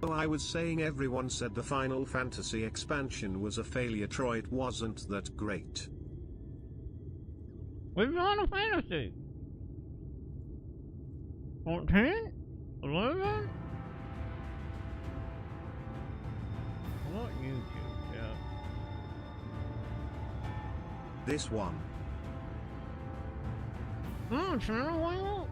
Oh, I was saying everyone said the Final Fantasy expansion was a failure, Troy. It wasn't that great. What's Final Fantasy? 14? 11? Not YouTube, yeah. This one. Shadowbringers?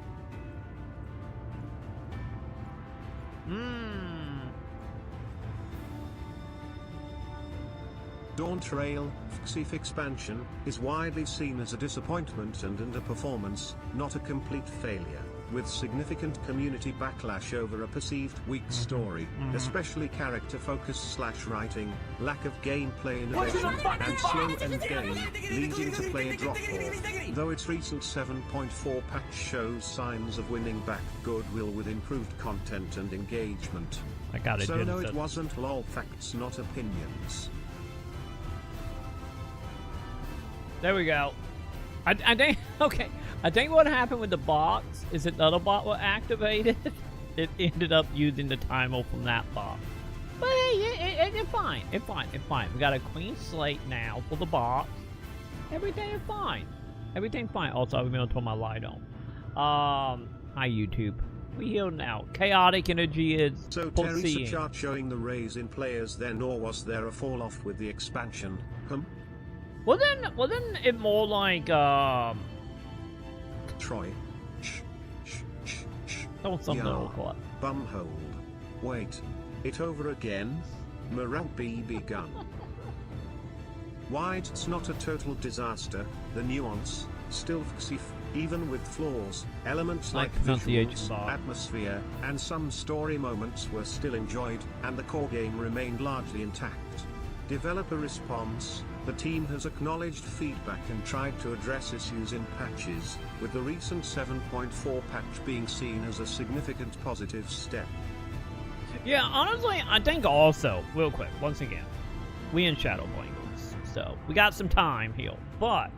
Dawn Trail, XIV expansion, is widely seen as a disappointment and underperformance, not a complete failure, with significant community backlash over a perceived weak story, especially character-focused / writing, lack of gameplay innovation, and slow endgame, leading to player drop-off, though its recent 7.4 patch shows signs of winning back goodwill with improved content and engagement. I got it. So no, it wasn't lol, facts not opinions. There we go. I think, okay, I think what happened with the box is another bot was activated. It ended up using the timer from that bot. But hey, it's fine. It's fine. It's fine. We got a clean slate now for the box. Everything is fine. Everything's fine. Also, I'm going to turn my light on. Hi, YouTube. We here now. Chaotic energy is so Terry's a chart showing the raise in players then, or was there a fall off with the expansion? Wasn't it more like Troy. Something like Bumhold. Wait. It over again? Morale be begun. Why it's not a total disaster, the nuance, still XIV, even with flaws, elements like visuals, atmosphere, and some story moments were still enjoyed, and the core game remained largely intact. Developer response: the team has acknowledged feedback and tried to address issues in patches, with the recent 7.4 patch being seen as a significant positive step. Yeah, honestly, I think also, real quick, once again, we in Shadowbringers, so we got some time here, but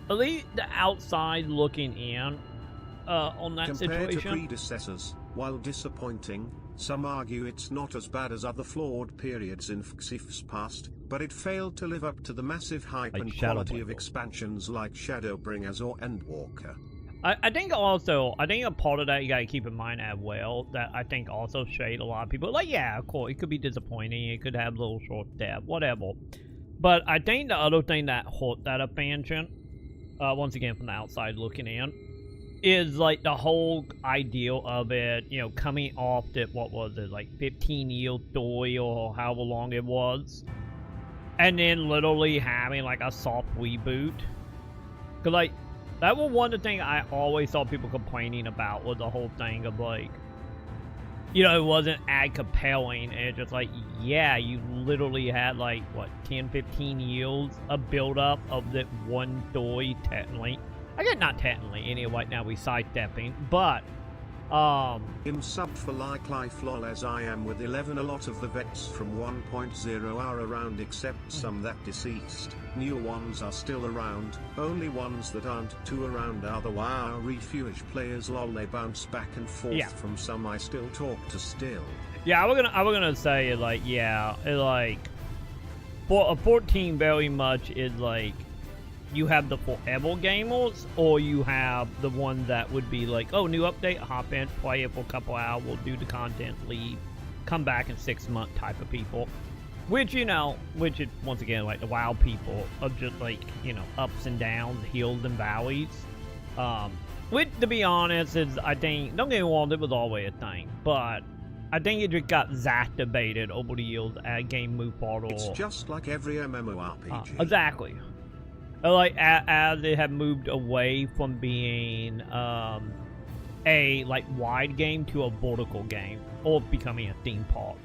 at least the outside looking in on that Compared situation. To predecessors, while disappointing, some argue it's not as bad as other flawed periods in XIV's past, but it failed to live up to the massive hype and quality of expansions like Shadowbringers or Endwalker. I think also, I think a part of that you gotta keep in mind as well, that I think also shade a lot of people. Like, yeah, of course, it could be disappointing, it could have a little short step, whatever. But I think the other thing that hurt that expansion, once again from the outside looking in, is like the whole idea of it, you know, coming off that, what was it, like 15-year story or however long it was, and then literally having like a soft reboot. Cause like, that was one of the things I always saw people complaining about, was the whole thing of like, you know, it wasn't as compelling, and it's just like, yeah, you literally had like, what, 10-15 years of build-up of that one story, technically. I guess not technically, anyway, right now we sidestepping, but, In sub for like life lol as I am with 11, a lot of the vets from 1.0 are around except some that deceased, new ones are still around, only ones that aren't too around are the WoW refuge players lol, they bounce back and forth from some I still talk to still. Yeah, I was gonna say, like, yeah, it like, for a 14 very much is like, you have the forever gamers, or you have the one that would be like, oh, new update, hop in, play it for a couple hours, we'll do the content, leave, come back in 6 months type of people. Which, you know, which is, once again, like the WoW people of just like, you know, ups and downs, hills and valleys. Which, to be honest, is, I think, don't get me wrong, it was always a thing, but I think it just got exacerbated over the years as game moved forward. It's just like every MMORPG. Exactly. Like, as it had moved away from being a like wide game to a vertical game, or becoming a theme park.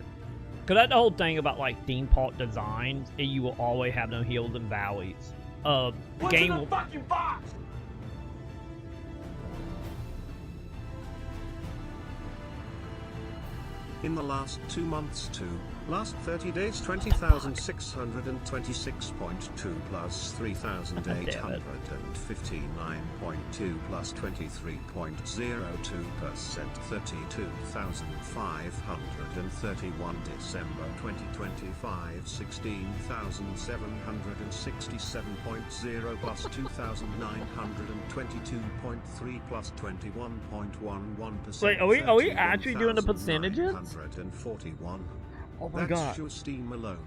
Cause that's the whole thing about like theme park designs, is you will always have no hills and valleys. What's in the fucking box? In the last 2 months too, Last 30 days 20,626.2 plus 3,859.2 plus 23.02% 32,531 December 2025 16,767.0 plus 2,922.3 plus 21.11%. Wait, are we actually doing the percentages? 141. Oh my That's god. just Steam alone.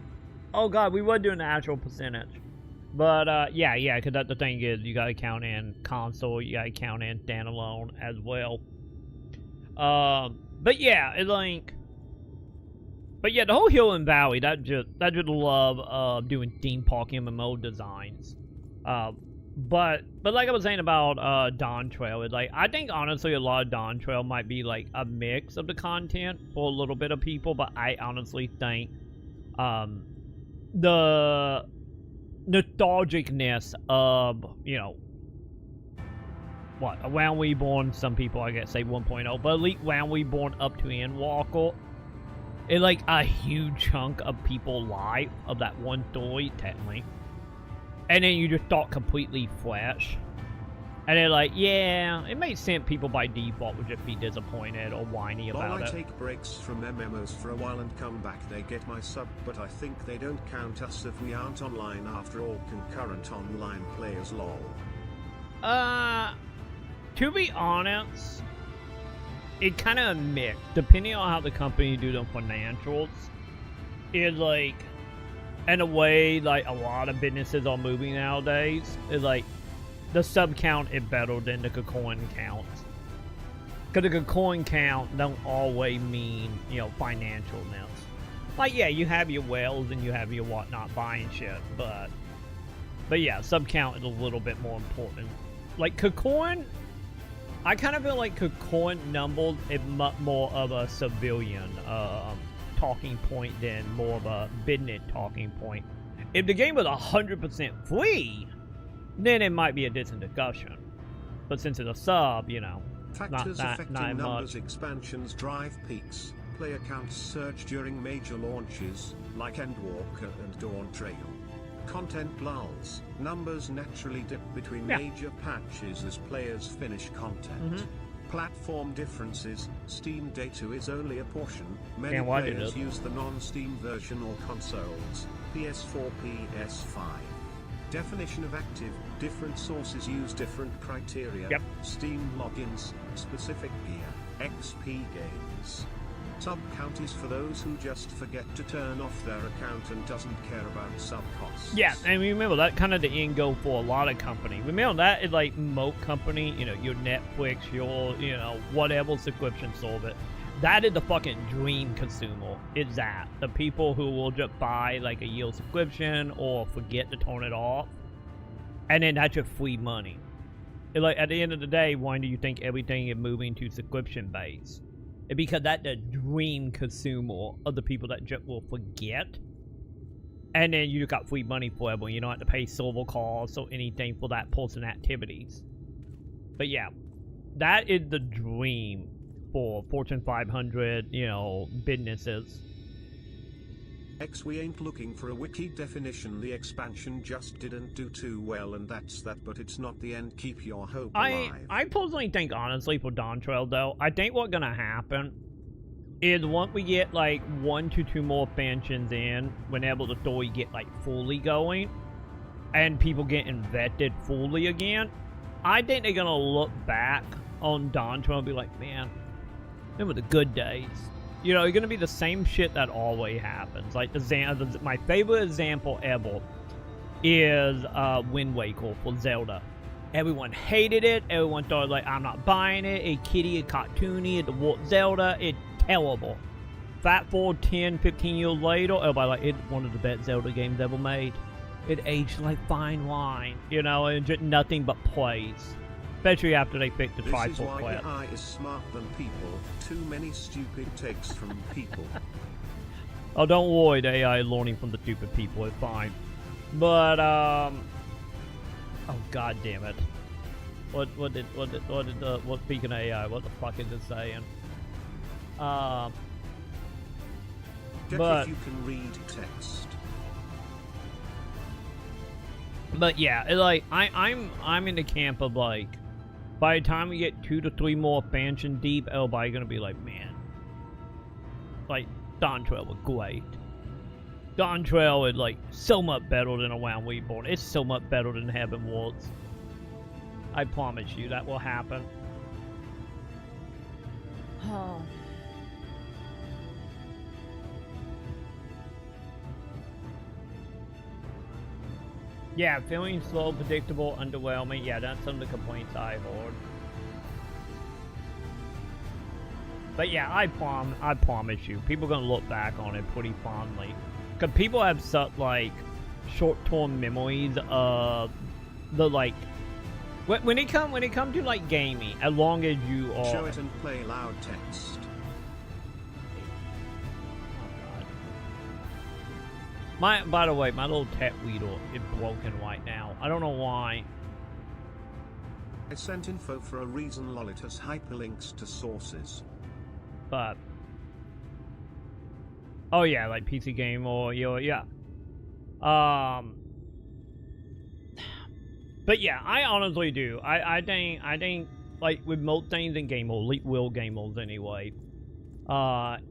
Oh god, we were doing the actual percentage. But yeah, because that the thing is, you gotta count in console, you gotta count in standalone as well. But yeah, it's like, but yeah, the whole Hill and Valley, that just love doing theme park MMO designs. But like I was saying about Dawn Trail, it's like, I think honestly a lot of Dawn Trail might be like a mix of the content for a little bit of people, but I honestly think the nostalgicness of, you know, what, Around Reborn, some people I guess say 1.0, but at least Around Reborn up to Endwalker, it's like a huge chunk of people's life of that one story, technically. And then you just start completely fresh. And they're like, yeah, it makes sense people by default would just be disappointed or whiny about it. I take breaks from MMOs for a while and come back, they get my sub, but I think they don't count us if we aren't online after all concurrent online players lol. To be honest, it kind of mixed, depending on how the company do the financials. It's like, in a way, like a lot of businesses are moving nowadays, is like the sub count is better than the coin count. Because the coin count don't always mean, you know, financialness. Like, yeah, you have your whales and you have your whatnot buying shit, but yeah, sub count is a little bit more important. Like Cocoon, I kind of feel like Cocoon numbers is much more of a civilian talking point than more of a business talking point. If the game was 100% free, then it might be a different discussion. But since it's a sub, you know, Factors not affecting that numbers, much. expansions drive peaks, player counts surge during major launches, like Endwalker and Dawn Trail. Content lulls, numbers naturally dip between major patches as players finish content. Platform differences, Steam data is only a portion. Many players use the non-Steam version or consoles, PS4, PS5. Definition of active, different sources use different criteria. Steam logins, specific gear, XP gains. Sub count is for those who just forget to turn off their account and doesn't care about sub costs. Yeah, and remember that kind of the end goal for a lot of companies. Remember that is like most company, you know, your Netflix, your, you know, whatever subscription service. That is the fucking dream consumer. Is that the people who will just buy like a year subscription or forget to turn it off, and then that's your free money. It's like at the end of the day, why do you think everything is moving to subscription base? It's because that's the dream consumer of the people that just will forget. And then you just got free money forever. You don't have to pay silver costs or anything for that person activities. But yeah, that is the dream for Fortune 500, you know, businesses. We ain't looking for a wiki definition. The expansion just didn't do too well, and that's that, but it's not the end. Keep your hope alive. I personally think, honestly, for Dawn Trail, though, I think what's gonna happen is once we get, like, 1 to 2 more expansions in, whenever the story get, like, fully going, and people get invested fully again, I think they're gonna look back on Dawn Trail and be like, man, remember the good days. You know, it's gonna be the same shit that always happens. Like, my favorite example ever is Wind Waker for Zelda. Everyone hated it. Everyone thought, like, I'm not buying it. It's kiddie, it's cartoony, it's the warped Zelda. It's terrible. Fast forward 10, 15 years later, everybody like, it's one of the best Zelda games ever made. It aged like fine wine, you know, and just nothing but praise. Especially after they picked the trifle clip. This is why AI is smart than people. Too many stupid takes from people. Oh, don't worry, the AI is learning from the stupid people. It's fine. But oh god damn it! What speaking of AI? What the fuck is it saying? Check But if you can read text. But yeah, like I'm in the camp of like, by the time we get 2 to 3 more expansion deep, everybody gonna be like, man, like Dawn Trail was great. Dawn Trail is like so much better than Around Reborn. It's so much better than Heaven Woods. I promise you that will happen. Oh. Yeah, feeling slow, predictable, underwhelming. Yeah, that's some of the complaints I heard. But yeah, I promise you, people are gonna look back on it pretty fondly. Cause people have such like short-term memories of the like when it come to like gaming. As long as you are Show it and play loud text. By the way, my little tech reader is broken right now. I don't know why. I sent info for a reason. Lolitus hyperlinks to sources. But oh yeah, like PC game or yeah. But yeah, I honestly do. I think like with most things in game mode, will game modes anyway,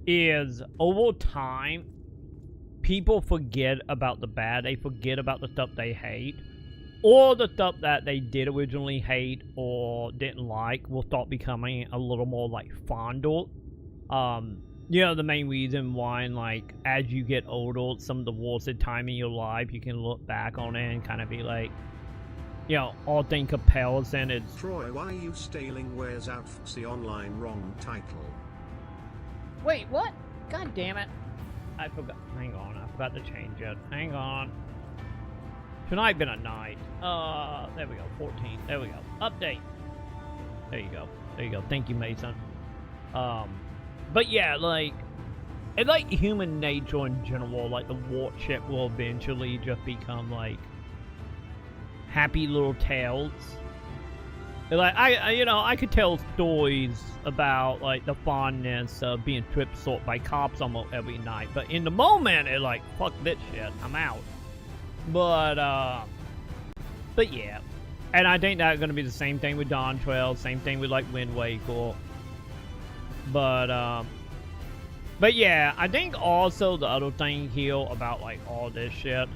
is over time people forget about the bad. They forget about the stuff they hate, or the stuff that they did originally hate or didn't like will start becoming a little more like fondle. You know, the main reason why, like, as you get older, some of the worst time in your life, you can look back on it and kind of be like, you know, all thing comparison is... Troy, why are you stealing Where's Out the Online wrong title? Wait, what? God damn it. I forgot. Hang on, I forgot to change it. Hang on. Tonight been a night. There we go, 14. There we go. Update. There you go. There you go. Thank you, Mason. But yeah, like, it's like human nature in general, like the warship will eventually just become like happy little tales. Like I could tell stories about like the fondness of being trip sought by cops almost every night, but in the moment it's like, fuck this shit, I'm out. But yeah, and I think that's gonna be the same thing with Dawn Trail, same thing with like Wind Waker. But yeah, I think also the other thing here about like all this shit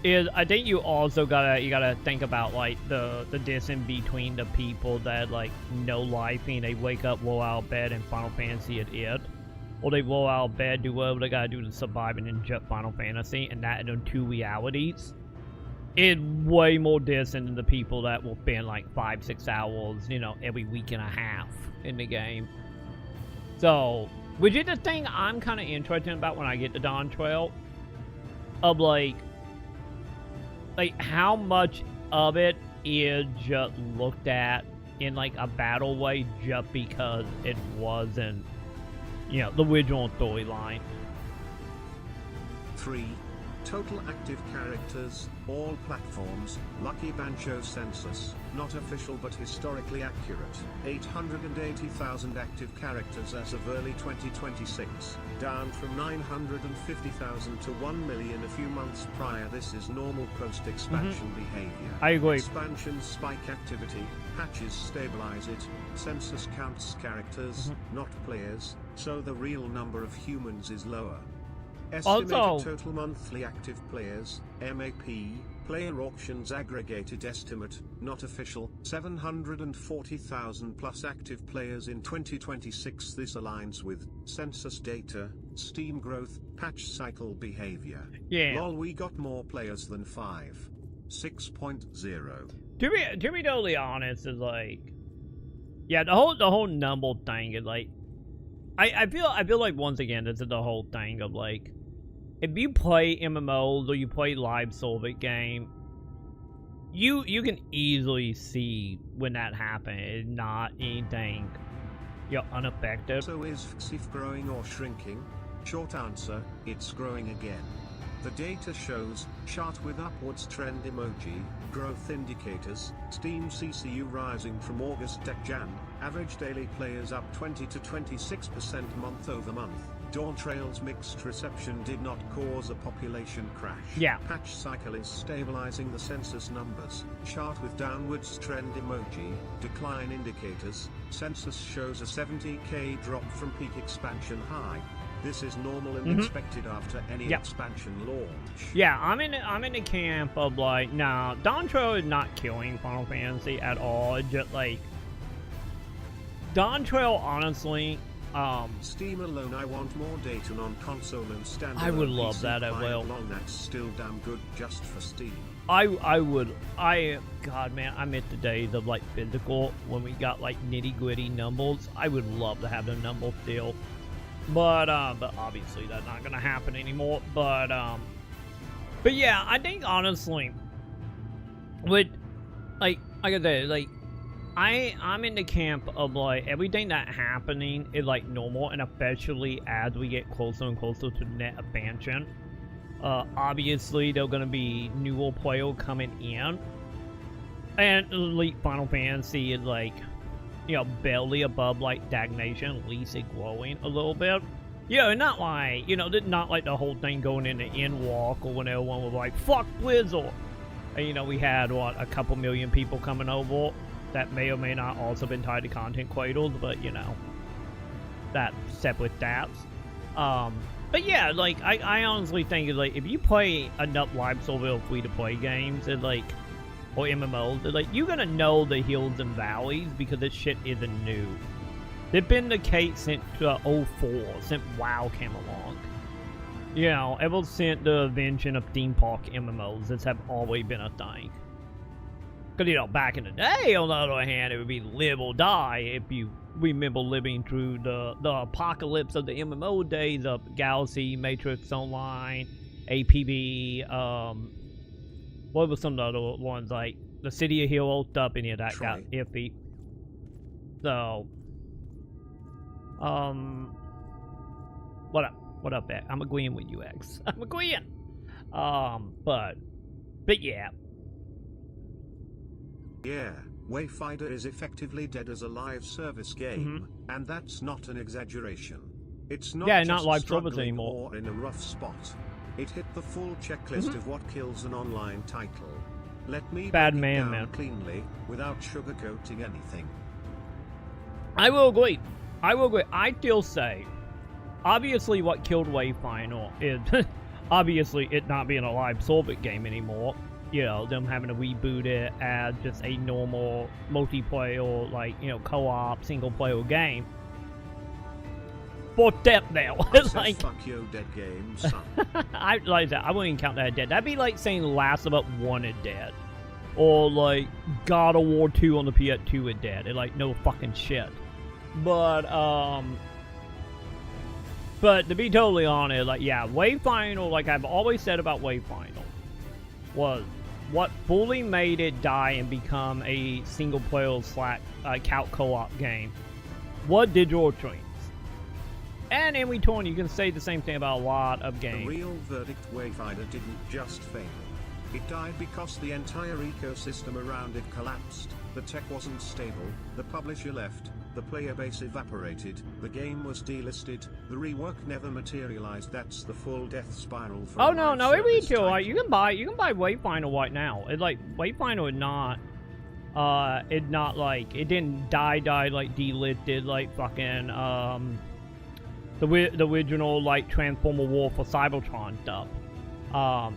is I think you also gotta think about like the distance between the people that like no life and they wake up, roll out of bed and Final Fantasy at it, or they roll out of bed, do whatever they gotta do to survive and then jump Final Fantasy, and that in two realities is way more distant than the people that will spend like 5-6 hours, you know, every week and a half in the game. So, which is the thing I'm kind of interested about when I get to Dawn Trail, of like how much of it is just looked at in like a battle way just because it wasn't, you know, the original storyline. 3. Total active characters, all platforms, Lucky Banjo census, not official but historically accurate, 880,000 active characters as of early 2026, down from 950,000 to 1 million a few months prior. This is normal post-expansion behavior. I agree. Expansions spike activity, patches stabilize it, census counts characters, not players, so the real number of humans is lower. Estimated total monthly active players, MAP, player auctions aggregated estimate, not official, 740,000 plus active players in 2026. This aligns with census data, Steam growth, patch cycle behavior. Yeah. Lol, we got more players than 6.0. To be totally honest, is like, yeah, the whole number thing is like, I feel like once again this is the whole thing of like, if you play MMOs or you play live service game, you can easily see when that happens. It's not anything, you know, unaffected. So is XIV growing or shrinking? Short answer, it's growing again. The data shows, chart with upwards trend emoji, growth indicators, Steam CCU rising from August to Jan, average daily players up 20 to 26% month over month. Dawn Trail's mixed reception did not cause a population crash. Yeah. Patch cycle is stabilizing the census numbers. Chart with downwards trend emoji, decline indicators, census shows a 70k drop from peak expansion high. This is normal and expected after any expansion launch. Yeah, I'm in the camp of like, nah, Dawn Trail is not killing Final Fantasy at all. It's just like Dawn Trail, honestly. Steam alone, I want more data on console and standalone. I would love PC that as well. Long, that's still damn good just for Steam. God man, I miss the days of like physical when we got like nitty gritty numbers. I would love to have the numbers still, but obviously that's not gonna happen anymore. But yeah, I think honestly, with like I said, like. I'm in the camp of like everything that happening is like normal, and especially as we get closer and closer to net expansion. Obviously there's gonna be newer players coming in, and Elite Final Fantasy is like, you know, barely above like stagnation, at least it's growing a little bit. Yeah, not like, you know, not like the whole thing going into Endwalk or when everyone was like, fuck Blizzard. And you know, we had what, a couple million people coming over. That may or may not also been tied to content cradles, but you know, that's separate stats. But yeah, like I honestly think like if you play enough live server free-to-play games and like or MMOs, like you're gonna know the hills and valleys because this shit isn't new. They've been the case since 04, since WoW came along. You know, ever since the invention of theme park MMOs, this have always been a thing. Because, you know, back in the day, on the other hand, it would be live or die if you remember living through the apocalypse of the MMO days of Galaxy, Matrix Online, APB, what were some of the other ones, like the City of Heroes stuff, any of that got iffy. So, what up? What up, Beck? I'm agreeing with you, X. I'm agreeing. But yeah. Yeah, Wayfinder is effectively dead as a live service game, and that's not an exaggeration. It's not just not live service struggling anymore. or in a rough spot. It hit the full checklist of what kills an online title. Let me Bad break it man, down man. cleanly, without sugarcoating anything. I will agree. I still say, obviously what killed Wayfinder is obviously it not being a live service game anymore. You know, them having to reboot it as just a normal multiplayer, like, you know, co-op, single-player game. For depth now. It's like, fuck your dead game, son. I like that. I wouldn't even count that as dead. That'd be like saying Last of Us 1 is dead. Or like God of War 2 on the PS2 is dead. It's like no fucking shit. But to be totally honest, like, yeah, Wayfinder, like I've always said about Wayfinder, was what fully made it die and become a single-player couch co-op game was digital streams. And in return, you can say the same thing about a lot of games. The real verdict: Wayfinder didn't just fail. It died because the entire ecosystem around it collapsed, the tech wasn't stable, the publisher left, the player base evaporated, the game was delisted, the rework never materialized. That's the full death spiral for Oh no, it retail. Like, you can buy Wayfinder right now. It's like Wayfinder is not like it didn't die like delisted like fucking the original like Transformer War for Cybertron stuff.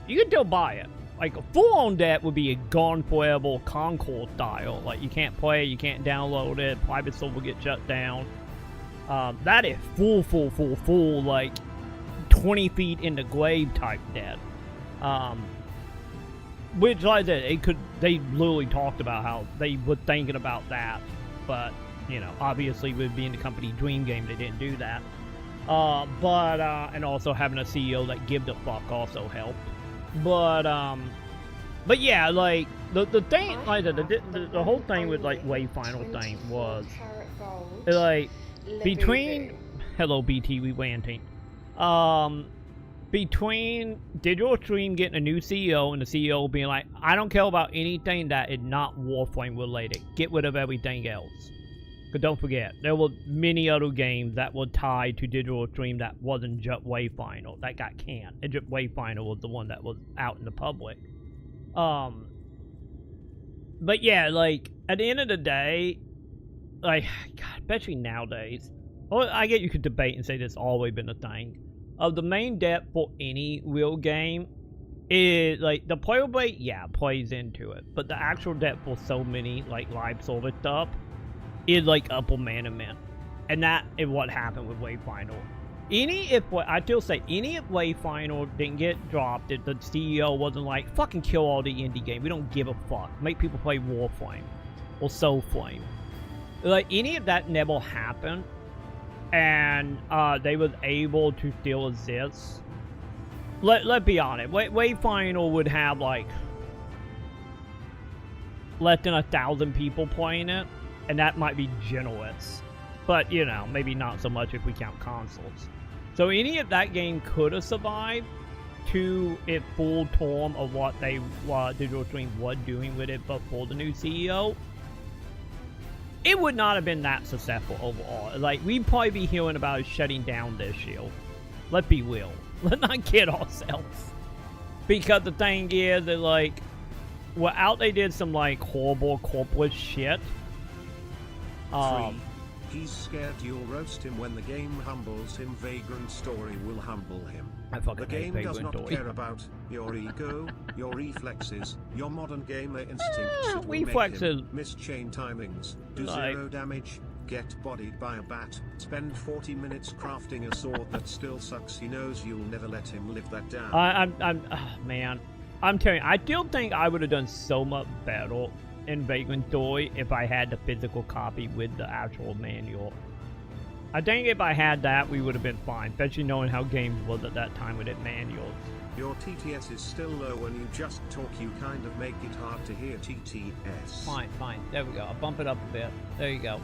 You can still buy it. Like, a full-on that would be a gone forever Concord style. Like, you can't play, you can't download it, private server will get shut down. That is full, like, 20 feet in the grave type dead. Which, like I said, they literally talked about how they were thinking about that. But, you know, obviously with being the company Dream Game, they didn't do that. And also having a CEO that give the fuck also helped. But yeah, like, the thing, like, the whole thing with, like, Wayfinder thing was, like, between, hello, BT, we ranting, between Digital Extreme getting a new CEO and the CEO being like, I don't care about anything that is not Warframe related. Get rid of everything else. Because don't forget, there were many other games that were tied to Digital Extreme that wasn't just Wayfinder. That got canned. And just Wayfinder was the one that was out in the public. But yeah, like, at the end of the day, like, God, especially nowadays, well, I get you could debate and say this always been a thing. The main depth for any real game is, like, the player rate, yeah, plays into it. But the actual depth for so many, like, live service stuff is, like, upper management. And that is what happened with Wayfinder. I still say, any if Wayfinder didn't get dropped, if the CEO wasn't like, fucking kill all the indie games, we don't give a fuck. Make people play Warframe or Soulflame. Like, any of that never happened, and they was able to still exist. Let's be honest, Wayfinder would have, like, less than 1,000 people playing it, and that might be generous. But, you know, maybe not so much if we count consoles. So any of that game could have survived to its full term of what Digital Extreme was doing with it before the new CEO. It would not have been that successful overall. Like, we'd probably be hearing about it shutting down this year. Let's be real. Let's not kid ourselves. Because the thing is that, like, without they did some, like, horrible corporate shit. He's scared you'll roast him when the game humbles him. Vagrant Story will humble him. The game does not care about your ego, your reflexes, your modern gamer instincts. It will Reflexes. make him miss chain timings, do zero damage, get bodied by a bat, spend 40 minutes crafting a sword that still sucks. He knows you'll never let him live that down. Man, I'm telling you, I still think I would have done so much better in Vagrant Story if I had the physical copy with the actual manual. I think if I had that, we would have been fine, especially knowing how games was at that time with its manuals. Your TTS is still low. When you just talk, you kind of make it hard to hear TTS. Fine. There we go. I'll bump it up a bit. There you go.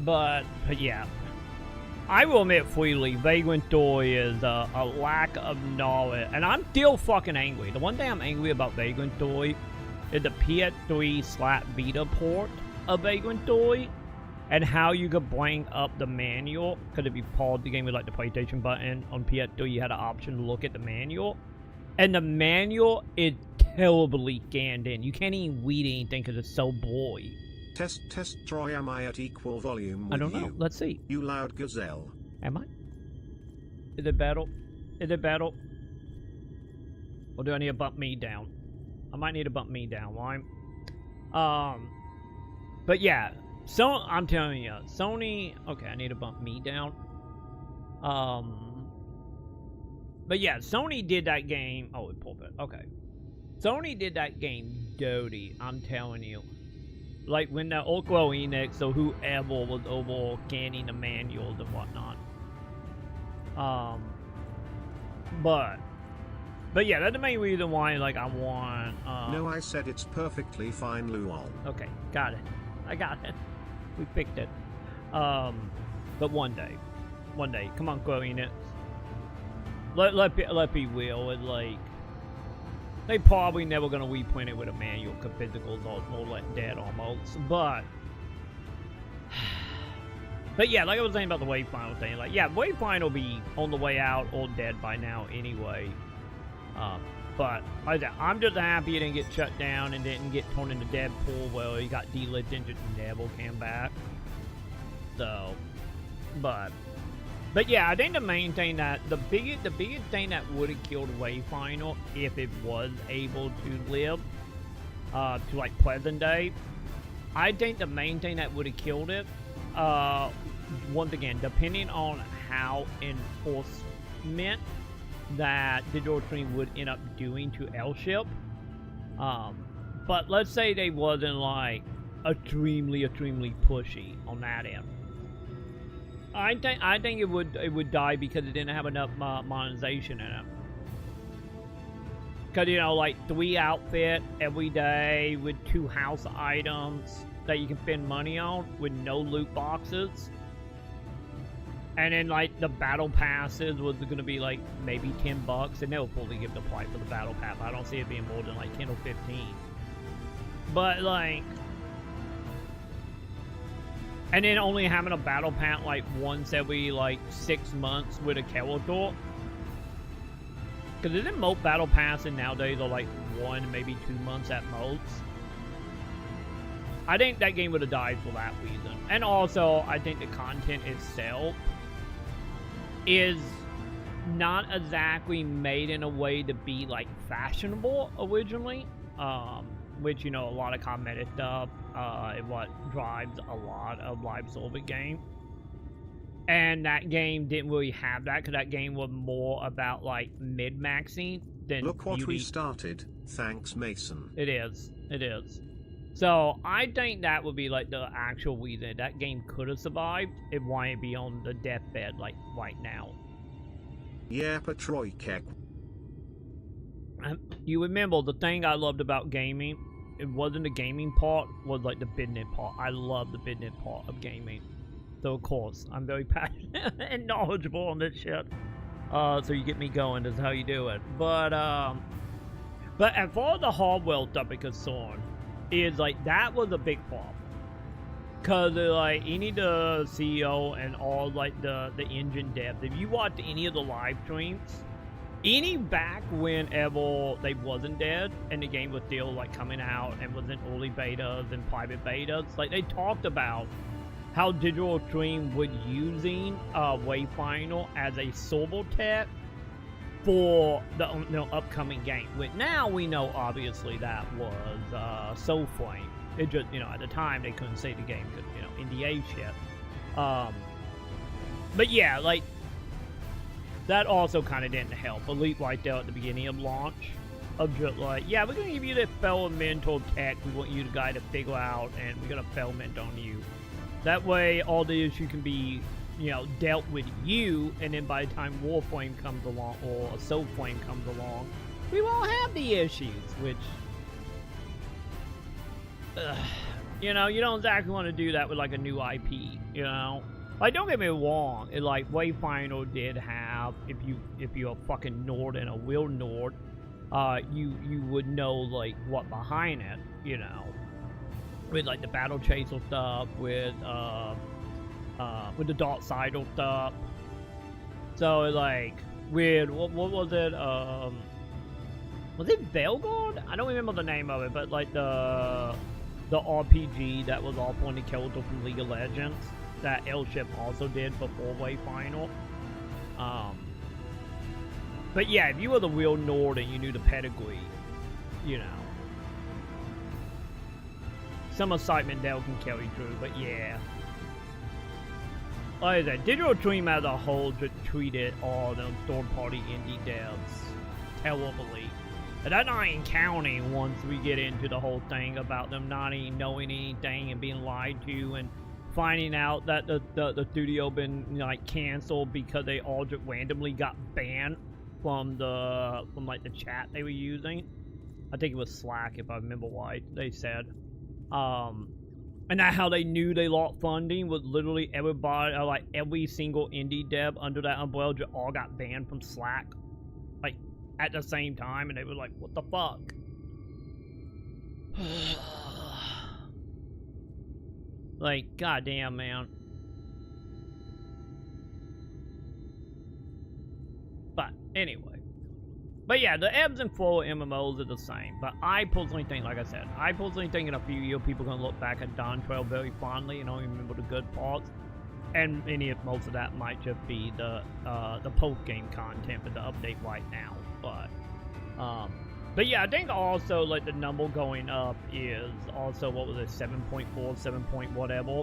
But yeah. I will admit freely, Vagrant Story is a lack of knowledge, and I'm still fucking angry. The one thing I'm angry about Vagrant Story is the PS3/Vita port of Vagrant Story, and how you could bring up the manual. Because if you paused the game with, like, the PlayStation button on PS3, you had an option to look at the manual, and the manual is terribly scanned in. You can't even read anything because it's so blurry. Test Troy, am I at equal volume with I don't know. you? Let's see. You loud gazelle. Am I? Is it battle? Or do I need to bump me down? I might need to bump me down, right? But yeah. So, I'm telling you, Sony... Okay, I need to bump me down. But yeah, Sony did that game... Oh, it pulled it. Okay. Sony did that game dirty, I'm telling you. Like, when the Oklo Enix or whoever was over scanning the manuals and whatnot. But yeah, that's the main reason why, like, I want, No, I said it's perfectly fine, Luol. Okay, got it. I got it. We picked it. But one day, come on, Oklo Enix. Let's be real, it's like, they probably never gonna reprint it with a manual because physicals are more like dead almost. But yeah, like I was saying about the Wayfinder thing, like, yeah, Wayfinder will be on the way out or dead by now anyway. But like I said, I'm just happy it didn't get shut down and didn't get turned into Deadpool. Well, he got delisted and just never came back. So, but yeah, I think the main thing that the biggest thing that would have killed Wayfinder if it was able to live to, like, present day, I think the main thing that would have killed it, once again, depending on how enforcement that Digital Extreme would end up doing to L-Ship. But let's say they wasn't, like, extremely pushy on that end. I think it would die because it didn't have enough monetization in it. Because, you know, like, 3 outfit every day with 2 house items that you can spend money on with no loot boxes. And then like the battle passes was gonna be like maybe $10, and they'll fully give the price for the battle pass. I don't see it being more than like 10 or 15. But like, and then only having a battle pass like once every like 6 months with a character. Because isn't most battle passes nowadays are like 1, maybe 2 months at most. I think that game would have died for that reason. And also, I think the content itself is not exactly made in a way to be like fashionable originally. Which, you know, a lot of cosmetic stuff is what drives a lot of live service game. And that game didn't really have that, because that game was more about like mid-maxing than Look what beauty. we started. Thanks, Mason. It is. It is. So I think that would be like the actual reason that game could have survived. It wouldn't be on the deathbed like right now. Yeah, Troy Keck. You remember the thing I loved about gaming? It wasn't the gaming part, was like the business part. I love the business part of gaming. So of course, I'm very passionate and knowledgeable on this shit. So you get me going, that's how you do it. But as far as the hardware stuff is concerned, is like that was a big problem. Cause like any of the CEO and all like the engine devs, if you watched any of the live streams, any back whenever they wasn't dead and the game was still like coming out and was in early betas and private betas, like they talked about how Digital Extreme was using Wayfinder as a server tech for the upcoming game. Which now we know obviously that was Soulflame. It just, you know, at the time they couldn't say the game could, you know, NDA shit. But yeah, like that also kind of didn't help. Elite right there at the beginning of launch of just like, yeah, we're gonna give you the experimental tech we want you guys to figure out, and we're gonna experiment on you. That way, all the issue can be, you know, dealt with you, and then by the time Warframe comes along or a Soulflame comes along, we won't have the issues. Which, you know, you don't exactly want to do that with like a new IP. You know, like don't get me wrong, it like Wayfinder did have, if you're a fucking nerd and a real nerd, you would know like what behind it. You know, with like the battle chaser stuff, with the dark side of stuff. So like with what was it? Was it Belgard? I don't remember the name of it, but like the RPG that was all on the character from League of Legends that L-Ship also did before Wayfinder. But yeah, if you were the real nerd and you knew the pedigree, you know, some excitement there can carry through. But yeah, like I said, Digital Extreme as a whole just treated all them third-party indie devs terribly. And that's not even counting once we get into the whole thing about them not even knowing anything and being lied to, and finding out that the studio been, you know, like canceled because they all just randomly got banned from like the chat they were using. I think it was Slack, if I remember right, they said. And that how they knew they lost funding was literally everybody, like every single indie dev under that umbrella just all got banned from Slack, like at the same time, and they were like, what the fuck? Like, goddamn, man. But anyway. But yeah, the ebbs and flows of MMOs are the same. But I personally think, like I said, I personally think in a few years people are going to look back at Dawn Trail very fondly and only remember the good parts. And most of that might just be the post-game content with the update right now. But yeah, I think also like the number going up is also, what was it, 7.4, 7 point whatever.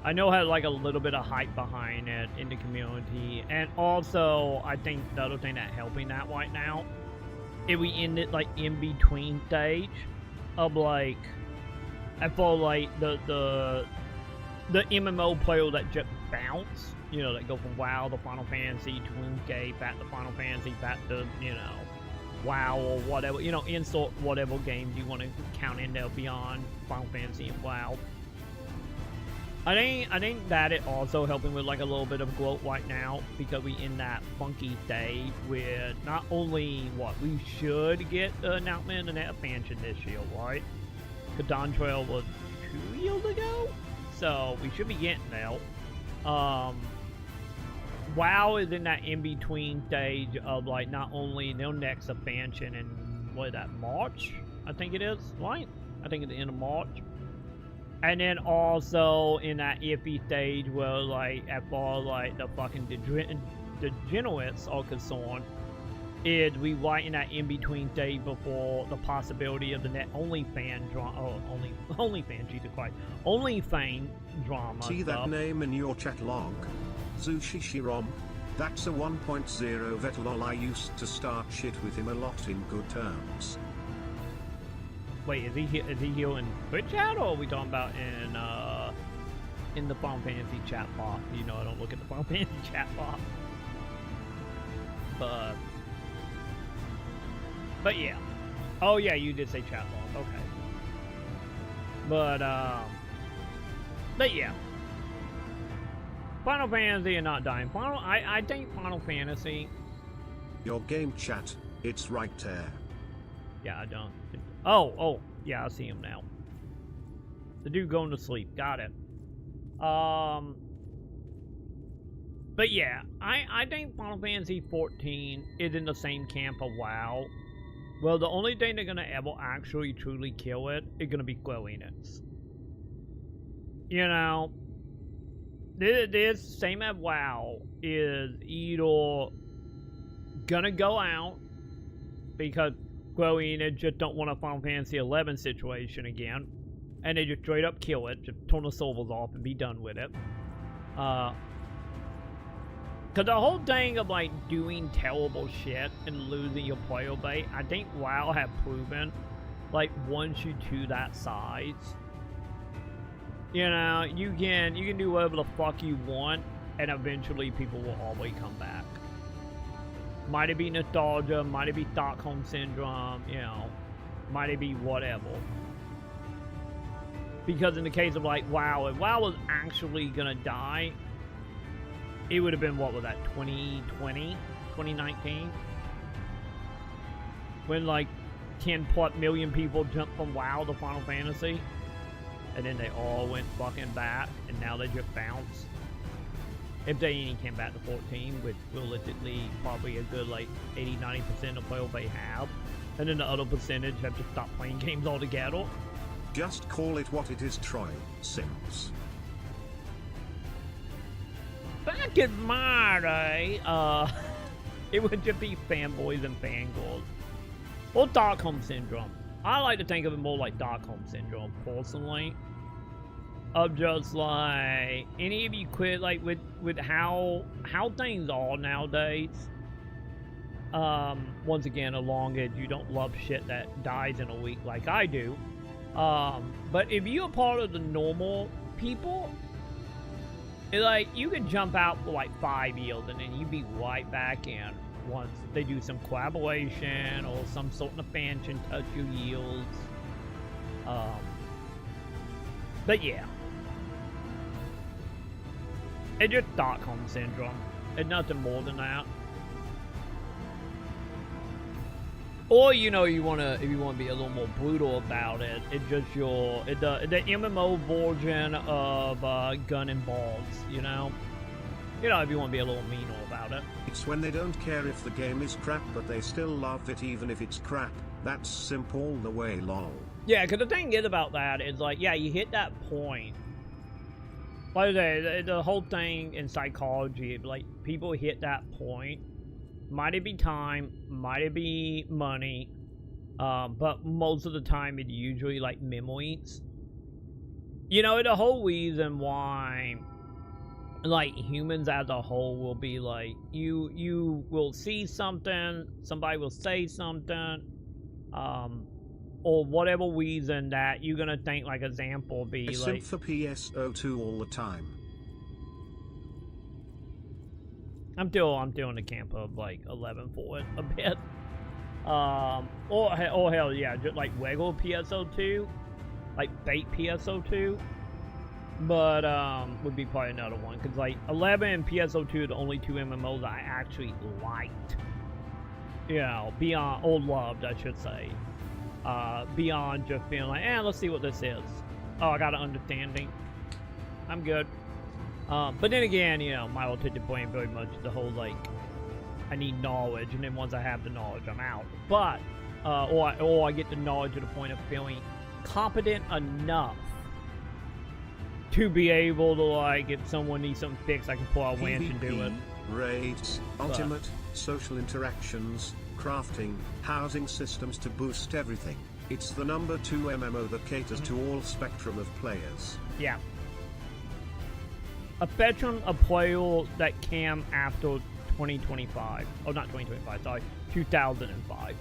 I know it had like a little bit of hype behind it in the community, and also I think the other thing that helping that right now, if we end it like in between stage of like, I feel like the MMO player that just bounce, you know, that go from WoW to Final Fantasy to RuneScape, back to Final Fantasy, back to, you know, WoW or whatever, you know, insert whatever games you want to count in there beyond Final Fantasy and WoW. I think that it also helping with like a little bit of gloat right now because we in that funky stage where not only what we should get the announcement and that expansion this year, right? Because Dawn Trail was 2 years ago, so we should be getting that. WoW is in that in-between stage of like not only their next expansion in what is that, March? I think it is, right? I think it's the end of March. And then also in that iffy stage where like as far as like the fucking degenerates are concerned, is we right in that in-between stage before the possibility of the net OnlyFans drama, OnlyFans, Jesus Christ, OnlyFans drama. See stuff. that name in your chat log? Zushishirom. That's a 1.0 vet lol. I used to start shit with him a lot in good terms. Wait, is he here in Twitch chat, or are we talking about in the Final Fantasy chat box? You know, I don't look at the Final Fantasy chat box. But yeah. Oh yeah, you did say chat box. Okay. But yeah. Final Fantasy are not dying. I think Final Fantasy. Your game chat, it's right there. Yeah, I don't. Oh, yeah, I see him now. The dude going to sleep. Got it. But yeah, I think Final Fantasy 14 is in the same camp of WoW. Well, the only thing they're gonna ever actually truly kill it is gonna be Square Enix. You know, this same as WoW is either gonna go out because Square Enix just don't want a Final Fantasy 11 situation again, and they just straight up kill it, just turn the servers off and be done with it. Cause the whole thing of like doing terrible shit and losing your player base, I think WoW have proven, like once you to that size, you know, you can do whatever the fuck you want, and eventually people will always come back. Might it be nostalgia, might it be Stockholm Syndrome, you know, might it be whatever. Because in the case of like WoW, if WoW was actually gonna die, it would have been, what was that, 2020, 2019? When like 10+ million people jumped from WoW to Final Fantasy, and then they all went fucking back, and now they just bounce. If they even came back to 14, which realistically probably a good like 80-90% of players they have, and then the other percentage have just stopped playing games altogether. Just call it what it is, Troy. Sims. Back in my day, it would just be fanboys and fangirls. Or Stockholm Syndrome. I like to think of it more like Stockholm Syndrome, personally. Of just like, any of you quit like with how things are nowadays. Once again, along as you don't love shit that dies in a week like I do. But if you're part of the normal people, it's like you could jump out for like 5 years and then you'd be right back in once they do some collaboration or some sort of expansion touch your yields. But yeah. It's just Stockholm Syndrome. It's nothing more than that. Or, you know, if you wanna be a little more brutal about it, it's just the MMO version of gun and balls, you know? You know, if you wanna be a little meaner about it. It's when they don't care if the game is crap, but they still love it even if it's crap. That's simple the way, lol. Yeah, because the thing is about that is like, yeah, you hit that point. Like the whole thing in psychology, like people hit that point. Might it be time, might it be money, but most of the time it's usually like memories. You know, the whole reason why like humans as a whole will be like, you will see something, somebody will say something, or whatever reason that you're gonna think, like example be I like for PS02 all the time. I'm still in the camp of like 11 for it a bit. Or hell yeah, just like regular PSO2, like bait PSO2. But would be probably another one, because like 11 and PSO2 are the only two MMOs I actually liked. You know, beyond, or loved, I should say. Beyond just being like, let's see what this is. Oh, I got an understanding. I'm good. But then again, you know, my attention point very much the whole like, I need knowledge, and then once I have the knowledge, I'm out. But or I get the knowledge to the point of feeling competent enough to be able to, like, if someone needs something fixed, I can pull out a winch and do it. Raids, ultimate, social interactions, crafting, housing systems to boost everything. It's the #2 MMO that caters to all spectrum of players. Yeah. A spectrum of players that came after 2025. Oh, not 2025, sorry. 2005.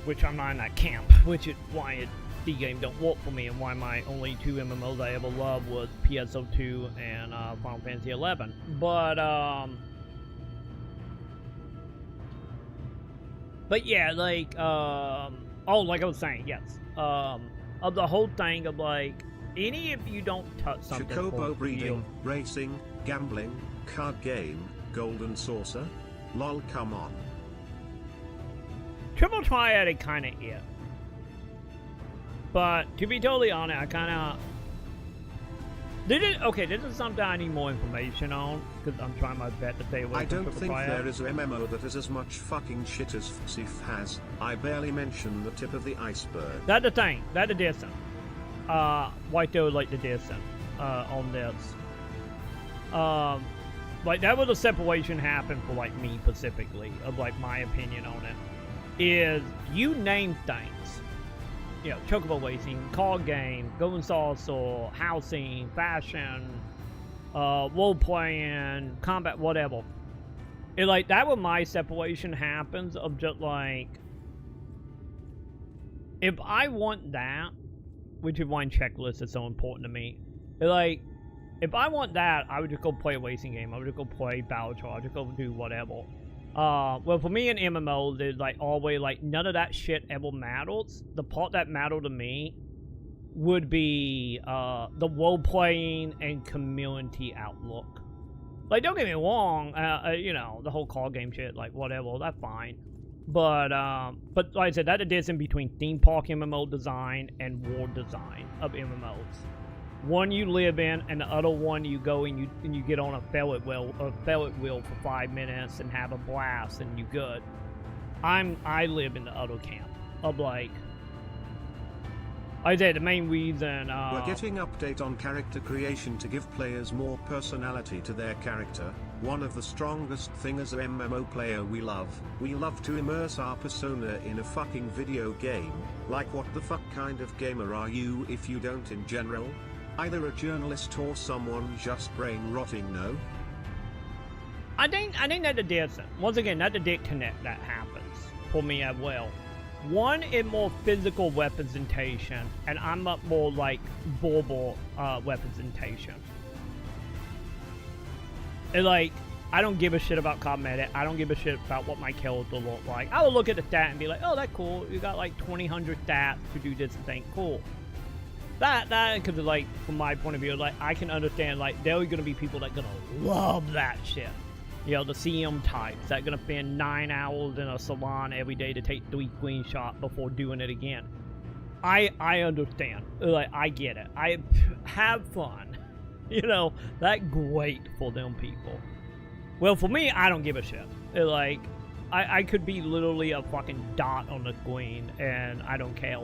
Which I'm not in that camp, which is why the game don't work for me, and why my only two MMOs I ever loved was PSO2 and Final Fantasy 11. But yeah, like oh, like I was saying, yes, of the whole thing of like, any if you don't touch something. Chocobo breeding, racing, gambling, card game, golden saucer. Lol, come on. Triple Triad kind of it. But to be totally honest, I kind of this is something I need more information on, because I'm trying my best to stay away from I don't Triple think Triad. there is a MMO that has as much fucking shit as XIV has. I barely mention the tip of the iceberg. That's the thing. That's the distance. White though, like the distance on this. Like that was a separation happened for like me specifically of like my opinion on it. Is you name things, you know, chocobo racing, card game, golden saucer, housing, fashion, role playing, combat, whatever. It like that when my separation happens of just like, if I want that, which is why checklist is so important to me. It like, if I want that, I would just go play a racing game. I would just go play Battle Charge. Just go do whatever. Well, for me in MMO, there's like always like none of that shit ever matters. The part that mattered to me would be the role playing and community outlook. Like, don't get me wrong, you know, the whole card game shit, like whatever, that's fine. But like I said, that's the difference between theme park MMO design and world design of MMOs. One you live in, and the other one you go and you get on a Ferris wheel for 5 minutes and have a blast and you good. I live in the other camp of like I said the main reason. We're getting update on character creation to give players more personality to their character. One of the strongest thing as an MMO player we love to immerse our persona in a fucking video game. Like, what the fuck kind of gamer are you if you don't in general? Either a journalist or someone just brain rotting, no? I think that the difference. Once again, that the disconnect that happens for me as well. One is more physical representation, and I'm up more like verbal representation. And like, I don't give a shit about cosmetic. I don't give a shit about what my character look like. I will look at the stat and be like, oh, that's cool. You got like 2,000 stats to do this thing. Cool. That, because like, from my point of view, like, I can understand, like, there are going to be people that are going to love that shit. You know, the CM types that are going to spend 9 hours in a salon every day to take 3 screenshots before doing it again. I understand. Like, I get it. I have fun. You know, that's great for them people. Well, for me, I don't give a shit. Like, I could be literally a fucking dot on the screen, and I don't care.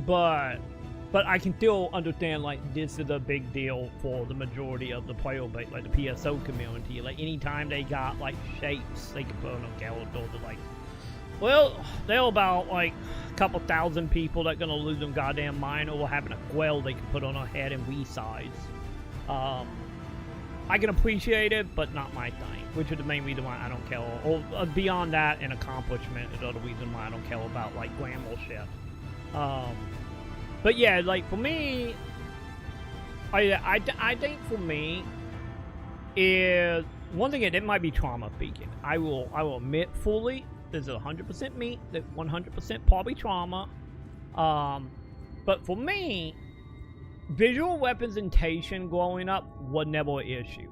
But I can still understand, like, this is a big deal for the majority of the player base, like the PSO community. Like, anytime they got, like, shapes they can put on a character, like, well, there are about, like, a couple thousand people that gonna lose their goddamn mind over having a quell they can put on a head and size. I can appreciate it, but not my thing, which is the main reason why I don't care. Or beyond that, an accomplishment is the other reason why I don't care about, like, glamour shit. But yeah, like, for me, I think for me, is, one thing, it might be trauma speaking. I will admit fully, this is 100% me, that 100% probably trauma. But for me, visual representation growing up was never an issue.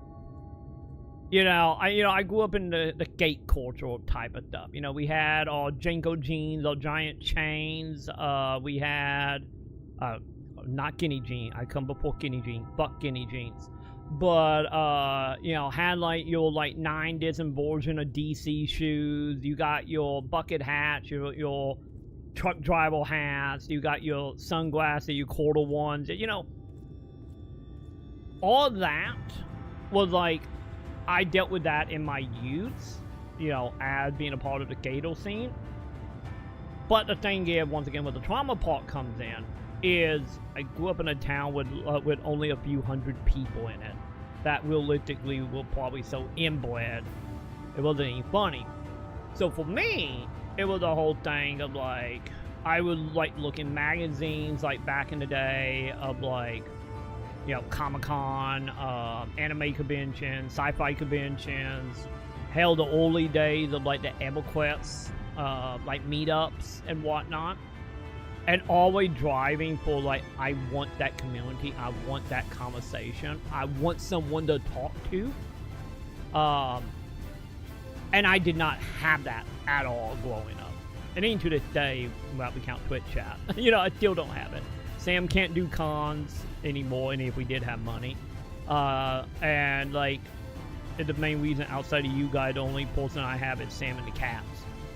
I grew up in the skate culture type of stuff. We had our Jenko jeans, our giant chains. We had, not skinny jeans. I come before skinny jeans. Fuck skinny jeans. But, had like your 9 different version of DC shoes. You got your bucket hats, your truck driver hats. You got your sunglasses, your quarter ones. All that was like, I dealt with that in my youth, as being a part of the gator scene. But the thing is, once again, where the trauma part comes in, is I grew up in a town with only a few hundred people in it. That realistically were probably so inbred, it wasn't any funny. So for me, it was a whole thing of like, I would look in magazines back in the day of Comic-Con, anime conventions, sci-fi conventions, hell, the early days of the EverQuest, meetups and whatnot, and always driving for I want that community, I want that conversation, I want someone to talk to, and I did not have that at all growing up, and even to this day, without we count Twitch chat, I still don't have it. Sam can't do cons anymore, and if we did have money. And the main reason outside of you guys, the only person I have is Sam and the cats.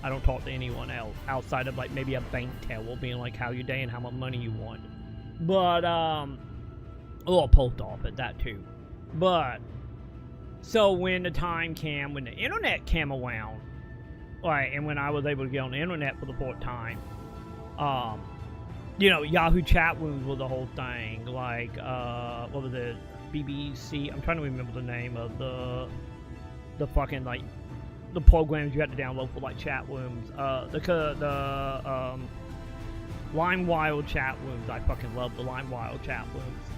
I don't talk to anyone else outside of maybe a bank teller being how you day and how much money you want. But, or post office, that too. But, so when the time came, when the internet came around, and when I was able to get on the internet for the first time, Yahoo chat rooms was the whole thing. What was it? BBC. I'm trying to remember the name of the fucking the programs you had to download for chat rooms. The LimeWire chat rooms. I fucking love the LimeWire chat rooms.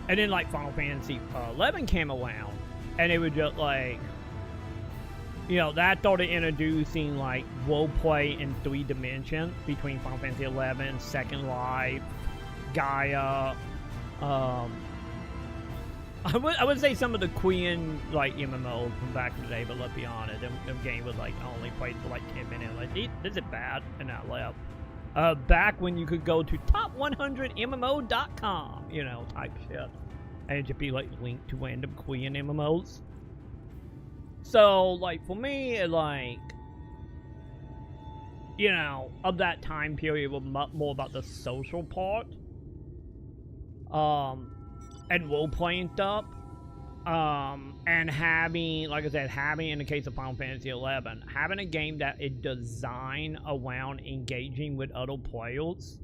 And then Final Fantasy 11 came around, and it was just that started introducing roleplay in 3 dimensions between Final Fantasy 11, Second Life, Gaia. I would say some of the Queen MMOs from back in the day, but let's be honest, them game was I only played for 10 minutes. This is bad, and I left. Back when you could go to top100mmo.com, type shit, and it'd just be linked to random Queen MMOs. So, for me, of that time period was more about the social part, and role-playing stuff, and having, like I said, in the case of Final Fantasy 11, having a game that is designed around engaging with other players.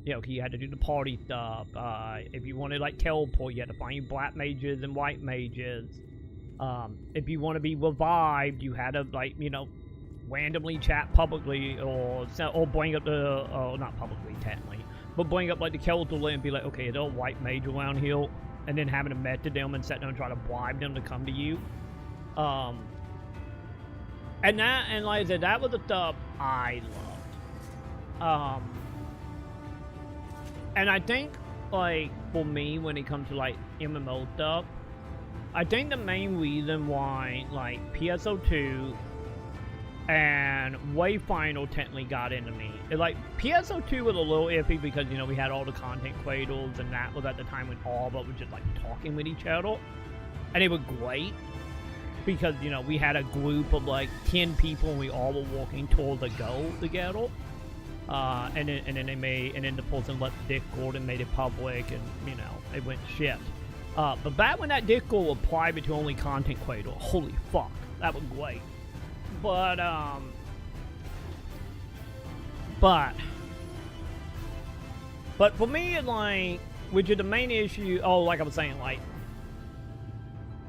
You had to do the party stuff. If you wanted, teleport, you had to find black mages and white mages. If you want to be revived, you had to randomly chat publicly or bring up the not publicly technically, but bring up the character list and be okay, there's a white mage around here, and then having to message them and sit down and try to bribe them to come to you. And like I said, that was the stuff I loved. And I think for me, when it comes to MMO stuff, I think the main reason why PSO2 and Wayfinder technically got into me. PSO2 was a little iffy because, we had all the content cradles, and that was at the time when all of us were just talking with each other. And it was great because, we had a group of 10 people and we all were walking towards a goal together. And then the person left Discord and made it public, and, it went shit. But back when that Discord was private to only content cradle, holy fuck, that was great. But for me, which is the main issue, like I was saying,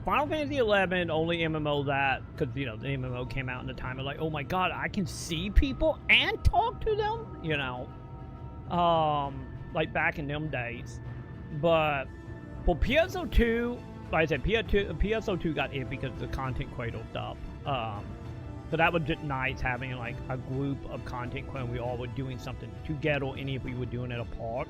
Final Fantasy 11, only MMO that, because, the MMO came out in the time of oh my god, I can see people and talk to them, back in them days. But for PSO2, like I said, PSO2 got it because of the content cradle stuff. So that was just nice having a group of content when we all were doing something together, any if we were doing it apart.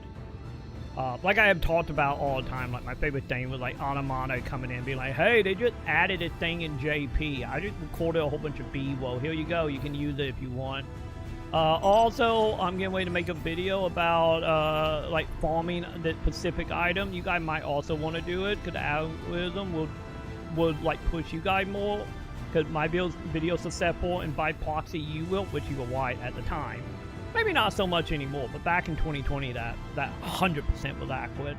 Like I have talked about all the time, like my favorite thing was like Anamano coming in and being like, hey, they just added a thing in JP. I just recorded a whole bunch of B-roll. Here you go. You can use it if you want. Also, I'm getting ready to make a video about like farming the specific item. You guys might also want to do it because the algorithm would like push you guys more because my videos successful, and by proxy you will, which you were right at the time. Maybe not so much anymore, but back in 2020, that 100% was accurate.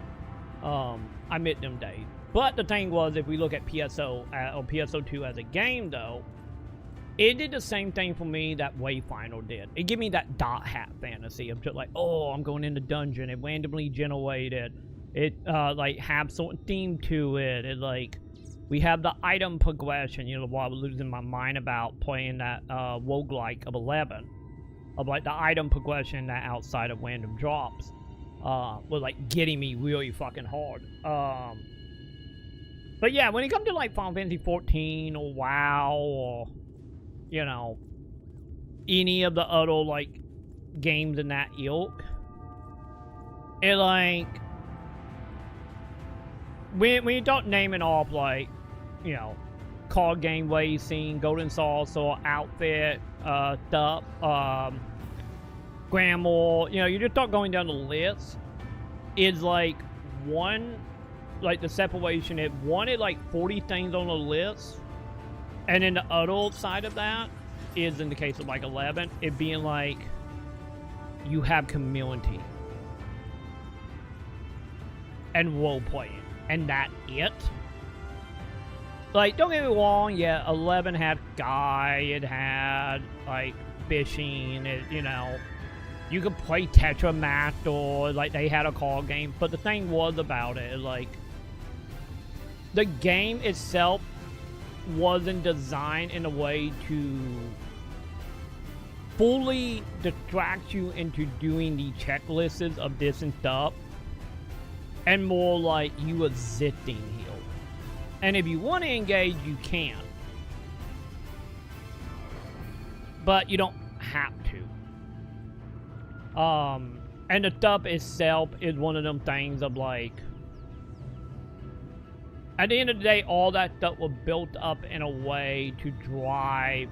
I miss them days. But the thing was, if we look at PSO or PSO2 as a game, though, it did the same thing for me that Wayfinder did. It gave me that dot hat fantasy of just like, oh, I'm going in the dungeon. It randomly generated. It like have certain theme to it. It like we have the item progression. You know, while I was losing my mind about playing that roguelike of 11. Of like the item progression that outside of random drops was like getting me really fucking hard. But yeah, when it comes to like Final Fantasy 14 or WoW or, you know, any of the other like games in that ilk, it like when you start naming off like, you know, card game racing, golden saucer, outfit, stuff, grammar, you know, you just start going down the list. It's like one, like the separation, it wanted like 40 things on the list, and then the other side of that is, in the case of like 11, it being like you have community and role playing, and that's it. Like, don't get me wrong, yeah, 11 had Guy, it had, like, fishing, it, you know, you could play Tetramaster, like, they had a card game, but the thing was about it, like, the game itself wasn't designed in a way to fully distract you into doing the checklists of this and stuff, and more like you were zitting here. And if you want to engage, you can. But you don't have to. And the stuff itself is one of them things of like, at the end of the day, all that stuff was built up in a way to drive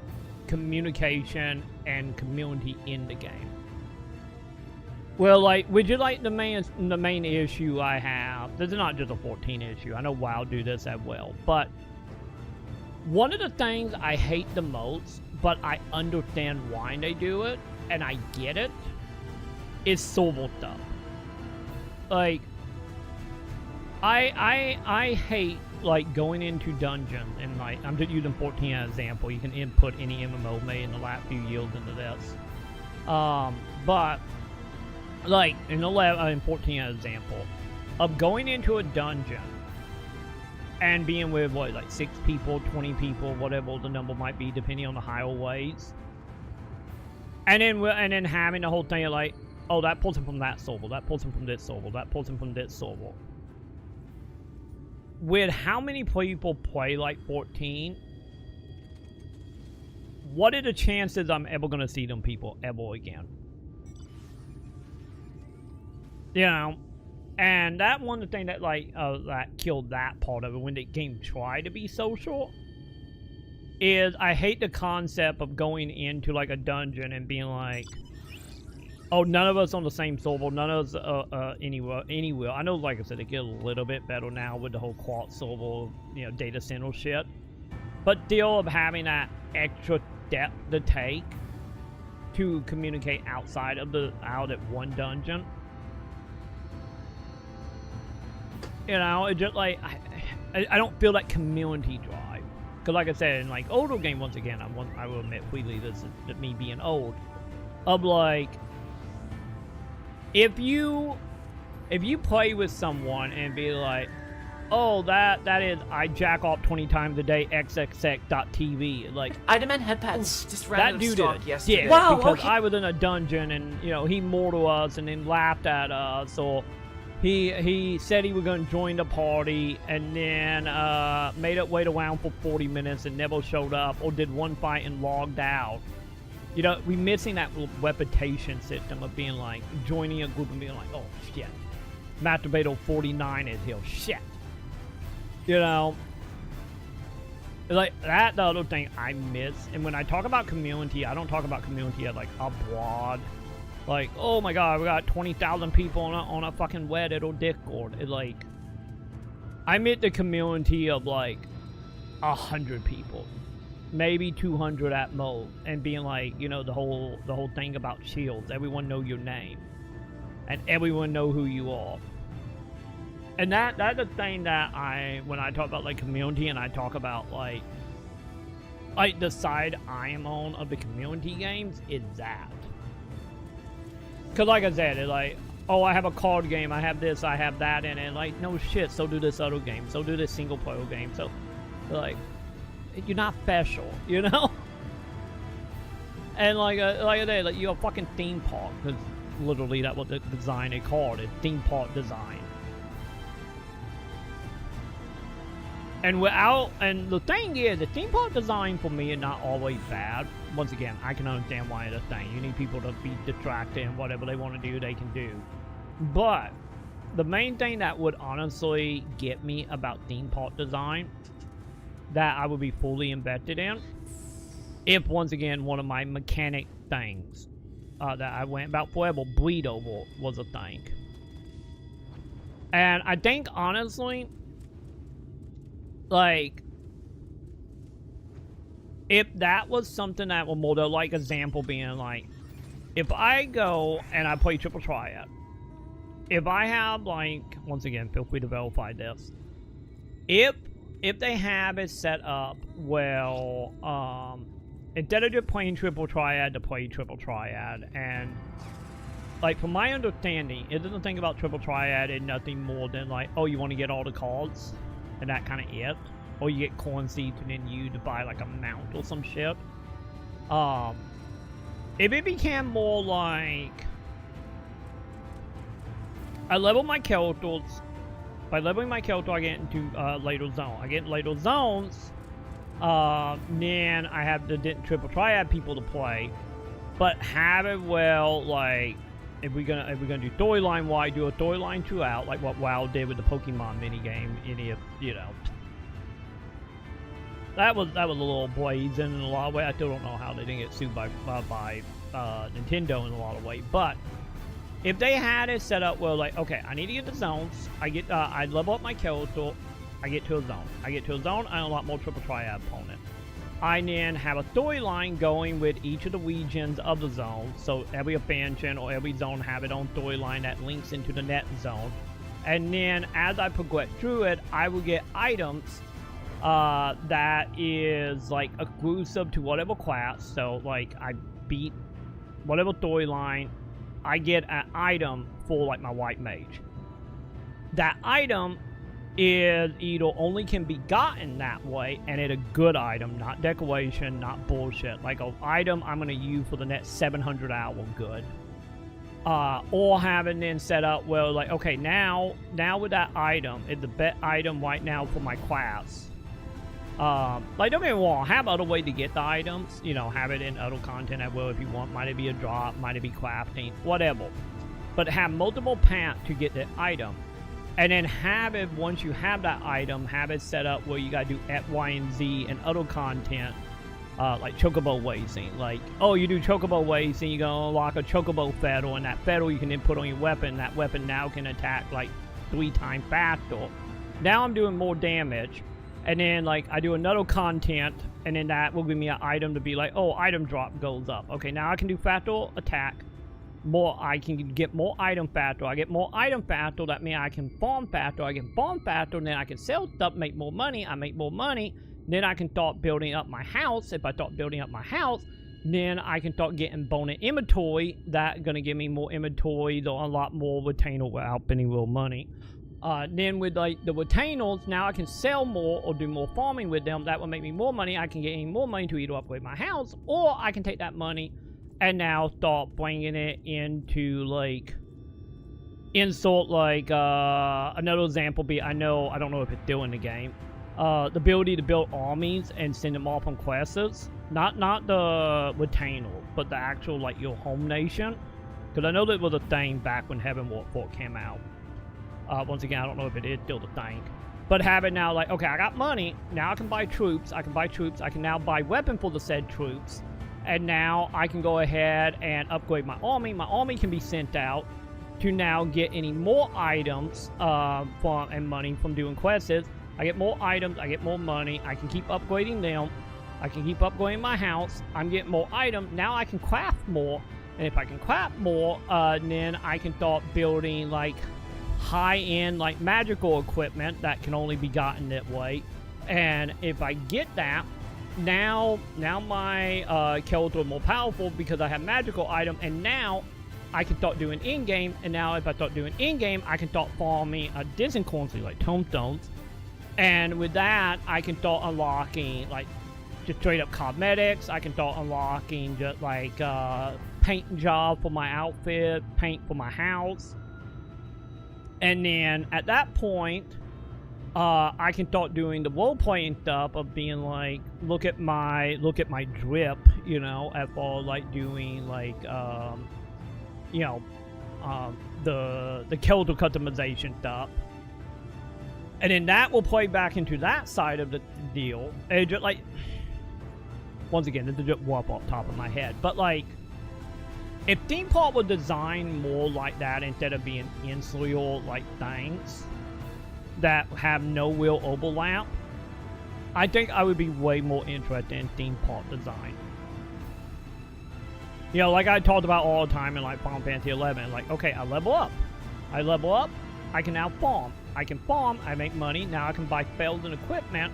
communication and community in the game. Well, like, would you like the main issue I have? This is not just a 14 issue. I know WoW do this as well. But one of the things I hate the most, but I understand why they do it, and I get it, is server stuff. Like, I hate, like, going into dungeons, and, like, I'm just using 14 as an example. You can input any MMO made in the last few years into this. But like, in 14 as an example, of going into a dungeon and being with, what, like 6 people, 20 people, whatever the number might be, depending on the highways. And then having the whole thing of like, oh, that person from that server, that person from this server, that person from this server. With how many people play like 14, what are the chances I'm ever going to see them people ever again? You know, and that one of the thing that like that killed that part of it when the game tried to be social is I hate the concept of going into like a dungeon and being like, oh, none of us on the same server, none of us anywhere. I know, like I said, it get a little bit better now with the whole quad server, you know, data center shit, but still of having that extra depth to take to communicate outside of out at one dungeon. You know, it just like, I don't feel that community drive. Because like I said, in like older game, once again, I will admit freely this is me being old. Of like, if you play with someone and be like, oh, that is, I jack off 20 times a day, xxx.tv. Like, I demand head pads. Just ran out of stock yesterday. Yeah, wow, because okay. I was in a dungeon and, you know, he mortared us and then laughed at us, or he said he was going to join the party and then made it wait around for 40 minutes and never showed up, or did one fight and logged out. You know, we're missing that reputation system of being like, joining a group and being like, oh shit, Masturbator 49 is here. Shit. You know, like, that the other thing I miss. And when I talk about community, I don't talk about community as, like, abroad. Like, oh my god, we got 20,000 people on a fucking Reddit or Discord. It's like, I meant the community of, like, 100 people. Maybe 200 at most. And being like, you know, the whole thing about shields. Everyone know your name. And everyone know who you are. And that's the thing that when I talk about, like, community, and I talk about, like the side I am on of the community games, is that. Because, like I said, it's like, oh, I have a card game, I have this, I have that in it. Like, no shit, so do this other game, so do this single player game. So, like, you're not special, you know? And, like I said, like, you're a fucking theme park. Because literally, that was the design they called it, theme park design. And the thing is, the theme park design for me is not always bad. Once again, I can understand why it's a thing. You need people to be distracted, and whatever they want to do, they can do. But the main thing that would honestly get me about theme park design, that I would be fully invested in, if once again one of my mechanic things that I went about forever, bleed over, was a thing. And I think honestly, like, if that was something that was more, like, example being like, if I go and I play Triple Triad, if I have, like, once again, feel free to verify this, if they have it set up, well, instead of just playing Triple Triad to play Triple Triad, and, like, from my understanding, it doesn't think about Triple Triad and nothing more than, like, oh, you want to get all the cards? And that kind of it. Or you get corn seeds and then you to buy, like, a mount or some shit. If it became more like, I level my characters. By leveling my character, I get into later zone. I get in later zones. Then I have the Triple Triad people to play. But have it, well, like, if we're gonna do storyline, why do a storyline throughout, like what WoW did with the Pokemon minigame? You know, that was a little blazing in a lot of ways. I still don't know how they didn't get sued by Nintendo in a lot of ways. But if they had it set up well, like, okay, I need to get the zones. I level up my character. I get to a zone. I unlock more Triple Triad opponents. I then have a storyline going with each of the regions of the zone. So every expansion or every zone have its own storyline that links into the net zone. And then as I progress through it, I will get items that is, like, exclusive to whatever class. So, like, I beat whatever storyline, I get an item for, like, my white mage. That item is either only can be gotten that way, and it's a good item, not decoration, not bullshit, like an item I'm going to use for the next 700 hours good. Or having then set up, well, like, okay, now with that item, it's the best item right now for my class. Like, don't get me wrong, have other way to get the items, you know, have it in other content as well if you want. Might it be a drop, might it be crafting, whatever. But have multiple paths to get the item. And then have it, once you have that item, have it set up where you gotta do X, Y, and Z and other content, like Chocobo Racing. Like, oh, you do Chocobo Racing, you're gonna unlock a Chocobo Feather, and that feather you can then put on your weapon. That weapon now can attack, like, 3 times faster. Now I'm doing more damage. And then, like, I do another content, and then that will give me an item to be like, oh, item drop goes up. Okay, now I can do faster attack. I can get more item factor. I get more item factor. That means I can farm factor. I can farm factor, and then I can sell stuff, make more money. I make more money. Then I can start building up my house. If I start building up my house, then I can start getting bonus inventory. That's gonna give me more inventory to unlock more retainer without spending real money. Then with, like, the retainers, now I can sell more or do more farming with them. That will make me more money. I can get even more money to either upgrade my house, or I can take that money and now start bringing it into, like, insult, like, another example be, I don't know if it's still in the game, the ability to build armies and send them off on quests. Not the retainer, but the actual, like, your home nation. Because I know that was a thing back when Heaven Warp 4 came out. Once again, I don't know if it is still the thing. But having now, like, okay, I got money. Now I can buy troops. I can now buy weapon for the said troops. And now I can go ahead and upgrade my army. My army can be sent out to now get any more items and money from doing quests. I get more items. I get more money. I can keep upgrading them. I can keep upgrading my house. I'm getting more items. Now I can craft more. And if I can craft more, then I can start building, like, high-end, like, magical equipment that can only be gotten that way. And if I get that, now my character is more powerful because I have magical item, and now I can start doing in-game. And now if I start doing in-game, I can start farming a distant currency like tombstones. And with that, I can start unlocking, like, just straight up cosmetics. I can start unlocking just like paint job for my outfit, paint for my house. And then at that point, I can start doing the role-playing stuff of being like, look at my drip, you know, as far as like doing like, you know, the character customization stuff. And then that will play back into that side of the deal. And just like, once again, this is just warp off the top of my head, but like, if theme park was designed more like that instead of being insular like things that have no real overlap, I think I would be way more interested in theme park design. You know, like I talked about all the time in like Final Fantasy 11, like, okay, I level up, I can now farm. I can farm, I make money, now I can buy spells and equipment,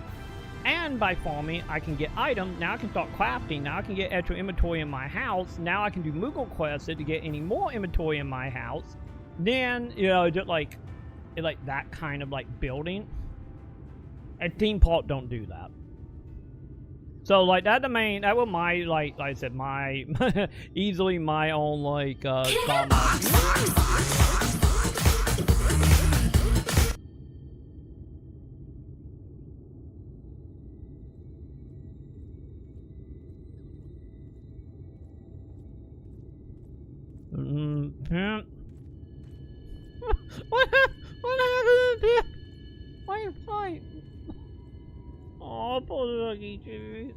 and by farming, I can get items, now I can start crafting, now I can get extra inventory in my house, now I can do Moogle quests to get any more inventory in my house. Then, you know, just like that kind of like building. And theme park don't do that. So like that was my, like I said, my, easily my own like, What happened to it? Why you fight? Oh, poor Lucky Juice.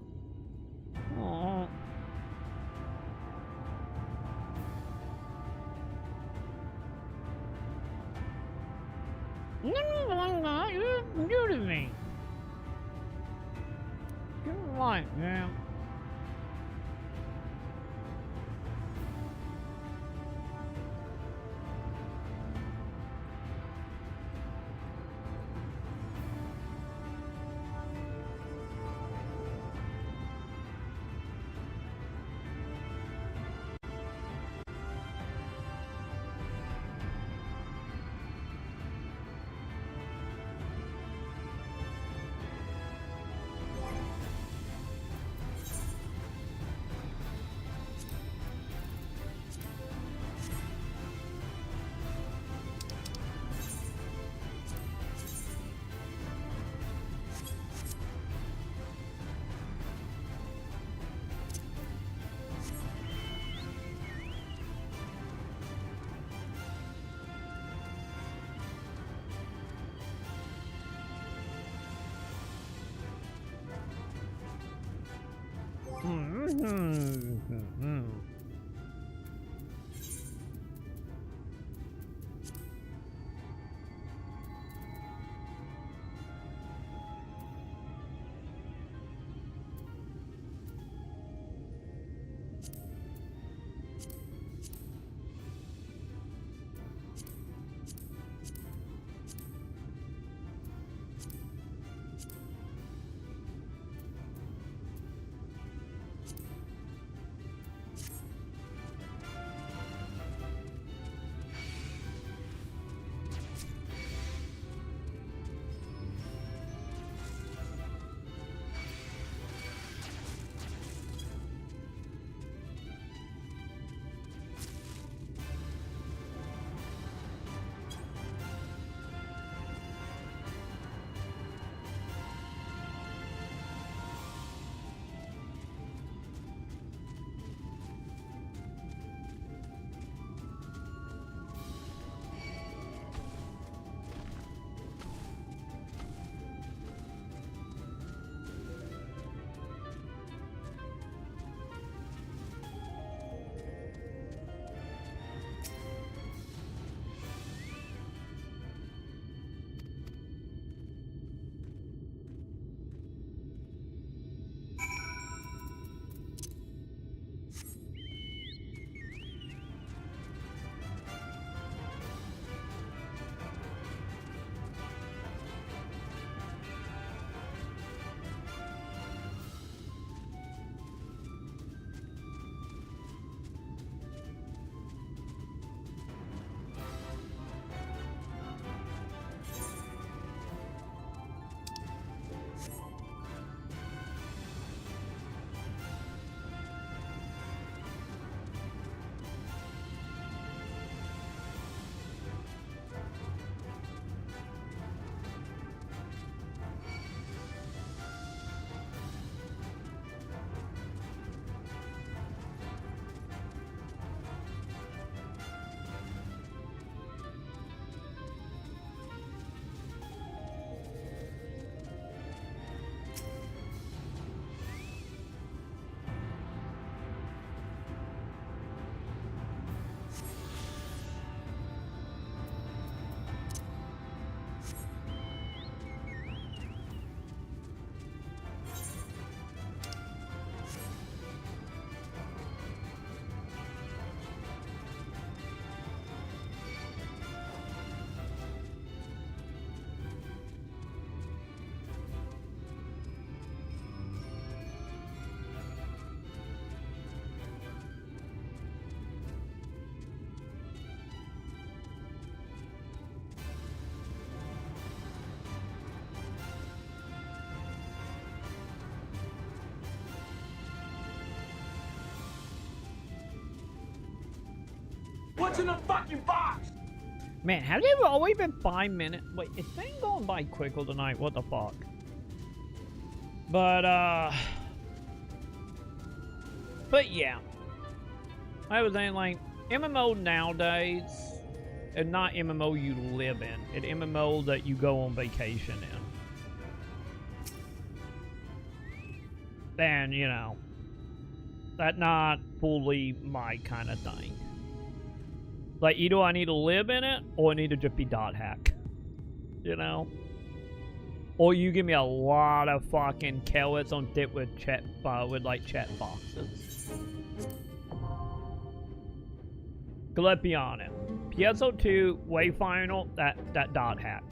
Oh. No, you to me. You're right, man. What's in the fucking box? Man, has it always been 5 minutes? Wait, it's been going by quicker tonight. What the fuck? But yeah. I was saying, like, MMO nowadays is not MMO you live in. It's MMO that you go on vacation in. And, you know, that's not fully my kind of thing. Like, either I need to live in it, or I need to just be dot hack. You know? Or you give me a lot of fucking carrots on dip with chat, like, chat boxes. Cause let's be honest. PSO2, Wayfinder, that dot hack.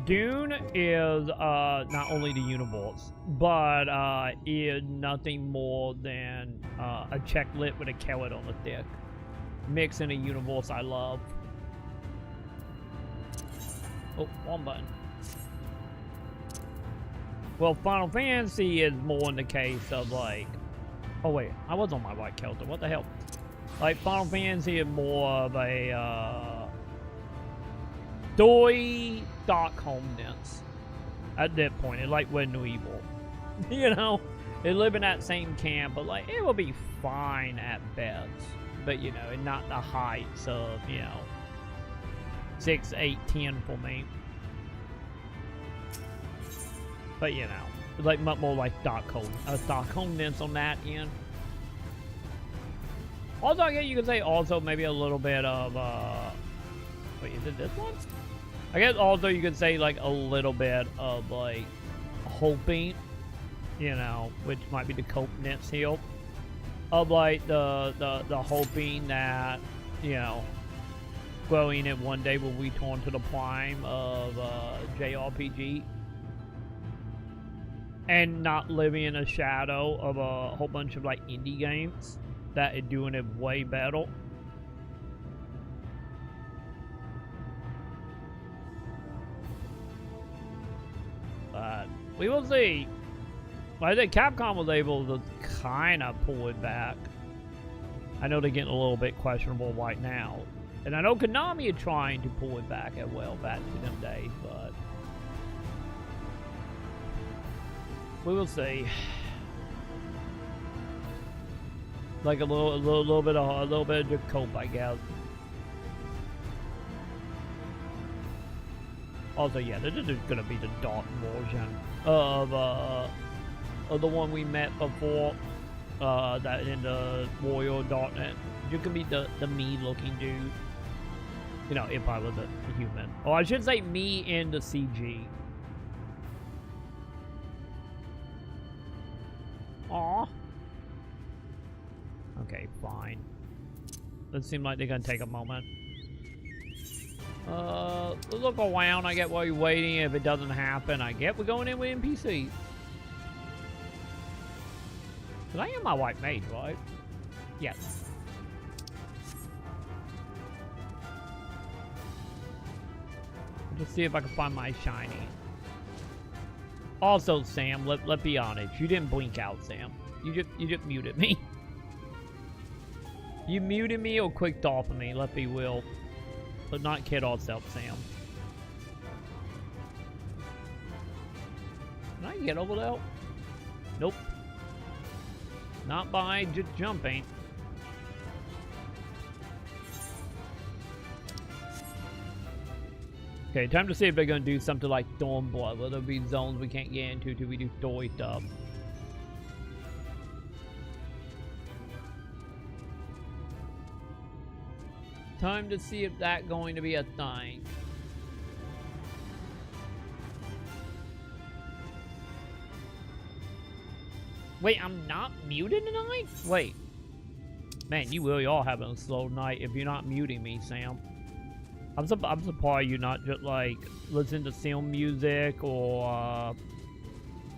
Dune is, not only the universe, but, is nothing more than, a checklet with a carrot on the dick. Mix in a universe I love. Oh, wrong button. Well, Final Fantasy is more in the case of like... Oh wait, I was on my white character. What the hell? Like, Final Fantasy is more of a, story dark homeness. At that point, it's like we're new evil. You know? They live in that same camp, but like, it will be fine at best. But, you know, not the heights of, you know, 6, 8, 10 for me. But, you know, like much more like Stockholmness on that end. Also, I guess you could say also maybe a little bit of, wait, is it this one? I guess also you could say like a little bit of like hoping, you know, which might be the copeness here. Of like the hoping that, you know, growing it one day will return to the prime of JRPG, and not living in a shadow of a whole bunch of like indie games that are doing it way better. But we will see. I think Capcom was able to kind of pull it back. I know they're getting a little bit questionable right now. And I know Konami is trying to pull it back as well back to them days, but we will see. Like a little bit of just cope, I guess. Also, yeah, this is gonna be the dark version of the one we met before, that in the Warrior Darknet. You can be the me-looking dude. You know, if I was a human. Or I should say me in the CG. Aw. Okay, fine. Doesn't seem like they're gonna take a moment. Look around, I get while you're waiting. If it doesn't happen, I get we're going in with NPCs. Cause I am my white mage, right? Yes. Let's see if I can find my shiny. Also, Sam, let's be honest. You didn't blink out, Sam. You just muted me. You muted me or clicked off of me, let's be real. But not kid ourselves, Sam. Can I get over there? Nope. Not by just jumping. Okay, time to see if they're gonna do something like Stormblood, where there'll be zones we can't get into till we do story stuff. Time to see if that's going to be a thing. Wait, I'm not muted tonight? Wait. Man, you really are having a slow night if you're not muting me, Sam. I'm surprised you're not just like listening to film music or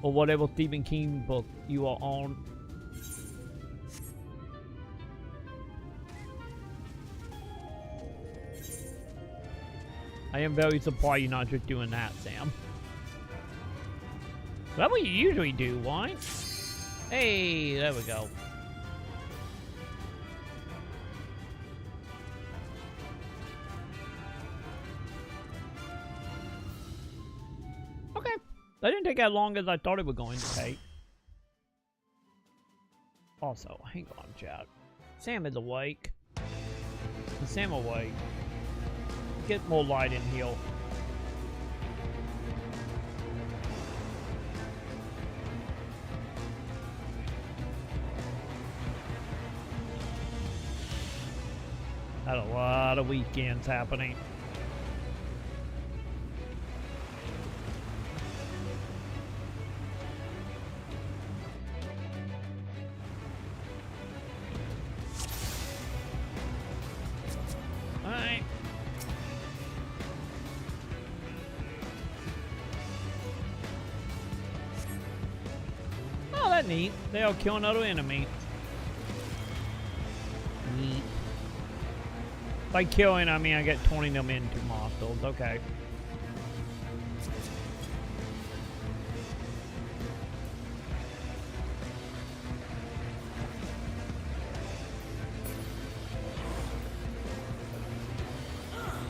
whatever Stephen King book you are on. I am very surprised you're not just doing that, Sam. That's what you usually do, why? Hey, there we go. That didn't take as long as I thought it was going to take. Also, hang on, chat. Sam is awake. Is Sam awake? Get more light in here. Had a lot of weekends happening. Alright. Oh, that's neat. They all kill another enemy. Neat. By killing, I mean I get 20 them into monsters. Okay.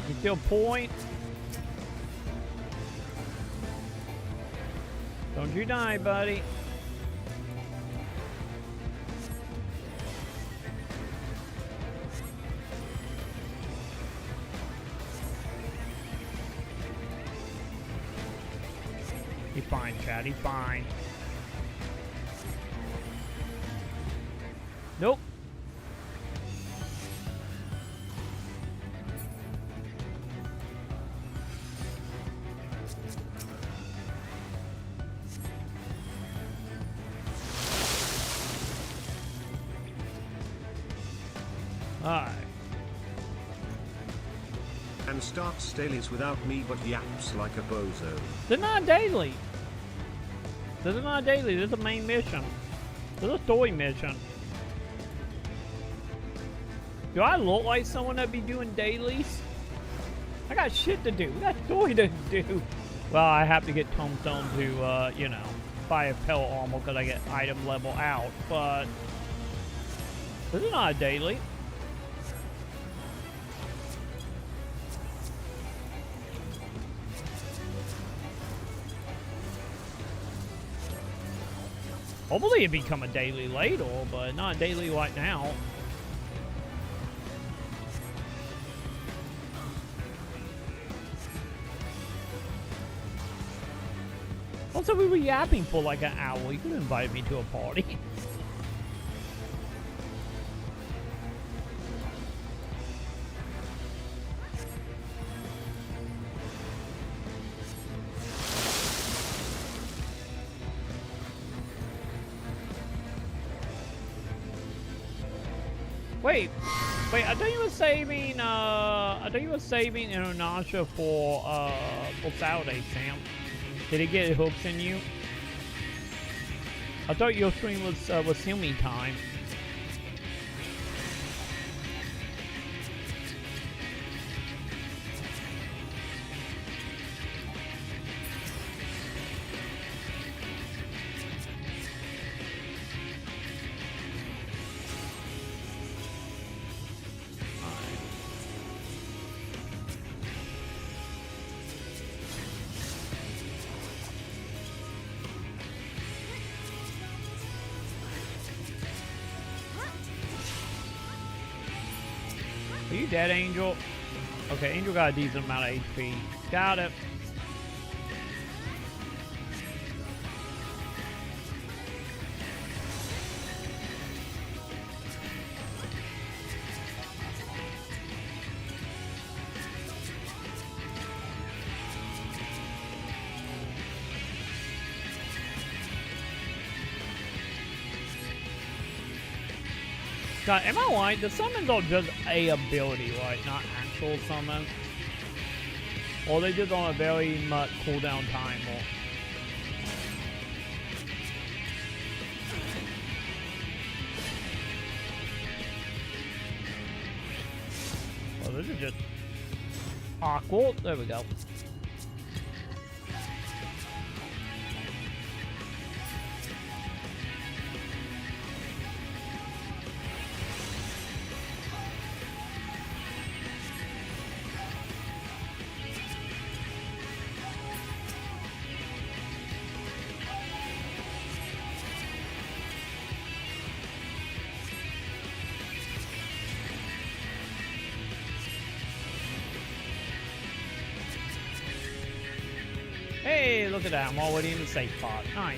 You still point? Don't you die, buddy. He's fine, Chad. He's fine. Nope. Alright. And starts dailies without me but yaps like a bozo. They're not daily. This is not daily. This is a main mission. This is a story mission. Do I look like someone that'd be doing dailies? I got shit to do. We got story to do. Well, I have to get tombstone to, you know, buy a pellet armor because I get item level out. But this is not a daily. Hopefully it become a daily later, but not a daily right now. Also, we were yapping for like an hour. You could have invited me to a party. Wait, I thought you were saving, Inonasha for Saturday, Sam. Did it get hooks in you? I thought your stream was Sumi time. Are you dead, Angel? Okay, Angel got a decent amount of HP. Got it. God, am I right? The summons are just a ability, right? Not actual summons. Or they just on a very much cooldown time. Well, this is just awkward. There we go. look at that. I'm already in the safe spot. Nice.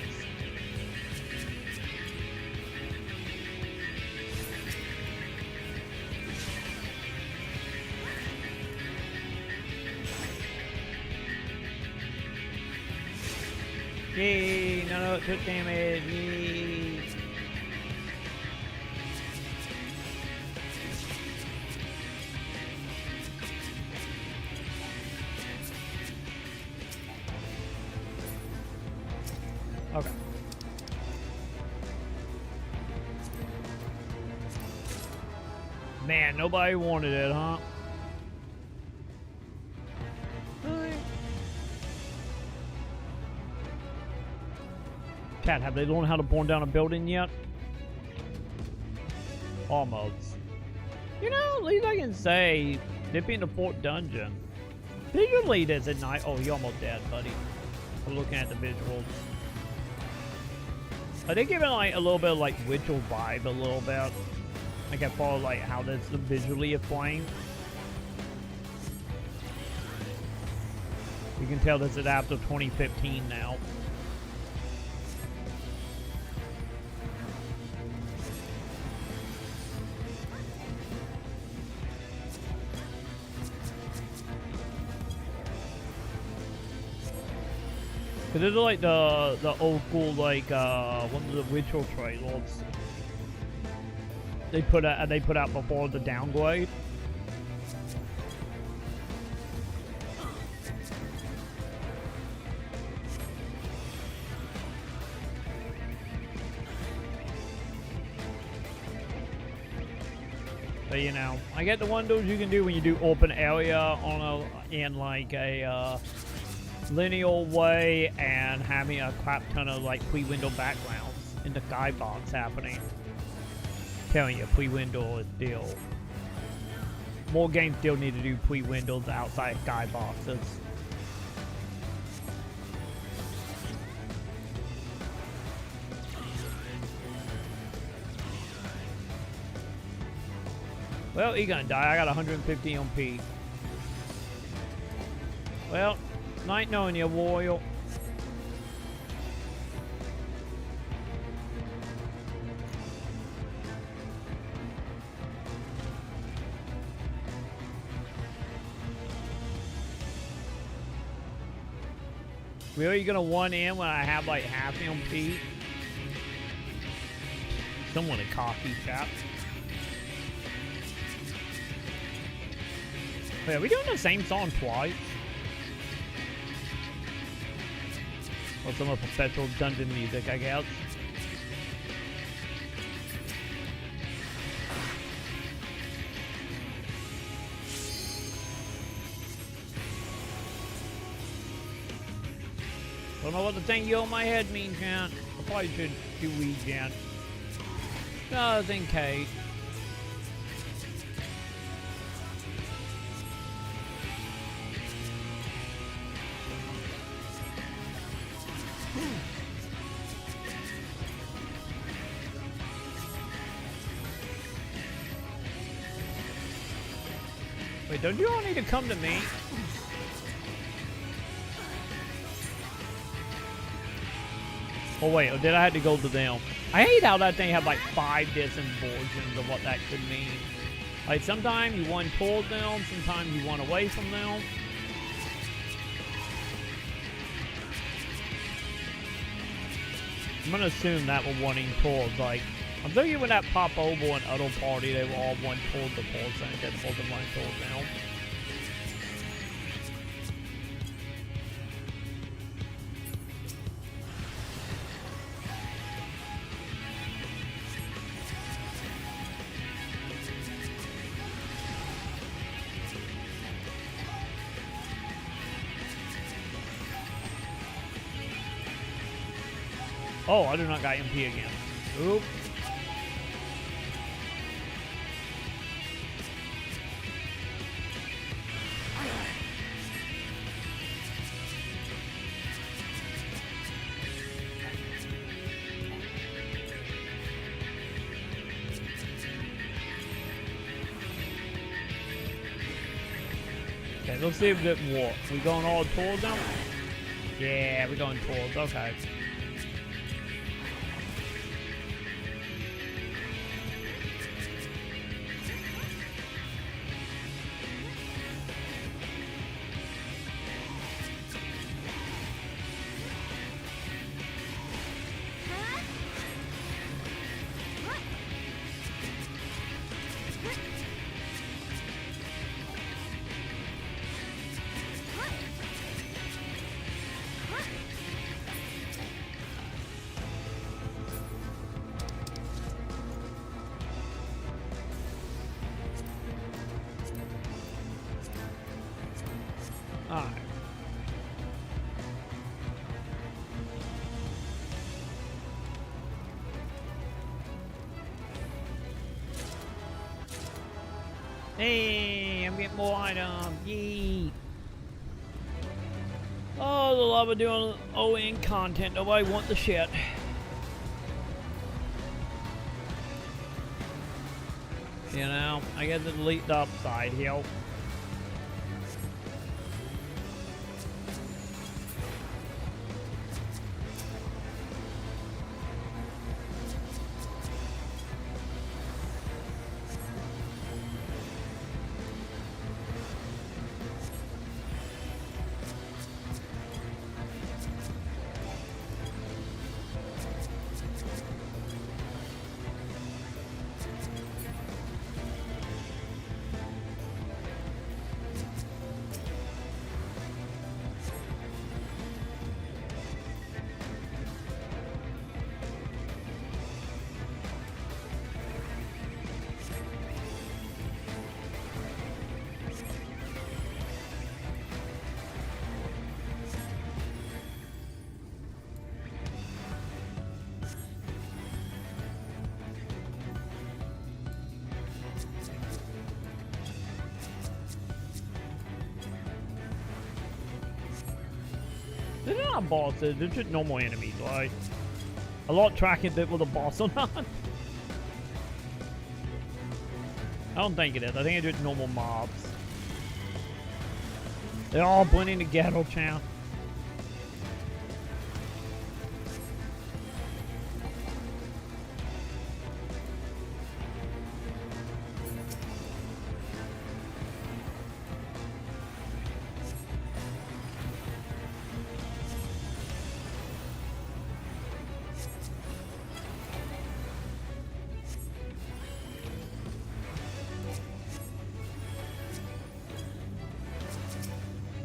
Yay, no, it took damage. Yay. Okay. Man, nobody wanted it, huh? Cat, have they learned how to burn down a building yet? Almost. You know, at least I can say, dipping the fourth dungeon. Visually, this at night. Oh, you're almost dead, buddy. I'm looking at the visuals. Are they giving like a little bit of like Witcher vibe a little bit? Like as far as like how this visually is playing. You can tell this is after 2015 now. Cause this is like the old school like one of the Witcher trailers they put out before the downgrade. But you know, I get the wonders you can do when you do open area on in like a linear way and having a crap ton of like pre-window backgrounds in the skybox happening. Telling you, pre-window is still. More games still need to do pre-windows outside skyboxes. Well, he's gonna die. I got 150 MP. Well, night knowing you, warrior. Really gonna one in when I have like half MP? Someone a coffee chap. Wait, are we doing the same song twice? Or some of perpetual dungeon music, I guess. Don't know what the thing you on my head means, Jan. I probably should do weed, Jan. Just in case. Wait, don't you all need to come to me? Oh wait, or did I have to go to them? I hate how that thing had like 5 different versions of what that could mean. Like sometimes you run toward them, sometimes you run away from them. I'm gonna assume that we're running towards, like, I'm thinking when that pop over and other party, they were all one towards the person and supposed to run towards them. Oh, I do not got MP again. Oop. Okay, let's see if it works. We going all towards them? Yeah, we're going towards. Okay. Alright. Hey, I'm getting more items. Yee. Oh, the love of doing ON content. Nobody want the shit. You know, I guess it's leaked upside here. They're not bosses, they're just normal enemies, right? I like tracking it with a boss or not. I don't think it is. I think it's just normal mobs. They're all blending together, champ.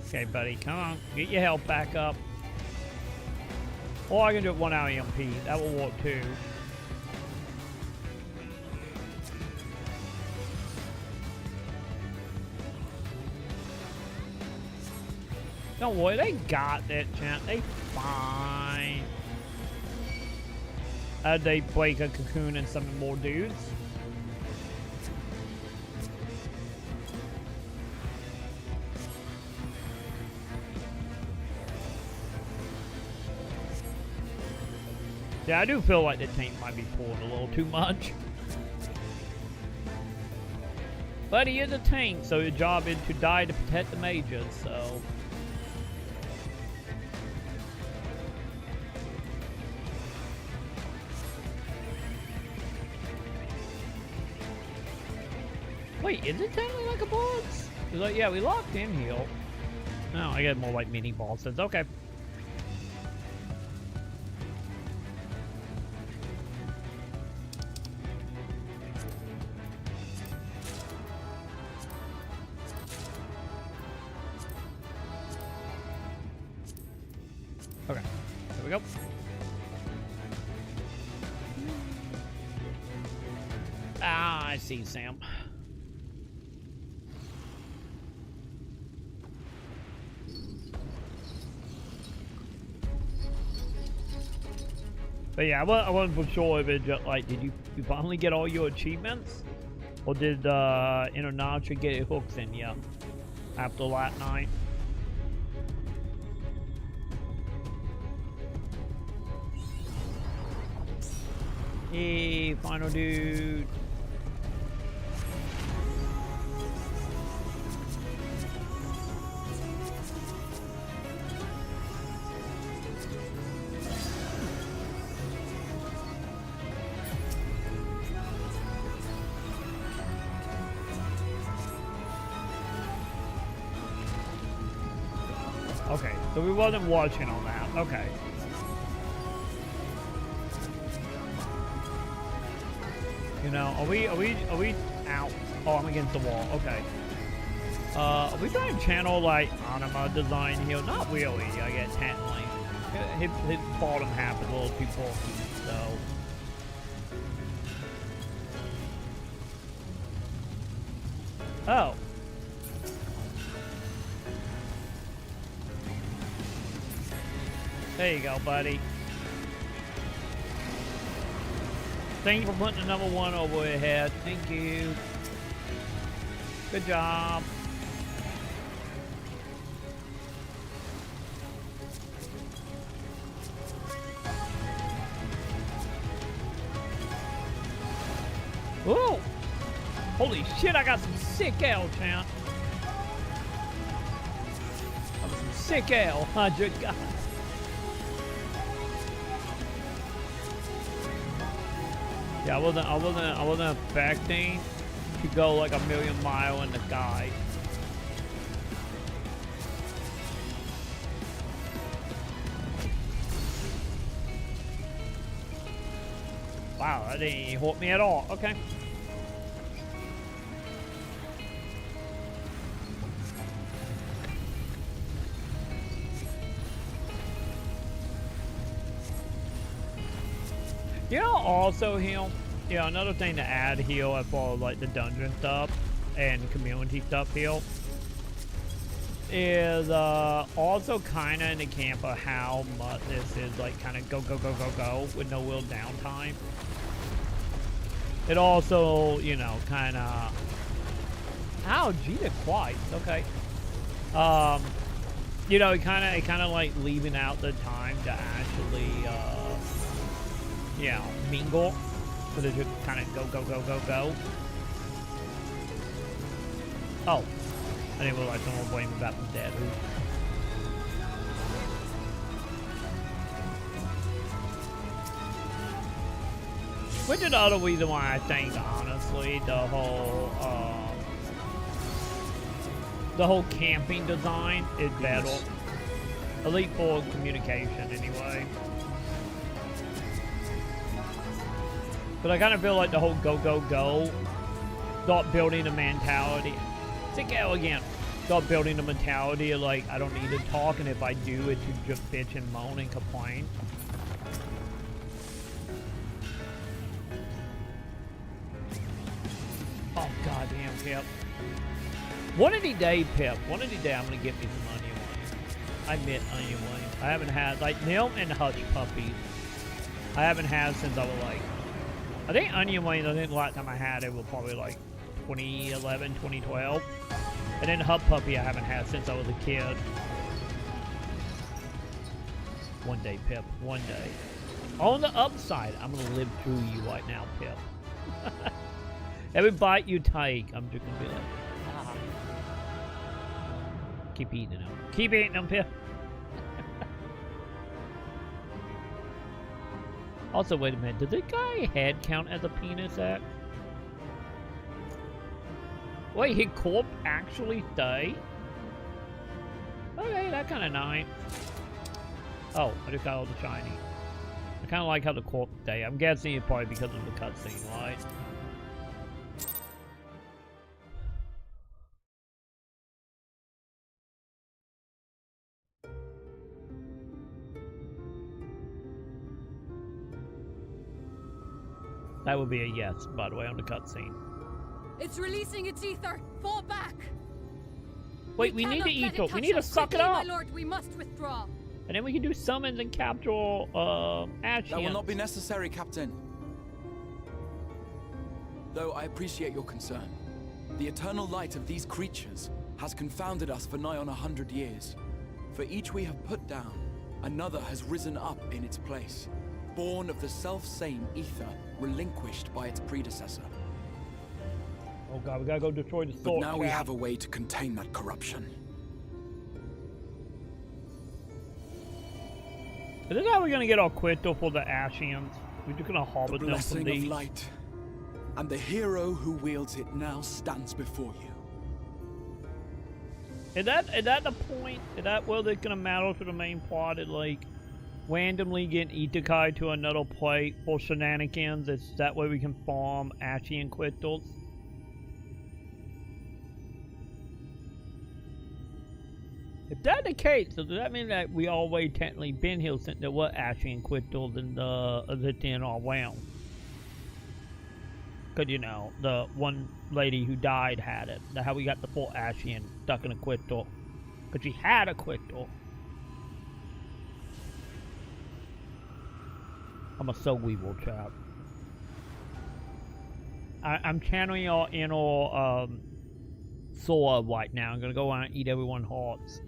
Okay, buddy, come on. Get your health back up. Or I can do it 1 hour EMP. That will work too. Don't worry, they got that, champ. They fine. They break a cocoon and summon more dudes. Yeah, I do feel like the tank might be pulling a little too much. But he is a tank, so his job is to die to protect the mages, so... Wait, is it technically like a boss? It's like, yeah, we locked in here. No, I get more like mini bosses. Okay. Okay, there we go. Ah, I see, Sam. But yeah, I wasn't for sure if it just like, did you finally get all your achievements? Or did International get it hooks in you after that night? Hey, final dude. So we wasn't watching on that. Okay. You know, are we out? Oh, I'm against the wall. Okay. Are we trying to channel like anima design here? Not really. I get handling. His bottom half is a little too bulky, so. Oh. There you go, buddy. Thank you for putting the number 1 over your head. Thank you. Good job. Whoa! Holy shit, I got some sick ale, champ. Some sick ale, 100 guys. Yeah, I wasn't expecting to go like a million mile in the sky. Wow, that didn't hurt me at all. Okay. You know, also here, you know, another thing to add here as far as like the dungeon stuff and community stuff here is also kind of in the camp of how much this is like kind of go with no real downtime. It also, you know, kind of, ow, Jesus Christ, okay. You know, it kind of like leaving out the time to actually, you know, mingle, so they just kind of go. Oh, I didn't realize someone blamed me about the dead. Which is the other reason why I think, honestly, the whole camping design is better. At least for communication, anyway. But I kind of feel like the whole go, start building a mentality. Sick out again. Start building a mentality of like, I don't need to talk, and if I do, it's to just bitch and moan and complain. Oh, goddamn, Pip. One of these days, Pip, one of these days I'm gonna get me some onion wings. I admit onion wings. I haven't had, like, them and hush puppies. I haven't had since I was like, I think onion wings, I think the last time I had it was probably like 2011, 2012. And then Hub Puppy I haven't had since I was a kid. One day, Pip, one day. On the upside, I'm gonna live through you right now, Pip. Every bite you take, I'm just gonna be like, ah. Keep eating them. Keep eating them, Pip. Also, wait a minute. Does this guy head count as a penis act? Wait, his corpse actually stay? Okay, that kind of nice. Oh, I just got all the shiny. I kind of like how the corpse stay. I'm guessing it's probably because of the cutscene, right? That would be a yes, by the way, on the cutscene. It's releasing its ether. Fall back. Wait, we need to eat it. We need to suck it up. My lord, we must withdraw. And then we can do summons and capture Ashians. That will not be necessary, Captain. Though I appreciate your concern. The eternal light of these creatures has confounded us for nigh on 100 years. For each we have put down, another has risen up in its place. Born of the self-same ether, relinquished by its predecessor. Oh god, we gotta go destroy the sword. But now we have a way to contain that corruption. Is this how we're gonna get our crystal for the Ashians? We're just gonna harvest them from these. Of light, and the hero who wields it now stands before you. Is that the point? Is that whether it's gonna matter to the main plot? Is like randomly getting Isekai to another plate for shenanigans? Is that way we can farm Ashian crystals? If that's the case, so does that mean that we always technically been here since there were Ashian crystals in the Elysian all round? Because, you know, the one lady who died had it. That's how we got the full Ashian stuck in a crystal. Because she had a crystal. I'm a soul weevil chap. I'm channeling your inner Sora right now. I'm gonna go around and eat everyone's hearts.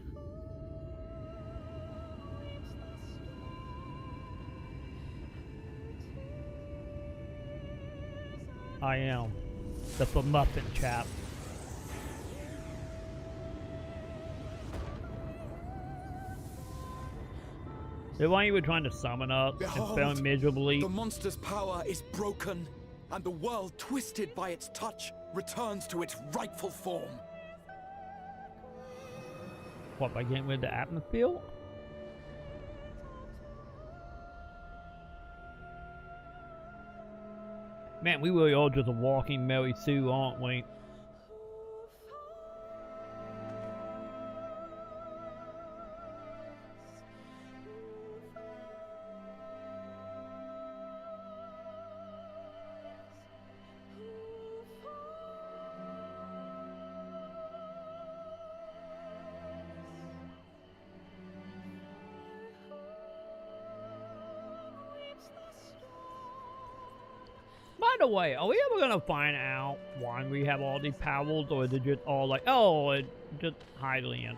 I am the muffin chap. Why you were trying to summon us and failing miserably? The monster's power is broken, and the world, twisted by its touch, returns to its rightful form. What, by getting rid of the atmosphere? Man, we really are just a walking Mary Sue, aren't we? By the way, are we ever gonna find out why we have all these powers, or is it just all like, oh, it's just Hylian?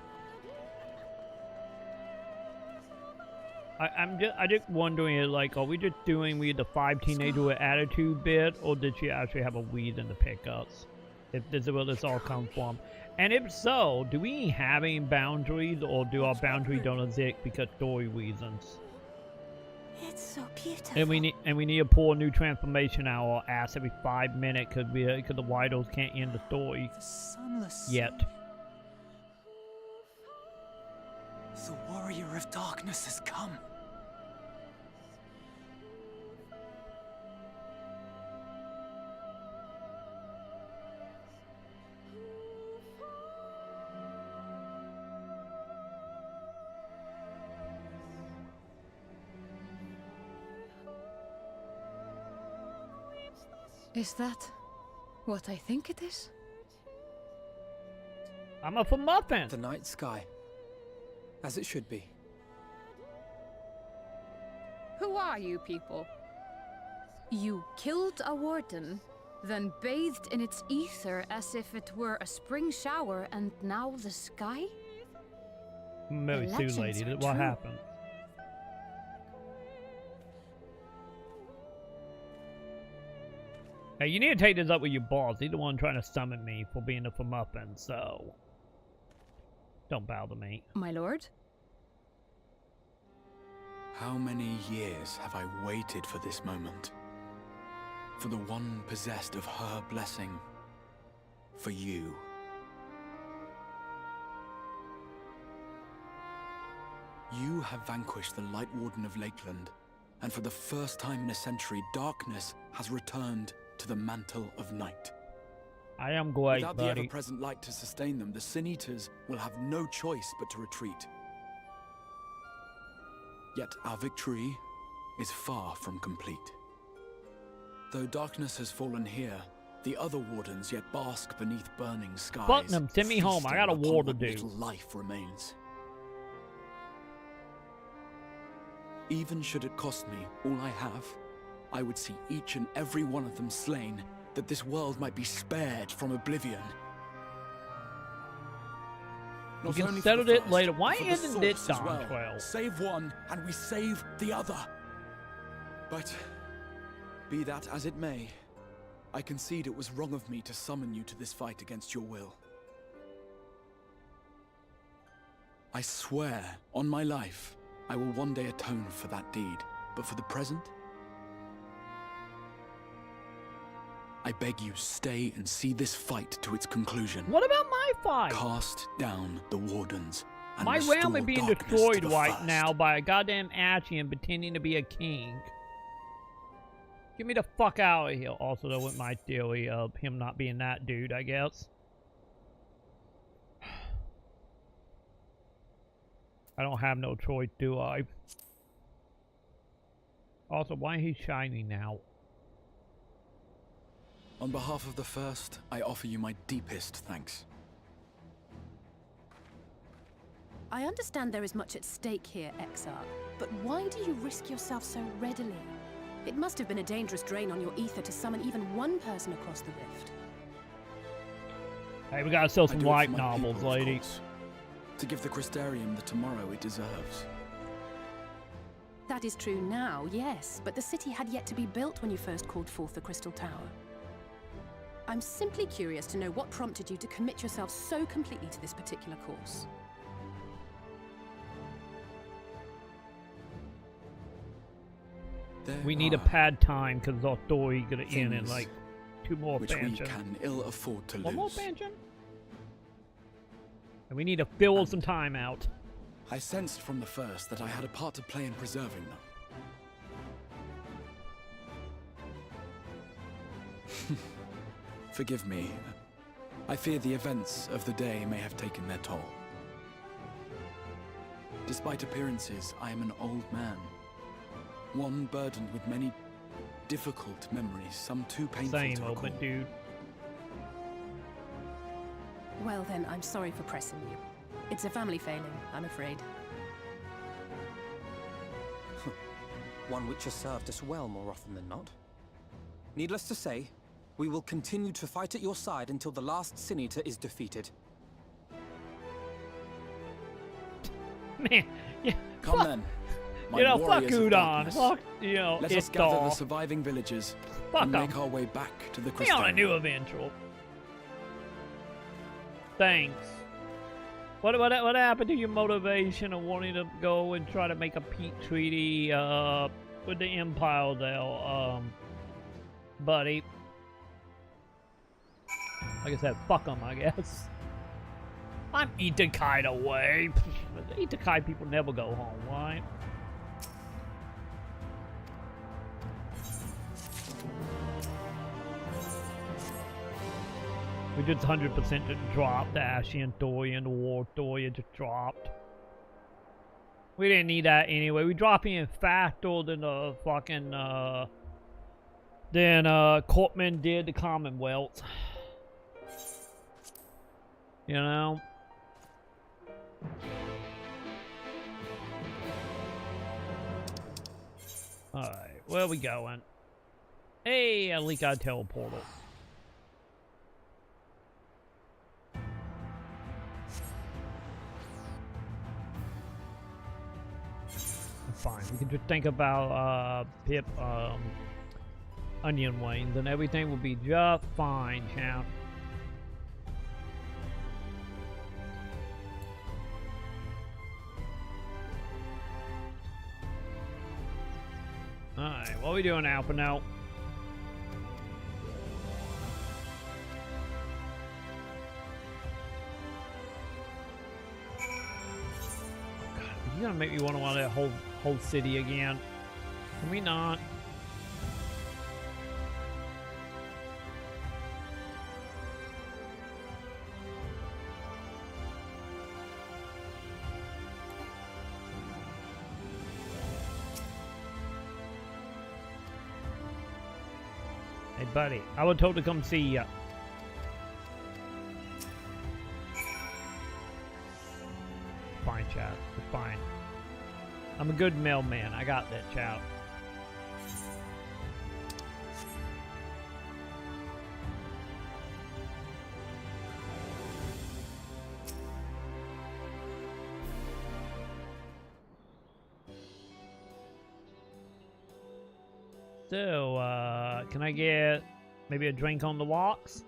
I'm just wondering, like, are we just doing the 5 teenager with attitude bit, or did she actually have a reason to pick us? If this is where this all come from, and if so, do we have any boundaries, or do our boundaries don't exist because story reasons? It's so beautiful. And we need to pull a new transformation out of our ass every 5 minutes because the Widos can't end the story The sunless yet. The warrior of darkness has come. Is that what I think it is? I'm a muffin. The night sky, as it should be. Who are you people? You killed a warden, then bathed in its ether as if it were a spring shower, and now the sky? Mary The Sue legends lady, are what true. happened? Hey, you need to take this up with your boss. He's the one trying to summon me for being a muffin, so don't bow to me. My lord? How many years have I waited for this moment? For the one possessed of her blessing. For you. You have vanquished the Light Warden of Lakeland, and for the first time in a century, darkness has returned to the mantle of night. I am great, Without the buddy. ever-present light to sustain them, the Sin Eaters will have no choice but to retreat. Yet our victory is far from complete. Though darkness has fallen here, the other wardens yet bask beneath burning skies. Fuck them, send me home. I got a feasting war to upon what do. little life remains. Even should it cost me all I have, I would see each and every one of them slain, that this world might be spared from oblivion. You can only for settle the it first, later. Why but for the isn't this source as Dawn well. 12? Save one, and we save the other. But, be that as it may, I concede it was wrong of me to summon you to this fight against your will. I swear, on my life, I will one day atone for that deed, but for the present, I I beg you, stay and see this fight to its conclusion. What about my fight? Cast down the wardens. And My realm is restore being darkness destroyed to the right first. now by a goddamn Ashian pretending to be a king. Get me the fuck out of here. Also, that went my theory of him not being that dude, I guess. I don't have no choice, do I? Also, why is he shining now? On behalf of the first, I offer you my deepest thanks. I understand there is much at stake here, Exarch, but why do you risk yourself so readily? It must have been a dangerous drain on your ether to summon even one person across the rift. Hey, we gotta sell I some do it for light my novels, people, of lady. course, to give the Crystarium the tomorrow it deserves. That is true now, yes, but the city had yet to be built when you first called forth the Crystal Tower. I'm simply curious to know what prompted you to commit yourself so completely to this particular course. We need a pad time because our story gonna end in like 2 more which expansions. we can ill afford to One more lose. expansion? And we need to fill some time out. I sensed from the first that I had a part to play in preserving them. Forgive me. I fear the events of the day may have taken their toll. Despite appearances, I am an old man. One burdened with many difficult memories, some too painful Same to recall. old dude. Well then, I'm sorry for pressing you. It's a family failing, I'm afraid. One which has served us well more often than not. Needless to say, we will continue to fight at your side until the last Sin Eater is defeated. Man, yeah. Come fuck, then, my you know, fuck warriors of Udon. darkness. Fuck, you know, Let it's us gather the all. surviving villagers Fuck and 'em. make our way back to the We on a Crystarium. new eventual. Thanks. What happened to your motivation of wanting to go and try to make a peace treaty with the Empire there, buddy? Like I said, fuck them, I guess. I'm Itakai away. Itakai people never go home, right? We just 100% just dropped the Ashian Thorian, the War Thorian just dropped. We didn't need that anyway. We dropped in faster than the fucking, Cortman did the Commonwealth. You know? Alright, where are we going? Hey, at least I teleported. Fine, we can just think about Pip onion wings and everything will be just fine, champ. Alright, what are we doing now, Pinel? You're gonna make me want to that whole city again. Can we not? Hey buddy, I was told to come see ya. Fine, chat. It's fine. I'm a good mailman. I got that, chat. So, can I get maybe a drink on the rocks?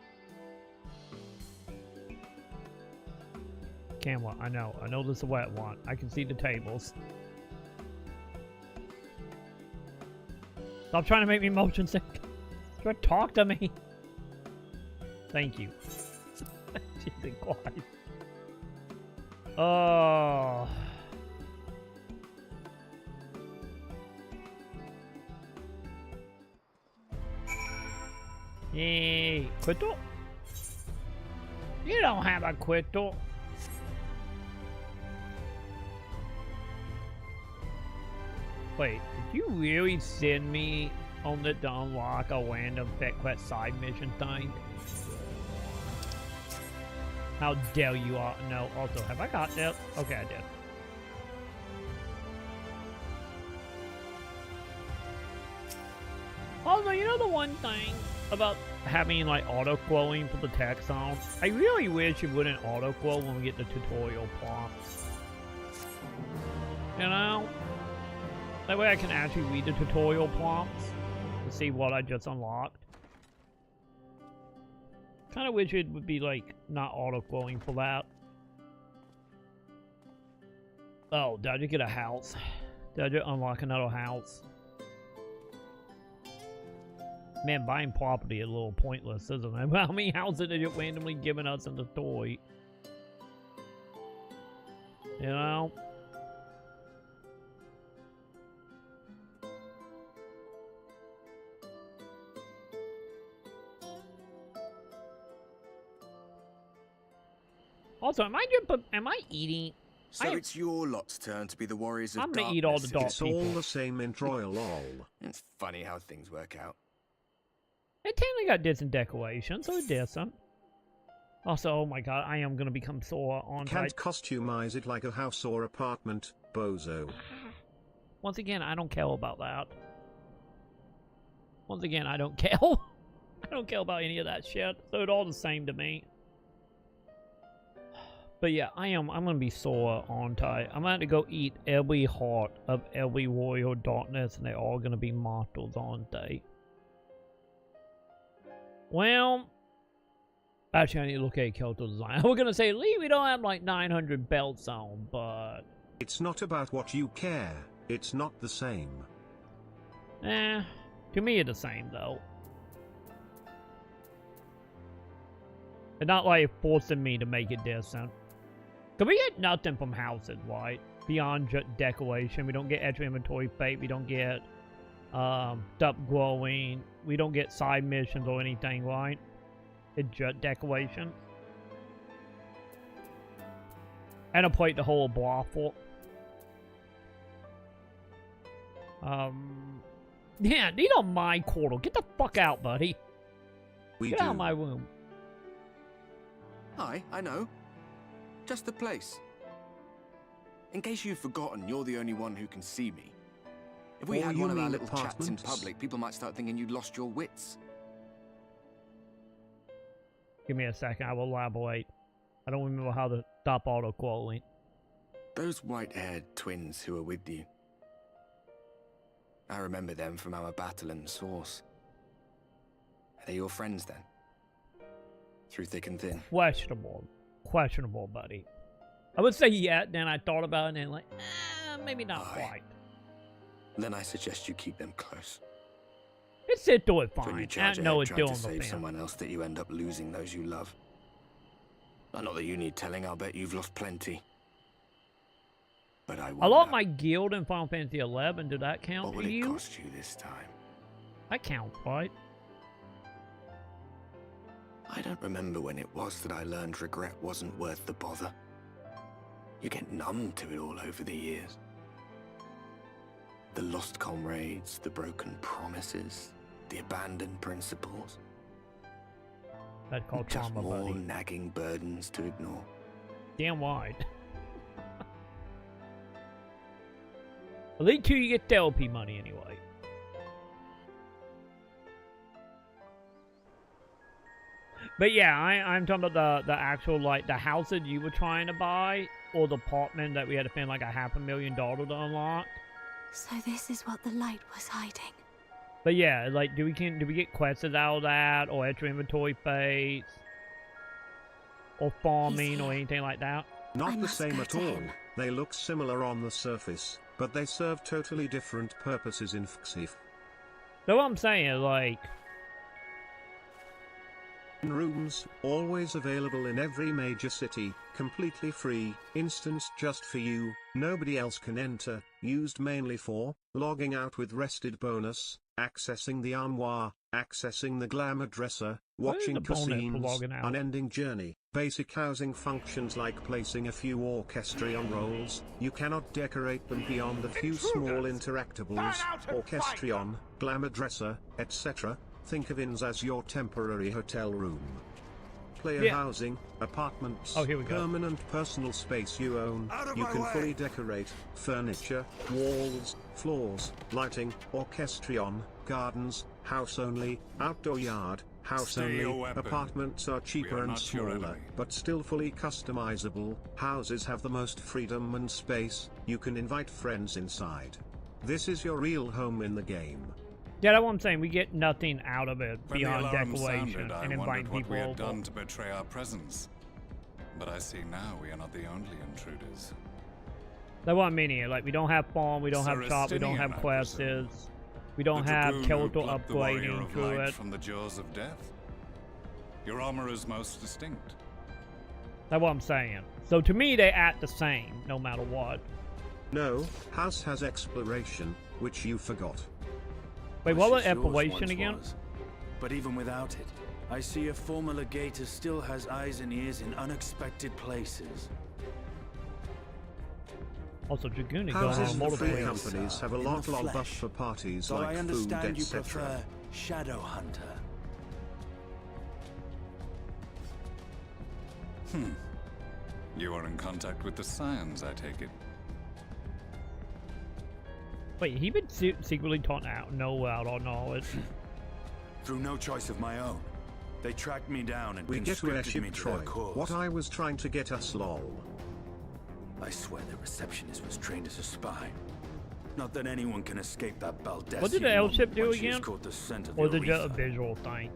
Camera, I know this is a wet one. I can see the tables. Stop trying to make me motion sick. Try to talk to me. Thank you. Jesus Christ. Oh. Yay. Crystal? You don't have a crystal. Wait, did you really send me on the to unlock a random Pet Quest side mission thing? How dare you all? No, also, have I got that? Okay, I did. Also, you know the one thing about having like auto-quoting for the text sounds? I really wish it wouldn't auto-quote when we get the tutorial prompts. You know? That way I can actually read the tutorial prompts to see what I just unlocked. Kinda wish it would be like not auto-quoting for that. Oh, did I just get a house? Did I just unlock another house? Man, buying property is a little pointless, isn't it? How many houses are just randomly giving us in the story? You know? Also, am I eating? So it's your lot's turn to be the warriors of I'm darkness. gonna eat all the dark It's people. all the same in Troy lol. It's funny how things work out. It technically got decent decoration, so it's decent. Also, oh my god, I am gonna become sore on Can't costumize it like a house or apartment, bozo. Once again, I don't care about that. Once again, I don't care. I don't care about any of that shit. So it's all the same to me. But yeah, I'm gonna be sore on tight. I'm gonna have to go eat every heart of every warrior of darkness, and they're all gonna be mortals, aren't they? Well, actually, I need to look at character design. We're gonna say, Lee, we don't have like 900 belts on, but It's not about what you care. It's not the same. to me, it's the same though. It's not like forcing me to make it decent. Cause we get nothing from houses, right? Beyond just decoration. We don't get extra inventory fate. We don't get stuff growing. We don't get side missions or anything, right? It's just decoration. And a plate to hold a brothel. Yeah, these are my quarter. Get the fuck out, buddy. Get out of my room. Hi, I know. Just the place. In case you've forgotten, you're the only one who can see me. If we had one of our little chats in public, people might start thinking you'd lost your wits. Give me a second, I will elaborate. I don't remember how to stop auto-quoting. Those white-haired twins who are with you. I remember them from our battle in the Source. Are they your friends then? Through thick and thin? Questionable, buddy. I would say yeah, then I thought about it and like, maybe not quite. Then I suggest you keep them close. It's it doing fine. When you charge I know ahead it's trying doing to the save thing. someone else, that you end up losing those you love. Not that you need telling, I'll bet you've lost plenty. But I wonder, I lost my guild in Final Fantasy XI. Did that count what for will it you? cost you this time? That counts, right? I don't remember when it was that I learned regret wasn't worth the bother. You get numb to it all over the years. The lost comrades, the broken promises, the abandoned principles. That's called Just trauma, more buddy. nagging burdens to ignore. Damn right. At least you get therapy money anyway. But yeah, I'm talking about the actual, like, the house that you were trying to buy, or the apartment that we had to spend like $500,000 to unlock. So this is what the light was hiding. But yeah, like, do we get quests out of that, or extra inventory fates, or farming, or anything like that? Not the same at all. They look similar on the surface, but they serve totally different purposes in XIV. So what I'm saying, like, Rooms, always available in every major city, completely free, instanced just for you, nobody else can enter, used mainly for logging out with rested bonus, accessing the armoire, accessing the glamour dresser, watching cutscenes, unending journey, basic housing functions like placing a few orchestrion rolls. You cannot decorate them beyond a few small interactables, orchestrion, glamour dresser, etc. Think of inns as your temporary hotel room. Player housing, apartments, permanent personal space you own. You can fully decorate, furniture, walls, floors, lighting, orchestrion, gardens, house only, outdoor yard, house only. Apartments are cheaper and smaller, but still fully customizable. Houses have the most freedom and space. You can invite friends inside. This is your real home in the game. Yeah, that's what I'm saying. We get nothing out of it beyond decoration and inviting people what we had over. done to betray our presence. But I see now we are not the only intruders. That's what I mean here. Like, we don't have farm, we don't have shop, we don't have quests, we don't have character upgrading through it. From the jaws of death. Your armor is most distinct. That's what I'm saying. So to me, they act the same, no matter what. No, house has exploration, which you forgot. Wait, what was exploration again? But even without it, I see a former legator still has eyes and ears in unexpected places. Also, Dragoon is houses going on for free multiple companies have a lot of buff for parties so like I food, understand you etc. prefer Shadow Hunter. You are in contact with the Scions, I take it. Wait, he been secretly taught out out on knowledge. Through no choice of my own. They tracked me down and we get to conscripted me airship to Troy. their cause. What I was trying to get us, lol. I swear the receptionist was trained as a spy. Not that anyone can escape that Baldesion. What did the airship do again? Or the is it just a visual thing?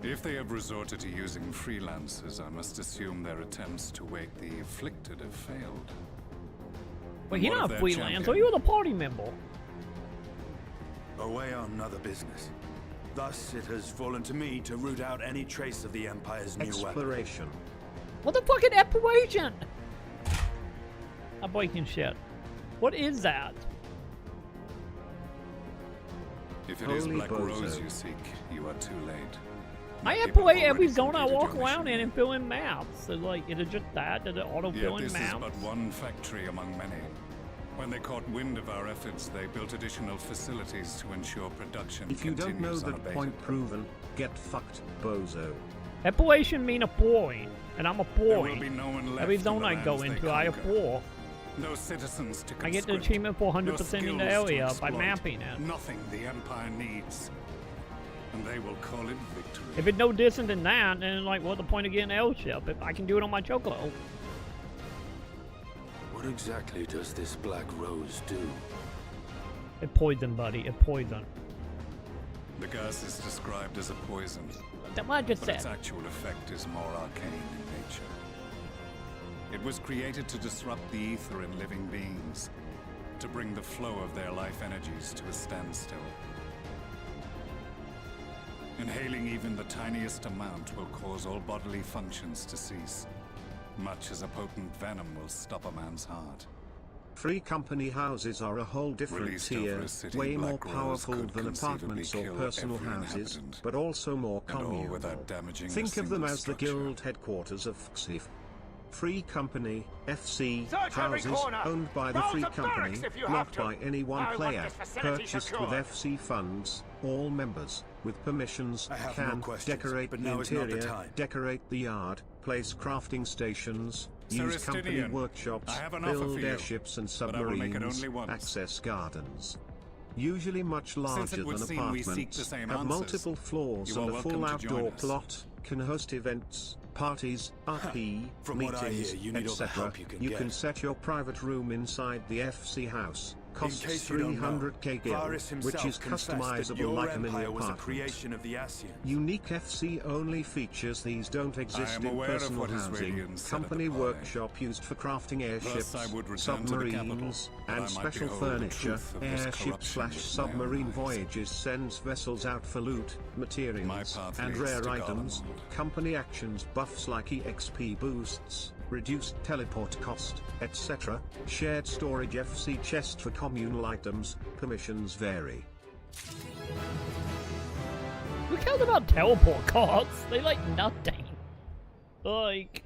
If they have resorted to using freelancers, I must assume their attempts to wake the afflicted have failed. Wait, he's not a freelancer, he was a party member. Away on other business. Thus, it has fallen to me to root out any trace of the Empire's new weapon. Exploration. What the fucking exploration? I'm breaking shit. What is that? If it is Black Rose you seek, you are too late. I exploit every zone I walk around in and fill in maps. So, like, is it just that? Does it auto-fill in maps? This is but one factory among many. When they caught wind of our efforts, they built additional facilities to ensure production if you don't know continues that point proven, get fucked, bozo. Exploration mean appalling, and I'm appalling. There will be no one left every in zone the I go lands into, they I conquer. abhor. No citizens to conscript. I get the achievement for 100% in the no area skills to by exploit. mapping it. Nothing the Empire needs. And they will call it victory. If it's no distant than that, then like, what's the point of getting an L-ship if I can do it on my Choco? What exactly does this Black Rose do? It poison, buddy. It poison. The gas is described as a poison. That's what I just but said. Its actual effect is more arcane in nature. It was created to disrupt the ether in living beings, to bring the flow of their life energies to a standstill. Inhaling even the tiniest amount will cause all bodily functions to cease, much as a potent venom will stop a man's heart. Free company houses are a whole different Released tier, over a city, way more Black Rose powerful could than apartments or conceivably personal kill every houses, inhabitant, but also more and all communal. without damaging Think a of them single as the structure. guild headquarters of XIV. Free Company, FC, Search every houses corner. owned by the Roll Free some Company, barracks if you not have to. by any one I want player, this facility purchased secured. with FC funds. All members, with permissions, I have no can questions, decorate but the now is not the interior, time. decorate the yard, place crafting stations, use company Saristinian, workshops, I have an offer build for you, airships and but I will make it submarines, only once. access gardens. Usually much Since larger it would than seem we seek apartments, the same have answers, multiple floors you are and a welcome full to outdoor join us. plot, can host events, parties, RP, From what I meetings, hear, you need all the etc. help you can get. set your private room inside the FC house, Costs case you don't know, 300k gil, Varys which is himself confessed that customizable your like a mini empire was a apartment. creation of the Ascians. Unique FC only features. These don't exist in personal housing. Company workshop used for crafting airships, submarines, and special furniture. Airship/submarine voyages sends vessels out for loot, materials, and rare items. Company actions buffs like EXP boosts, reduced teleport cost, etc. Shared storage FC chest for communal items. Permissions vary. Who cares about teleport costs? They like nothing. Like,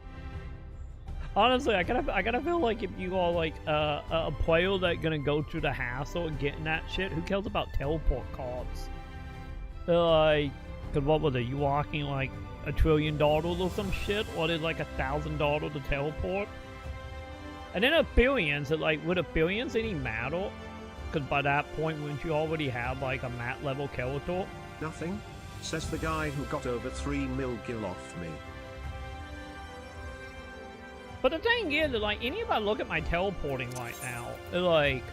honestly, I gotta feel like if you are like a player that's gonna go through the hassle of getting that shit, who cares about teleport costs? Like, cause what was it? You walking like $1 trillion or some shit? What is like $1,000 to teleport? And then billions, like, would billions any matter? Cause by that point, wouldn't you already have like a mat level character? Nothing, says the guy who got over 3 mil gil off me. But the thing is, like, anybody look at my teleporting right now, they're like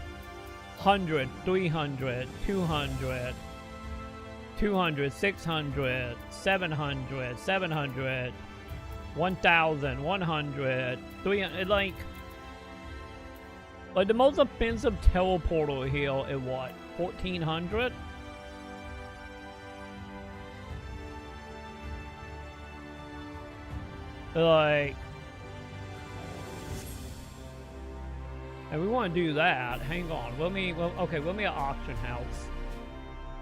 100, 300, 200, 200, 600, 700, 700, 1,000, 100, 300, like the most offensive teleporter here is what, 1,400? Like, and we want to do that. Hang on, okay, let me at auction house.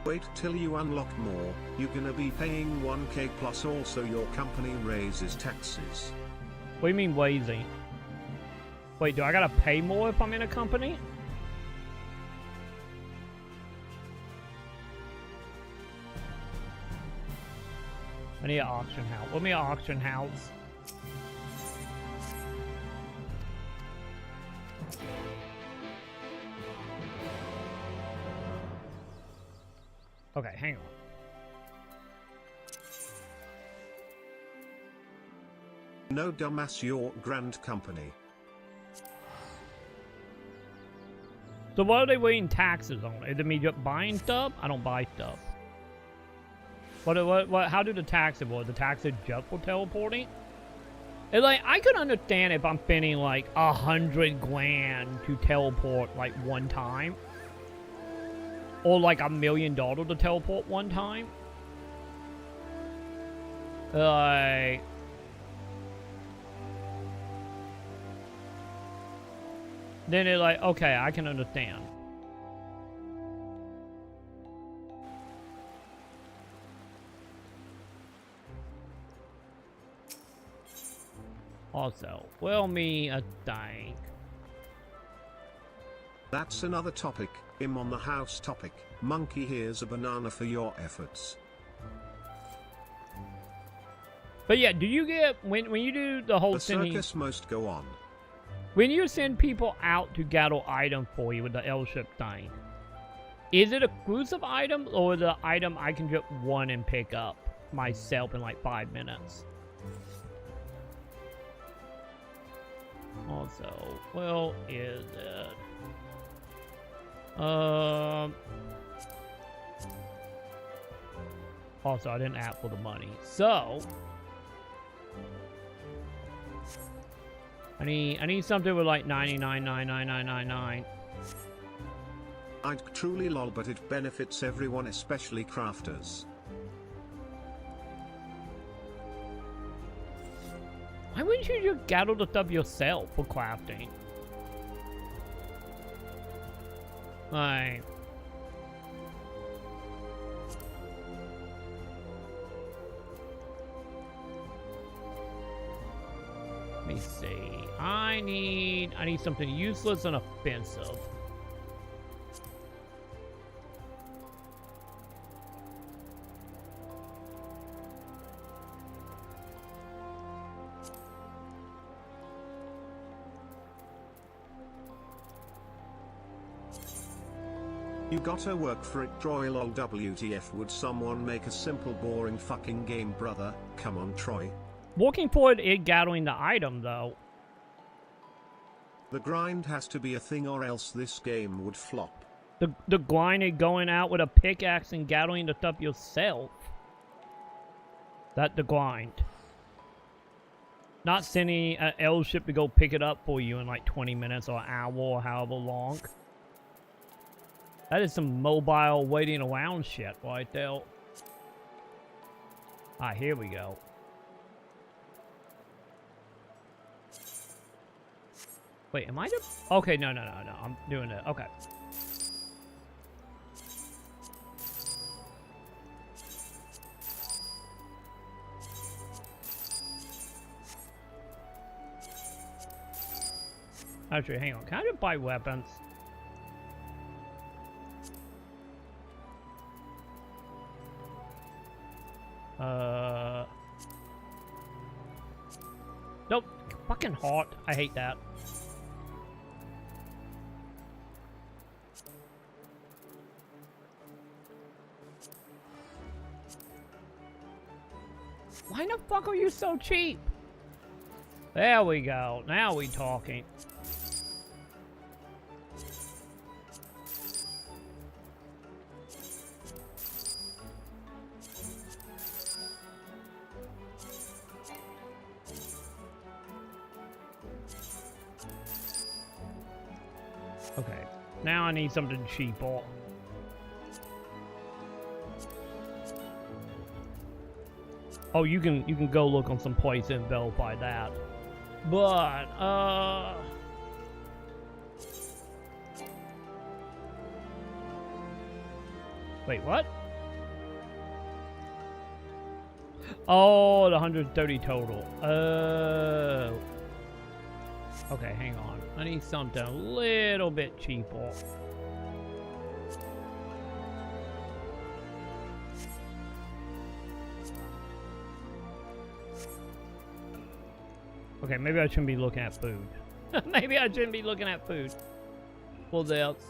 Wait till you unlock more, you're gonna be paying 1k plus also your company raises taxes. What do you mean raising? Wait, do I gotta pay more if I'm in a company? I need an auction house. Let me an auction house. Okay, hang on. No dumbass, your grand company. So what are they weighing taxes on? Is it me just buying stuff? I don't buy stuff. What, how do the taxes work? The taxes just for teleporting? It's like, I could understand if I'm spending like 100 grand to teleport like one time. Or like $1 million to teleport one time. Like, then it's like, okay, I can understand. Also, will me a thing. That's another topic. I'm on the house topic. Monkey, here's a banana for your efforts. But yeah, do you get when you do the whole The circus must go on. When you send people out to gather items for you with the L-ship thing, is it exclusive item or the item I can just run and pick up myself in like 5 minutes? Also, well, is it? Also, I didn't ask for the money, so I need something with like 99.99999. I'd truly lol, but it benefits everyone, especially crafters. Why wouldn't you just gather the stuff yourself for crafting? Like, let me see. I need something useless and offensive. You gotta work for it, Troy. Lol, WTF, would someone make a simple boring fucking game, brother? Come on, Troy. Working for it is gathering the item, though. The grind has to be a thing or else this game would flop. The grind is going out with a pickaxe and gathering the stuff yourself. That's the grind. Not sending an L ship to go pick it up for you in like 20 minutes or an hour or however long. That is some mobile waiting around shit right there. Ah, here we go. Wait, am I the... Okay, no, I'm doing it. Okay. Actually, hang on. Can I just buy weapons? Nope. Fucking hot. I hate that. Why the fuck are you so cheap? There we go. Now we talking. Okay, now I need something cheaper. Oh, you can go look on some place and verify that. But wait, what? Oh, the 130 total. Oh. Okay, hang on. I need something a little bit cheaper. Okay, maybe I shouldn't be looking at food. Maybe I shouldn't be looking at food. What else?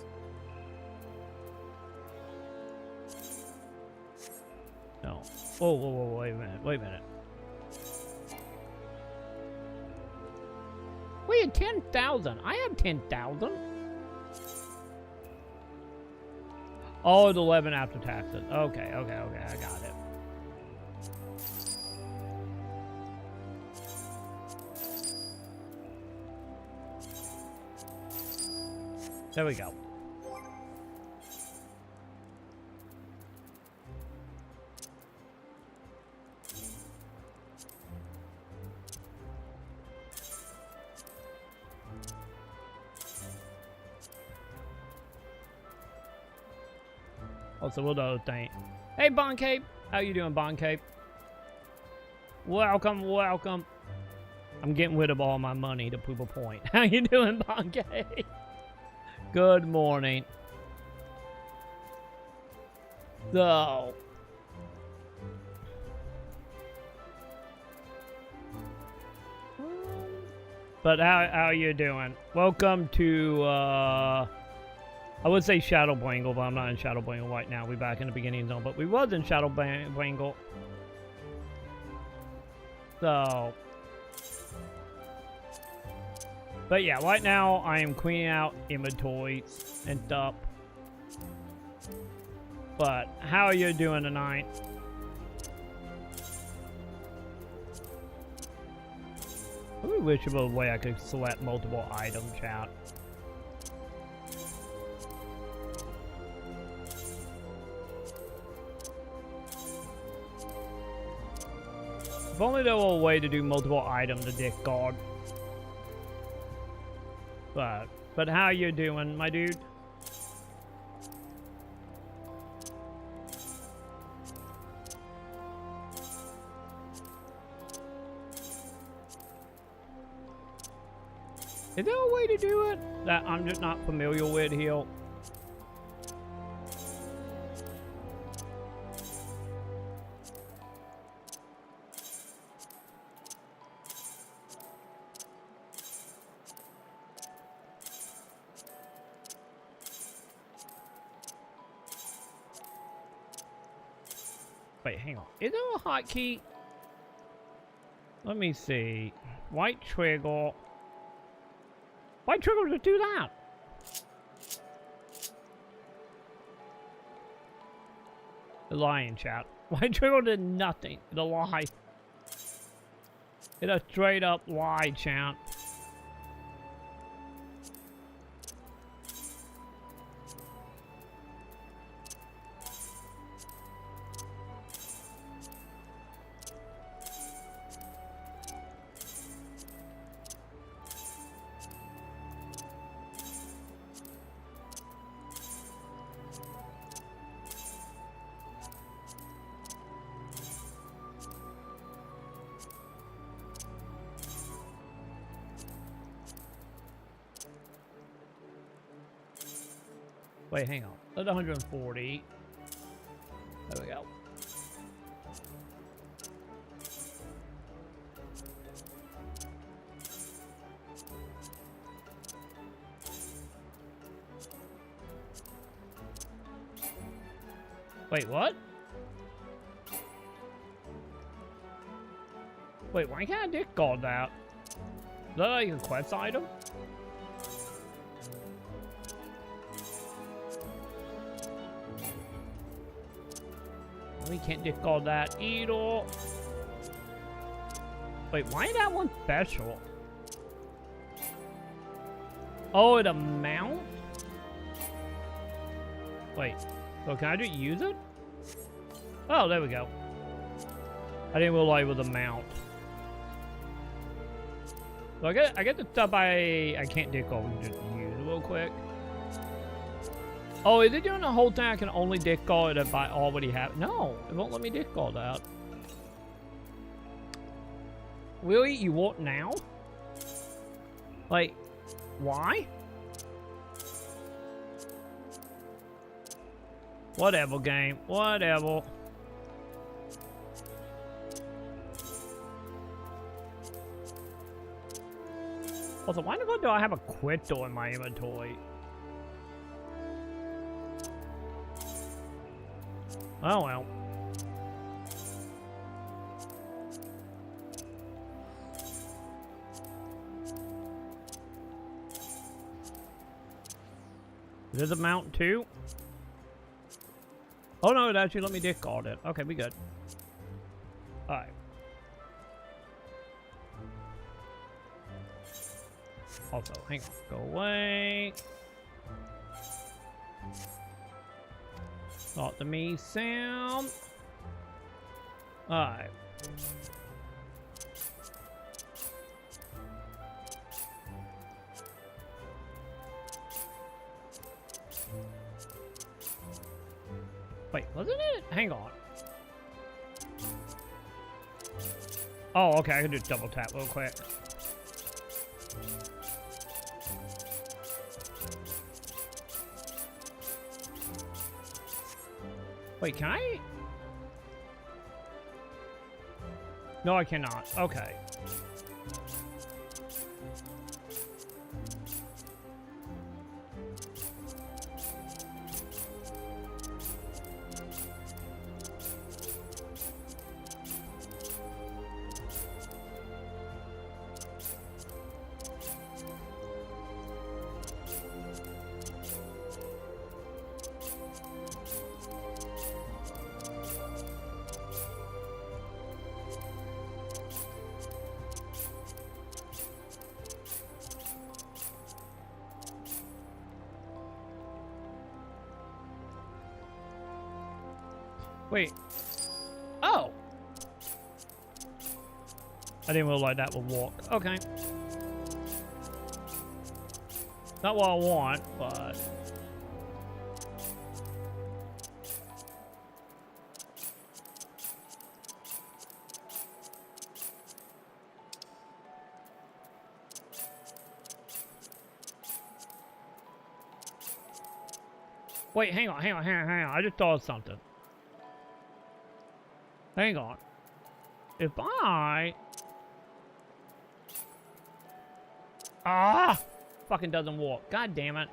No. Whoa, wait a minute. We had 10,000. I have 10,000. Oh, it's 11 after taxes. Okay, I got it. There we go. Also, we'll do the thing. Hey, Bon Cape. How you doing, Bon Cape? Welcome. I'm getting rid of all my money to prove a point. How you doing, Bon Cape? Good morning. So, but how you doing? Welcome to I would say Shadowbringers, but I'm not in Shadowbringers right now. We're back in the beginning zone, but we was in Shadowbringers. So, but yeah, right now I am cleaning out inventories and stuff. But how are you doing tonight? I really wish there was a way I could select multiple items, chat. If only there were a way to do multiple items to discard. But how you doing, my dude? Is there a way to do it that I'm just not familiar with here? Wait, hang on. Is there a hotkey? Let me see. White trigger. Why trigger to do that? The lying chat. Why trigger did nothing? The lie. It's a straight up lie, chat. Wait, hang on. Let 140. There we go. Wait, what? Wait, why can't I discard that? Is that like a quest item? We can't discard that either. Wait, why is that one special? Oh, it a mount? Wait, so can I just use it? Oh, there we go. I didn't realize it was a mount. So I get the stuff I can't discard. We can just use it real quick. Oh, is it doing the whole thing? I can only discard it if I already have. No, it won't let me discard that. Really? You won't now? Like, why? Whatever, game. Whatever. Also, why the fuck do I have a quito in my inventory? Oh well. Does it mount too? Oh no, it actually let me discard it. Okay, we good. Alright. Also, hang on. Go away. Not the me sound. Alright. Wait, wasn't it? Hang on. Oh, okay, I can just double tap real quick. Wait, can I? No, I cannot. Okay. Wait. Oh! I didn't realize that would walk. Okay. Not what I want, but... Wait, hang on. I just thought of something. Hang on. If I... Fucking doesn't work. God damn it.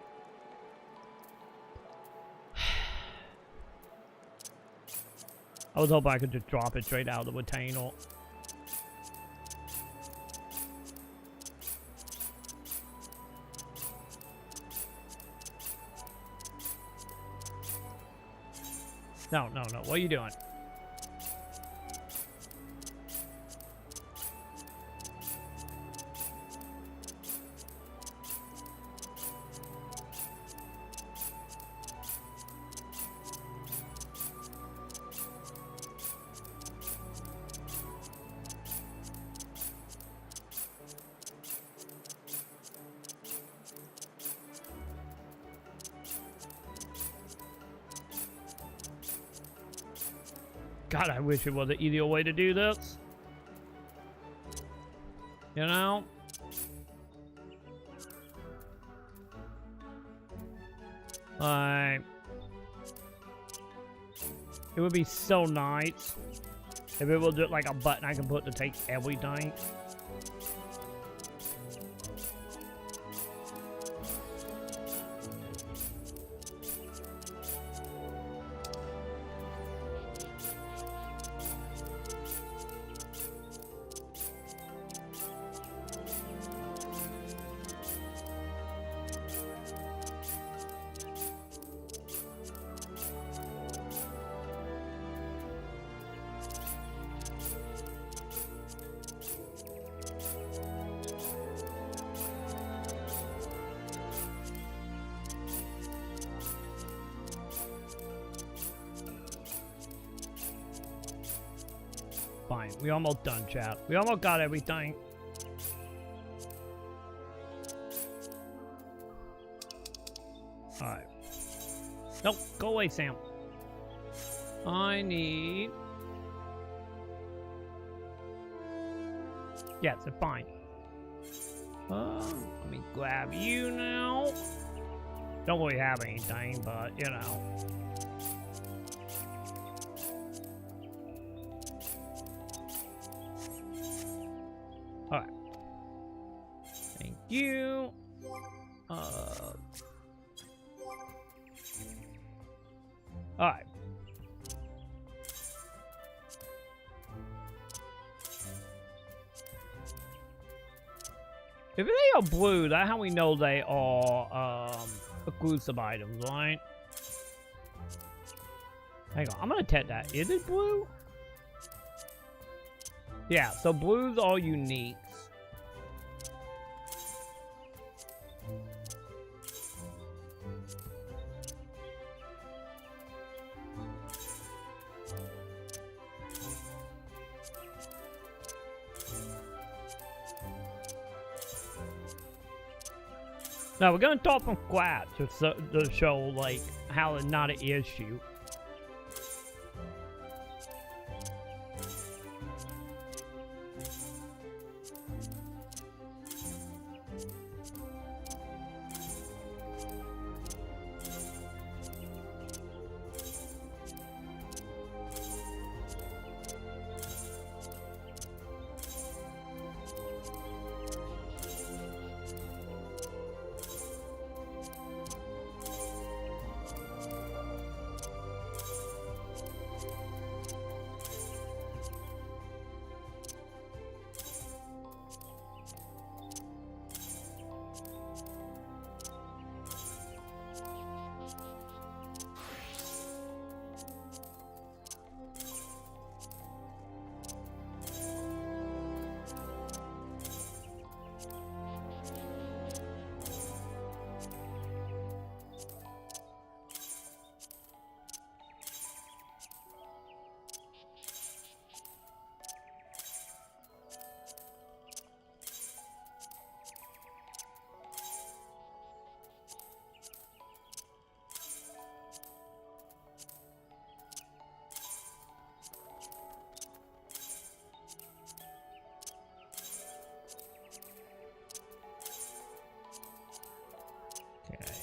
I was hoping I could just drop it straight out of the retainer. No, no, no. What are you doing? God, I wish it was an easier way to do this. You know? Like, it would be so nice if it was just like a button I can put to take everything. Fine, we almost done, chat. We almost got everything. Alright. Nope, go away, Sam. I need... Yes, it's fine. Let me grab you now. Don't really have anything, but, you know. Alright. Thank you. Alright. If they are blue, that's how we know they are exclusive items, right? Hang on, I'm gonna test that. Is it blue? Yeah, so blues are uniques. Now we're gonna talk from scratch to show like how it's not an issue.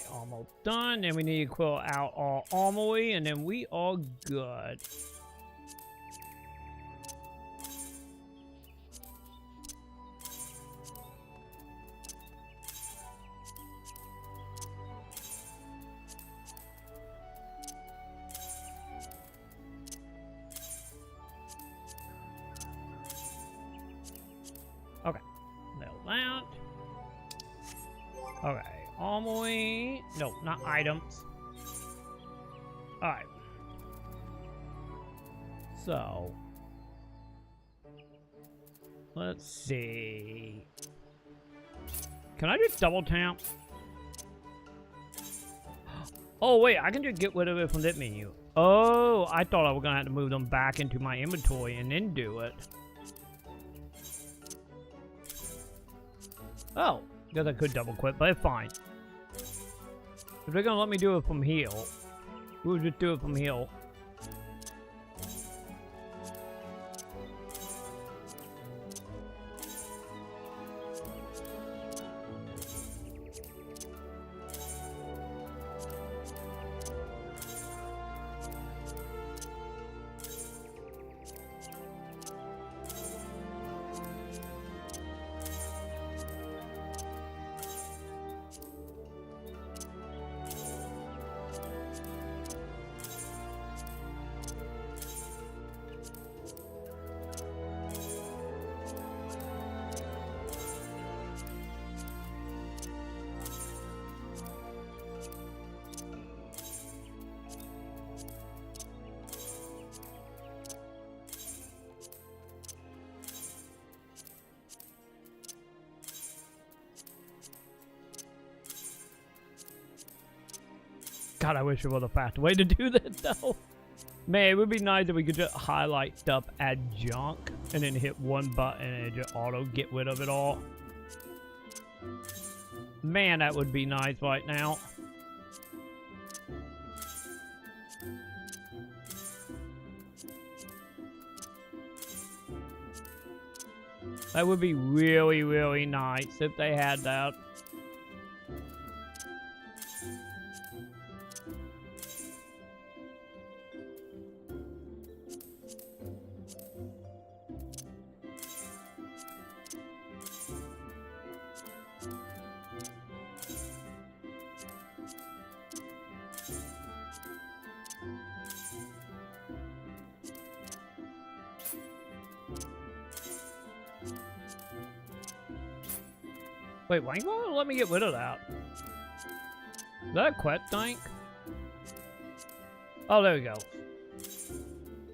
Almost done. Then we need to clear out our armory, and then we are good. Okay, nail that. Okay. Armory. No, not items. Alright. So, let's see. Can I just double tap? Oh wait, I can just get rid of it from that menu. Oh, I thought I was gonna have to move them back into my inventory and then do it. Oh, guess I could double quit, but it's fine. If they're gonna let me do it from here, we'll just do it from here. God, I wish there was a faster way to do that, though. Man, it would be nice if we could just highlight stuff as junk and then hit one button and it just auto get rid of it all. Man, that would be nice right now. That would be really, really nice if they had that. Wait, why you gonna let me get rid of that? Is that a quest tank? Oh, there we go.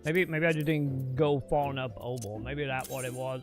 Maybe I just didn't go far enough over. Maybe that's what it was.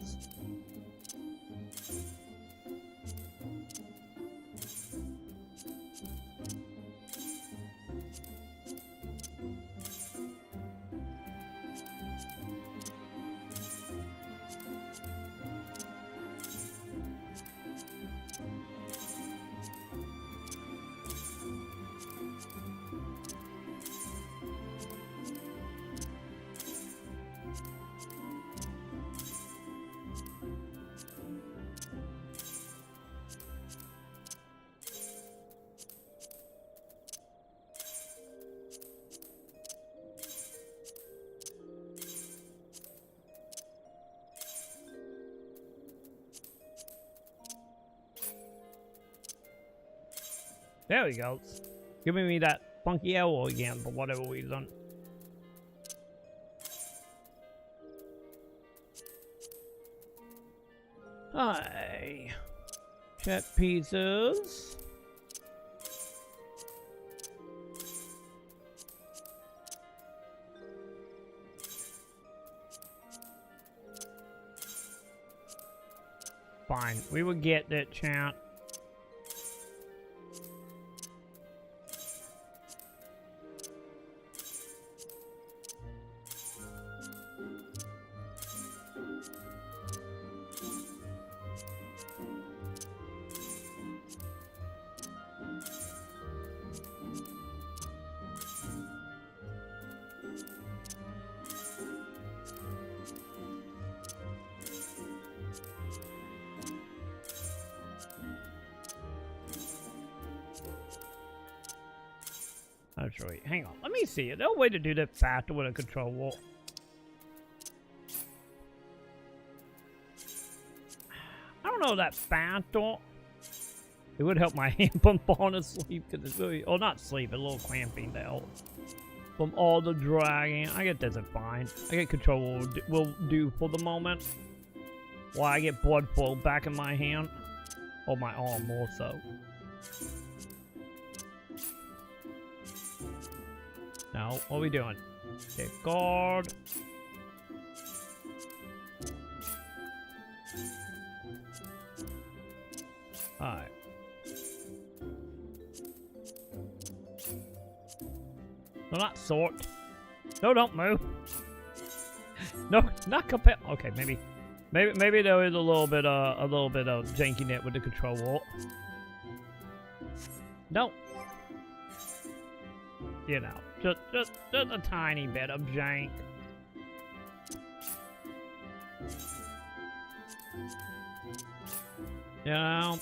There we go. Giving me that funky arrow again for whatever reason. Hi. Check pieces. Fine. We will get that, chat. Actually, hang on. Let me see. Is there a way to do that faster with a controller? I don't know that faster. It would help my hand from falling asleep because it's really, or not sleep, a little clamping though. From all the dragging. I get this is fine. I get controller will do for the moment. While I get blood flow back in my hand. Or my arm more so. Now, what are we doing? Okay, guard. Alright. No, not sort. No, don't move. No, not compare. Okay, maybe there is a little bit of jankiness with the control wall. No. You know, just a tiny bit of jank. You know.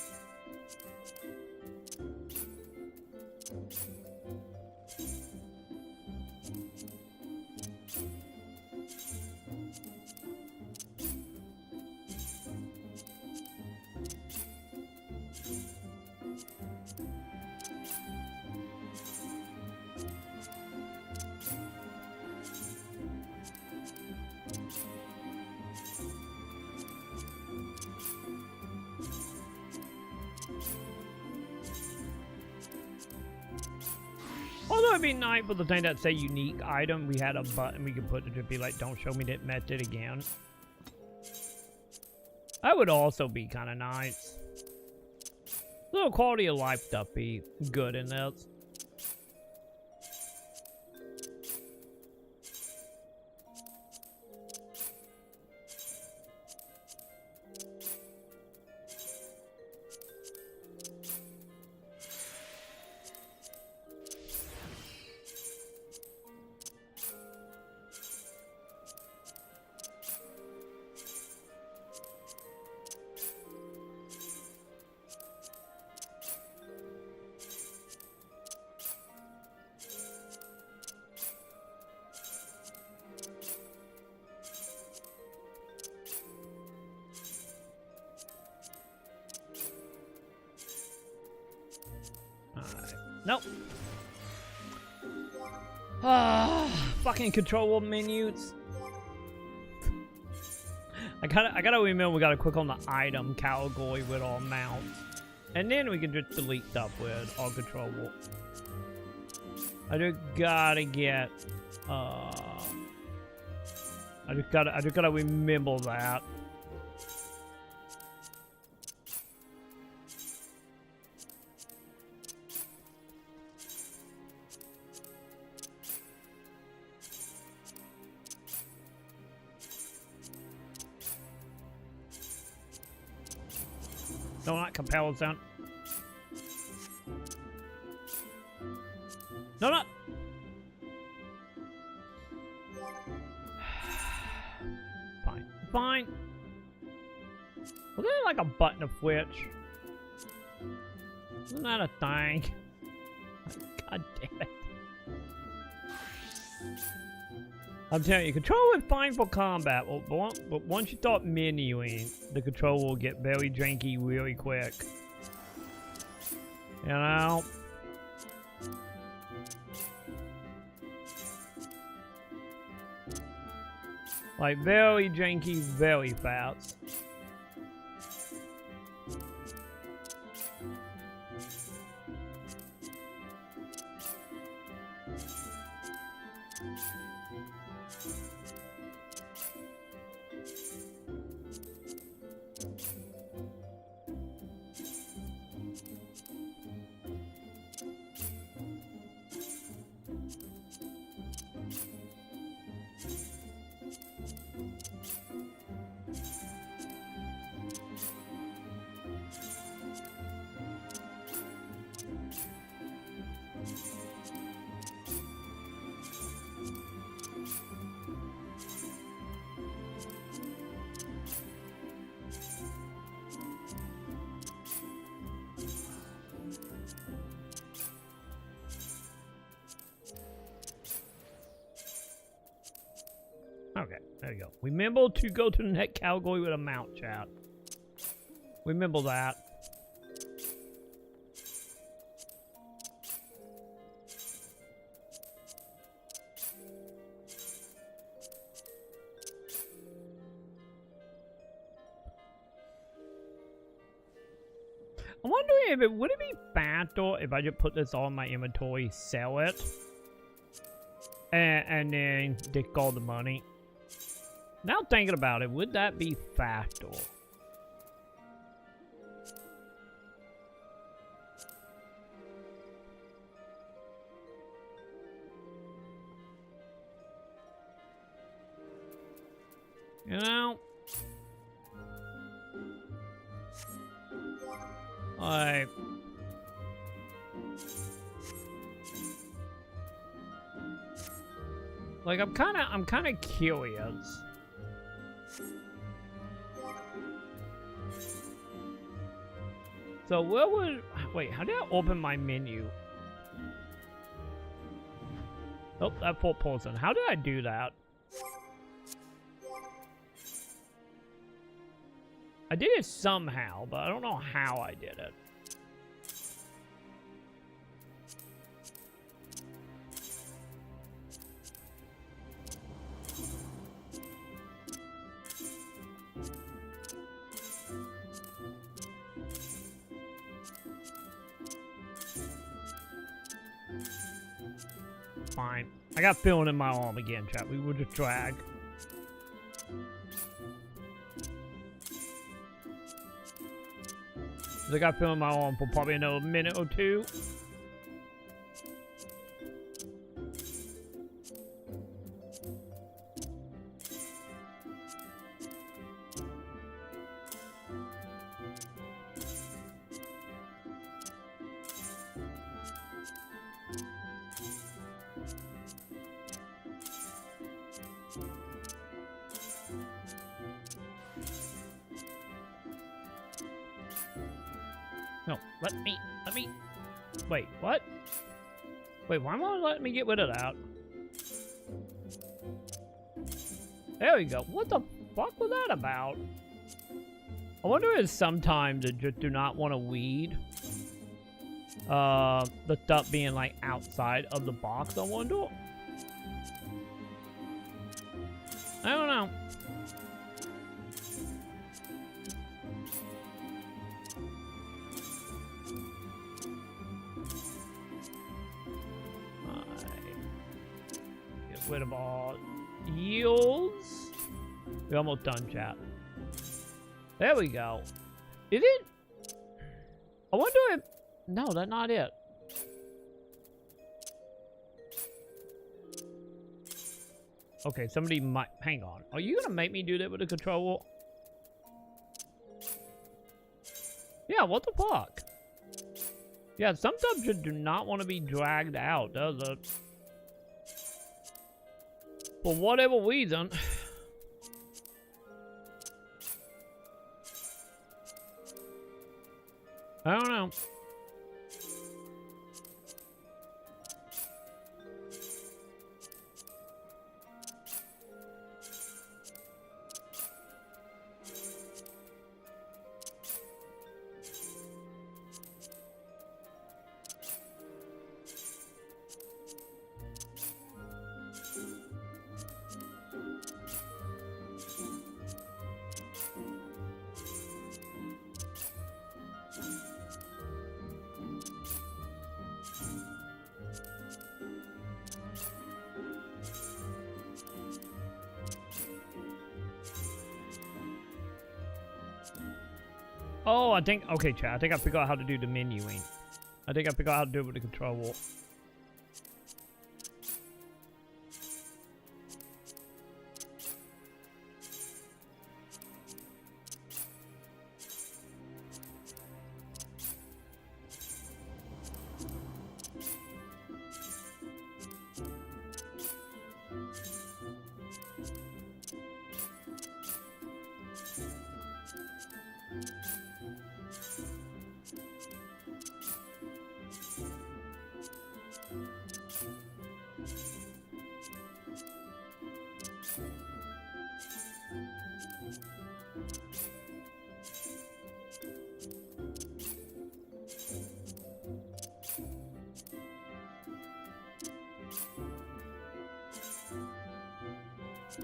Although it'd be nice for the thing that say unique item, we had a button we could put to be like, don't show me that method again. That would also be kind of nice. A little quality of life stuff be good in this. Nope. Fucking control menus. I gotta remember we gotta click on the item category with all mounts. And then we can just delete stuff with all control. I just gotta get I just gotta remember that. No, not compel zone. No, not. Fine. Fine. Was there like a button to switch? Isn't that a thing? God damn it. I'm telling you, control is fine for combat, but once you start menuing, the control will get very janky really quick. You know? Like, very janky, very fast. Okay, there you go. Remember to go to the next category with a mount, chat. Remember that. I'm wondering would it be faster if I just put this all in my inventory, sell it, and then take all the money? Now thinking about it, would that be faster? You know? Like I'm kind of curious. So where would, wait, how did I open my menu? Oh, that fourth person. How did I do that? I did it somehow, but I don't know how I did it. Fine. I got feeling in my arm again, chat. We would just drag. I got feeling in my arm for probably another minute or two. No, let me, wait, what? Wait, why won't it let me get rid of that? There we go. What the fuck was that about? I wonder if sometimes they just do not want to weed. The stuff being like outside of the box, I wonder. I don't know. Get rid of all yields. We're almost done, chat. There we go. Is it? I wonder if... No, that's not it. Okay, somebody might... Hang on. Are you gonna make me do that with the controller? Yeah, what the fuck? Yeah, some stuff just do not want to be dragged out, does it? For whatever reason. I don't know. Oh, I think... Okay, chat. I think I figured out how to do the menuing. I think I figured out how to do it with the controller.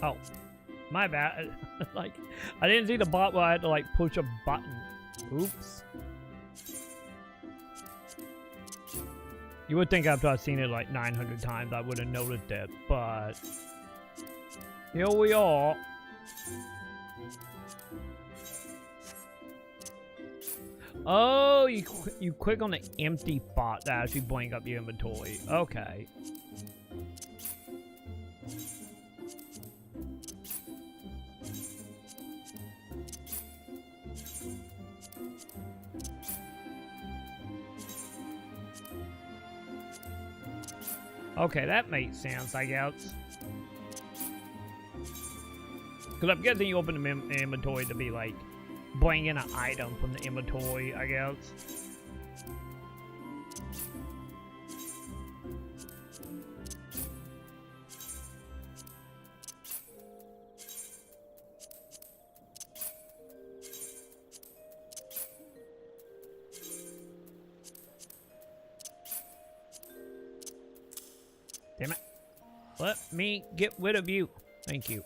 Oh, my bad. Like, I didn't see the bot where I had to like push a button. Oops. You would think after I've seen it like 900 times I would have noticed it, but here we are. Oh, you click on the empty spot to actually blank up your inventory. Okay. Okay, that makes sense, I guess. Because I'm guessing you open the inventory to be like, bring in an item from the inventory, I guess. Damn it. Let me get rid of you. Thank you.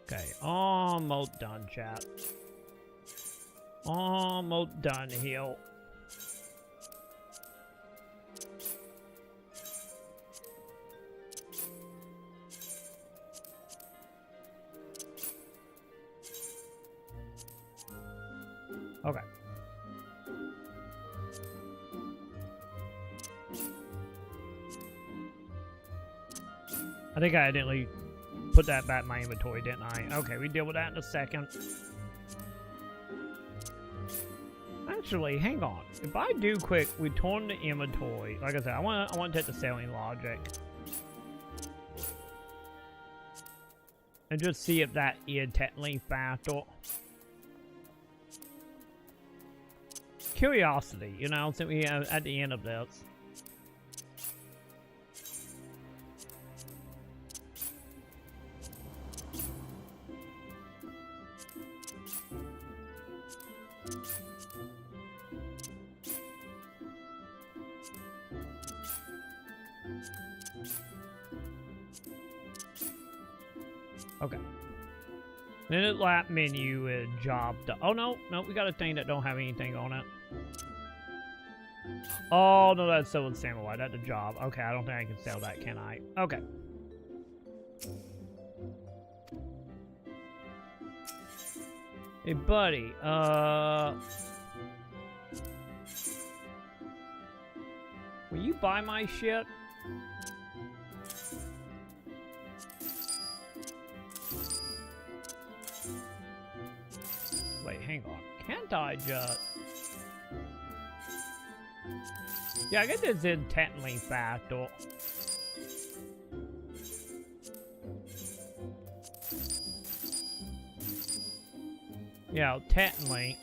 Okay, almost done, chat. Almost done here. Okay. I think I accidentally put that back in my inventory, didn't I? Okay, we deal with that in a second. Actually, hang on. If I do quick return the inventory, like I said, I want to take the selling logic and just see if that is technically factor. Curiosity, you know, since we are at the end of this. Okay. Then the lap menu is job done. Oh no, we got a thing that don't have anything on it. Oh no, that's sold samurai. That's a job. Okay, I don't think I can sell that, can I? Okay. Hey buddy, will you buy my shit? Wait, hang on. Can't I just... Yeah, I guess it's in technically factor. Yeah, technically.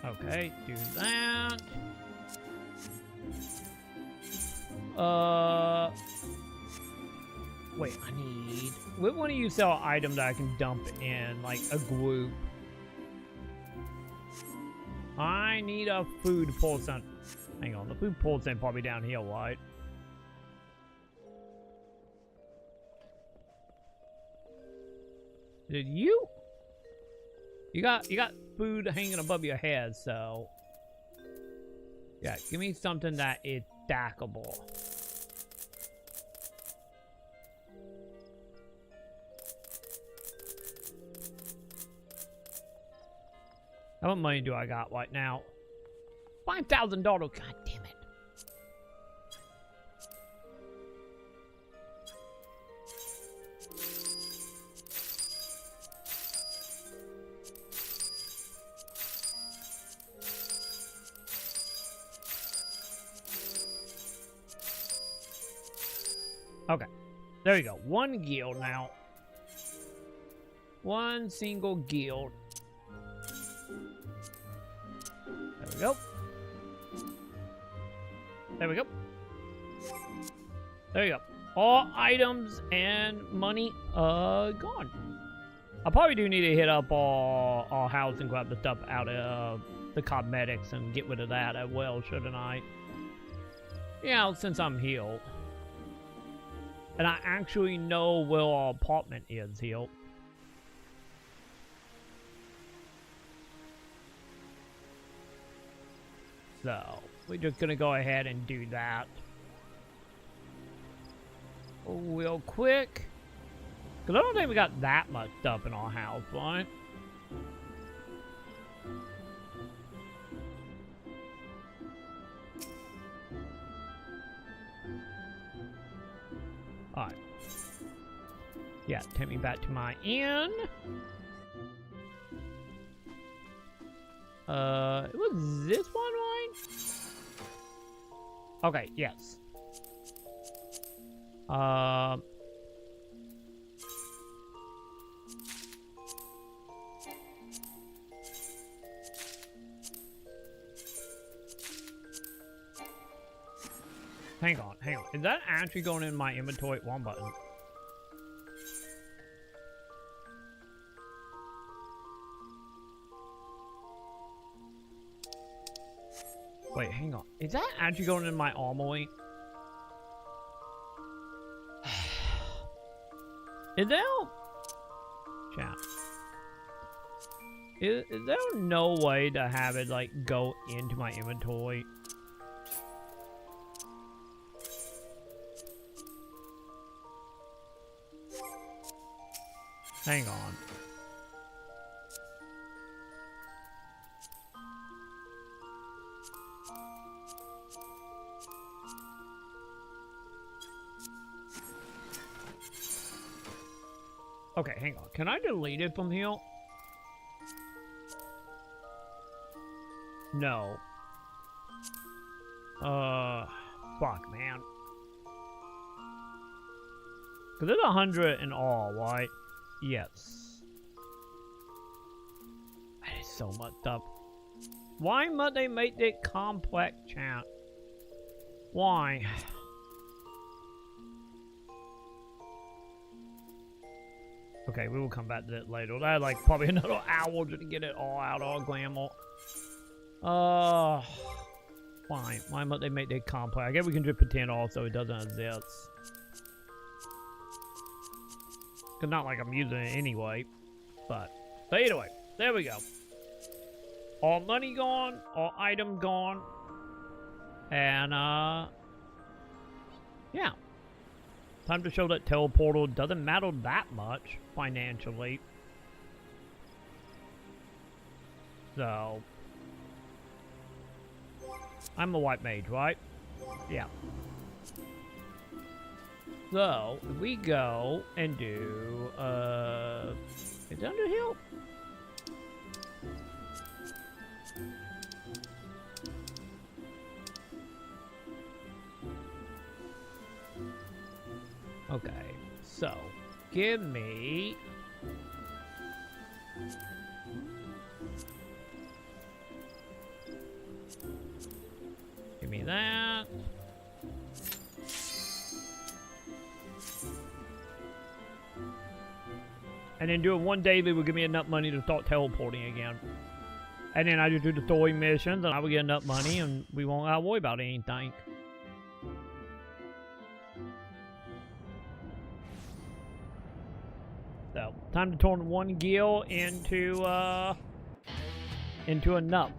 Okay, do that. Wait, I need... What one of you sell an item that I can dump in, like, a group? I need a food portion. Hang on, the food portion probably down here, right? Did you? You got food hanging above your head, so... Yeah, give me something that is stackable. How much money do I got right now? $5,000. God damn it. Okay. There we go. One guild now. One single guild. There we go. There we go. There you go. All items and money gone. I probably do need to hit up our house and grab the stuff out of the cosmetics and get rid of that as well, shouldn't I? Yeah, since I'm healed. And I actually know where our apartment is here. So, we're just gonna go ahead and do that real quick. Because I don't think we got that much stuff in our house, right? Alright. Yeah, take me back to my inn. Was this one right? Okay, yes. Hang on, hang on. Is that actually going in my inventory? One button. Wait, hang on. Is that actually going in my armory? Is there... Chat. Is there no way to have it, like, go into my inventory? Hang on. Okay, hang on. Can I delete it from here? No. Fuck, man. Because there's 100 in all, right? Yes. That is so mucked up. Why must they make it complex, chat? Why? Okay, we will come back to that later. That like probably another hour just to get it all out of glamour. Why? Why must they make that complex? I guess we can just pretend also it doesn't exist. Cause not like I'm using it anyway. But anyway, there we go. All money gone, all items gone. And yeah. Time to show that teleportal doesn't matter that much financially. So I'm a white mage, right? Yeah. So if we go and do is it under hill? Okay, so give me that. And then doing one daily will give me enough money to start teleporting again. And then I just do the story missions and I will get enough money and we won't have to worry about anything. So, time to turn one gill into a nup.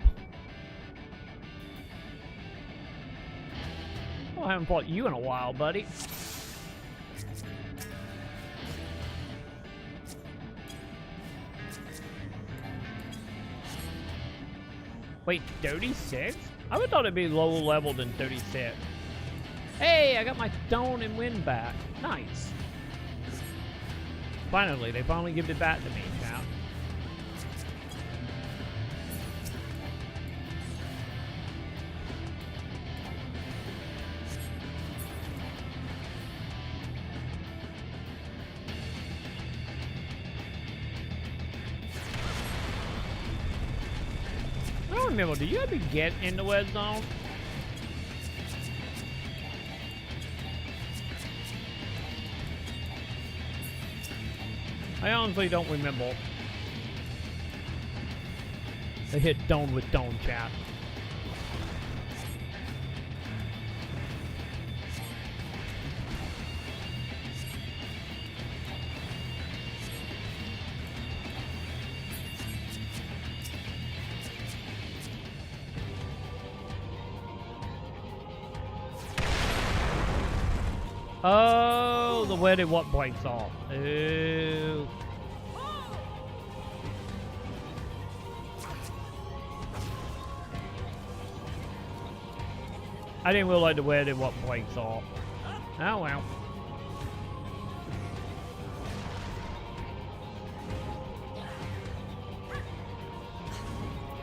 Oh, I haven't fought you in a while, buddy. Wait, 36? I would thought it'd be lower level than 36. Hey, I got my stone and wind back. Nice. Finally, they finally give it back to me, now. I don't remember, did you ever get in the red zone? I honestly don't remember. They hit stone with stone, chat. Oh, Oh, the where did what breaks off. Ooh. I didn't realize the where did what breaks off. Oh well.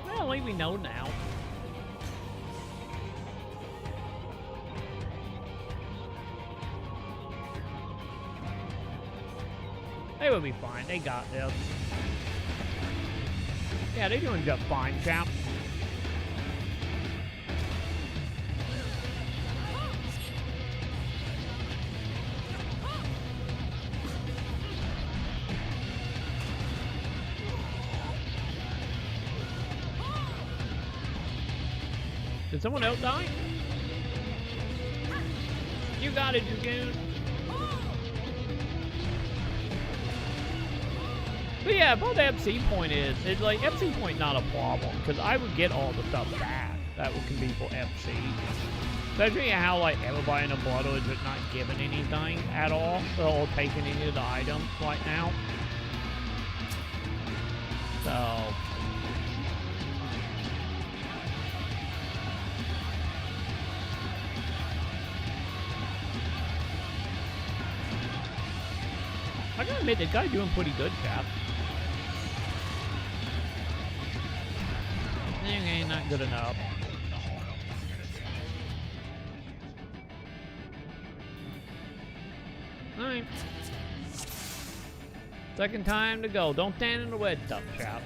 Well, at least we know now. They will be fine. They got this. Yeah, they're doing just fine, champ. Did someone else die? You got it, Dragoon. But yeah, about the FC point is, it's like, FC point not a problem, because I would get all the stuff back that can be for FC. Especially how, like, everybody in the bottle is just not given anything at all, or taking any of the items right now. So... I gotta admit, the guy's doing pretty good, chap. Okay, not good enough. Alright. Second time to go. Don't stand in the red stuff, chap.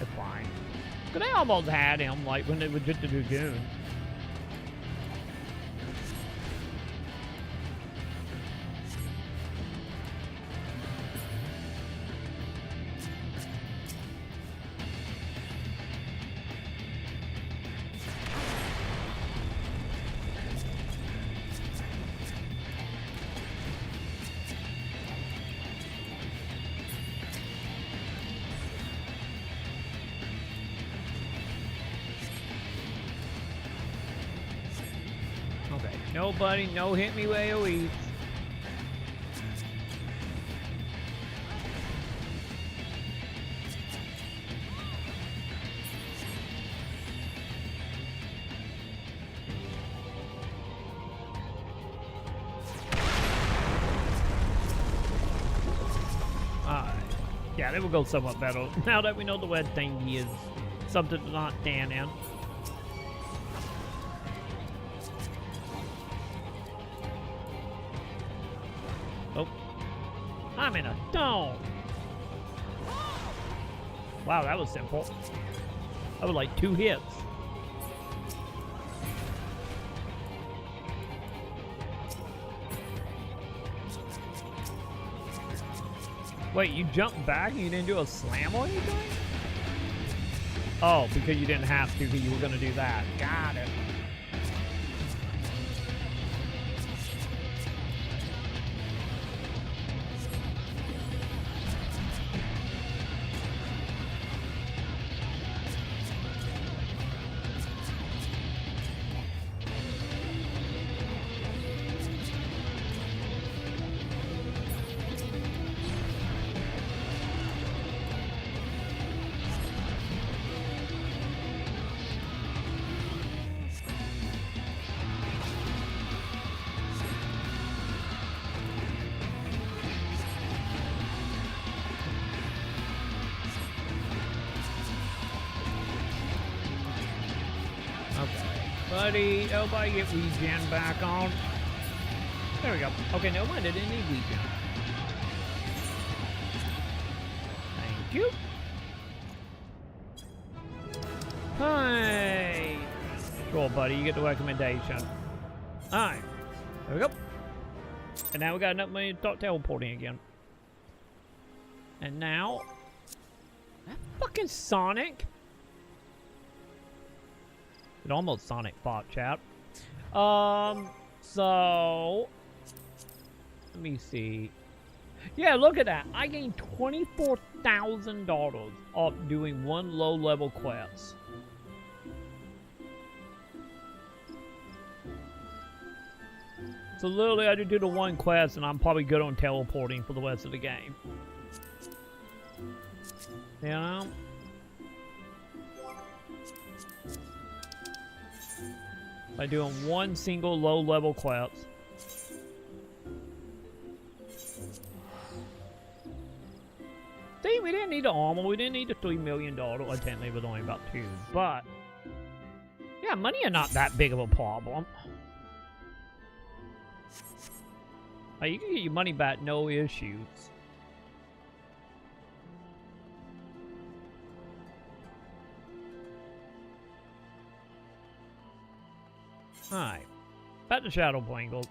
It's fine. Cause they almost had him, like, when it was just a Dragoon. Nobody, no hit me way AoE. Alright. Yeah, they will go somewhat better. Now that we know the red thing is something to not stand in. I'm in a dome. Wow, that was simple. That was like 2 hits. Wait, you jumped back and you didn't do a slam or anything? Oh, because you didn't have to, because you were going to do that. Got it. Buddy, nobody get regen back on. There we go. Okay, no one didn't need regen. Thank you. Hi. Cool, buddy. You get the recommendation. Alright. There we go. And now we got enough money to start teleporting again. And now... that fucking Sonic? It almost Sonic fought, chat. So... let me see. Yeah, look at that. I gained $24,000 off doing one low-level quest. So literally, I just do the one quest, and I'm probably good on teleporting for the rest of the game. You know? By doing one single low-level quest. See, we didn't need the armor. We didn't need the $3 million. I technically it was only about 2, but yeah, money are not that big of a problem. Like, you can get your money back, no issues. Alright, back to Shadowbringers.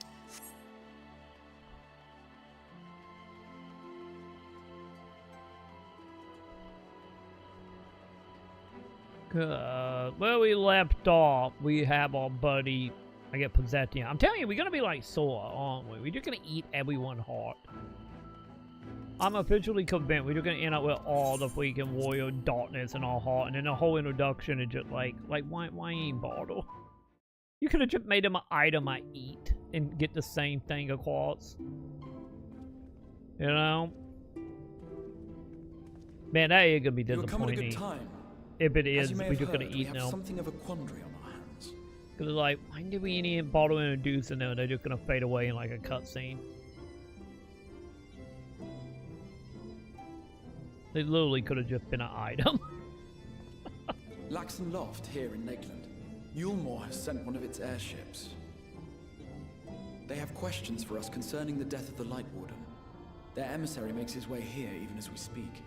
Where we left off, we have our buddy, I get Possession. I'm telling you, we're gonna be like Sora, aren't we? We're just gonna eat everyone heart. I'm officially convinced we're just gonna end up with all the freaking warrior darkness in our heart, and then the whole introduction is just like why ain't bottle? You could have just made him an item I eat and get the same thing across. You know? Man, that is gonna be disappointing. If it is, we're just gonna eat now. Something of a quandary on our hands. Cause it's like, why did we need bottle introduce and then they're just gonna fade away in like a cutscene? They literally could have just been an item. Laxon Loft here in Lakeland. Yulmore has sent one of its airships. They have questions for us concerning the death of the Light Warden. Their emissary makes his way here even as we speak.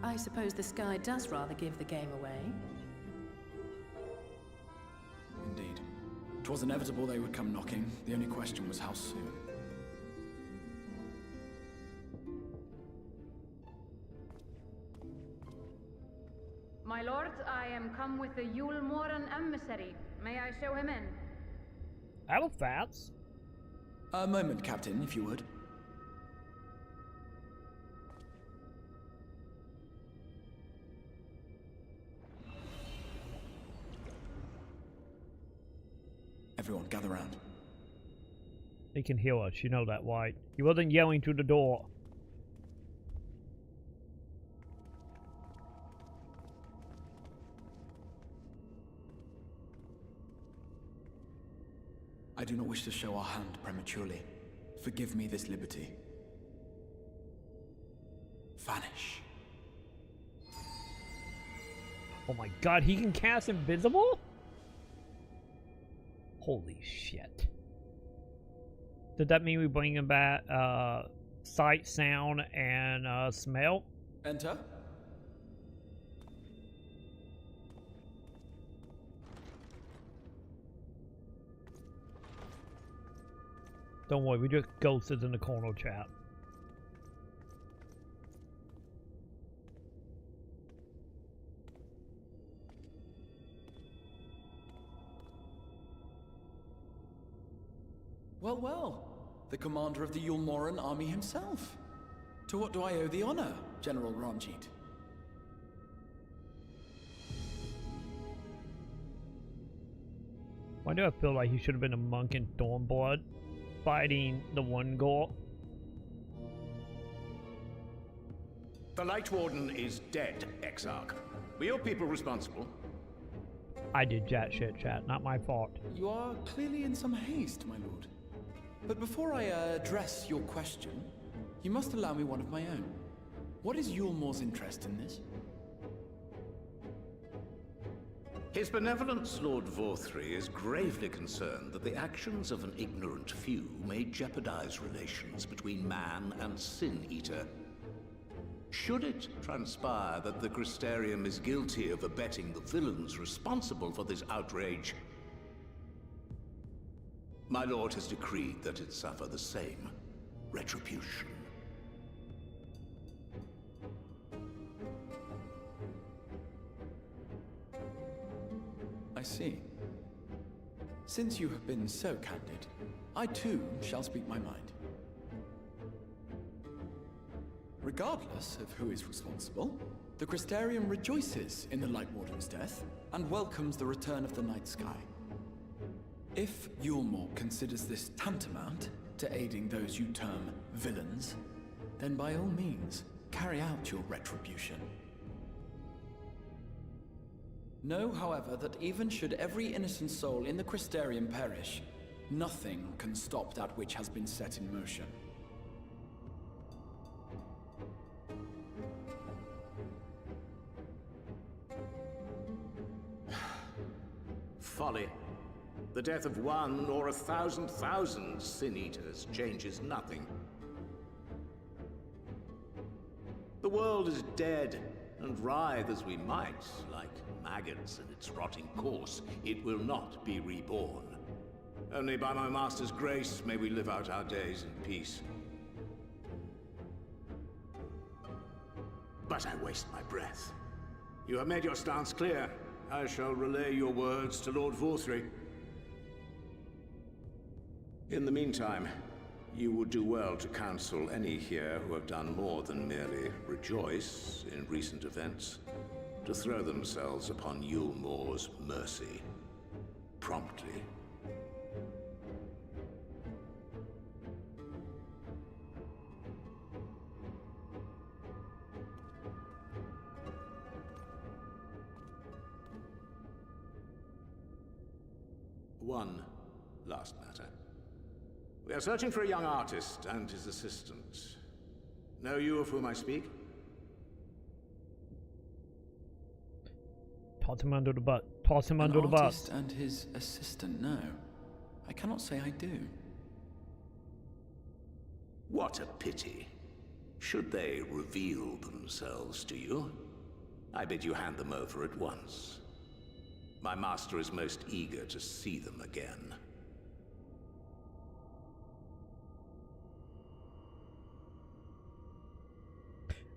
I suppose the sky does rather give the game away. Indeed. 'Twas inevitable they would come knocking. The only question was how soon. My lord, I am come with the Yulmoran emissary. May I show him in? I have fats. A moment, Captain, if you would. Everyone, gather round. He can hear us, you know that, White. He wasn't yelling through the door. I do not wish to show our hand prematurely. Forgive me this liberty. Vanish. Oh my god, he can cast invisible? Holy shit. Did that mean we bring him back sight, sound, and smell? Enter. Don't worry, we just ghosted in the corner chat. Well, well. The commander of the Yulmoran army himself. To what do I owe the honor, General Ranjit? Why do I feel like he should have been a monk in Thornblood fighting the one goal? The Light Warden is dead, Exarch. Were your people responsible? I did jack shit, chat. Not my fault. You are clearly in some haste, my lord. But before I address your question, you must allow me one of my own. What is Yulmore's interest in this? His benevolence, Lord Vorthry, is gravely concerned that the actions of an ignorant few may jeopardize relations between man and Sin Eater. Should it transpire that the Crystarium is guilty of abetting the villains responsible for this outrage, my lord has decreed that it suffer the same retribution. I see. Since you have been so candid, I too shall speak my mind. Regardless of who is responsible, the Crystarium rejoices in the Light Warden's death and welcomes the return of the night sky. If Yulmore considers this tantamount to aiding those you term villains, then by all means, carry out your retribution. Know, however, that even should every innocent soul in the Crystarium perish, nothing can stop that which has been set in motion. Folly. The death of one or 1,000,000 Sin Eaters changes nothing. The world is dead, and writhe as we might, like maggots in its rotting course, it will not be reborn. Only by my master's grace may we live out our days in peace. But I waste my breath. You have made your stance clear. I shall relay your words to Lord Vorthry. In the meantime, you would do well to counsel any here who have done more than merely rejoice in recent events, to throw themselves upon Yulmore's mercy, promptly. One last matter. We are searching for a young artist and his assistant. Know you of whom I speak? Toss him under the bus. Toss him under the bus. An artist and his assistant, no. I cannot say I do. What a pity. Should they reveal themselves to you, I bid you hand them over at once. My master is most eager to see them again.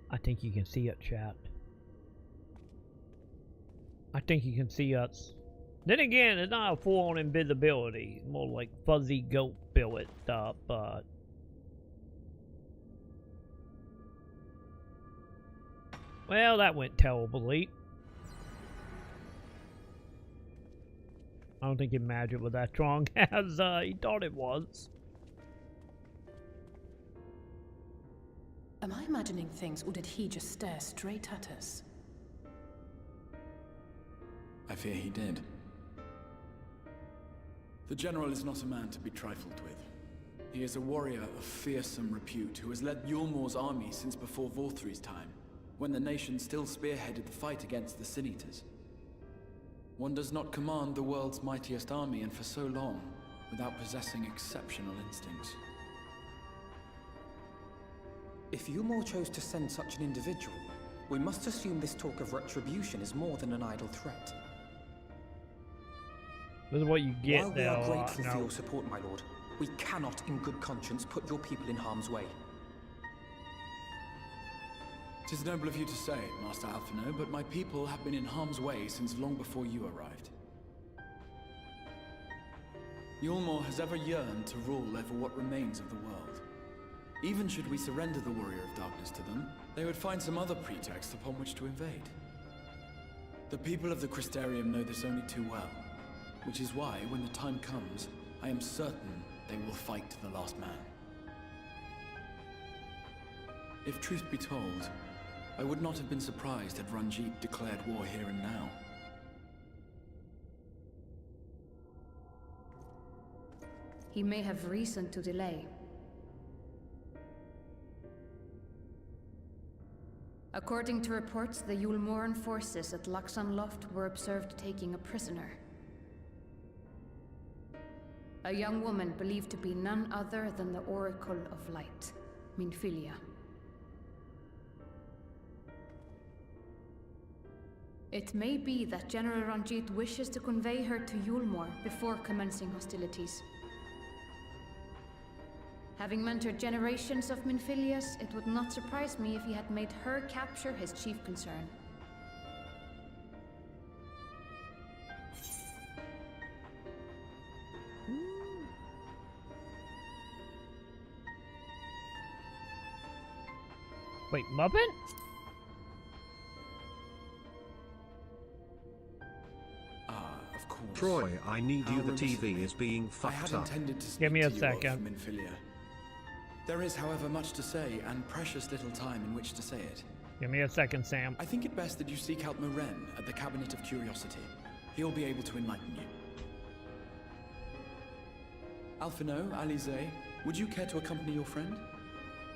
I think you can see it, chat. I think you can see us. Then again, it's not a full-on invisibility. It's more like fuzzy goat billet stuff, but... well, that went terribly. I don't think his magic was that strong as he thought it was. Am I imagining things, or did he just stare straight at us? I fear he did. The General is not a man to be trifled with. He is a warrior of fearsome repute who has led Yulmore's army since before Vorthry's time, when the nation still spearheaded the fight against the Sin Eaters. One does not command the world's mightiest army, and for so long, without possessing exceptional instincts. If Yulmore chose to send such an individual, we must assume this talk of retribution is more than an idle threat. This is what you get. While we are grateful for your support, my lord, we cannot in good conscience put your people in harm's way. It is noble of you to say, Master Alphino, but my people have been in harm's way since long before you arrived. Yulmore has ever yearned to rule over what remains of the world. Even should we surrender the Warrior of Darkness to them, they would find some other pretext upon which to invade. The people of the Crystarium know this only too well, which is why, when the time comes, I am certain they will fight to the last man. If truth be told, I would not have been surprised had Ranjit declared war here and now. He may have reason to delay. According to reports, the Yulmoran forces at Laxan Loft were observed taking a prisoner. A young woman believed to be none other than the Oracle of Light, Minfilia. It may be that General Ranjit wishes to convey her to Yulmore before commencing hostilities. Having mentored generations of Minfilias, it would not surprise me if he had made her capture his chief concern. Wait, Muppet? Of course. Troy, I need you. The TV is being I fucked had up. intended to speak Give me a to you second. of Minfilia. There is, however, much to say, and precious little time in which to say it. Give me a second, Sam. I think it best that you seek out Moren at the Cabinet of Curiosity. He'll be able to enlighten you. Alphino, Alize, would you care to accompany your friend?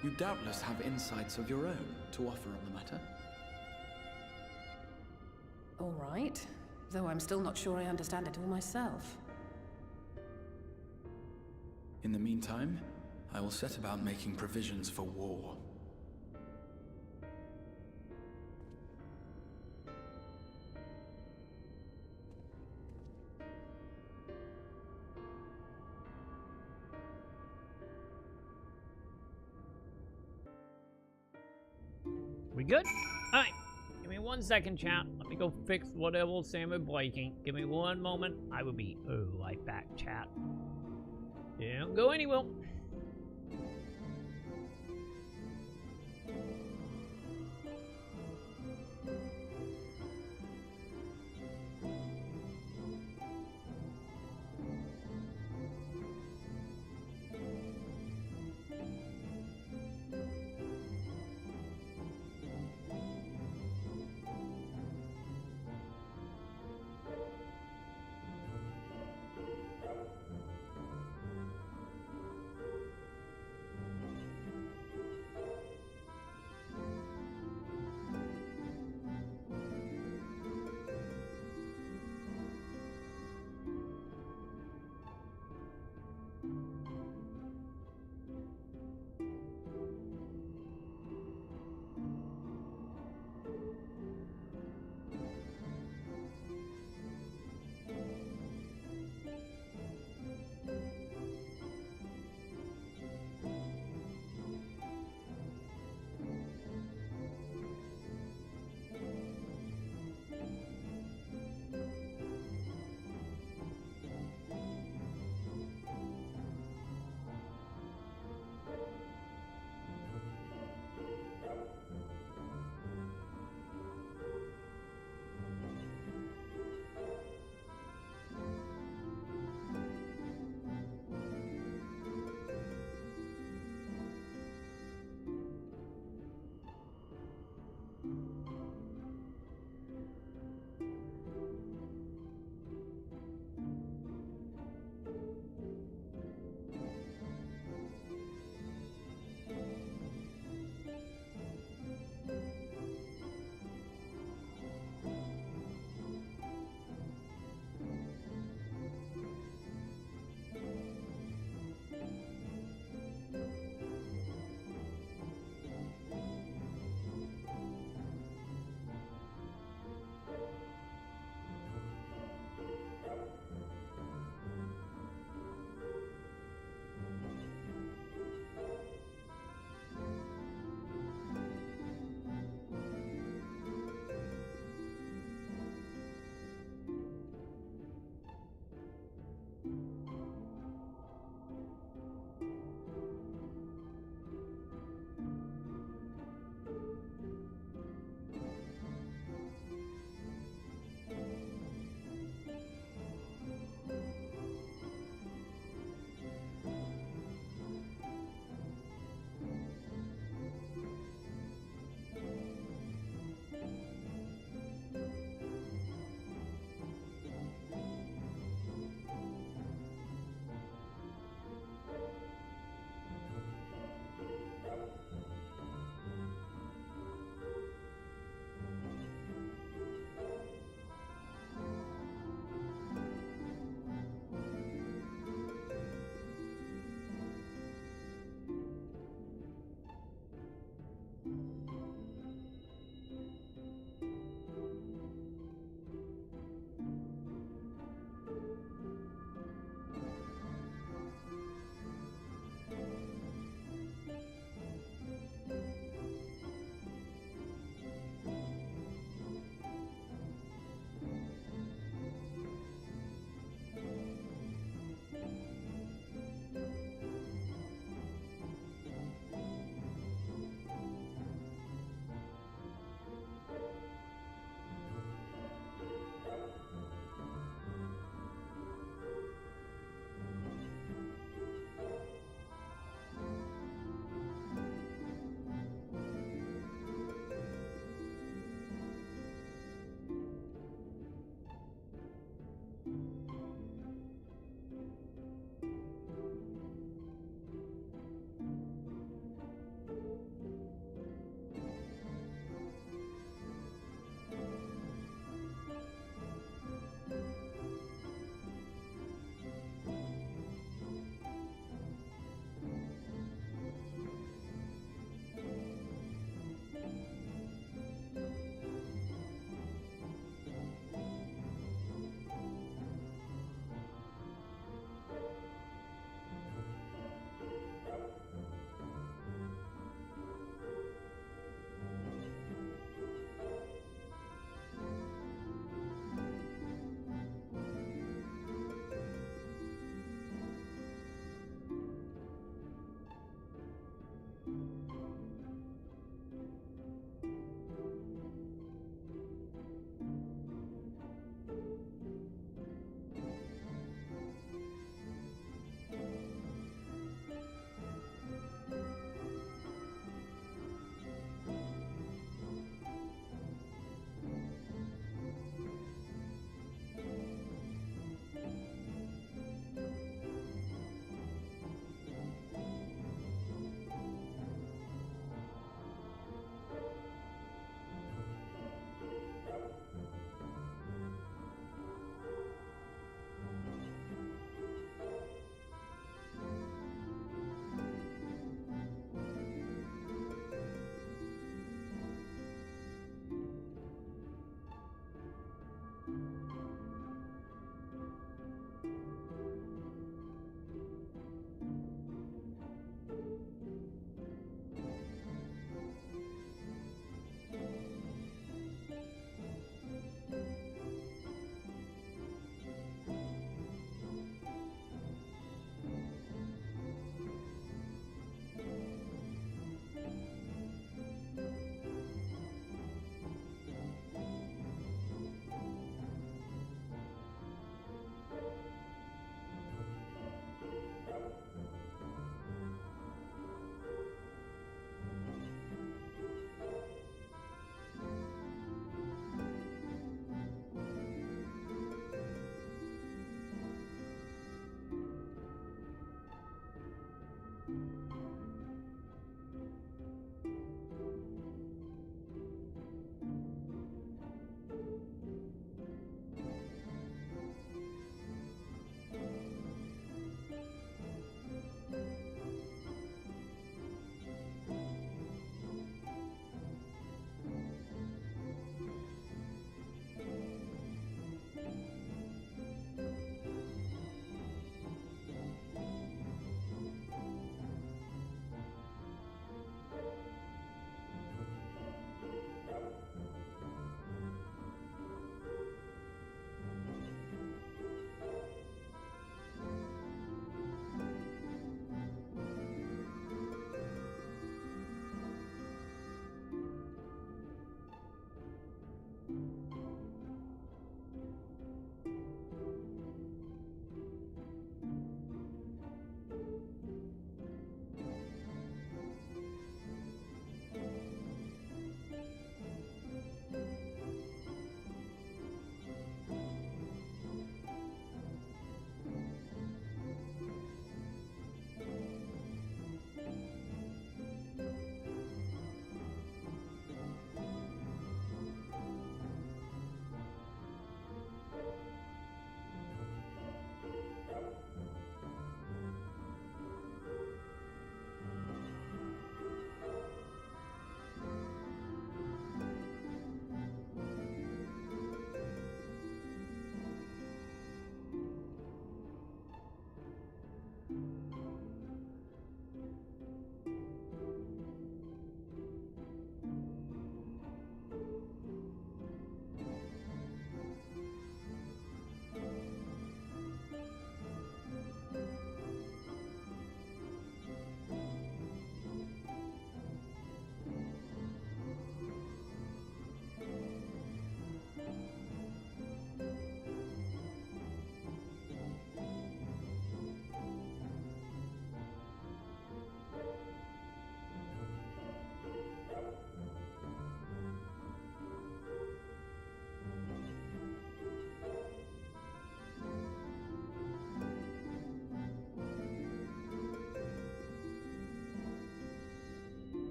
You doubtless have insights of your own to offer on the matter. All right. Though I'm still not sure I understand it all myself. In the meantime, I will set about making provisions for war. We good? Alright. Give me 1 second, chat. Let me go fix whatever Sam is breaking. Give me 1 moment. I will be right back, chat. Don't go anywhere.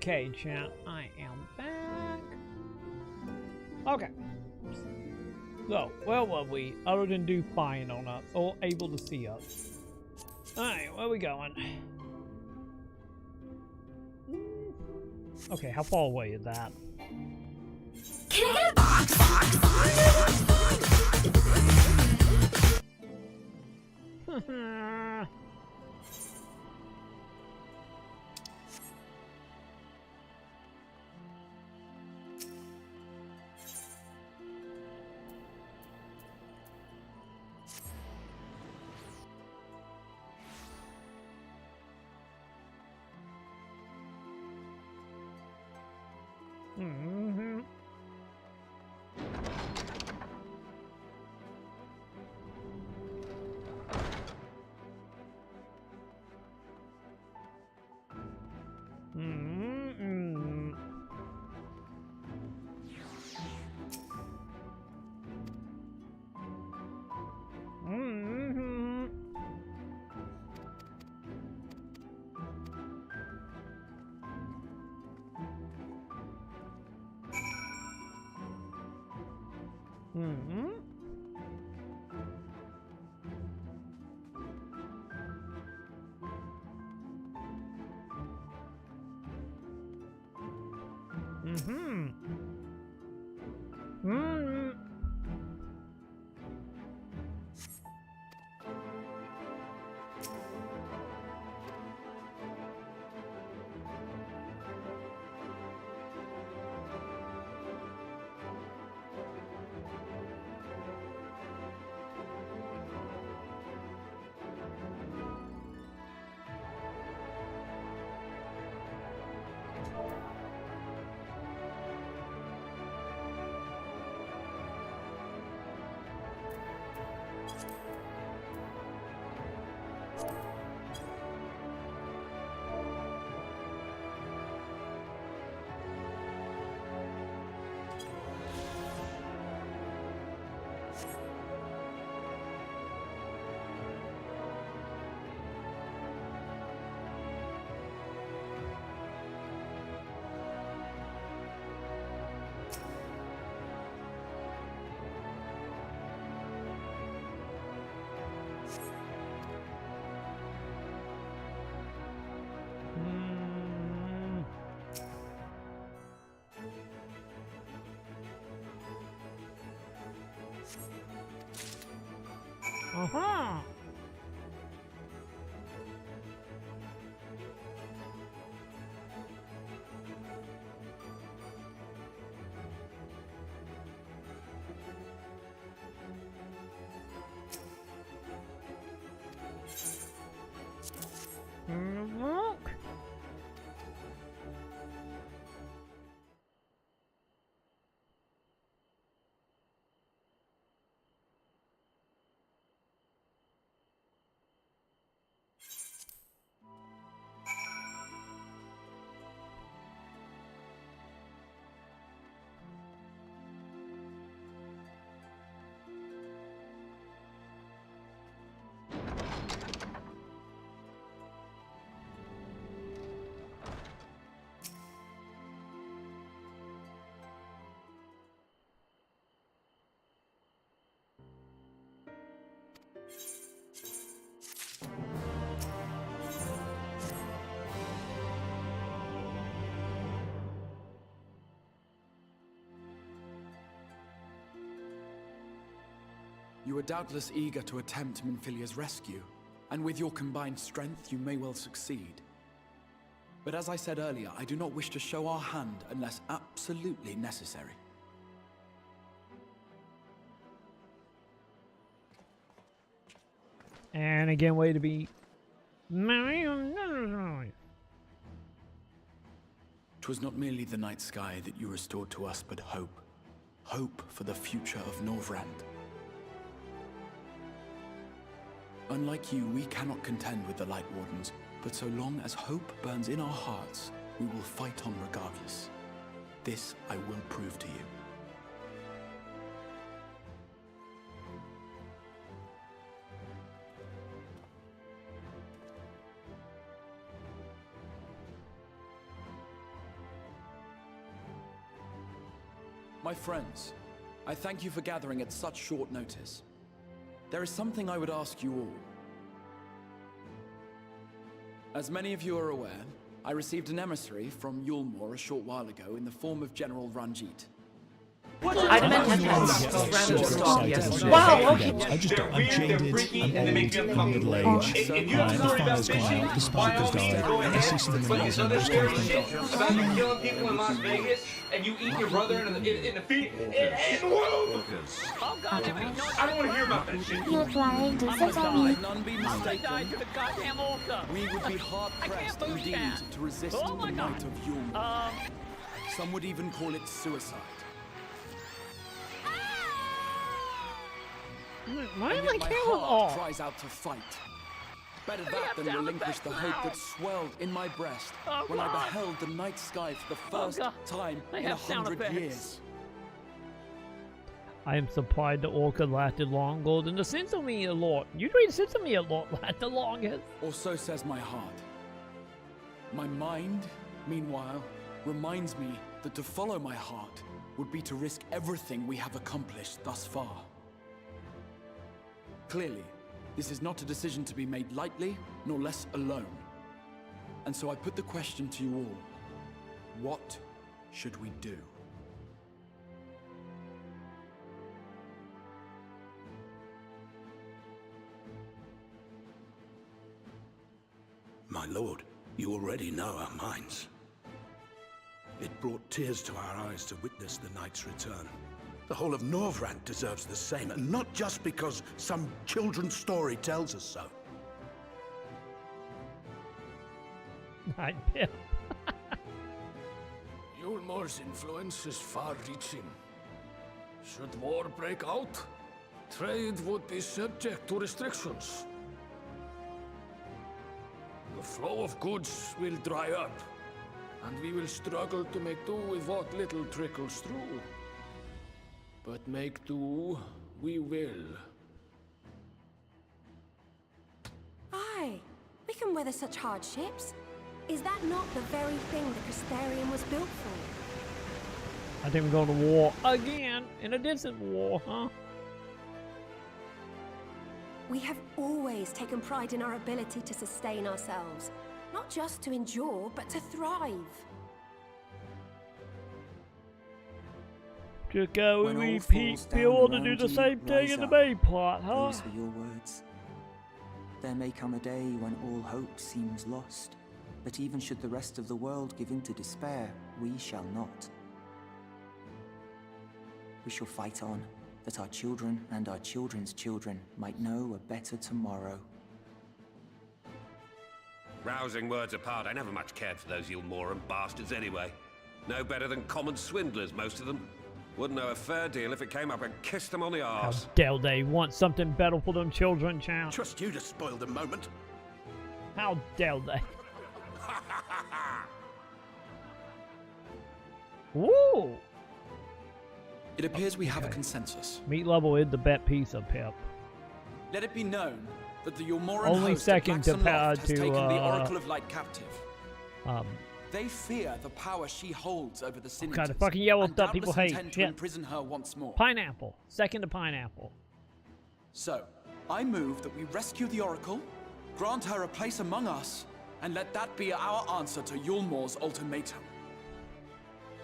Okay, chat, I am back. Okay. So, where were we? Other than do fine on us, or able to see us. Alright, where are we going? Okay, how far away is that? Can I get a box? Uh-huh. Look. You are doubtless eager to attempt Minfilia's rescue, and with your combined strength, you may well succeed. But as I said earlier, I do not wish to show our hand unless absolutely necessary. And again, way to be. 'Twas not merely the night sky that you restored to us, but hope. Hope for the future of Norvrand. Unlike you, we cannot contend with the Light Wardens, but so long as hope burns in our hearts, we will fight on regardless. This I will prove to you. My friends, I thank you for gathering at such short notice. There is something I would ask you all. As many of you are aware, I received an emissary from Yulmore a short while ago in the form of General Ranjit. I meant headphones. Wow, okay. I'm jaded, I'm old, I'm middle-aged, the fire's gone out, the spark has died, I see some enemies and I just kind of think, about you killing people in Las Vegas and you eat your brother in the feet in Wolf! Oh God, I don't want to hear about that shit. You're trying to set on me. None be mistaken. We would be hard-pressed indeed to resist the might of Yulmore. Some would even call it suicide. Why am I my killing heart cries out to fight. Better that than relinquish the hope that swelled in my breast when I beheld the night sky for the first time in 100 years. I am surprised the orca lasted longer than the Sesame a lot. Usually the Sesame a lot lasts the longest. Or so says my heart. My mind, meanwhile, reminds me that to follow my heart would be to risk everything we have accomplished thus far. Clearly, this is not a decision to be made lightly, nor less alone. And so I put the question to you all. What should we do? My lord, you already know our minds. It brought tears to our eyes to witness the knight's return. The whole of Norvrand deserves the same, and not just because some children's story tells us so. Night Pip. Yulmore's influence is far-reaching. Should war break out, trade would be subject to restrictions. The flow of goods will dry up, and we will struggle to make do with what little trickles through. But make do, we will. Aye, we can weather such hardships. Is that not the very thing the Crystarium was built for? I think we're going to war again, in a distant war, huh? We have always taken pride in our ability to sustain ourselves. Not just to endure, but to thrive. Just go and repeat, be able to do the same thing in the main plot, huh? These were your words. There may come a day when all hope seems lost, but even should the rest of the world give in to despair, we shall not. We shall fight on, that our children and our children's children might know a better tomorrow. Rousing words apart, I never much cared for those Yulmoran bastards anyway. No better than common swindlers, most of them. Wouldn't know a fair deal if it came up and kissed them on the arse. How dare they want something better for them children, champ? Trust you to spoil the moment. How dare they? Woo! It appears we have a consensus. Meat level is the bet piece of Pip. Let it be known that the Yulmoran Only host second of Blackson Loft has to taken the Oracle of Light captive. They fear the power she holds over the Sin kind of fucking yellow stuff people hate. intend to imprison her once more. Pineapple. Second to pineapple. So, I move that we rescue the Oracle, grant her a place among us, and let that be our answer to Yulmore's ultimatum.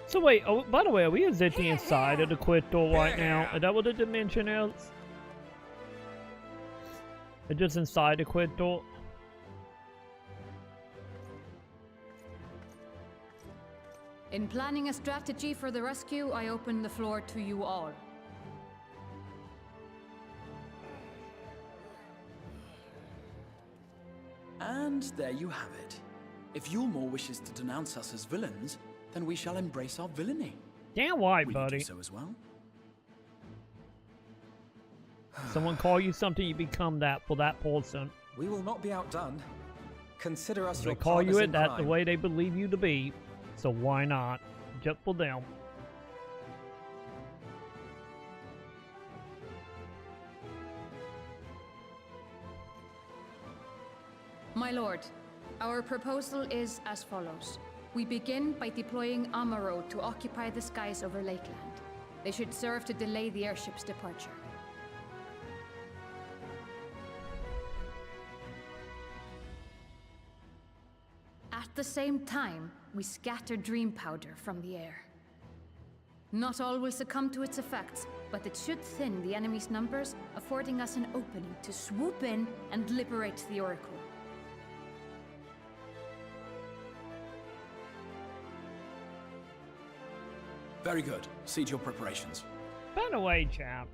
So wait, oh, by the way, are we exiting inside of the quit door right now? Is that what the dimension is? It's just inside the quit door? In planning a strategy for the rescue, I open the floor to you all. And there you have it. If Yulmore wishes to denounce us as villains, then we shall embrace our villainy. Damn right, Will buddy. you do so as well? Someone call you something, you become that for that person. We will not be outdone. Consider us They your call you partners it, in that's the crime. way they believe you to be. So why not? Just for them. My lord, our proposal is as follows. We begin by deploying Amaro to occupy the skies over Lakeland. They should serve to delay the airship's departure. At the same time, we scatter dream powder from the air. Not all will succumb to its effects, but it should thin the enemy's numbers, affording us an opening to swoop in and liberate the Oracle. Very good. See to your preparations. By the way, chap,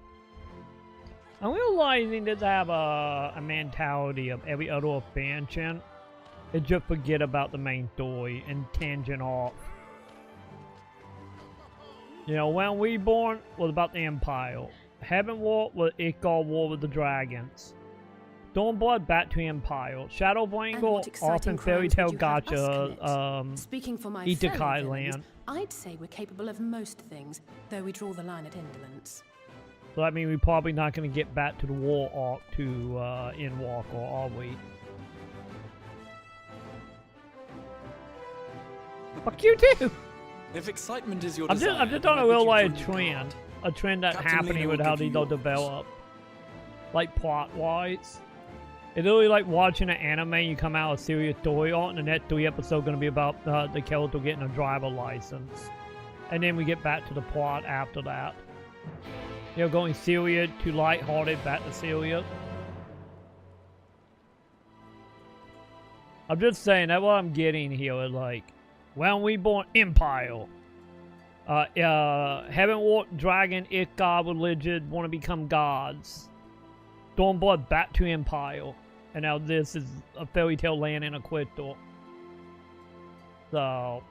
I'm realizing that I have a mentality of every other expansion and just forget about the main story and tangent off. You know, when Reborn was about the Empire. Heaven War was XIV War with the Dragons. Stormblood back to Empire. Shadowbringers often fairy tale gotcha. Speaking for my Isekai fellow land. villains, I'd say we're capable of most things, though we draw the line at indolence. So that means we're probably not going to get back to the war arc to Endwalker, are we? Fuck you too! If excitement is your I'm desire, just on a real like a trend that's Captain happening Lena with will how give these you don't yours. develop. Like plot-wise. It's literally like watching an anime, you come out a serious story arc, and the next 3 episodes going to be about the character getting a driver license. And then we get back to the plot after that. You know, going serious to lighthearted, back to serious. I'm just saying, that's what I'm getting here is like, when we born Empire. Heaven War, Dragon, God religion, want to become gods. Stormblood back to Empire. And now this is a fairy tale land in a Equator. So,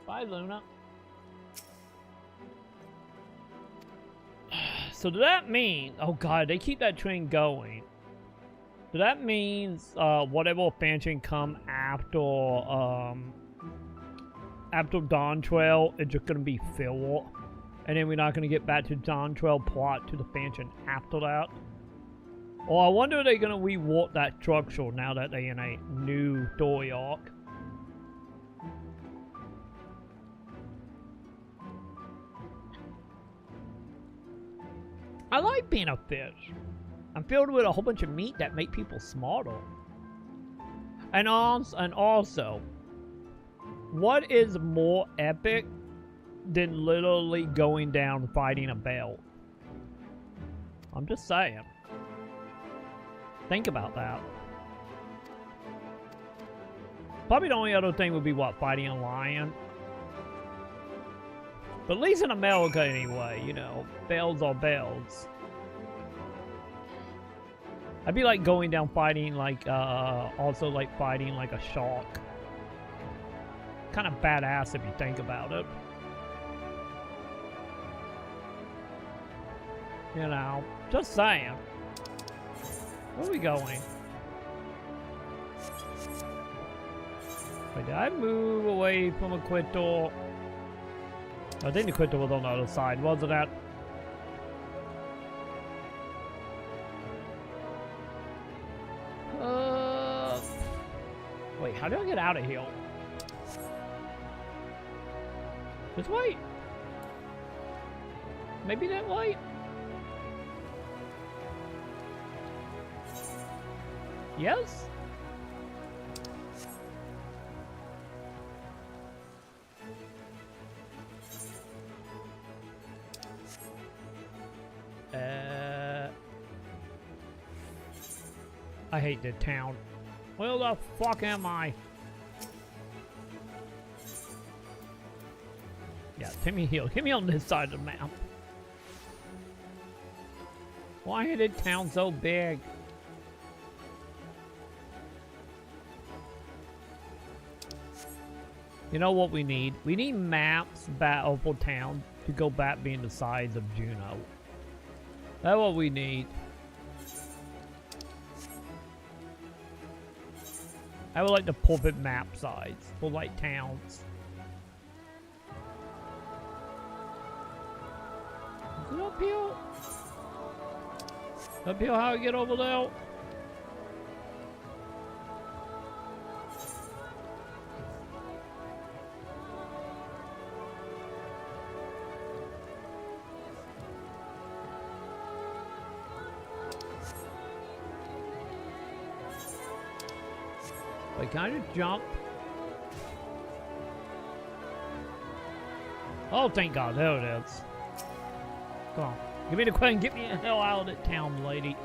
bye Luna. So does that mean, oh god, they keep that train going. So that means whatever expansion come after Dawn Trail is just gonna be filler. And then we're not gonna get back to Dawn Trail plot to the expansion after that. Or I wonder if they're gonna rework that structure now that they're in a new story arc. I like being a fish. I'm filled with a whole bunch of meat that make people smarter. And also, what is more epic than literally going down fighting a belt? I'm just saying. Think about that. Probably the only other thing would be what, fighting a lion? But at least in America anyway, you know, bells are bells. I'd be like going down fighting like, also like fighting like a shark. Kind of badass if you think about it. You know, just saying. Where are we going? Wait, did I move away from Equator? I think Equator was on the other side, wasn't that? Wait, how do I get out of here? This way? Maybe that way? Yes? I hate this town. Where the fuck am I? Yeah, take me here. Get me on this side of the map. Why is this town so big? You know what we need? We need maps back over town to go back being the size of Juneau. That's what we need. I would like the perfect map size for like towns. Is it up here? Up here how I get over there? Wait, can I just jump? Oh, thank God. There it is. Come on. Give me the coin. Get me the hell out of that town, lady.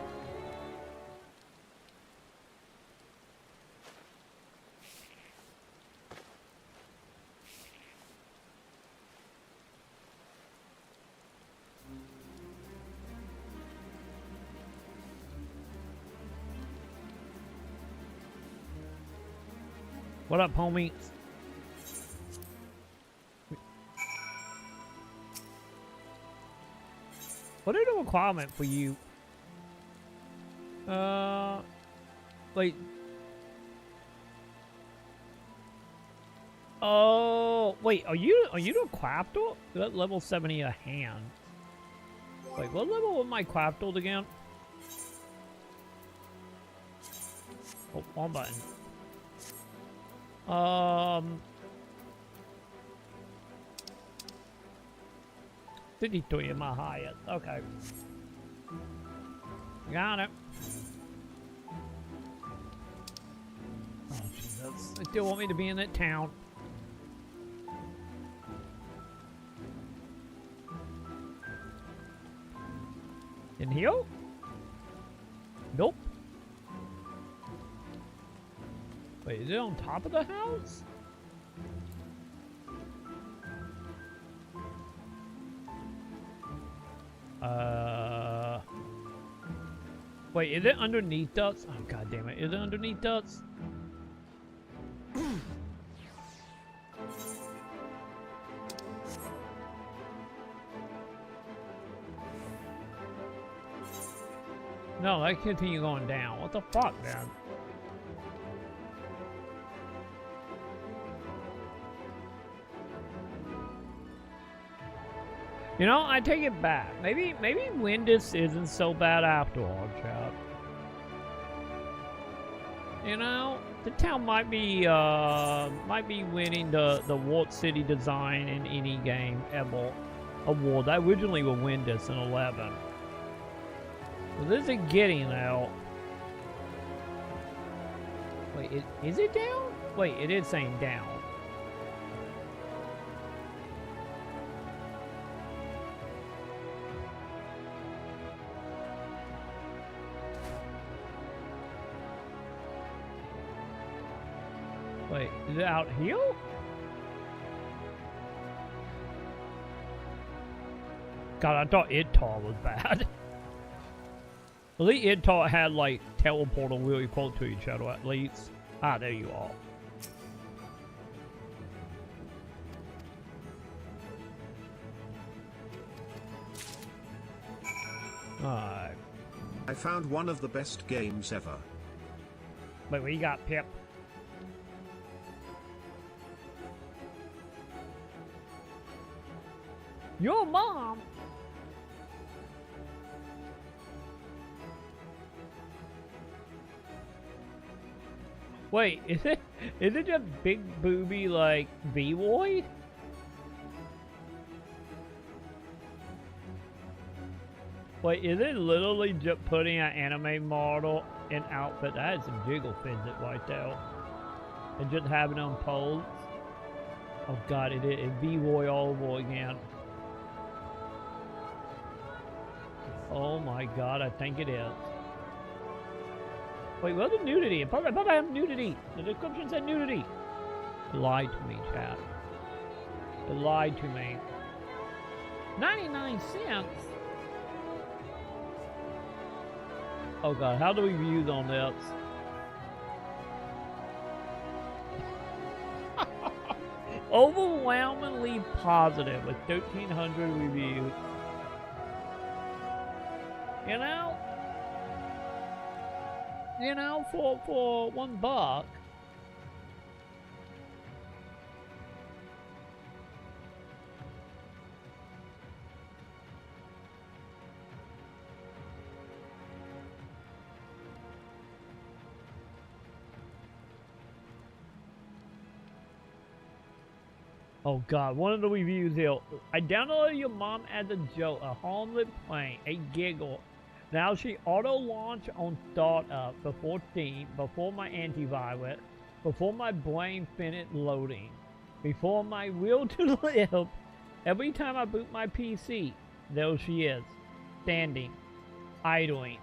What up, homie? What are the requirements for you? Wait. Oh, wait. Are you the crafter? That level 70 a hand. Wait, what level was my crafter again? Oh, one button. 53 in my highest. Okay. Got it. Oh, Jesus. They still want me to be in that town. In here? Nope. Wait, is it on top of the house? Wait, is it underneath us? Oh, God damn it. Is it underneath us? No, I continue going down. What the fuck, man? You know, I take it back. Maybe Windus isn't so bad after all, chat. You know, the town might be winning the Walt City Design in any game ever award. That originally was Windus in 11. So this is getting out. Wait, is it down? Wait, it is saying down. Wait, is it out here? God, I thought Idtar was bad. At least Idtar had, like, teleportal really close to each other, at least. Ah, there you are. Alright. I found one of the best games ever. Wait, what you got, Pip? Your mom? Wait, is it just big booby like B-Boy? Wait, is it literally just putting an anime model in outfit? That is some jiggle physics right there. And just having them pose. Oh God, it is B-Boy all over again. Oh my God, I think it is. Wait, where's the nudity? I thought I have nudity. The description said nudity. It lied to me, chat. It lied to me. 99 cents? Oh God, how do we view on this? Overwhelmingly positive with 1,300 reviews. You know, for $1. Oh God, one of the reviews here. I downloaded your mom as a joke, a harmless prank, a giggle. Now she auto-launch on startup before Steam, before my antivirus. Before my brain finished loading. Before my will to live. Every time I boot my PC, there she is. Standing. Idling.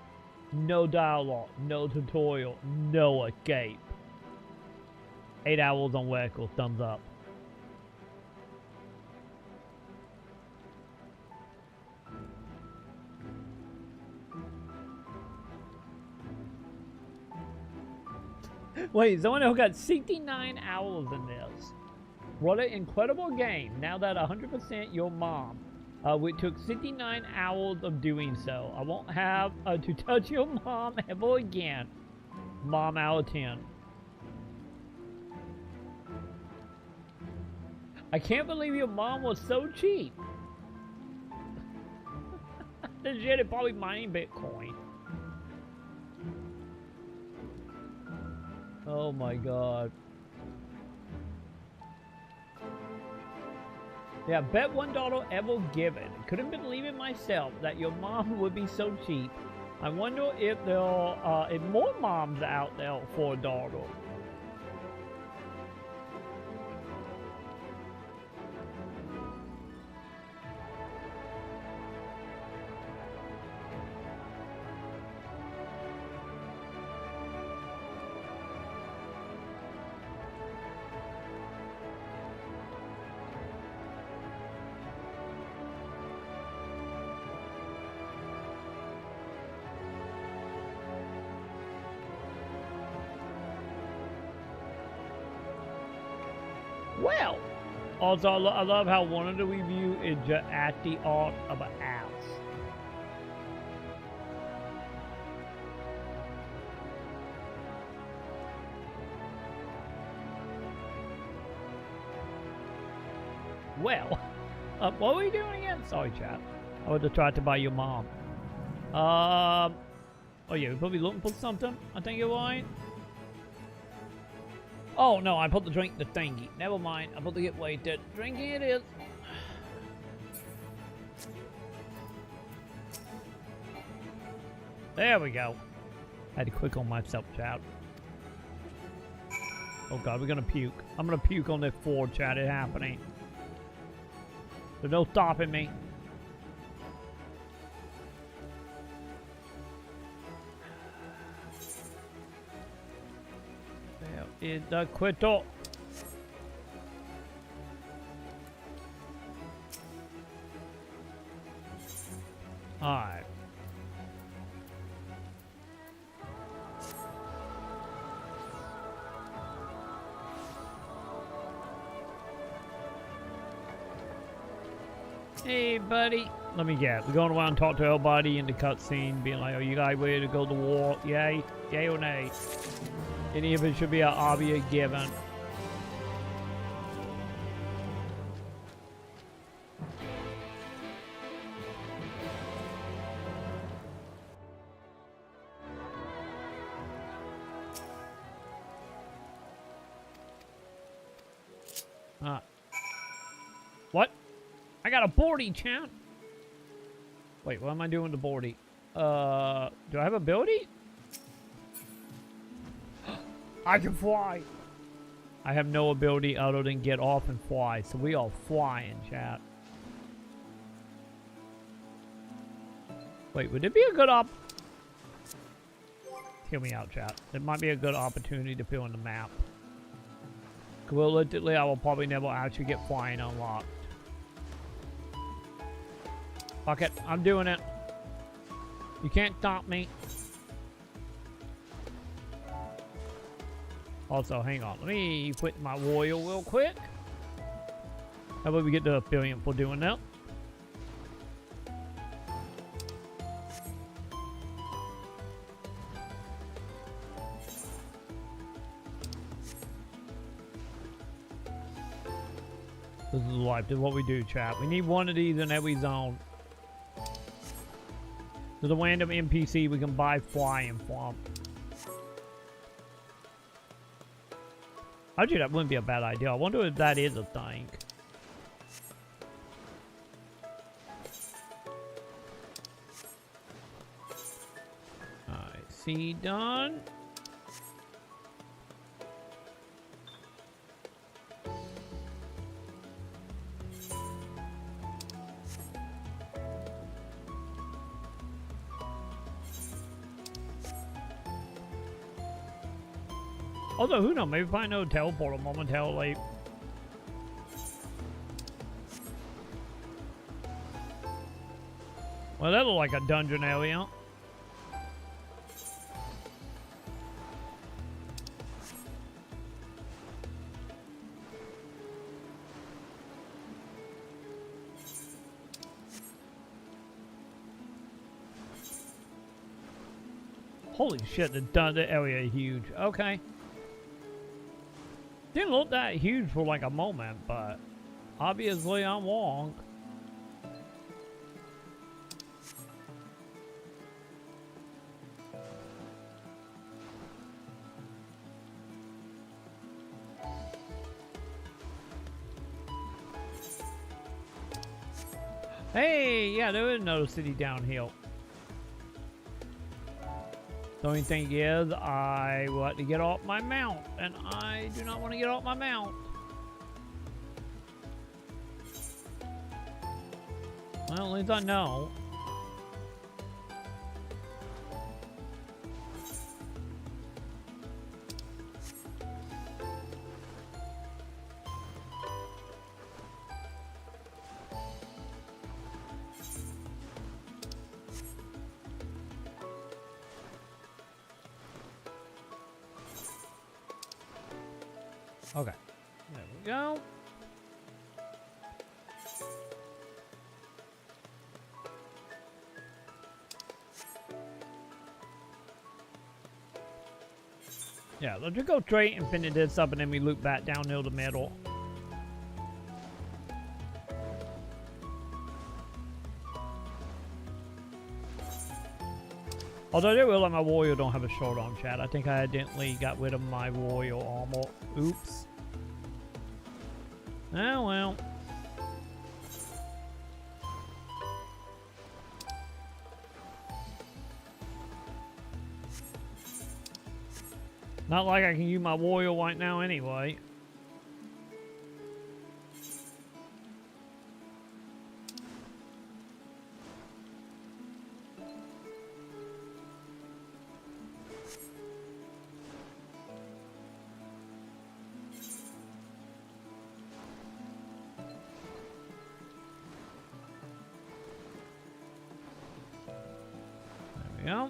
No dialogue. No tutorial. No escape. 8 hours on record. Thumbs up. Wait, someone else got 69 hours in this. What an incredible game. Now that 100% your mom. It took 69 hours of doing so. I won't have to touch your mom ever again. Mom out of 10. I can't believe your mom was so cheap. This shit is probably mining Bitcoin. Oh my god. Yeah, bet $1 ever given. Couldn't believe it myself that your mom would be so cheap. I wonder if there are if more moms out there for $1. Well, also I love how one of the review is just at the art of an ass. Well, what were we doing again? Sorry, chat. I would have tried to buy your mom. Oh yeah, we're probably looking for something. I think you're right. Oh no, I put the drink the thingy. Never mind. I put the get weighted. Drinking it is. There we go. I had to click on myself, chat. Oh god, we're gonna puke. I'm gonna puke on this floor, chat. It's happening. There's no stopping me. There is the quitter. Alright. Hey, buddy. Let me guess. We're going around and talk to everybody in the cutscene, being like, are you guys ready to go to war? Yay? Yay or nay? Any of it should be an obvious given. What? I got a boardie, champ. Wait, what am I doing with the boardie? Do I have ability? I can fly. I have no ability other than get off and fly, so we are flying, chat. Wait, would it be a good hear me out, chat. It might be a good opportunity to fill in the map. Realistically, I will probably never actually get flying unlocked. Fuck it, I'm doing it. You can't stop me. Also, hang on. Let me quit my royal real quick. How about we get the billion for doing that? This is life. This is what we do, chat. We need one of these in every zone. There's a random NPC we can buy flying from. Actually, that wouldn't be a bad idea. I wonder if that is a thing. Alright, C done. Although, who knows? Maybe find no teleporter momentarily. Well, that looked like a dungeon area. Holy shit, the area is huge. Okay. Didn't look that huge for like a moment, but obviously I'm wrong. Hey, yeah, there is another city downhill. The only thing is, I want to get off my mount, and I do not want to get off my mount. Well, at least I know. Okay, there we go. Yeah, let's just go straight and finish this up, and then we loop back down near the middle. Although they will let my warrior don't have a short arm, chat. I think I accidentally got rid of my warrior armor. Oops. Oh well. Not like I can use my warrior right now anyway. There we go.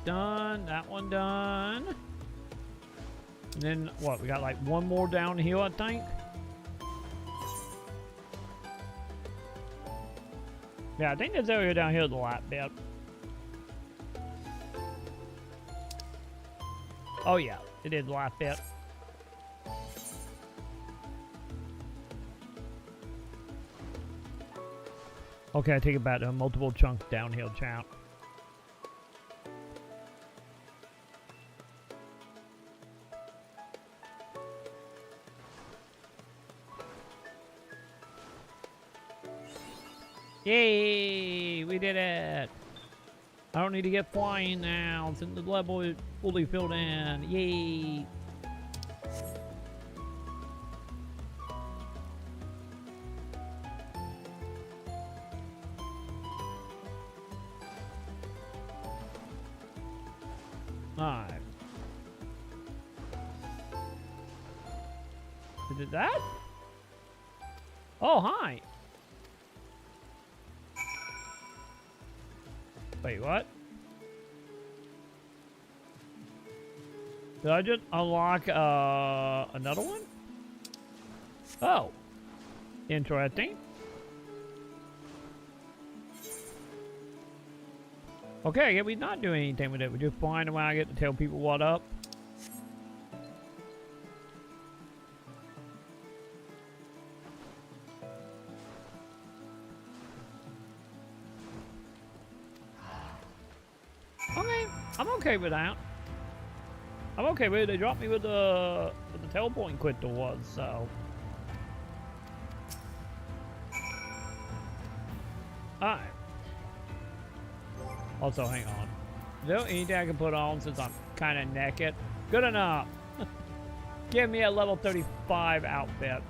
Done. That one done. And then what? We got like one more down here, I think. Yeah, I think this area down here is the last bit. Oh yeah, it is the last bit. Okay, I take it back to multiple chunks downhill, champ. Yay! We did it! I don't need to get flying now since the level is fully filled in. Yay! Alright. Is it that? Oh, hi! Wait, what? Did I just unlock another one? Oh. Interesting. Okay, yeah, we're not doing anything with it. We're just flying around. I get to tell people what up. Okay, I'm okay with that. I'm okay with it. They dropped me with the teleporting crystal was, so. Alright. Also, hang on. Is there anything I can put on since I'm kind of naked. Good enough. Give me a level 35 outfit.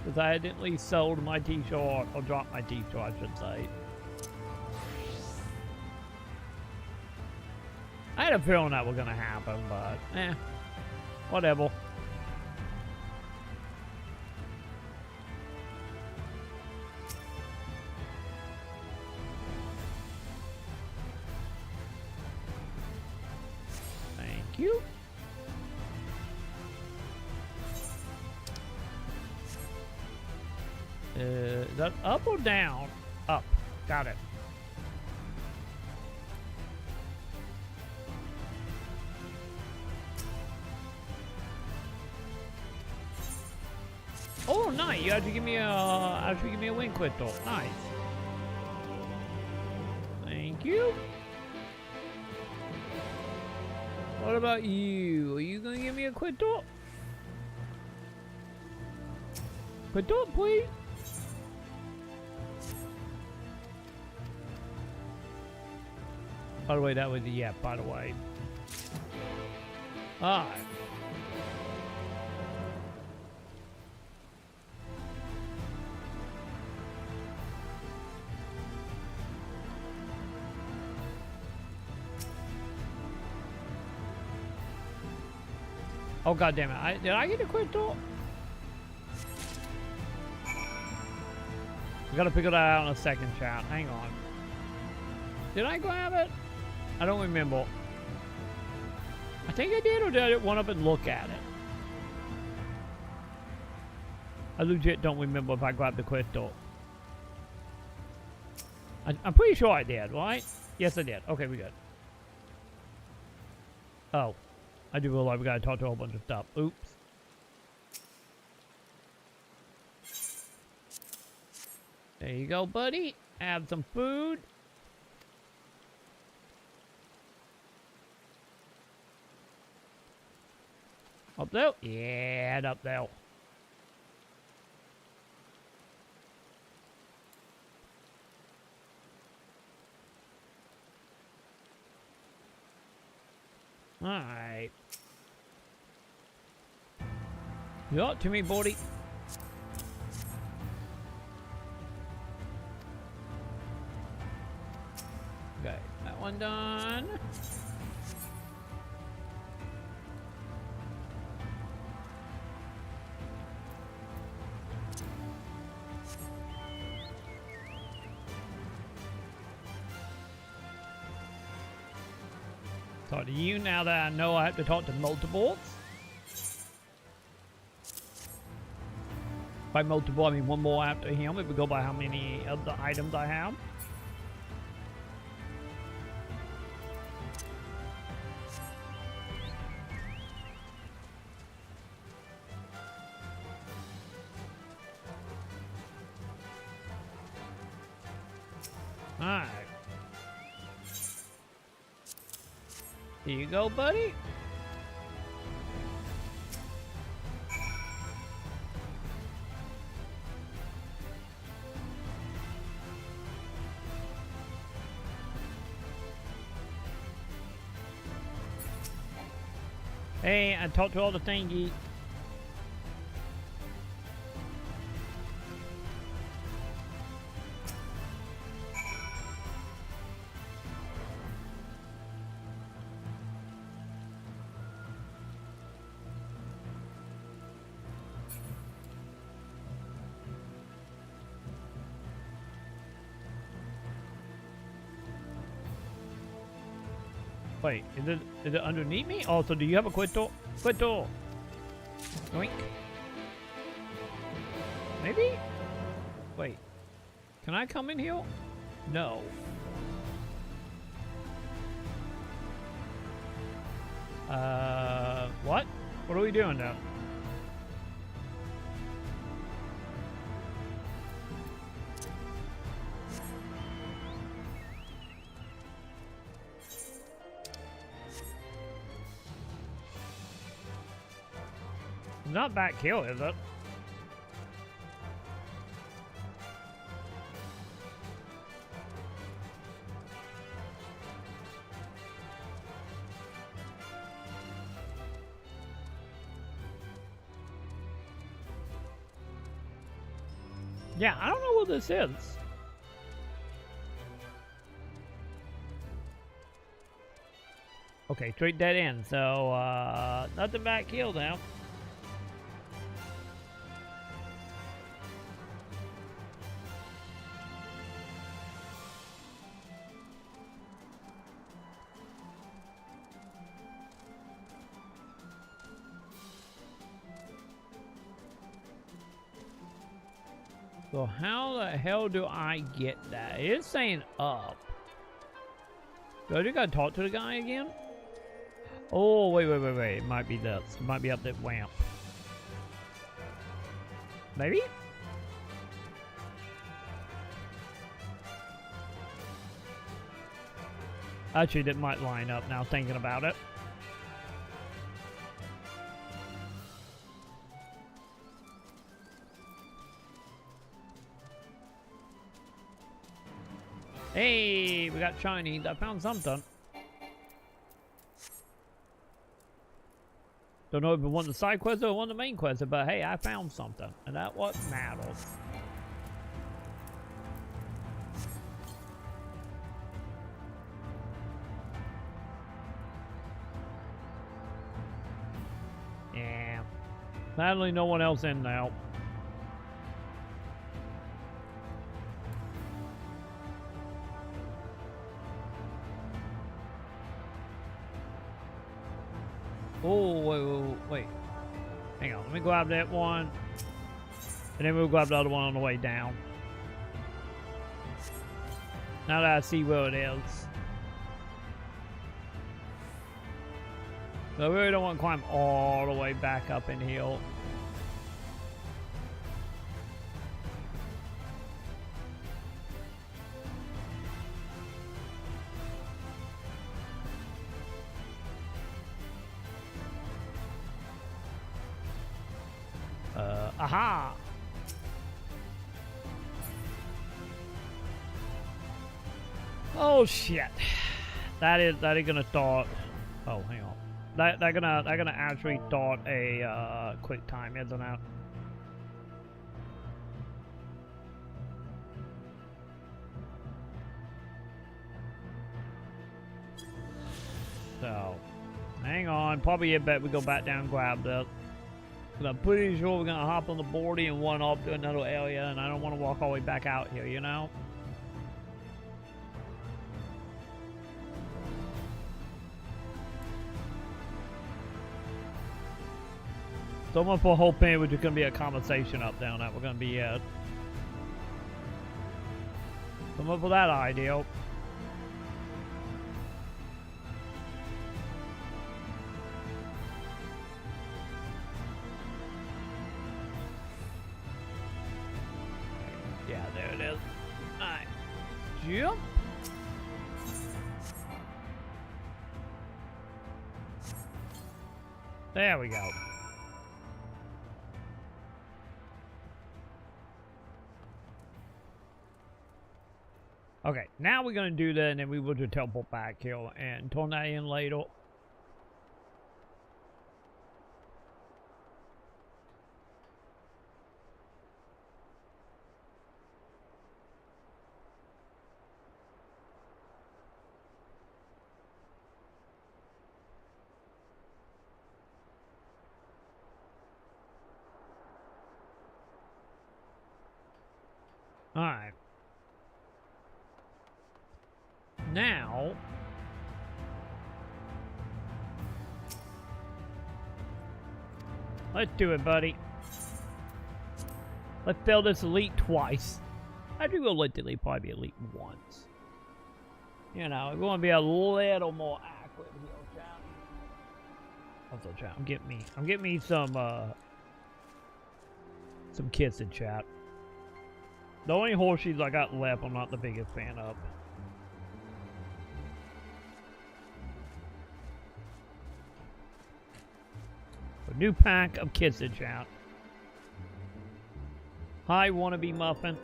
Because I evidently sold my t-shirt, or dropped my t-shirt, I should say. I had a feeling that was gonna happen, but whatever. Thank you. Is that up or down? Up. Got it. Oh, nice! You actually give me a wing crystal. Nice. Thank you. What about you? Are you gonna give me a crystal? Crystal, please. By the way, that was the by the way. Alright. Oh god damn it! Did I get a crystal? We gotta figure that out in a second, chat. Hang on. Did I grab it? I don't remember. I think I did, or did I run up and look at it? I legit don't remember if I grabbed the crystal. I'm pretty sure I did, right? Yes, I did. Okay, we good. Oh. I do realize we gotta talk to a whole bunch of stuff. Oops. There you go, buddy. Have some food. Up there? Yeah, head up there. Alright. You up to me, buddy? Okay, that one done. Talk to you now that I know I have to talk to multiples. By multiple, I mean one more after him if we go by how many of the items I have. Alright. Here you go, buddy. Hey, I talked to all the thingy. Wait, is it underneath me? Oh, so do you have a quit door? Quit door. Yoink. Maybe? Wait. Can I come in here? No. What? What are we doing now? Not back here, is it? Yeah, I don't know what this is. Okay, straight dead end. So, nothing back here now. So how the hell do I get that? It's saying up. Do I just gotta talk to the guy again? Oh, wait. It might be this. It might be up that ramp. Maybe? Actually, that might line up now, thinking about it. Hey, we got shiny. I found something. Don't know if it won the side quest or won the main quest, but hey, I found something. And that's what matters. Yeah. Sadly, no one else in now. Oh, wait. Hang on, let me grab that one. And then we'll grab the other one on the way down. Now that I see where it is. So I really don't want to climb all the way back up in here. Aha! Oh shit! That is gonna start. Oh, hang on. They're gonna actually start a quick time, isn't it? So, hang on. Probably a bet we go back down and grab this. I'm pretty sure we're gonna hop on the boardie and run off to another area, and I don't want to walk all the way back out here, you know? So much for hoping it was just gonna be a conversation up down that we're gonna be at. So much for that idea. Yeah, there it is. Alright. Jump. There we go. Okay, now we're gonna do that, and then we will just teleport back here and turn that in later. Alright. Now, let's do it, buddy. Let's fail this elite twice. I do realistically probably be elite once. You know, we want to be a little more accurate here, chat. Also, chat, I'm getting me some kids in chat. The only horseshoes I got left, I'm not the biggest fan of. A new pack of kids in chat. Hi, wannabe muffin.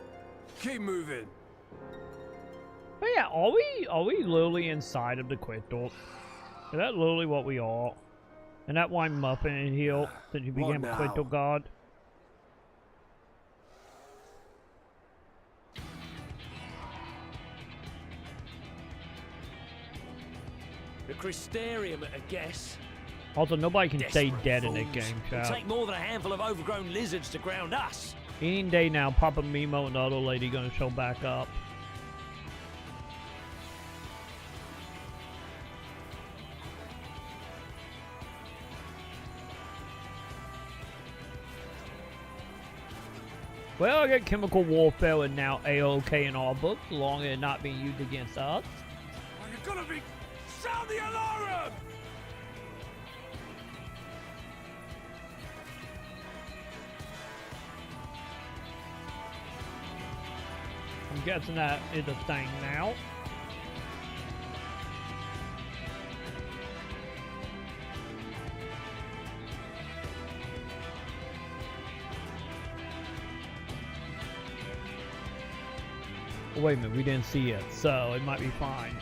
Keep moving. But yeah, are we literally inside of the crystal? Is that literally what we are? And that why muffin in here since you became a crystal god? Crystarium at a guess. Also, nobody can stay Desperate dead in this fools. game, It'll chat. take more than a handful of overgrown lizards to ground us. Any day now, Papa Mimo and the other lady gonna show back up. Well, I get chemical warfare and now AOK in our books, as long as it's not being used against us. Are you gonna be... Sound the alarm! I'm guessing that is a thing now. Oh, wait a minute, we didn't see it, so it might be fine.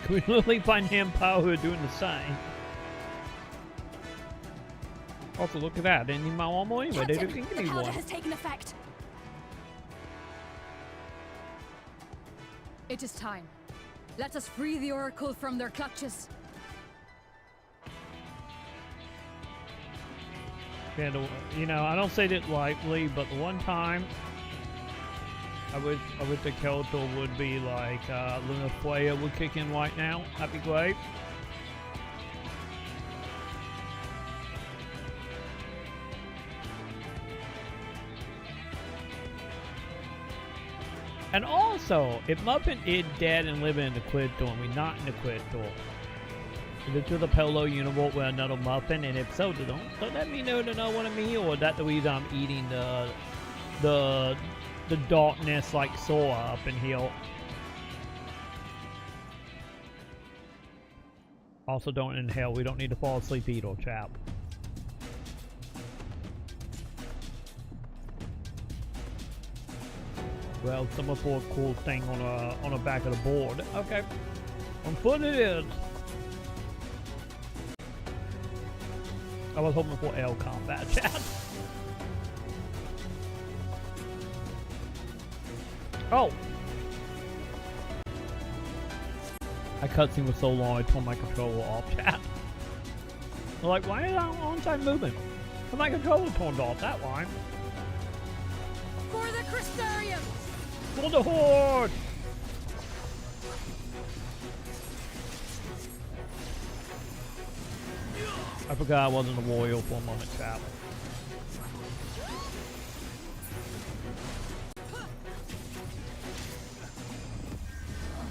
Can we literally find him power who are doing the same? Also, look at that. Didn't need my armor anyway. They didn't give me the powder one. has taken effect. It is time. Let us free the Oracle from their clutches. Yeah, you know, I don't say that lightly, but the one time I wish the Keltor would be like Luna Flaya would kick in right now. That'd be great. And also, if Muppet is dead and living in the Quidtor, and we're not in the Quidtor, is it to the Polo universe with another Muppet? And if so, don't let me know to know what I mean, or is that the reason I'm eating the darkness like Sora up in here? Also, don't inhale. We don't need to fall asleep either, chap. Well, someone put a cool thing on the back of the board. Okay, on foot it is. I was hoping for L combat, chat. Oh! I cutscene was so long I turned my controller off, chat. I'm like, why is that on-time movement? But my controller turned off that line. For the Crystarium! For the Horde! I forgot I wasn't a warrior for a moment, chat.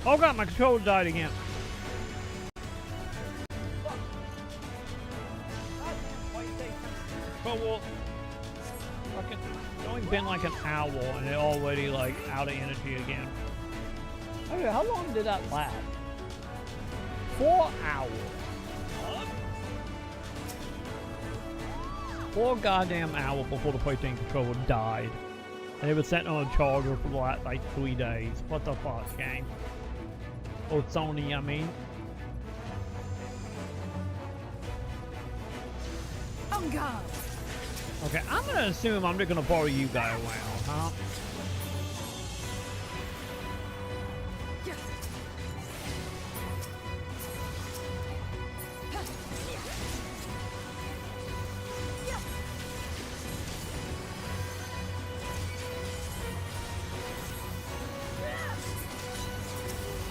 Oh god, my controller died again. Well, fucking, it's only been like an hour and they're already like out of energy again. Okay, how long did that last? 4 hours. 4 goddamn hours before the PlayStation controller died. And it was sitting on a charger for like 3 days. What the fuck, game? Or Sony, I mean. On guard. Okay, I'm gonna assume I'm just gonna follow you guys around, huh?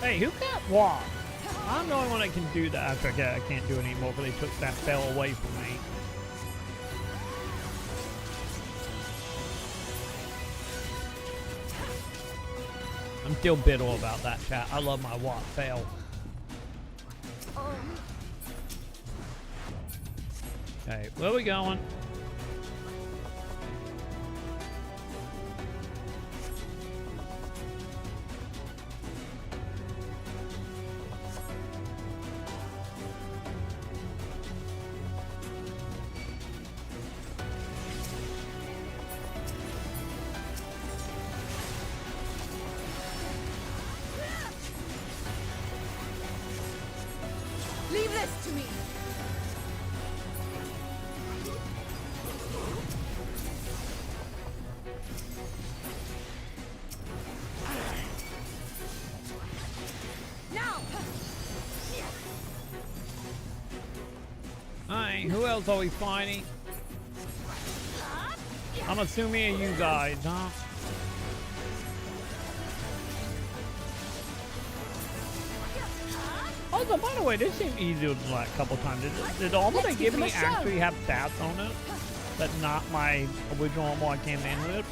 Hey, who got what? I'm the only one that can do that. Actually, I can't do it anymore because they took that spell away from me. I'm still bitter about that, chat. I love my what fail. Okay, where are we going? Leave this to me. Alright, who else are we fighting? I'm assuming you guys, huh? Also, by the way, this seemed easier than like a couple times. Did the armor they give me actually have stats on it? But not my original armor I came in with?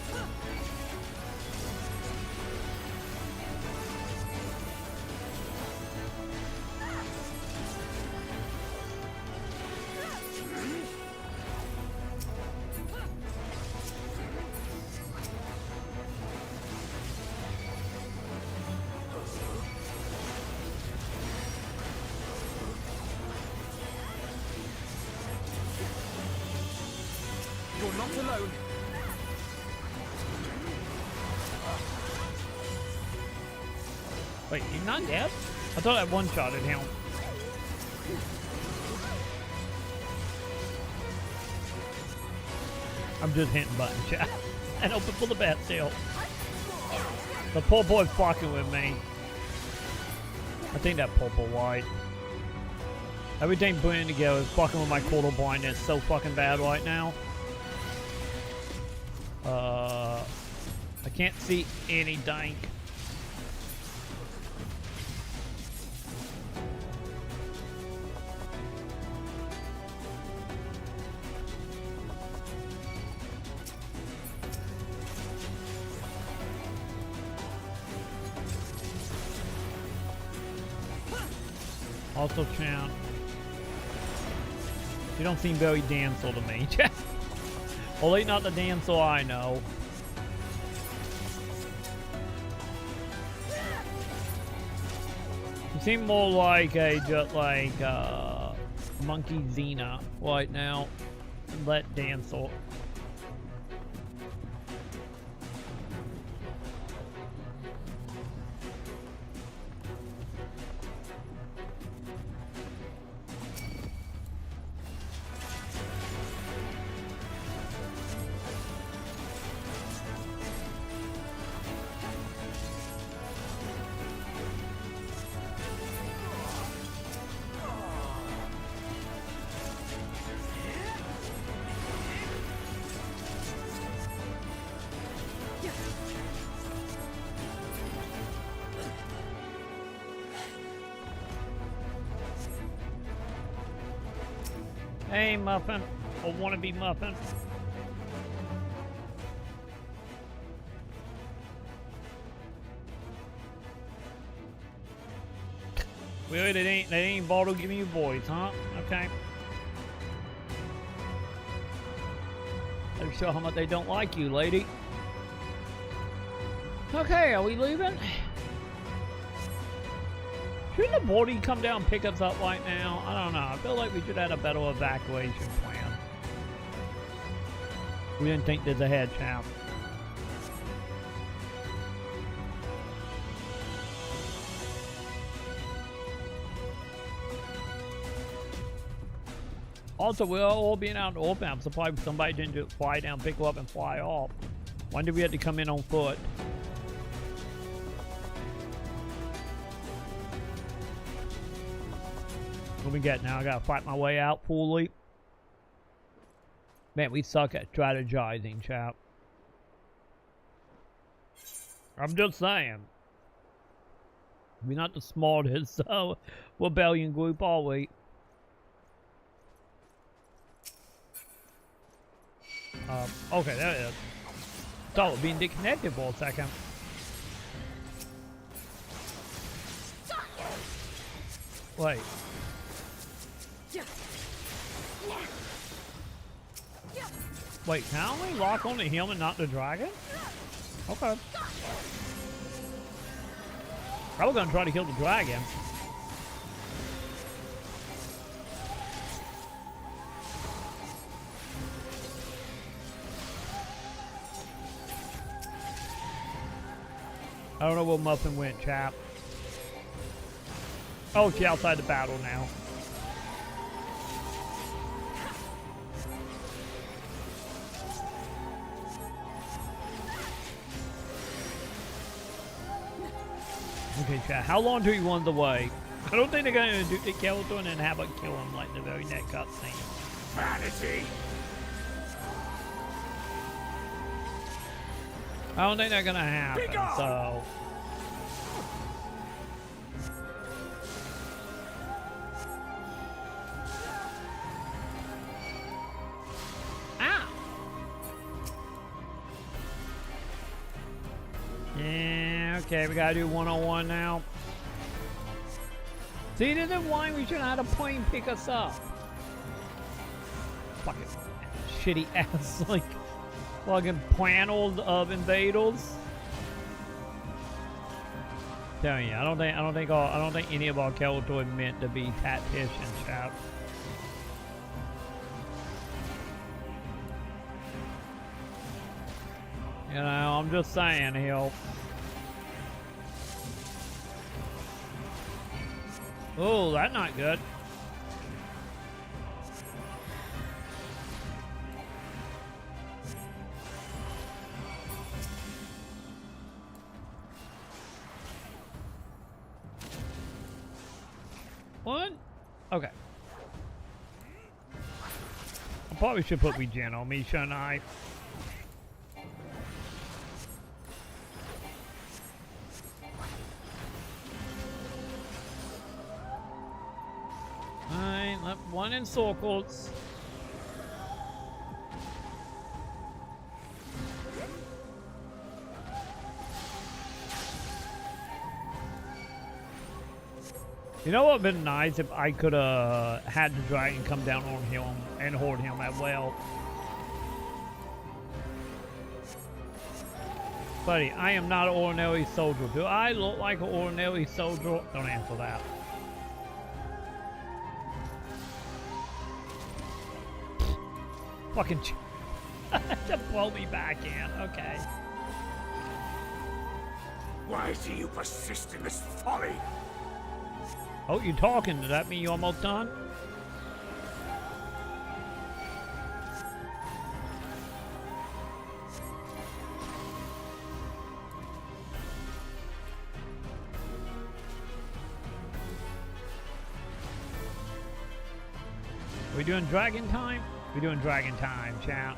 You're not alone. Wait, he's not dead? I thought I one-shotted him. I'm just hitting buttons, chat. And open for the bat sale. The poor boy fucking with me. I think that purple white. Everything blending together is fucking with my quarter blindness so fucking bad right now. I can't see any dank. Also, champ. You don't seem very damsel to me. Well, ain't not the damsel I know. You seem more like a just like monkey Xena right now. Let damsel. Hey, Muffin. Or wannabe Muffin. Really, they ain't bother giving you boys, huh? Okay. Let's show how much they don't like you, lady. Okay, are we leaving? Shouldn't the body come down and pick us up right now? I don't know. I feel like we should have a better evacuation plan. We didn't think this ahead, champ. Also, we're all being out in the open. I'm surprised somebody didn't just fly down, pick her up, and fly off. When did we have to come in on foot? What we get now? I gotta fight my way out fully. Man, we suck at strategizing, chap. I'm just saying. We're not the smartest rebellion group, are we? Okay, there it is. Thought we're being disconnected for a second. Wait. Wait, can I only lock onto him and not the dragon? Okay. I was gonna try to kill the dragon. I don't know where Muffin went, chap. Oh, she's outside the battle now. Okay, chat. How long do you want the way? I don't think they're going to do the skeleton and have it kill him like the very next cutscene. vanity. I don't think they're gonna happen, so... Ow! Yeah, okay, we gotta do 101 now. See, this is why we should have had a plane pick us up. Fucking shitty ass, like... fucking panels of invaders. Telling you, I don't think any of our characters are meant to be tacticians, chap. You know, I'm just saying here. Oh, that's not good. What? Okay. I probably should put regen on me, shouldn't I? Alright, left one in circles. You know what would have been nice if I could have had the dragon come down on him and hold him as well. Buddy, I am not an ordinary soldier. Do I look like an ordinary soldier? Don't answer that. Fucking to blow me back in. Okay. Why do you persist in this folly? Oh, you talking? Does that mean you almost done? Are we doing dragon time? We're doing dragon time, chat.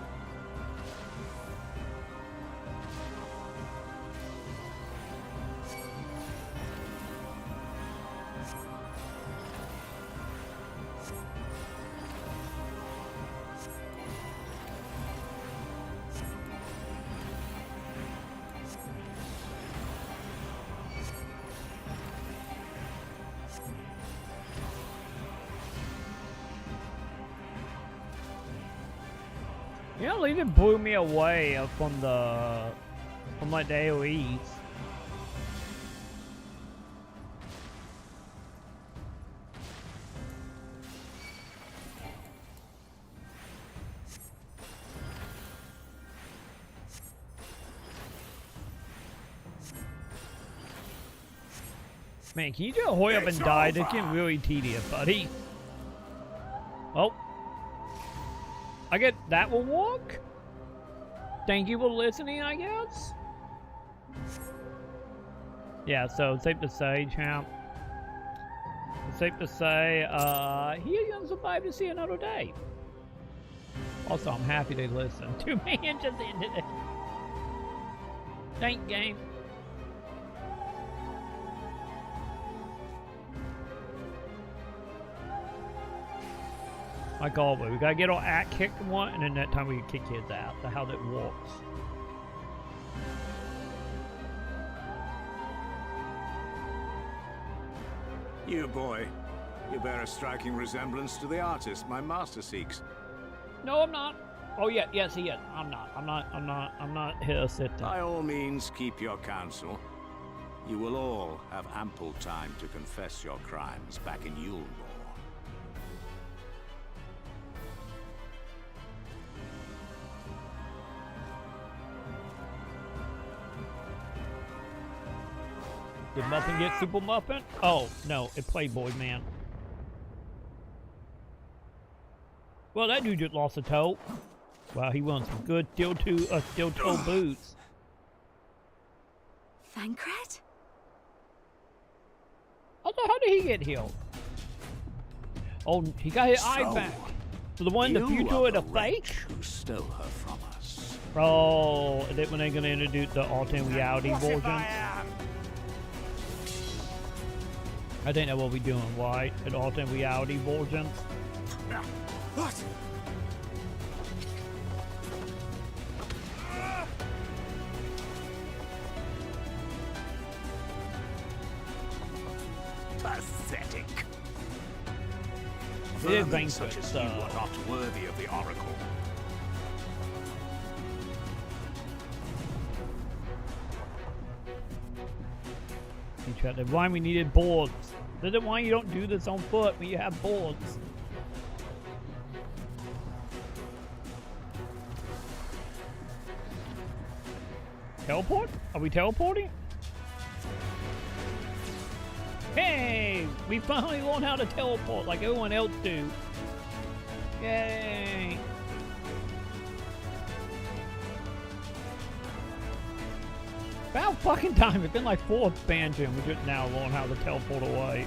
Yeah, they just blew me away from like the AoEs. Man, can you just hurry up and die? This getting really tedious, buddy. Oh. I get that will work? Thank you for listening, I guess? Yeah, so it's safe to say, champ. It's safe to say, he's gonna survive to see another day. Also, I'm happy they listened to me and just ended it. Thank game. Like always, we gotta get our act kicked one, and then that time we can kick kids out. That's how that works. You boy, you bear a striking resemblance to the artist my master seeks. No, I'm not. Oh yeah, yes he is. I'm not here sitting. By all means, keep your counsel. You will all have ample time to confess your crimes back in Yulmore. Did Muffin get Super Muffin? Oh, no, it Playboy, man. Well, that dude just lost a toe. Wow, he wants some good steel toe boots. Thancred? How did he get healed? Oh, he got his eye back. So the one in the future or the fake? Who stole her from us. Oh, is it when they're gonna introduce the alternate reality version? I think that's what we're doing, right? An alternate reality version. What? Pathetic. Vermin such as you are not worthy of the Oracle. Why we needed boards. This is why you don't do this on foot when you have boards. Teleport? Are we teleporting? Hey! We finally learned how to teleport like everyone else do. Yay! About fucking time. It's been like 4 expansions. We just now learn how to teleport away.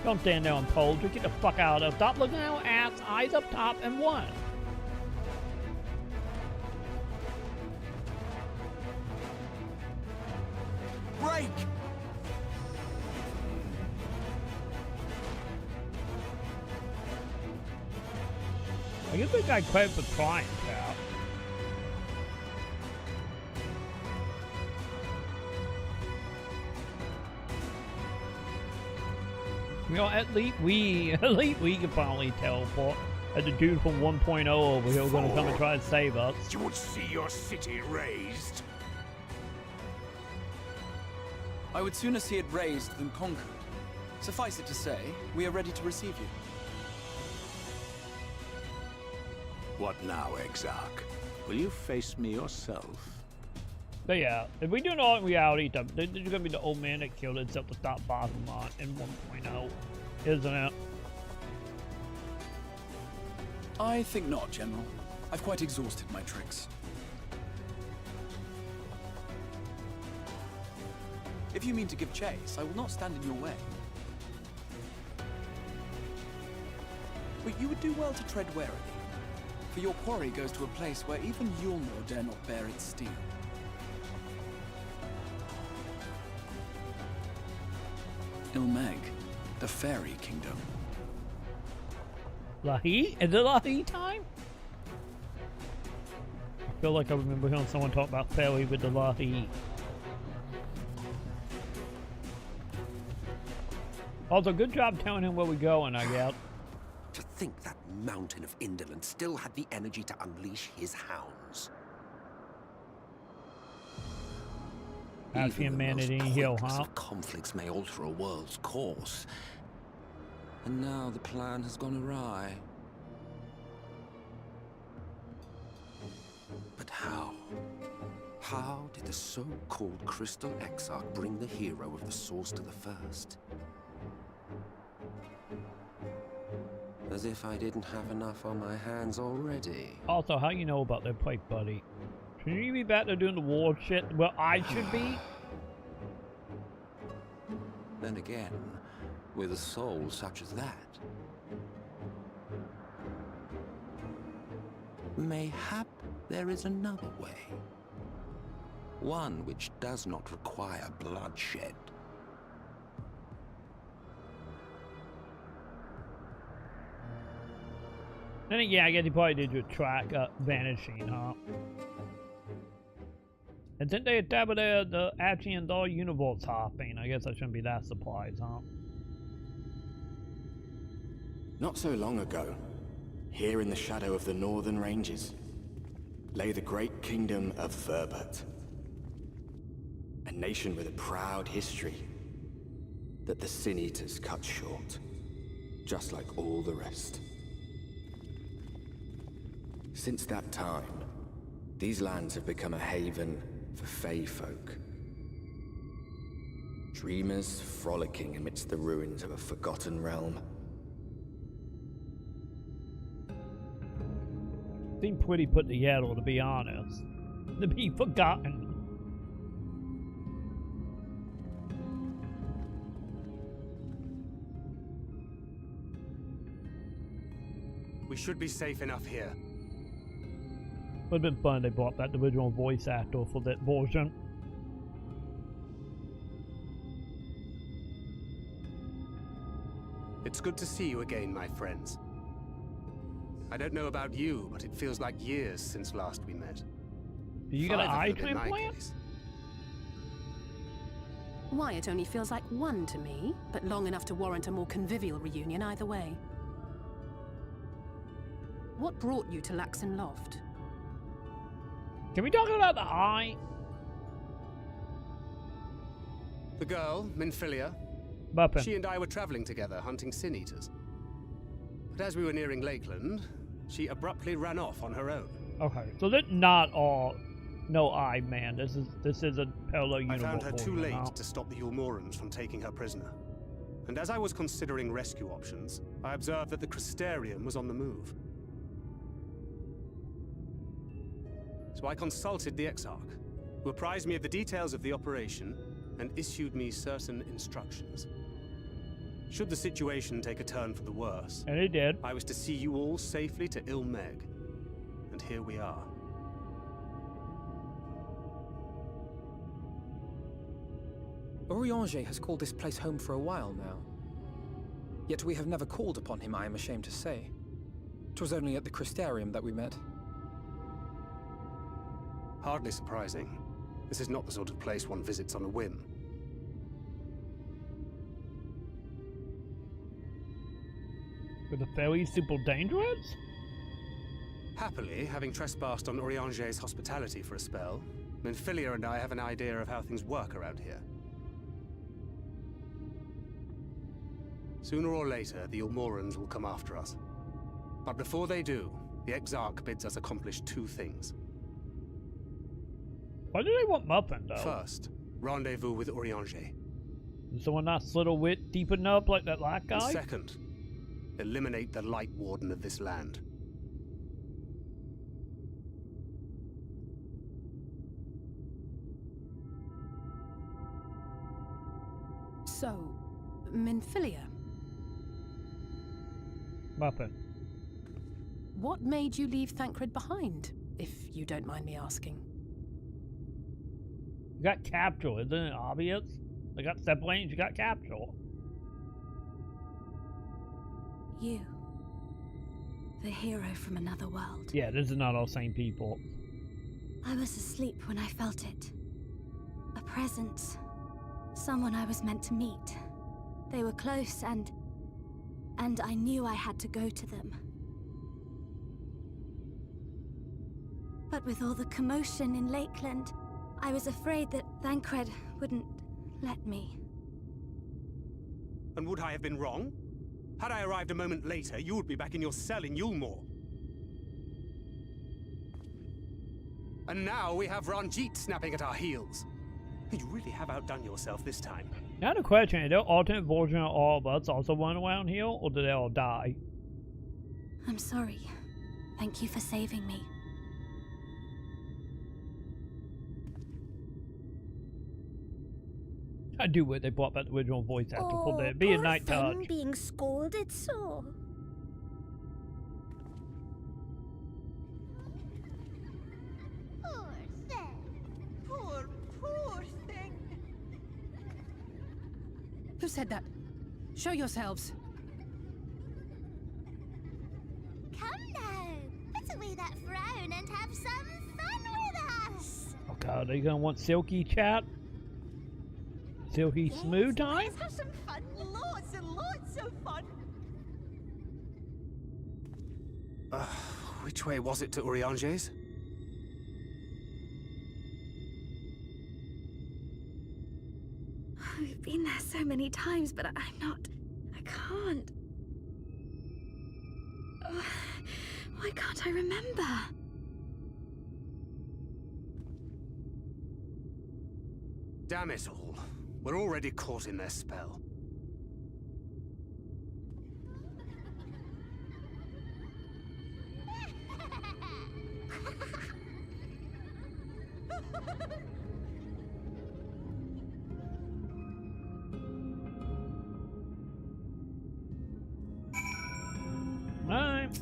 Don't stand there on poles. Just get the fuck out of there. Stop looking at our ass. Eyes up top and one. Break! I give this guy credit for trying, pal. You know, at least we can finally teleport. And the dude from 1.0 over here gonna come and try to save us. You would see your city razed. I would sooner see it razed than conquered. Suffice it to say, we are ready to receive you. What now, Exarch? Will you face me yourself? But yeah, if we do an alternate reality, there's gonna be the old man that killed himself to stop bottom line in 1.0, isn't it? I think not, General. I've quite exhausted my tricks. If you mean to give chase, I will not stand in your way. But you would do well to tread warily, for your quarry goes to a place where even Yulnor dare not bear its steel. Ilmeg, the fairy kingdom. Lahi? Is it Lahi time? I feel like I remember hearing someone talk about fairy with the Lahi. Also, good job telling him where we're going, I guess. To think that mountain of indolence still had the energy to unleash his hounds. As humanity heal, huh? Conflicts may alter a world's course. And now the plan has gone awry. But how? How did the so-called Crystal Exarch bring the hero of the Source to the First? As if I didn't have enough on my hands already. Also, how you know about their plate, buddy? Shouldn't you be back there doing the war shit? Well, I should be. Then again, with a soul such as that, mayhap there is another way. One which does not require bloodshed. Then yeah, I guess he probably did your track vanishing, huh? And then they established the Achian Doll universe hopping. I guess I shouldn't be that surprised, huh? Not so long ago, here in the shadow of the northern ranges, lay the great kingdom of Verbert. A nation with a proud history that the Sin Eaters cut short, just like all the rest. Since that time, these lands have become a haven for Fey folk. Dreamers frolicking amidst the ruins of a forgotten realm. Seemed pretty put together, to be honest. To be forgotten. We should be safe enough here. Would have been fun if they brought back the original voice actor for that version. It's good to see you again, my friends. I don't know about you, but it feels like years since last we met. You got an 5 eye of them in my transplant? case. Why, it only feels like one to me, but long enough to warrant a more convivial reunion either way. What brought you to Laxon Loft? Can we talk about the eye? The girl, Minfilia, Buppin. she and I were traveling together, hunting sin eaters. But as we were nearing Lakeland, she abruptly ran off on her own. Okay, so they're not all no eye man. This is a parallel universe. I found her too late now. to stop the Yulmorans from taking her prisoner. And as I was considering rescue options, I observed that the Crystarium was on the move. So I consulted the Exarch, who apprised me of the details of the operation and issued me certain instructions. Should the situation take a turn for the worse, and it did, I was to see you all safely to Ilmeg. And here we are. Urianger has called this place home for a while now. Yet we have never called upon him, I am ashamed to say. 'Twas only at the Crystarium that we met. Hardly surprising. This is not the sort of place one visits on a whim. Were the fairies super dangerous? Happily, having trespassed on Urianger's hospitality for a spell, Minfilia and I have an idea of how things work around here. Sooner or later, the Yulmorans will come after us. But before they do, the Exarch bids us accomplish 2 things. Why do they want Muffin, though? First, rendezvous with Urianger. Is someone not little wit deep enough like that black guy? And second, eliminate the Light Warden of this land. So, Minfilia, Muffin. what made you leave Thancred behind, if you don't mind me asking? You got captured, isn't it obvious? They got separated, you got captured. You. The hero from another world. Yeah, this is not all same people. I was asleep when I felt it. A presence. Someone I was meant to meet. They were close and I knew I had to go to them. But with all the commotion in Lakeland, I was afraid that Thancred wouldn't let me. And would I have been wrong? Had I arrived a moment later, you would be back in your cell in Yulmore. And now we have Ranjit snapping at our heels. You really have outdone yourself this time. Now the question, is there alternate version of all of us also run around here, or did they all die? I'm sorry. Thank you for saving me. I do what they brought back the original voice actor for that. Be a night touch. Being scalded sore. Poor thing. Who said that? Show yourselves. Come now, put away that frown and have some fun with us. Oh god, are you gonna want silky chat? Silky smooth time? Let's have some fun, lots and lots of fun. Which way was it to Urianger's? We've been there so many times, but I can't. Why can't I remember? Damn it all. We're already caught in their spell. Alright.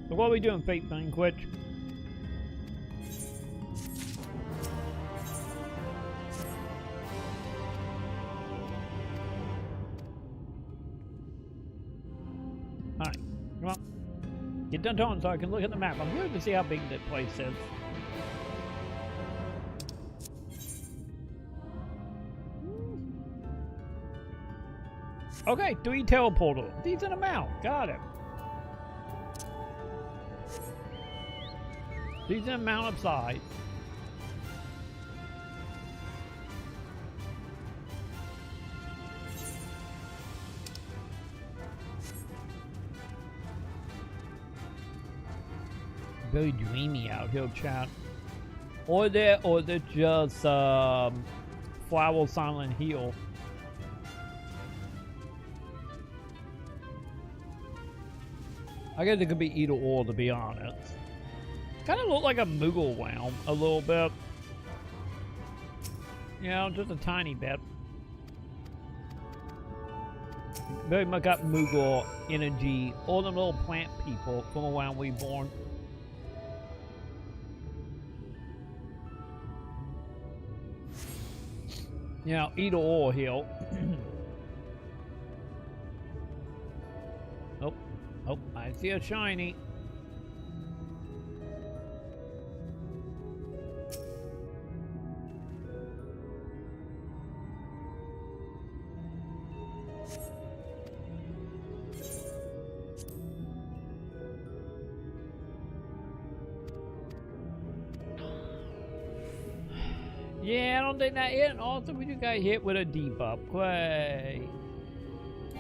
So what are we doing, Fate Banquet? Alright, come on. Get done so I can look at the map. I'm good to see how big that place is. Okay, 3 teleporters. Decent amount. Got it. Decent amount of size. Very dreamy out here, chat. Or they're just Flower Silent Hill. I guess it could be either or, to be honest. Kind of look like a Moogle realm a little bit. You know, just a tiny bit. Very much got Moogle energy. All them little plant people from around Reborn. You know, either or here. Oh, I see a shiny. Yeah, I don't think that it. Also, we just got hit with a debuff. Great.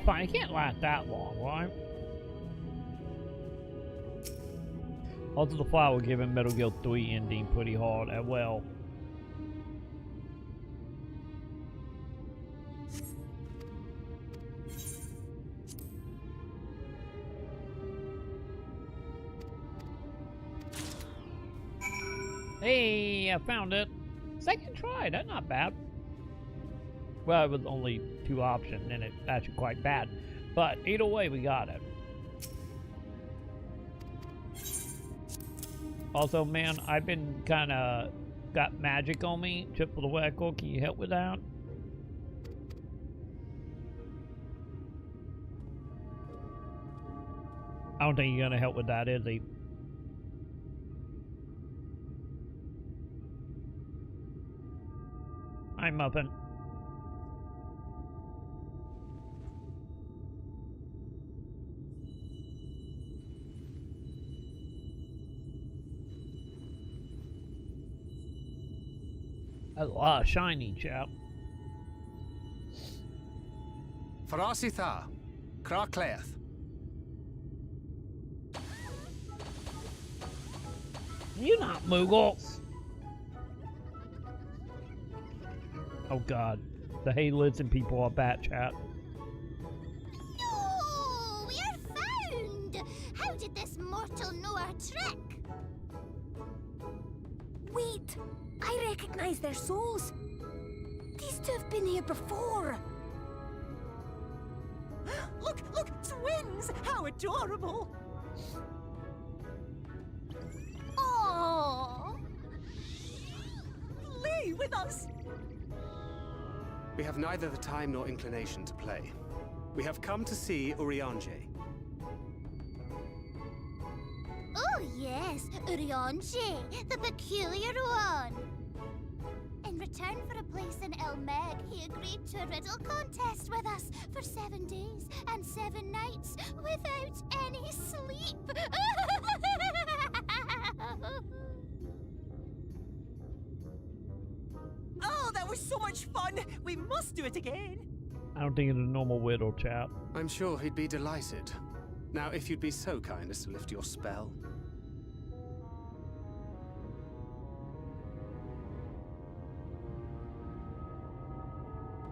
Fine, it can't last that long, right? Also, the flower giving Metal Gear 3 ending pretty hard as well. Hey, I found it. Second try, that's not bad. Well, it was only 2 options, and it's actually quite bad. But either way, we got it. Also, man, I've been kind of got magic on me. Chip for the record, can you help with that? I don't think you're gonna help with that, is he? Hi, Muffin. That's a lot of shiny, chap. Farasitha, Krakleath. You're not Moogle. Oh god, the Hey Listen people are bad, chat. No, we are found. How did this mortal know our trick? Wait, I recognize their souls. These two have been here before. Look, twins! How adorable! Oh, Lee, with us! We have neither the time nor inclination to play. We have come to see Urianger. oh yes, Urianger, the peculiar one. In return for a place in Elmeg, he agreed to a riddle contest with us for 7 days and 7 nights without any sleep. Oh, that was so much fun! We must do it again! I don't think it's a normal riddle, chap. I'm sure he'd be delighted. Now, if you'd be so kind as to lift your spell.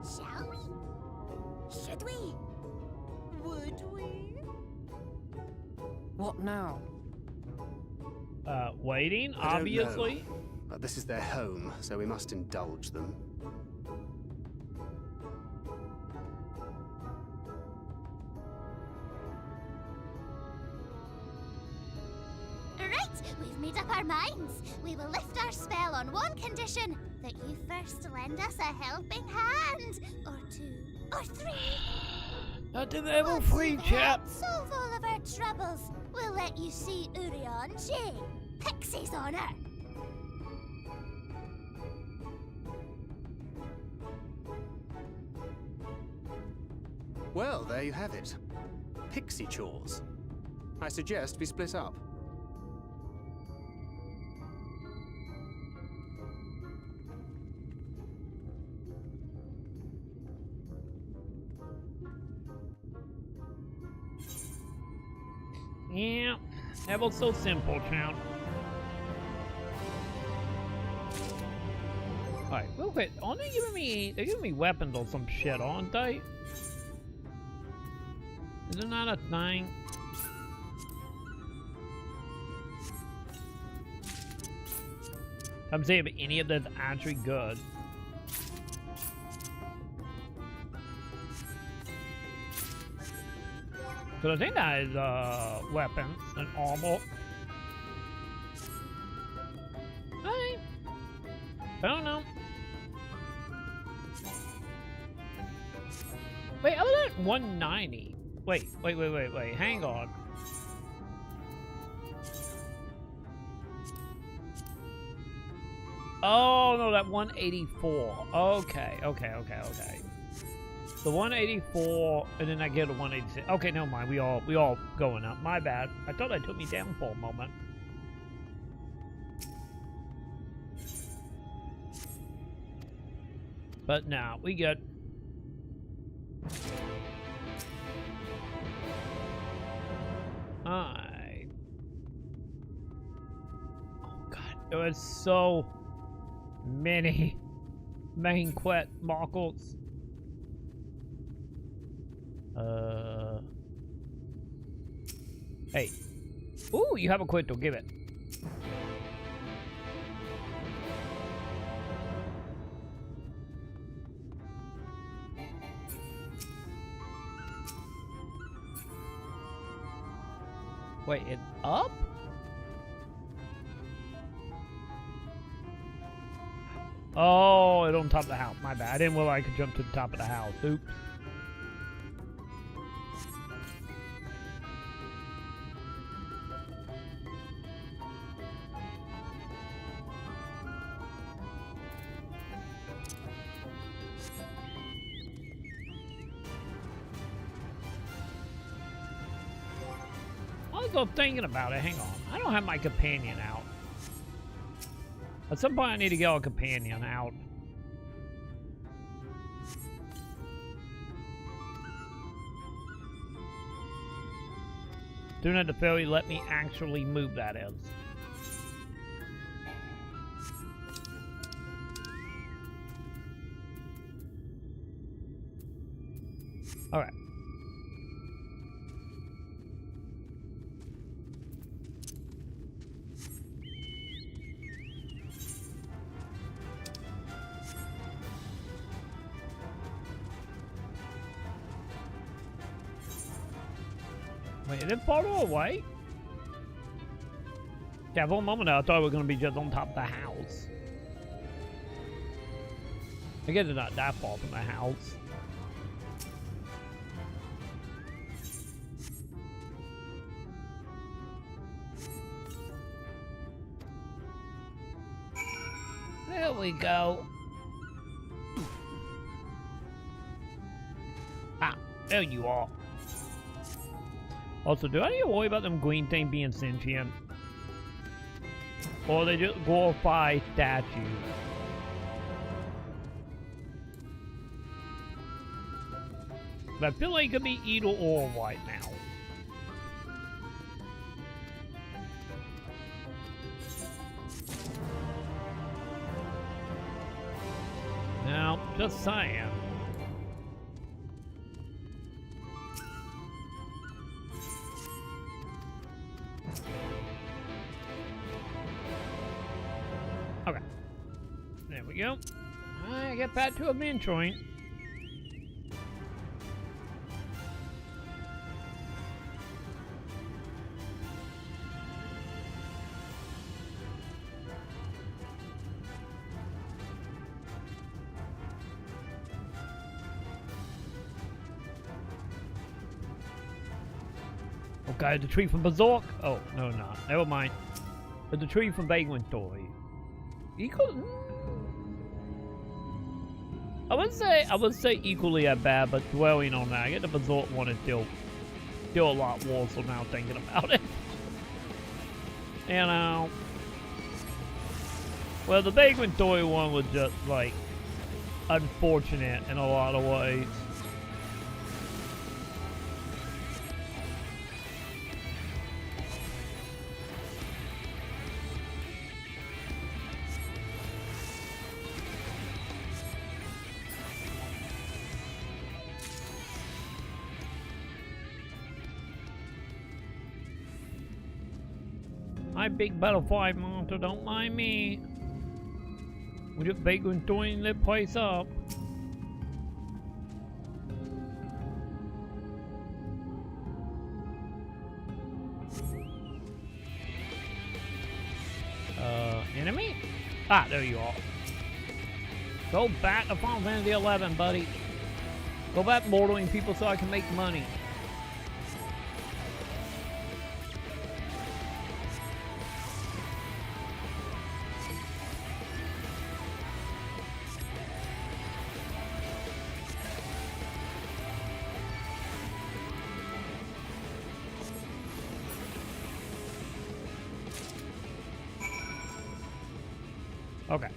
Shall we? Should we? Would we? What now? Waiting, I don't obviously. know, but this is their home, so we must indulge them. Right, we've made up our minds. We will lift our spell on one condition: that you first lend us a helping hand. Or 2, or 3. At the level 3, chap. Solve all of our troubles. We'll let you see Urianger, Pixie's honor. Well, there you have it. Pixie chores. I suggest we split up. Yeah, that was so simple, champ. Alright, real quick. Aren't they giving me weapons or some shit, aren't they? Isn't that a thing? I'm saying if any of that's actually good. So I think that is weapons and armor. Hey, I don't know. Wait, I was at 190. Wait, hang on. Oh no, that 184. Okay. The 184, and then I get a 186. Okay, never mind. We all going up. My bad. I thought that took me down for a moment. But now we good. Alright. Oh god, there was so many main quest markers. Hey. Ooh, you have a quit, give it. Wait, it's up? Oh, it's on top of the house. My bad. I didn't realize I could jump to the top of the house. Oops. I was thinking about it. Hang on. I don't have my companion out. At some point, I need to get a companion out. Doing it the fairy let me actually move that is. Alright. Wait, is it far away? Yeah, for a moment there, I thought we were going to be just on top of the house. I guess it's not that far from the house. There we go. Ah, there you are. Also, do I need to worry about them green things being sentient? Or they just glorify statues? But I feel like it could be either or right now. Now, just saying. Okay. There we go. I get back to adventuring. Okay, the tree from Berserk. Oh, no, not. Never mind. But the tree from Vagrant Toy. Equal. I would say equally as bad, but dwelling on that, I get the Berserk one is still a lot worse. So now thinking about it, you know. Well, the Vagrant Toy one was just like unfortunate in a lot of ways. My big butterfly monster, don't mind me. We're just vagrant doing the place up. Enemy? Ah, there you are. Go back to Final Fantasy 11, buddy. Go back murdering people so I can make money. Okay.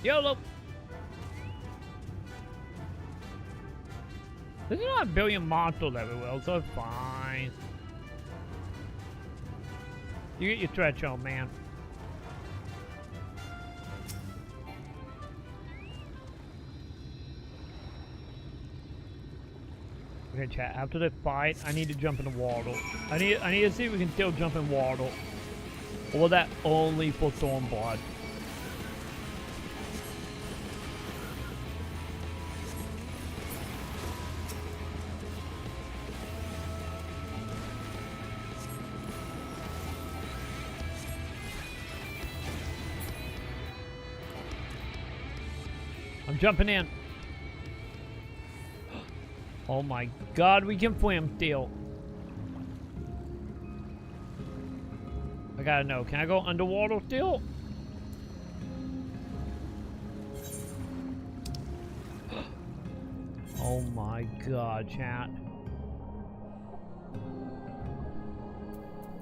YOLO! There's not a billion monsters everywhere, so it's fine. You get your stretch on, man. Okay, chat. After the fight, I need to jump in the water. I need to see if we can still jump in water. Or will that only for Stormblood? I'm jumping in. Oh my god, we can swim still. I gotta know, can I go underwater still? Oh my god, chat.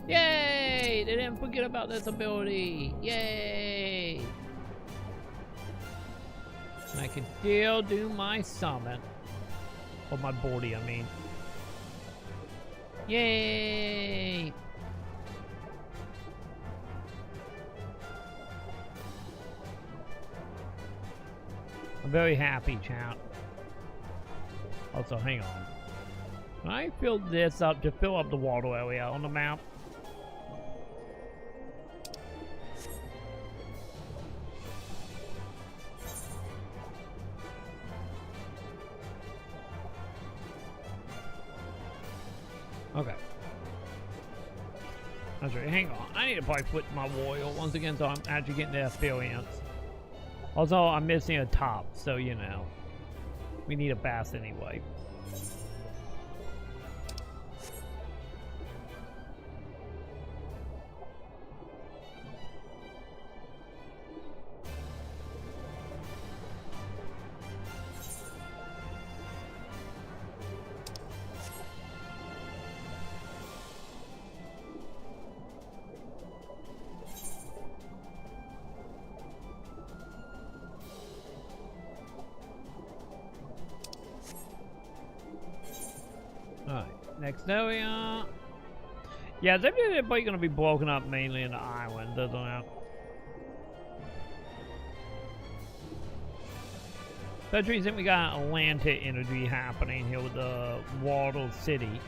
Yay! They didn't forget about this ability. Yay! And I can still do my summon. Or my body, I mean. Yay! I'm very happy, chat. Also, hang on. Can I fill this up to fill up the water area on the map? Okay. That's right. Hang on. I need to probably put my royal once again so I'm actually getting the experience. Also, I'm missing a top, so you know. We need a bass anyway. Next area. Yeah, they're probably going to be broken up mainly in the island, doesn't it? Especially since we got Atlantic energy happening here with the Water City.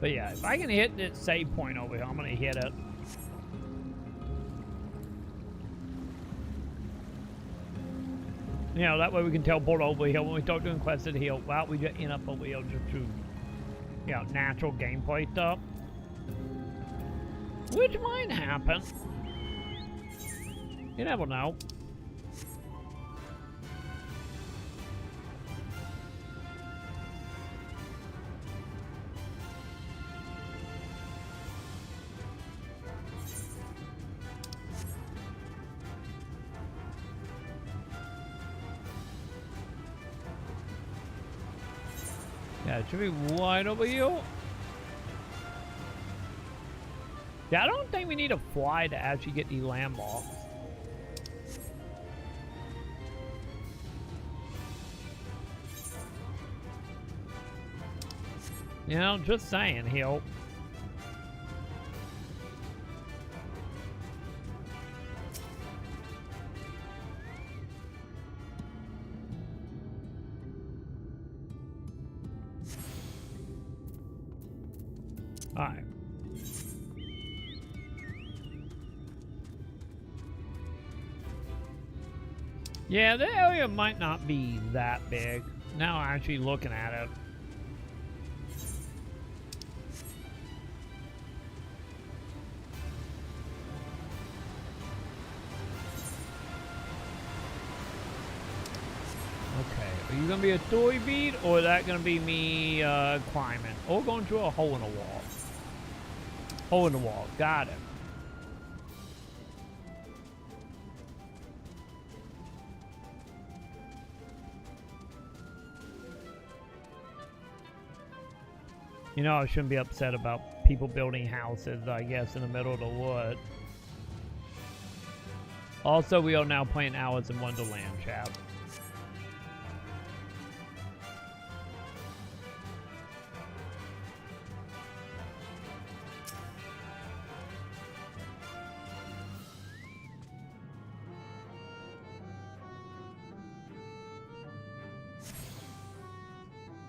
But yeah, if I can hit this save point over here, I'm gonna hit it. You know, that way we can teleport over here when we start doing quests at here. Well, we just end up over here just to, you know, natural gameplay stuff. Which might happen. You never know. Yeah, it should be right over here. Yeah, I don't think we need to fly to actually get the landmarks. You know, just saying here. Alright. Yeah, the area might not be that big. Now actually looking at it. Okay, are you gonna be a story beat, or is that gonna be me climbing? Or going through a hole in the wall? Hole in the wall, got it. You know, I shouldn't be upset about people building houses, I guess, in the middle of the wood. Also, we are now playing Alice in Wonderland, chat.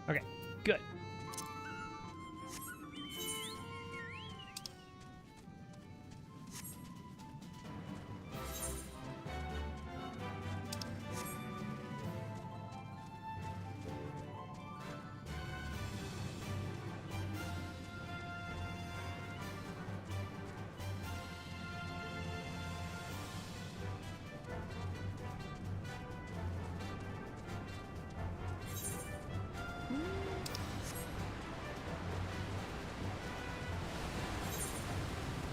Okay, good.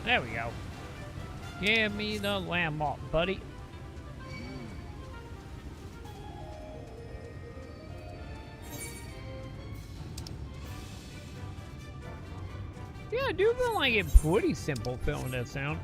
There we go. Give me the landmark, buddy. Yeah, I do feel like it's pretty simple filming this sound.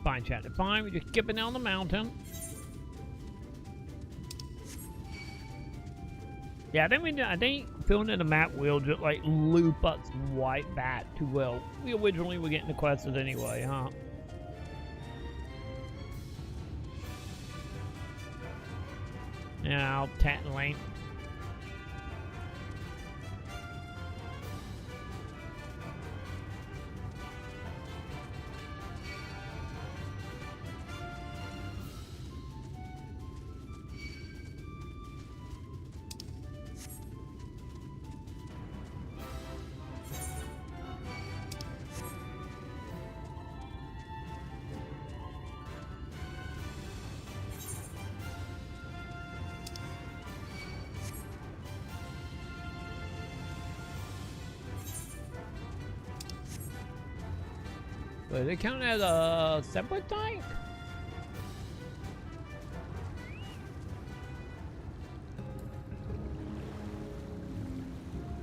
Fine, chat. Fine. We're just skipping down the mountain. Yeah, I think filling in the map will just like loop us right back to where we originally were getting the quests anyway, huh? Yeah, Tatton Lane. Does it count as a separate tank?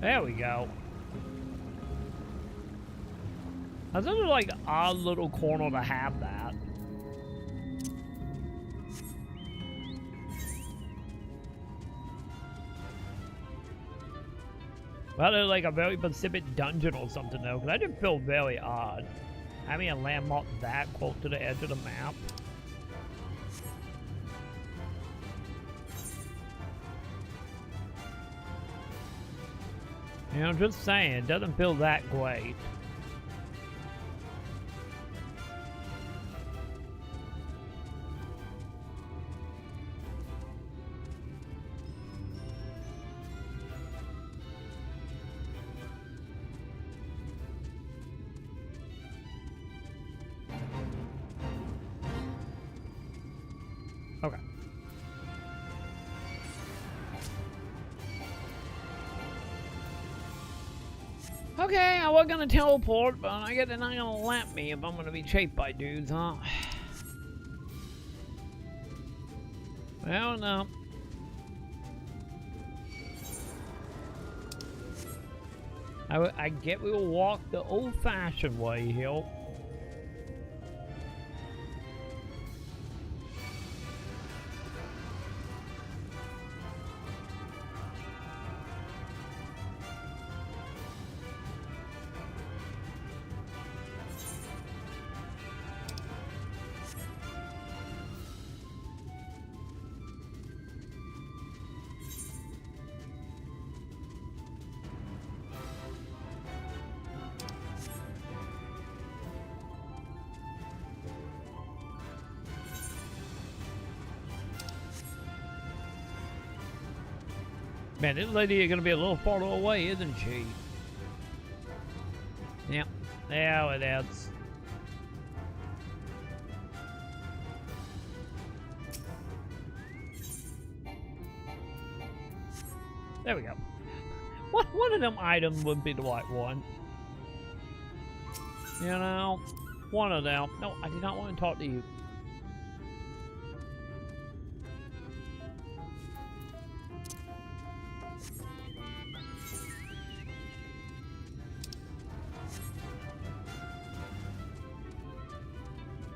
There we go. That's such a, like, odd little corner to have that. Well, it's like a very specific dungeon or something, though, because that did feel very odd. Having a landmark that close to the edge of the map. You know, just saying, it doesn't feel that great. Okay. Okay, I was gonna teleport, but I guess they're not gonna let me if I'm gonna be chased by dudes, huh? Well, no. I get we will walk the old-fashioned way here. Man, this lady is gonna be a little farther away, isn't she? Yep. There it is. There we go. One of them items would be the right one. You know? One of them. No, I did not want to talk to you.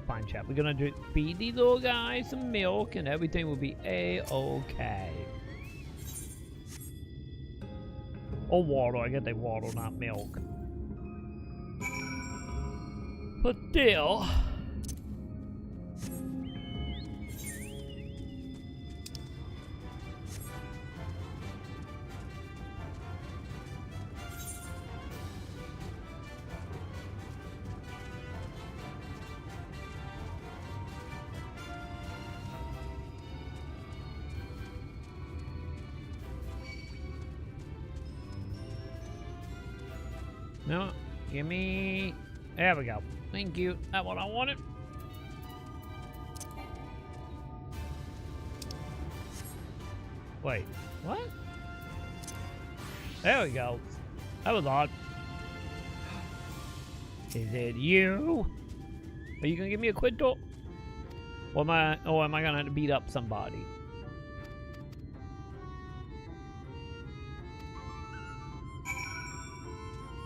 Fine, chat. We're gonna feed these little guys some milk and everything will be a-okay. Or water. I get they water, not milk. But still. No, give me... There we go. Thank you. That's what I wanted. Wait, what? There we go. That was odd. Is it you? Are you gonna give me a quid talk? Or am I gonna have to beat up somebody?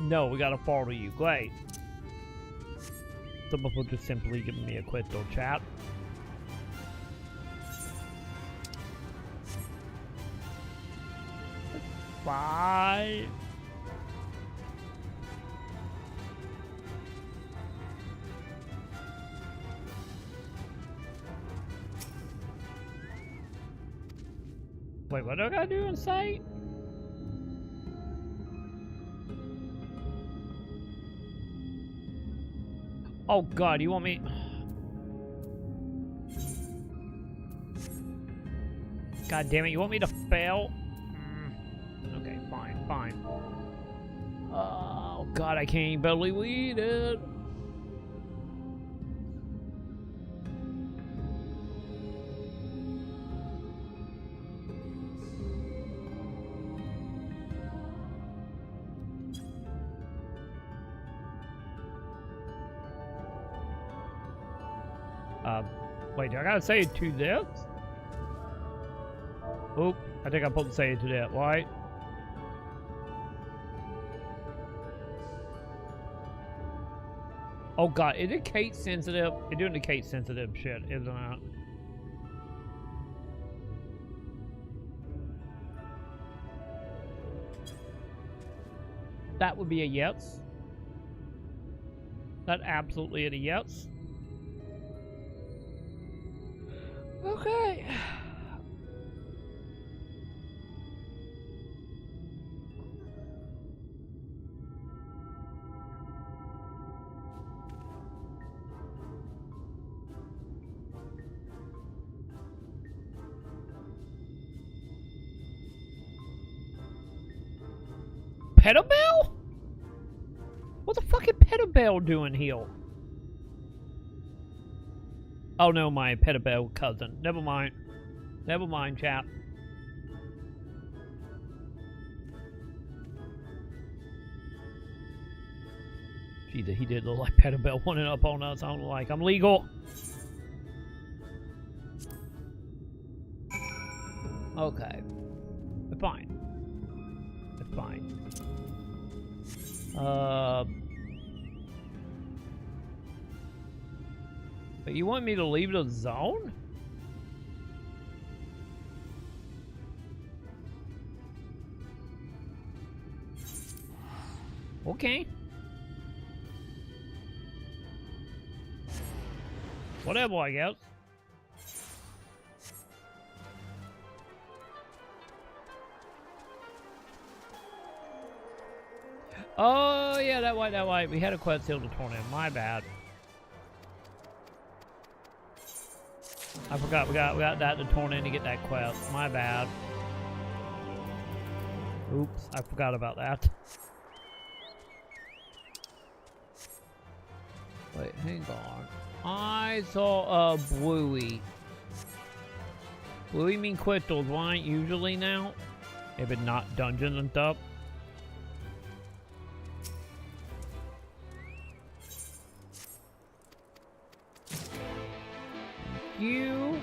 No, we gotta follow you. Great. Some people just simply giving me a quid talk, chat. Bye. Wait, what do I gotta do and say? Oh god, you want me... God damn it, you want me to fail? Okay, fine, fine. Oh god, I can't believe it. Wait, do I gotta say it to this? Oh, I think I'm supposed to say it to that, right? Oh god, is it Kate sensitive? It's doing the Kate sensitive shit, isn't it? That would be a yes. That absolutely is a yes. Okay. Pedobell? What the fuck is Pedobell doing here? Oh no, my Pedobell cousin. Never mind. Never mind, chap. Jesus, he did look like Pedobell wanting up on us. I'm like, I'm legal. Okay. It's fine. It's fine. But you want me to leave the zone? Okay. Whatever, I guess. Oh, yeah, that way. We had a quest hill to turn in. My bad. I forgot we got that to turn in to get that quest. My bad. Oops, I forgot about that. Wait, hang on. I saw a bluey. Bluey mean crystals, right? Usually now? If it's not dungeons and stuff. You.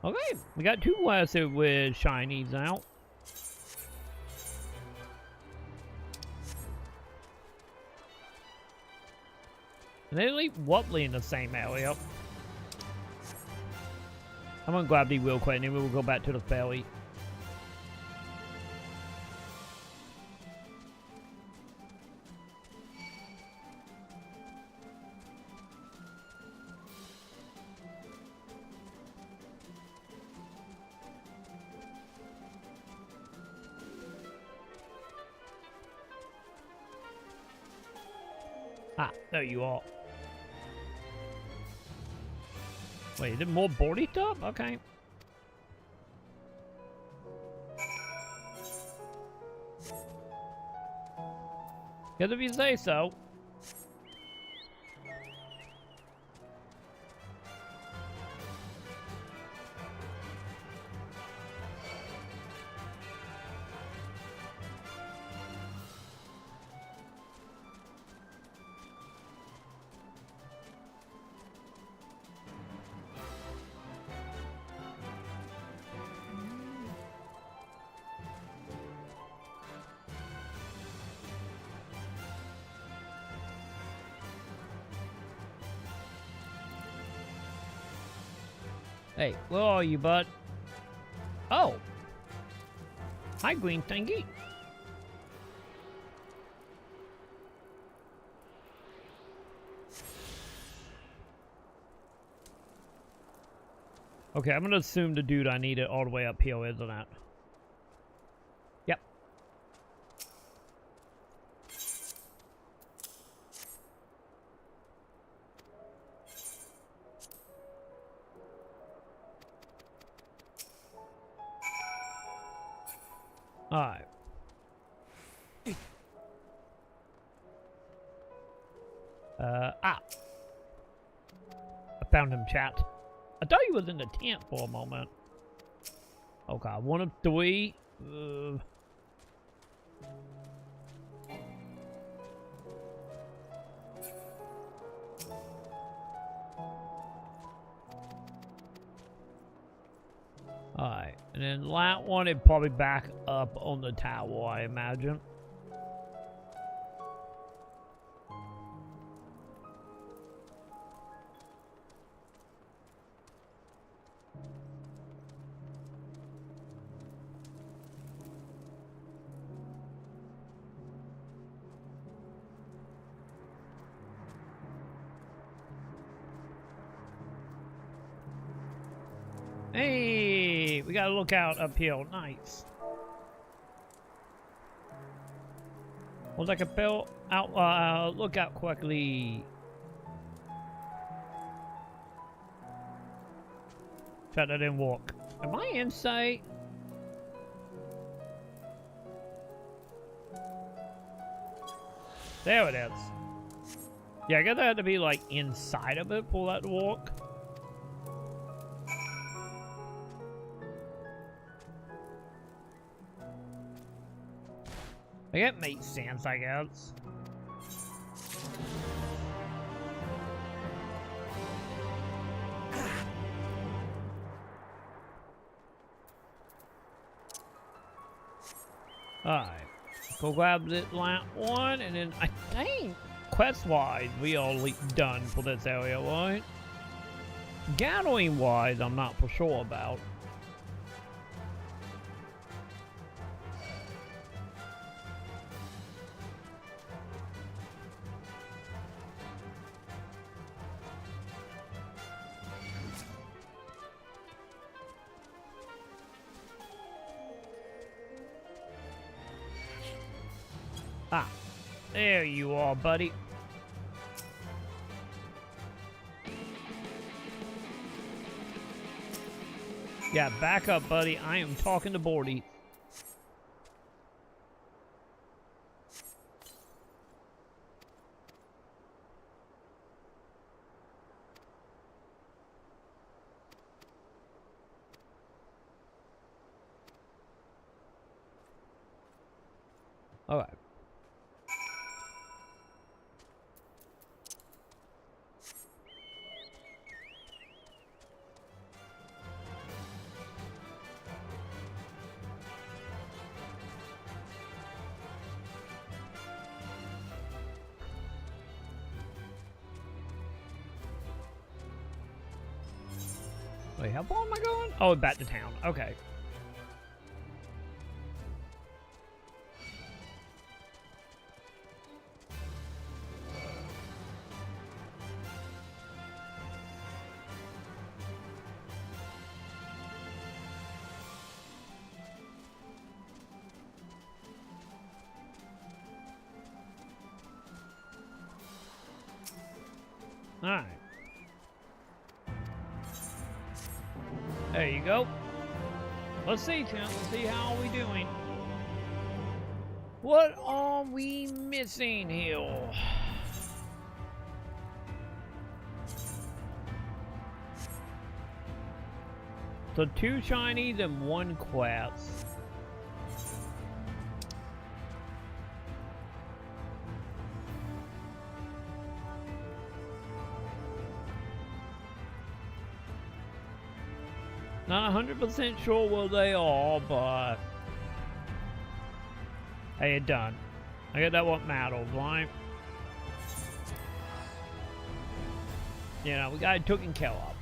Okay, we got two quests with shinies out. And they leave Wutley in the same area. I'm gonna grab these real quick and then we'll go back to the ferry. Ah, there you are. Wait, is it more boardy stuff? Okay. Guess if you say so. Hey, where are you, bud? Oh! Hi, green thingy. Okay, I'm gonna assume the dude I needed all the way up here, isn't it? Yep. Alright. I found him, chat. I thought he was in the tent for a moment. Okay, 1 of 3. Alright, and then that one is probably back up on the tower, I imagine. Hey, we got a lookout uphill. Nice. Was I can fill out lookout quickly. Try that didn't work. Am I in sight? There it is. Yeah, I guess I had to be like inside of it for that to work. Like, it makes sense, I guess. Alright. Go grab this lamp one, and then I think quest-wise we all done for this area, right? Gathering-wise, I'm not for sure about. Ah, there you are, buddy. Yeah, back up, buddy. I am talking to Bordy. All right. Wait, how far am I going? Oh, back to town. Okay. All right. There you go. Let's see, Tim. Let's see how we doing. What are we missing here? So 2 shinies and 1 quest. Not 100% sure where they are, but hey, it's done. I guess that what matters, right? You know, we got it taken care of.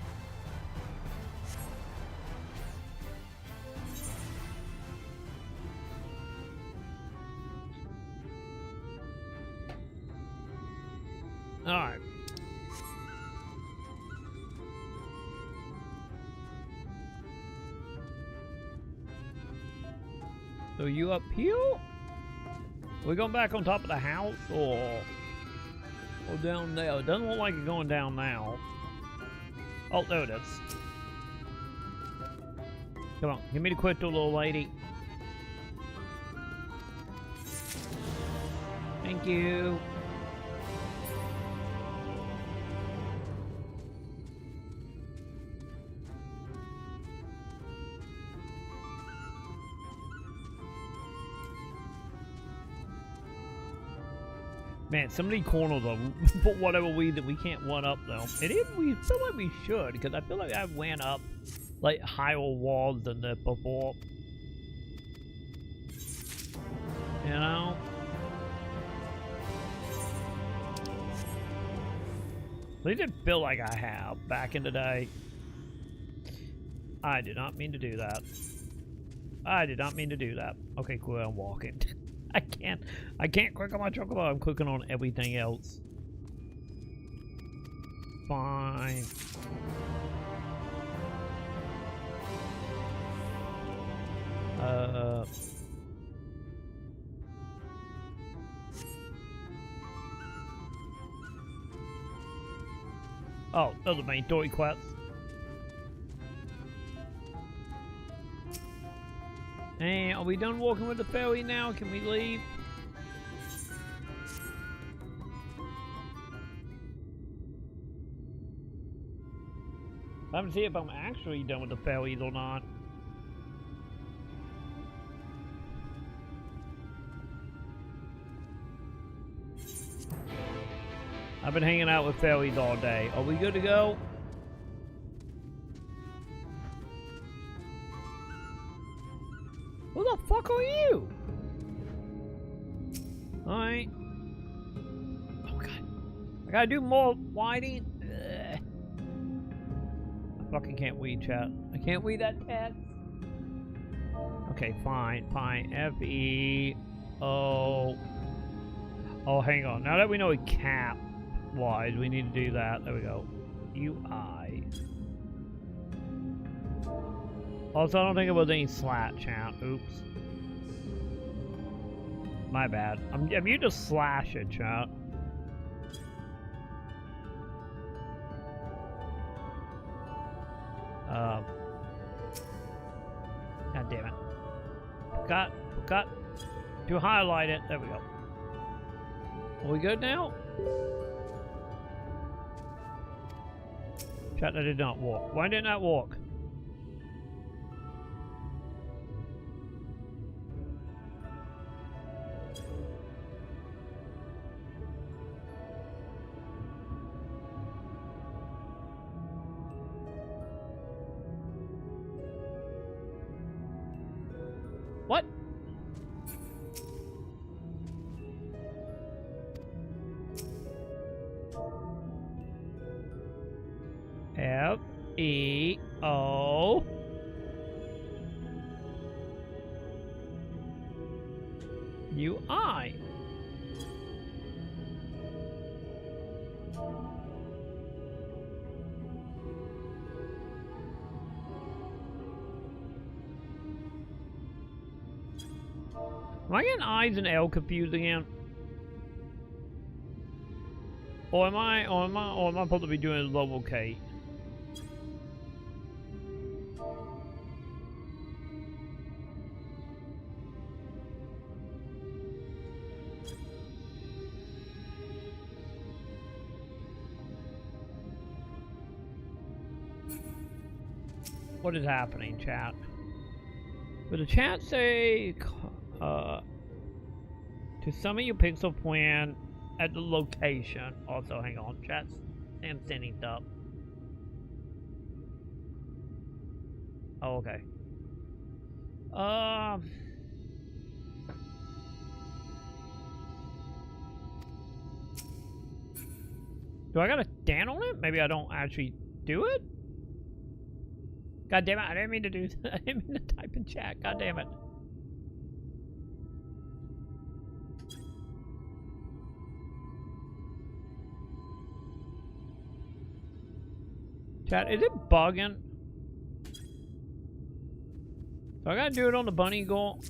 All right. So you up here? We going back on top of the house or down there? It doesn't look like it's going down now. Oh, there it is. Come on, give me the crystal, little lady. Thank you. Man, some of these corners are for whatever reason we can't one up though. It is, we feel like we should, because I feel like I went up like higher walls than this before. You know? At least it feel like I have back in the day. I did not mean to do that. I did not mean to do that. Okay, cool, I'm walking. I can't click on my chocobo. I'm clicking on everything else. Fine. Oh, those are main story quests. Hey, are we done walking with the ferry now? Can we leave? I haven't seen if I'm actually done with the ferries or not. I've been hanging out with ferries all day. Are we good to go? Who the fuck are you? Alright. Oh god. I gotta do more whiting. Ugh. I fucking can't read, chat. I can't read that text. Okay, fine, fine. F-E-O. Oh, hang on. Now that we know it cap-wise, we need to do that. There we go. UI. Also, I don't think it was any slat, chat. Oops. My bad. I'm you just slash it, chat. God damn it. Forgot to highlight it. There we go. Are we good now? Chat, that did not walk. Why didn't that walk? What? F-E-O. U-I. Am I getting I's and L confused again? Or am I supposed to be doing level K? What is happening, chat? Would the chat say to summon your pixel plan at the location? Also, hang on, chat's I'm sending stuff. Oh, okay. Do I gotta stand on it? Maybe I don't actually do it? God damn it, I didn't mean to do that. I didn't mean to type in chat. God damn it. Chat, is it bugging? So I gotta do it on the bunny goal.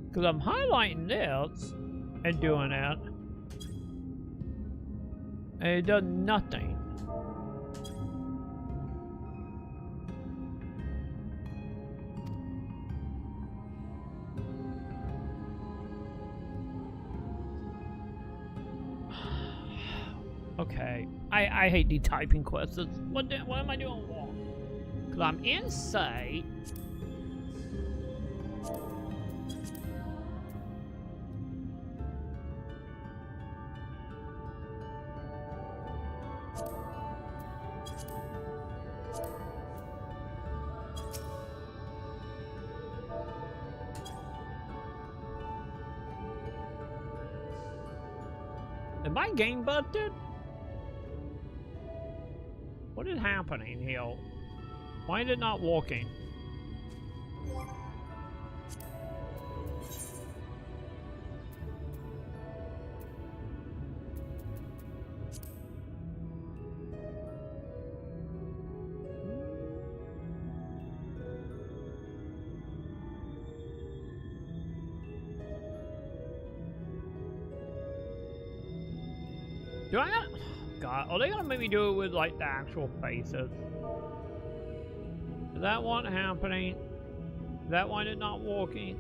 Because I'm highlighting this and doing that, and it does nothing. Okay, I hate these typing questions. What am I doing wrong? Because I'm inside. Am I game busted? What is happening here? Why is it not walking? Do I gotta... God, are they gonna make me do it with, like, the actual faces? Is that one happening? Is that one is not walking?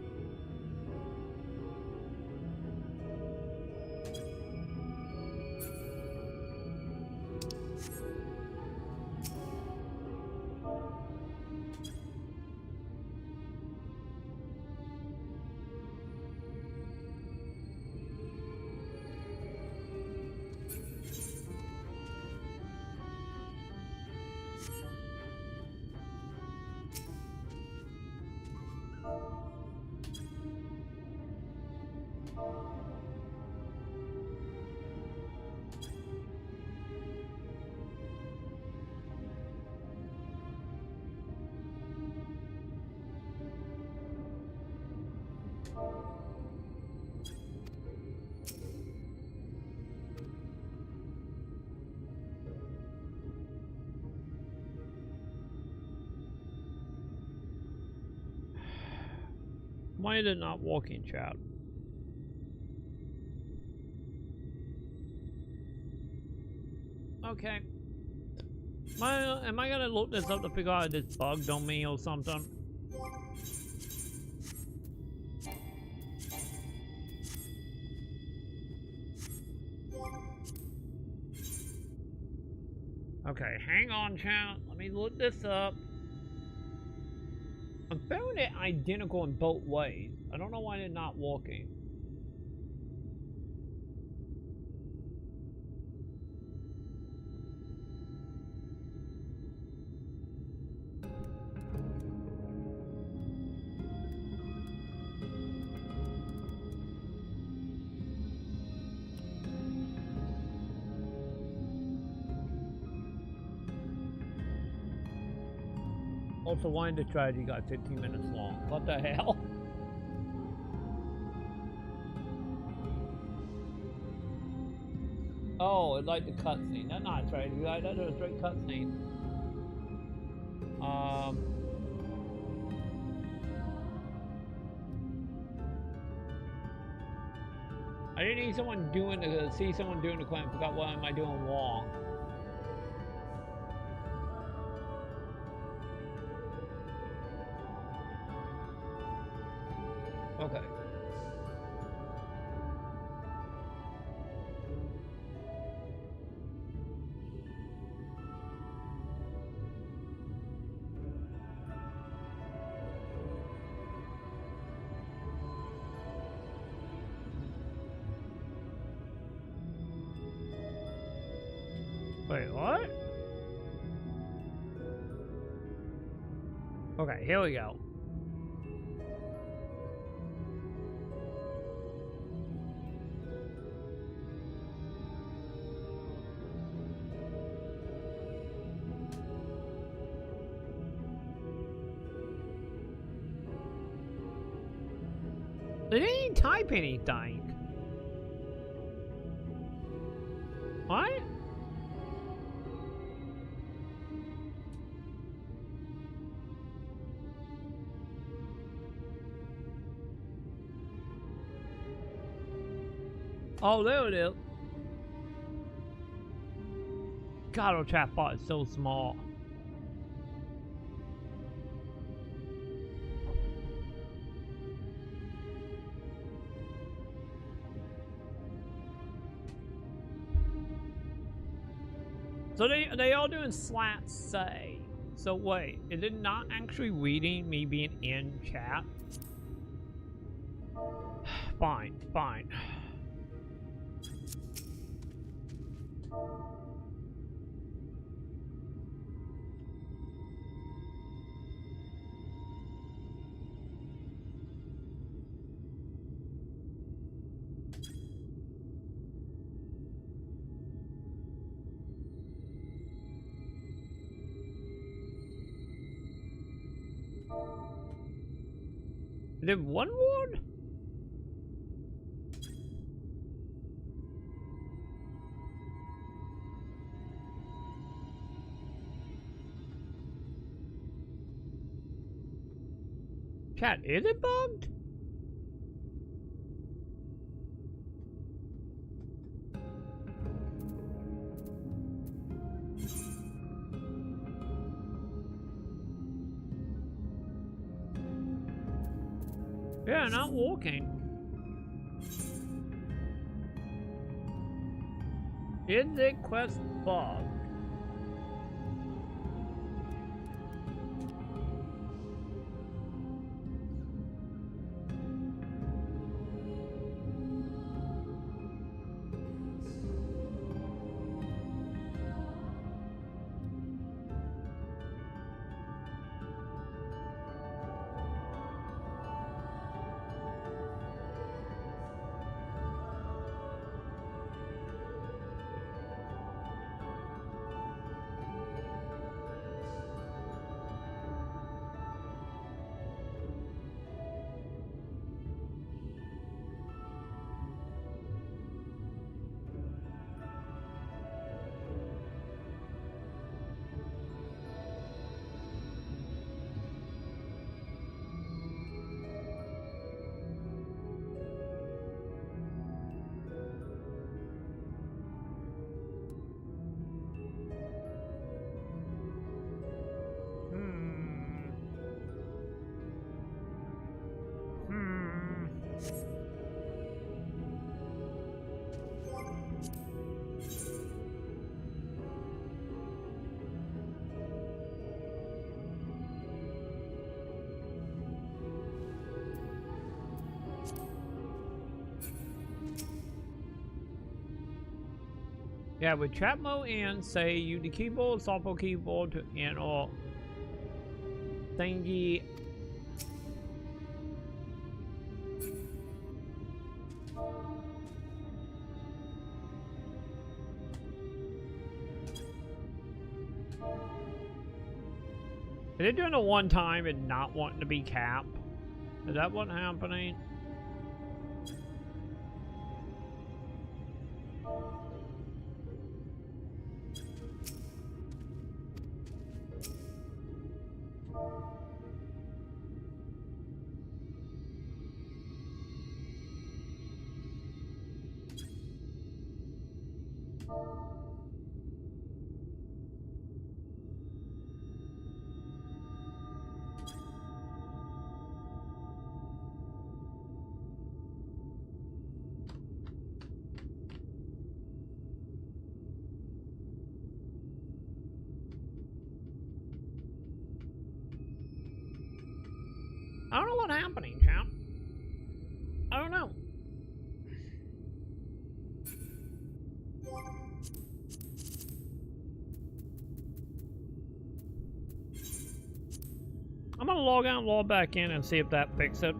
Why is it not walking, chat? Okay. Am I gonna look this up to figure out if it's bugged on me or something? Okay, hang on, chat. Let me look this up. I found it identical in both ways. I don't know why they're not walking. Also, why the tragedy got 15 minutes long? What the hell? Oh, it's like the cutscene. That's not a tragedy, right? That's a straight cutscene. I didn't need someone doing the see someone doing the quest. Forgot what am I doing wrong. Okay. Wait, what? Okay, here we go. They didn't type anything. What? Oh, there it is. God, our chatbot is so small. So they all doing slat say. So wait, is it not actually reading me being in chat? Fine, fine. Is it one word? Chat, is it bugged? Yeah, not walking. Is the quest bugged? Yeah, with chat mode and say use the keyboard, software keyboard to enter thingy. Is it doing it one time and not wanting to be capped? Is that what's happening? I don't know what's happening, champ. I don't know. I'm gonna log out and log back in and see if that fixes it.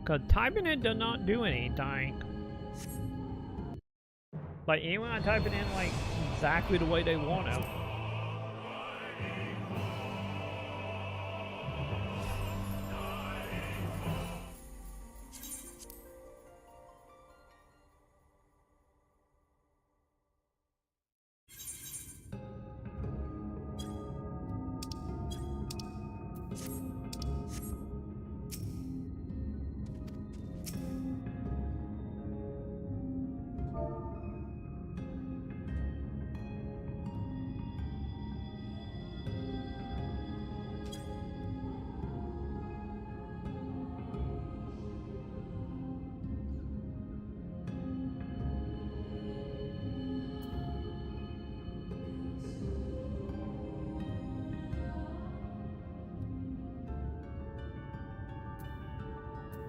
Cause typing it does not do anything. Like even when I type it in like exactly the way they want it.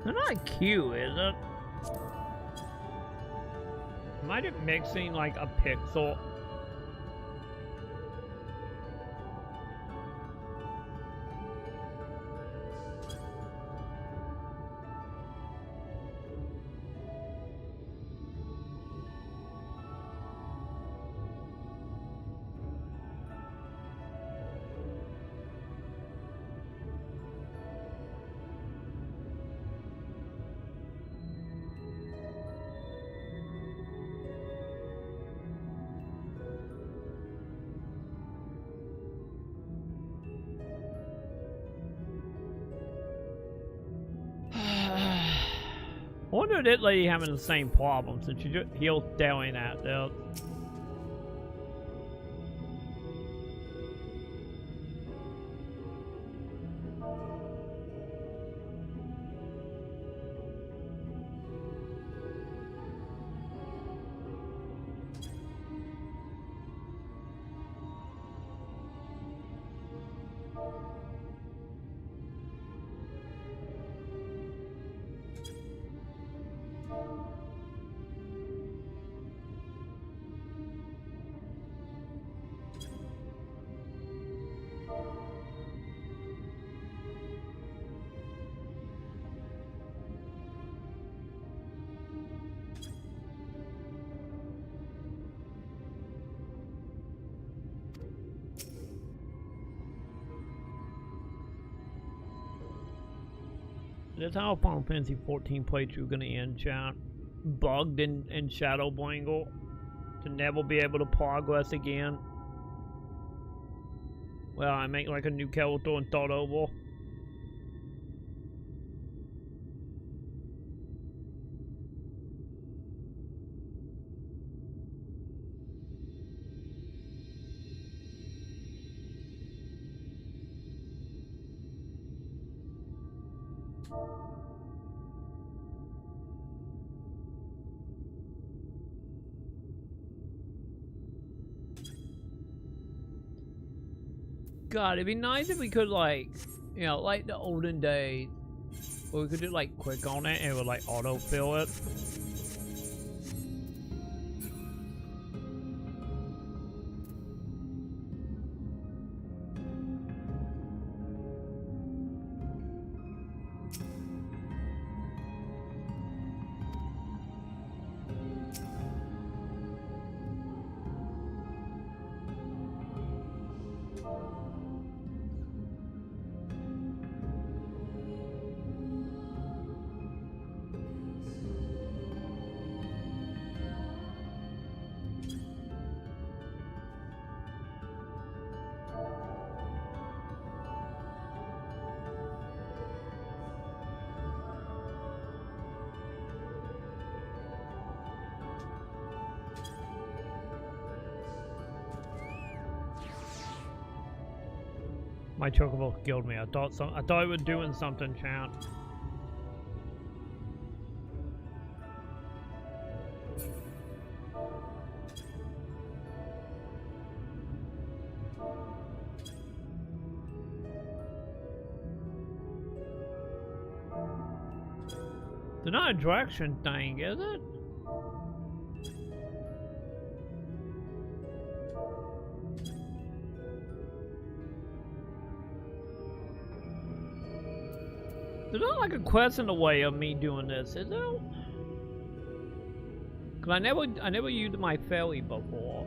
They're not Q, is it? Am I just mixing like a pixel? I wonder if that lady having the same problem since she just he'll staring at them. That's how Final Fantasy 14 playthrough gonna end, chat. Bugged in Shadowbringers to never be able to progress again. Well, I make like a new character and start over. God, it'd be nice if we could like, you know, like the olden days, where we could just like click on it and it would like autofill it. My chocobo killed me. I thought it was doing something, chat. It's not a direction thing, is it? There's not like a quest in the way of me doing this, is there? Cause I never used my ferry before.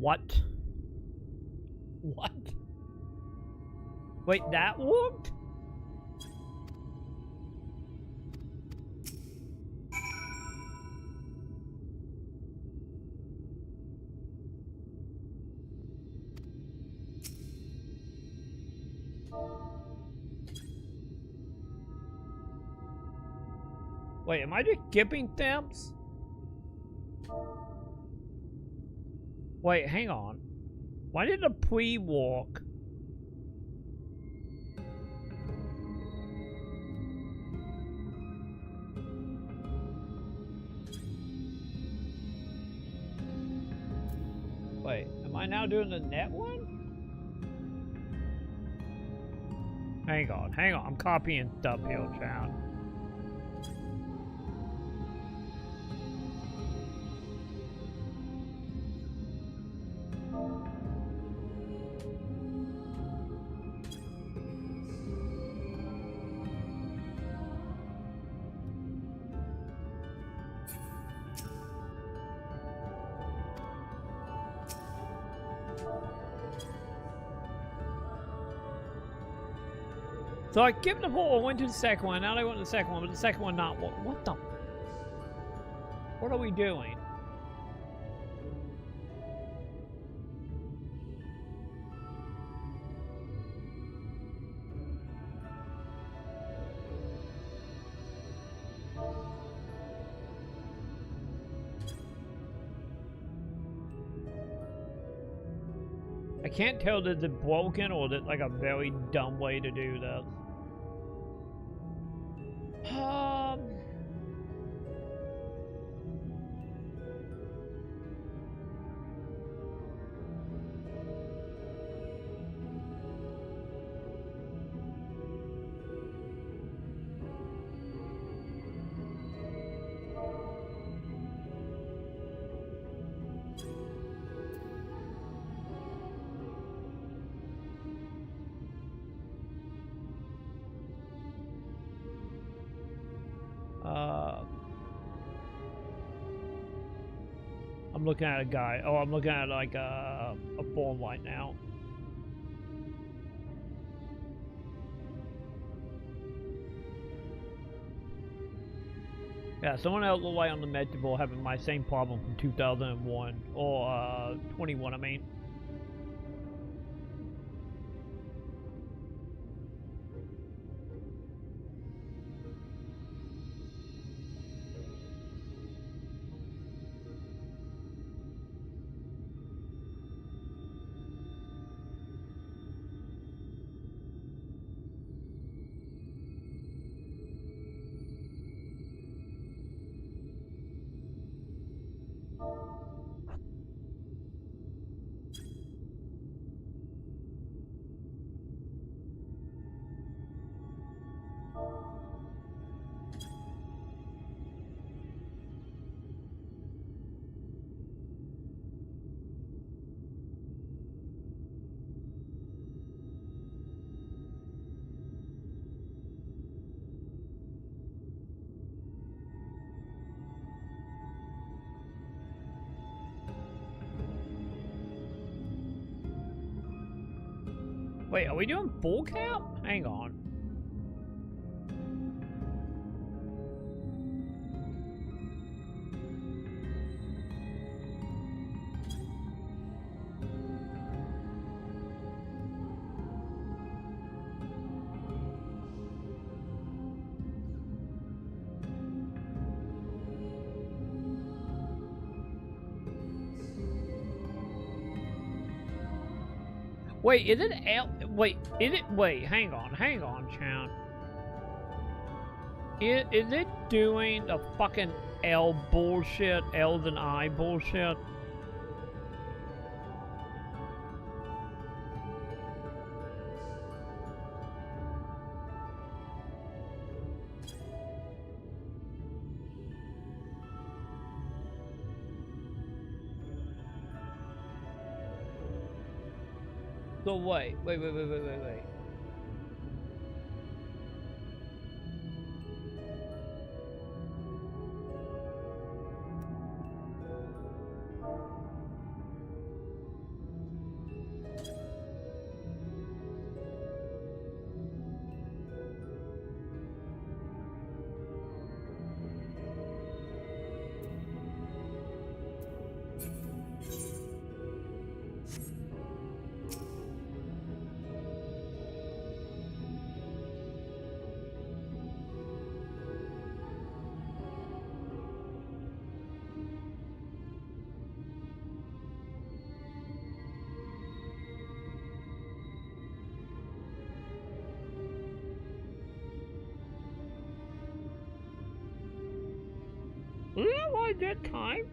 What? What? Wait, that worked? Wait, am I just skipping steps? Wait, hang on. Why did the pre-walk? Wait, am I now doing the net one? Hang on, I'm copying stuff here, chat. So I skipped the poll, went to the second one, now I went to the second one, but the second one not. What the? What are we doing? I can't tell is it broken or is it like a very dumb way to do this. I'm looking at a guy. Oh, I'm looking at like a form right now. Yeah, someone else will lay on the Medieval having my same problem from 2001 or 21. I mean. Wait, are we doing full cap? Hang on. Wait, is it L? Wait, is it? Wait, hang on, chat. Is it doing the fucking L bullshit, L's and I bullshit? So wait. Is that why that time?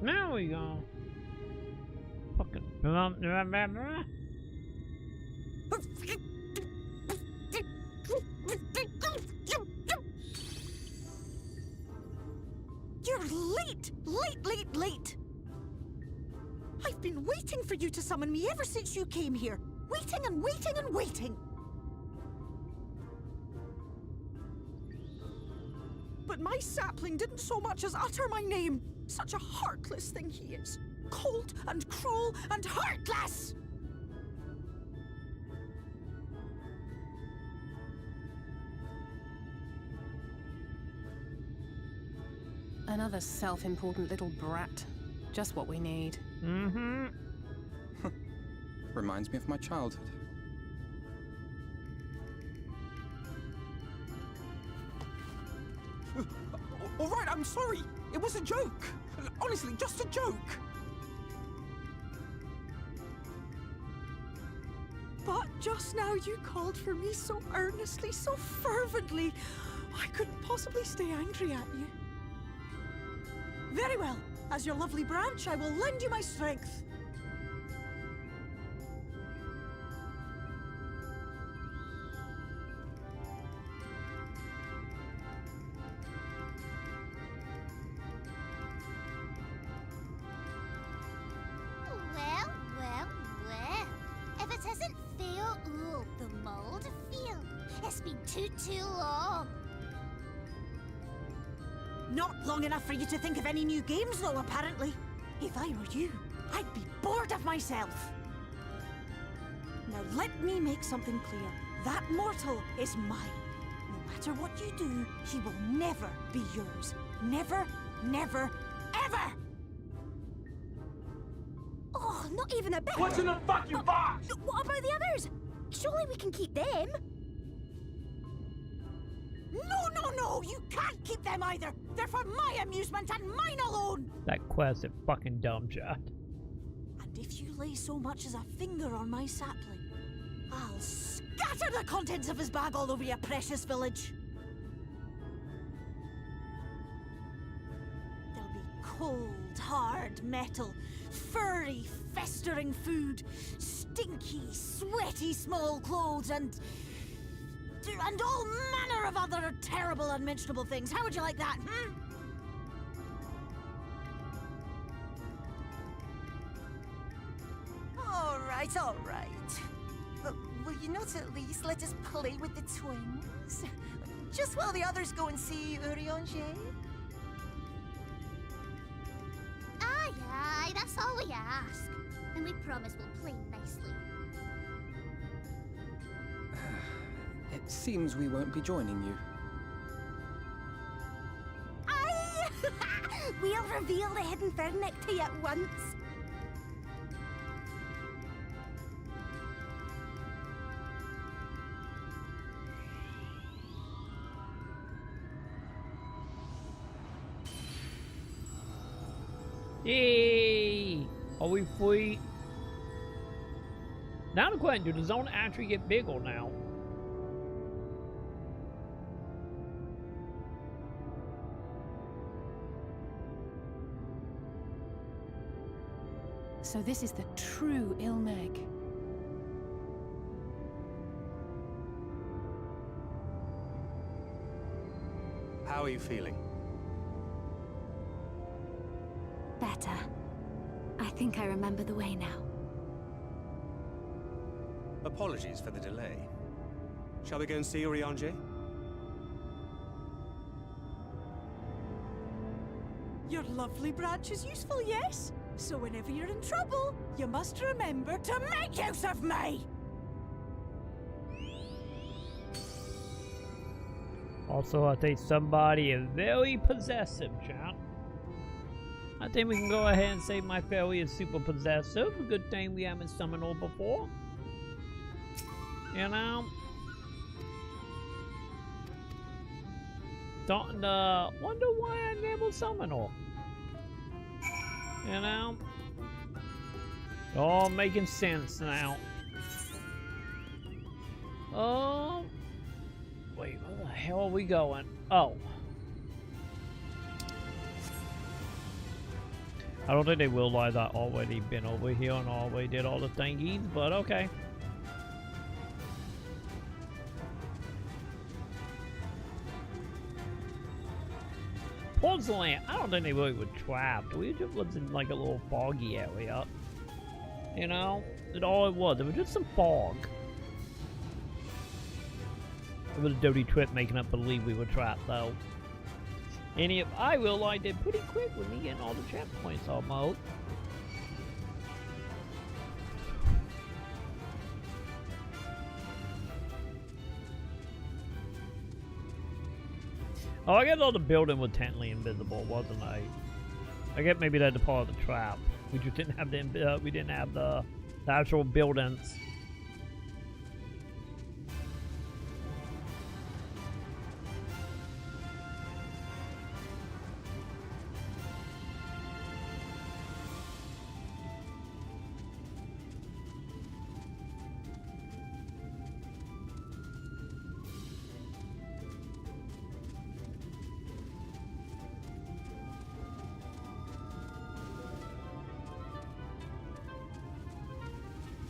There we go. Fucking. You're late! Late! I've been waiting for you to summon me ever since you came here. Waiting and waiting and waiting. But my sapling didn't so much as utter my name. Such a heartless thing he is. Cold and cruel and heartless! Another self-important little brat. Just what we need. Mm-hmm. Reminds me of my childhood. All right, I'm sorry. It was a joke. Honestly, just a joke. But just now you called for me so earnestly, so fervently. I couldn't possibly stay angry at you. Very well. As your lovely branch, I will lend you my strength. Well. If it isn't Theo Ool, the mold field. It's been too long. Not long enough for you to think of any new games, though, apparently. If I were you, I'd be bored of myself. Now let me make something clear. That mortal is mine. No matter what you do, he will never be yours. Never, ever! Oh, not even a bit. What's in the fucking box? What about the others? Surely we can keep them. No, you can't keep them either. They're for my amusement and mine alone. That quest is fucking dumb shot. And if you lay so much as a finger on my sapling, I'll scatter the contents of his bag all over your precious village. There'll be cold, hard metal, furry, festering food, stinky, sweaty small clothes, and all manner of other terrible, unmentionable things. How would you like that, All right. But will you not at least let us play with the twins? Just while the others go and see Urianger? Aye, that's all we ask. And we promise we'll play nicely. It seems we won't be joining you. Aye! We'll reveal the hidden Fernic to you at once. Yay! Are we free? Now the question, do the zone actually get bigger now? So this is the true Ilmeg. How are you feeling? Better. I think I remember the way now. Apologies for the delay. Shall we go and see Urianger? Your lovely branch is useful, yes? So whenever you're in trouble, you must remember to make use of me! Also, I think somebody is very possessive, chat. I think we can go ahead and say my fairy is super possessive. A good thing we haven't summoned her before. You know? Starting to wonder why I never summoned her. You know? All making sense now. Oh. Wait, where the hell are we going? Oh. I don't think they realize I already been over here and already did all the thingies, but okay. Porcelain, I don't think they really were trapped. We just was in like a little foggy area. You know? That's all it was. It was just some fog. It was a dirty trip making us believe we were trapped though. And I realized it pretty quick with me getting all the checkpoints almost. Oh, I guess all the building was technically invisible, wasn't I? I guess maybe that's the part of the trap. We just didn't have the actual buildings.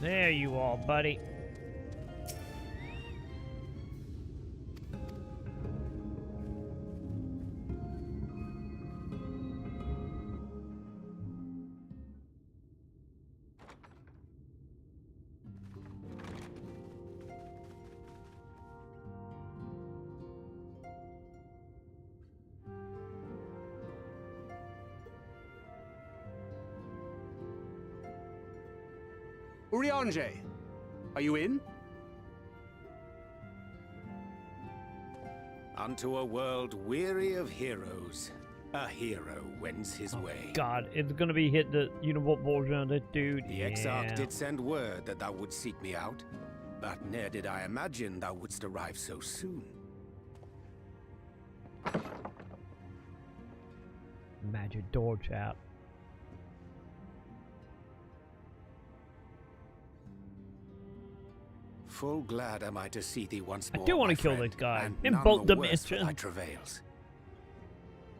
There you are, buddy. Urianger, are you in? Unto a world weary of heroes, a hero wends his way. God, it's gonna be hit the what version of this dude. The Exarch did send word that thou would seek me out, but ne'er did I imagine thou wouldst arrive so soon. Magic door chat. Full glad am I to see thee once more. I do want to kill this guy in both dimensions. Travails.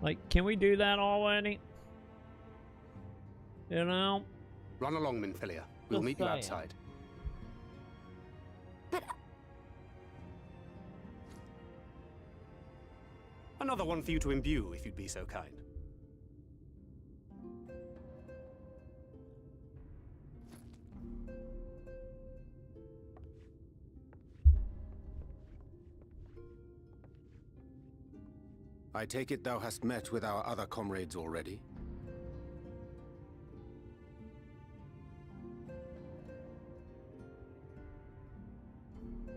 Like, can we do that already? You know? Run along, Minfilia. We'll meet you outside. But... Another one for you to imbue, if you'd be so kind. I take it thou hast met with our other comrades already?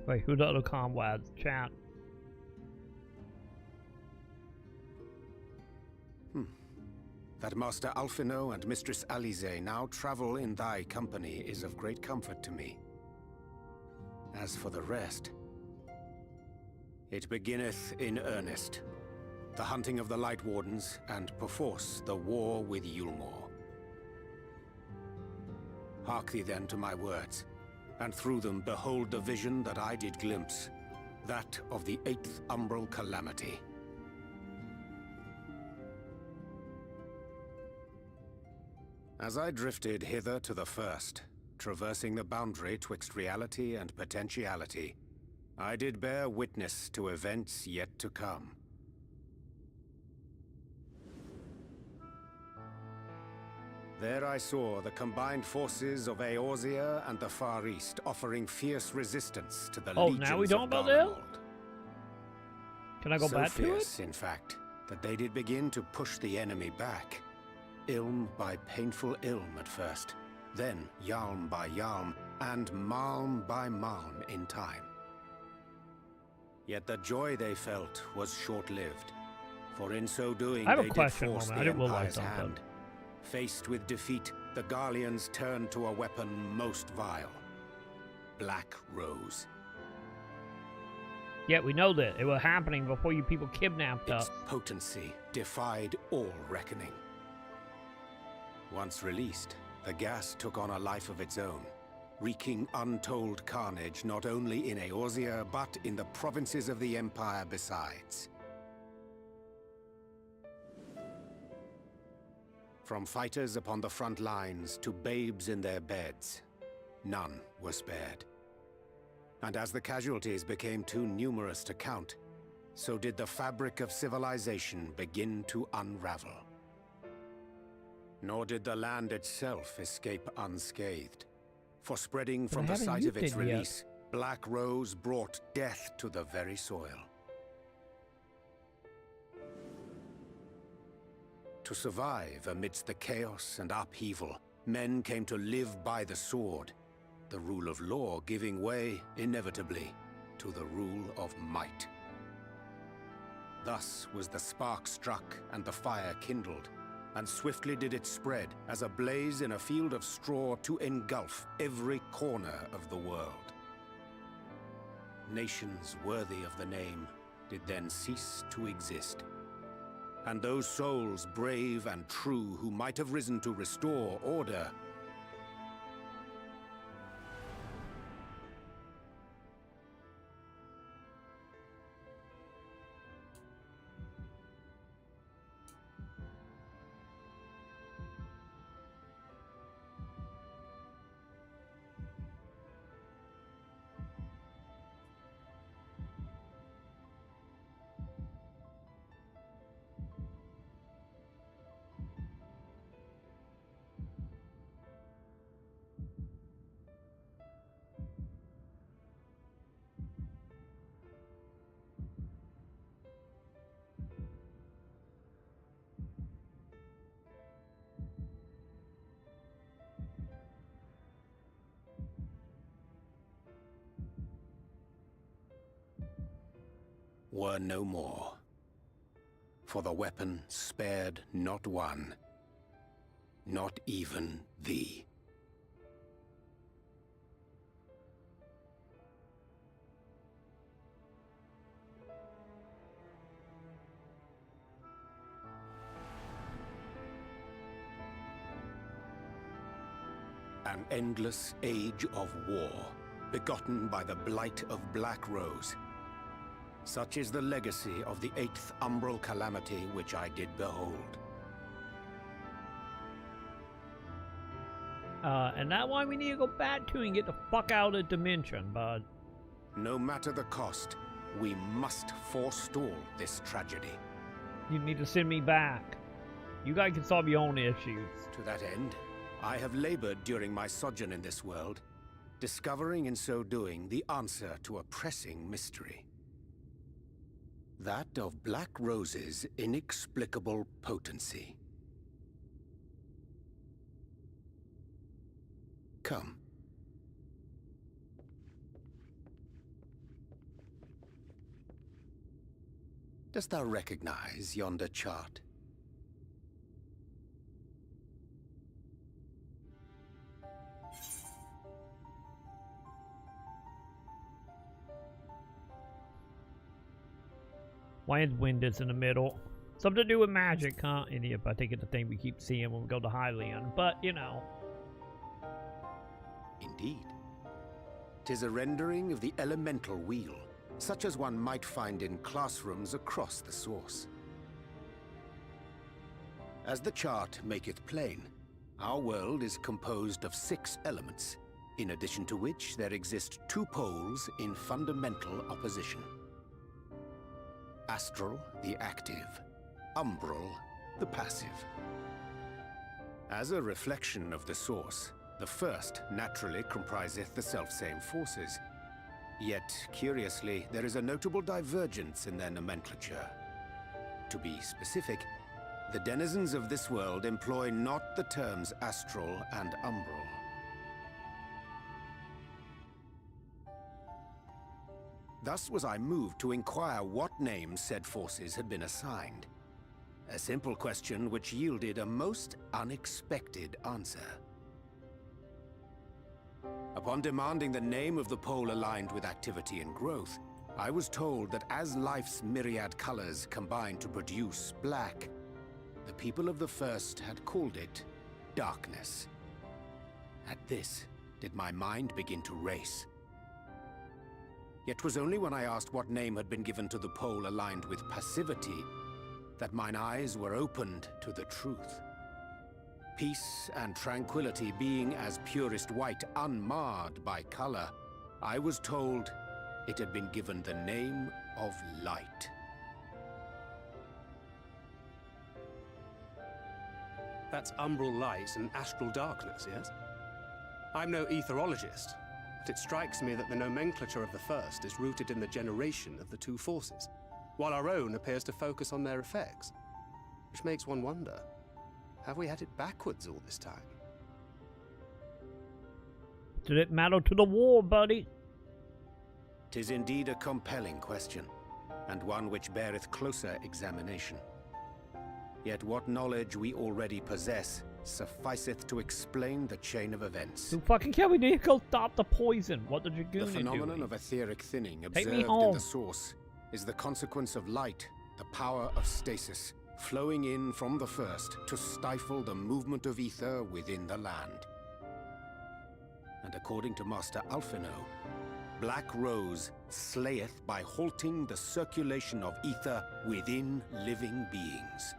Wait, who the other comrades? Chat. That Master Alphino and Mistress Alize now travel in thy company is of great comfort to me. As for the rest, it beginneth in earnest. The hunting of the Light Wardens, and perforce the war with Yulmore. Hark thee then to my words, and through them behold the vision that I did glimpse, that of the 8th Umbral Calamity. As I drifted hither to the first, traversing the boundary twixt reality and potentiality, I did bear witness to events yet to come. There I saw the combined forces of Eorzea and the Far East offering fierce resistance to the legions now we don't of go there? Garlemald. Can I go So back to it? fierce, in fact, that they did begin to push the enemy back. Ilm by painful ilm at first, then Yalm by Yalm, and Malm by Malm in time. Yet the joy they felt was short-lived, for in so doing I have a they did question, force Roman. the I didn't realize Empire's something. hand. Faced with defeat, the Garleans turned to a weapon most vile. Black Rose. Yeah, we know that. It was happening before you people kidnapped us. Its potency defied all reckoning. Once released, the gas took on a life of its own, wreaking untold carnage not only in Eorzea, but in the provinces of the Empire besides. From fighters upon the front lines to babes in their beds, none were spared. And as the casualties became too numerous to count, so did the fabric of civilization begin to unravel. Nor did the land itself escape unscathed. For spreading from the site of its release, Black Rose brought death to the very soil. To survive amidst the chaos and upheaval, men came to live by the sword, the rule of law giving way, inevitably, to the rule of might. Thus was the spark struck and the fire kindled, and swiftly did it spread as a blaze in a field of straw to engulf every corner of the world. Nations worthy of the name did then cease to exist. And those souls brave and true who might have risen to restore order were no more. For the weapon spared not one, not even thee. An endless age of war, begotten by the blight of Black Rose. Such is the legacy of the 8th umbral calamity which I did behold. And that's why we need to go back to and get the fuck out of dimension, bud. No matter the cost, we must forestall this tragedy. You need to send me back. You guys can solve your own issues. To that end, I have labored during my sojourn in this world, discovering in so doing the answer to a pressing mystery. That of Black Rose's inexplicable potency. Come. Dost thou recognize yonder chart? Why is Windus in the middle? Something to do with magic, huh? Idiot, I think it's the thing we keep seeing when we go to Hylian. But, you know. Indeed. 'Tis a rendering of the elemental wheel, such as one might find in classrooms across the source. As the chart maketh plain, our world is composed of 6 elements, in addition to which there exist 2 poles in fundamental opposition. Astral, the active. Umbral, the passive. As a reflection of the source, the first naturally compriseth the selfsame forces. Yet, curiously, there is a notable divergence in their nomenclature. To be specific, the denizens of this world employ not the terms astral and umbral. Thus was I moved to inquire what names said forces had been assigned. A simple question which yielded a most unexpected answer. Upon demanding the name of the pole aligned with activity and growth, I was told that as life's myriad colors combine to produce black, the people of the first had called it darkness. At this, did my mind begin to race. Yet 'twas only when I asked what name had been given to the pole aligned with passivity that mine eyes were opened to the truth. Peace and tranquility being as purest white, unmarred by color, I was told it had been given the name of light. That's umbral light and astral darkness, yes? I'm no etherologist, but it strikes me that the nomenclature of the first is rooted in the generation of the two forces, while our own appears to focus on their effects. Which makes one wonder, have we had it backwards all this time? Did it matter to the war, buddy? 'Tis indeed a compelling question, and one which beareth closer examination. Yet what knowledge we already possess sufficeth to explain the chain of events. So fucking kill me, need to go stop the poison. What did you do? The phenomenon of etheric thinning observed me in home. the source is the consequence of light, the power of stasis, flowing in from the first to stifle the movement of ether within the land. And according to Master Alphino, Black Rose slayeth by halting the circulation of ether within living beings.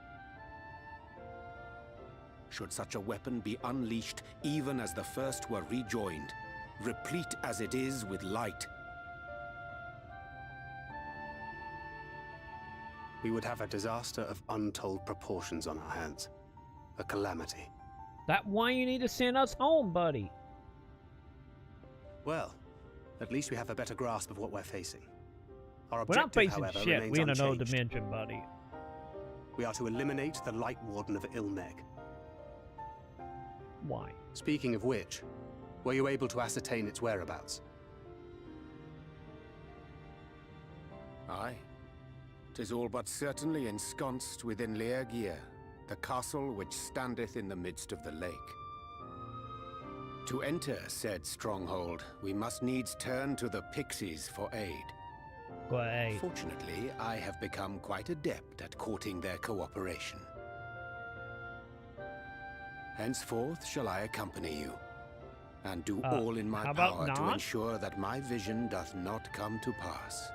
Should such a weapon be unleashed even as the first were rejoined, replete as it is with light, we would have a disaster of untold proportions on our hands. A calamity. That's why you need to send us home, buddy. Well, at least we have a better grasp of what we're facing. Our We're not objective, facing however, shit. remains We're in another unchanged. dimension, buddy. We are to eliminate the Light Warden of Ilmeg. Why? Speaking of which, were you able to ascertain its whereabouts? Aye. 'Tis all but certainly ensconced within Leargear, the castle which standeth in the midst of the lake. To enter said stronghold, we must needs turn to the pixies for aid. Great. Fortunately, I have become quite adept at courting their cooperation. Henceforth shall I accompany you, and do all in my how about power to not? ensure that my vision doth not come to pass.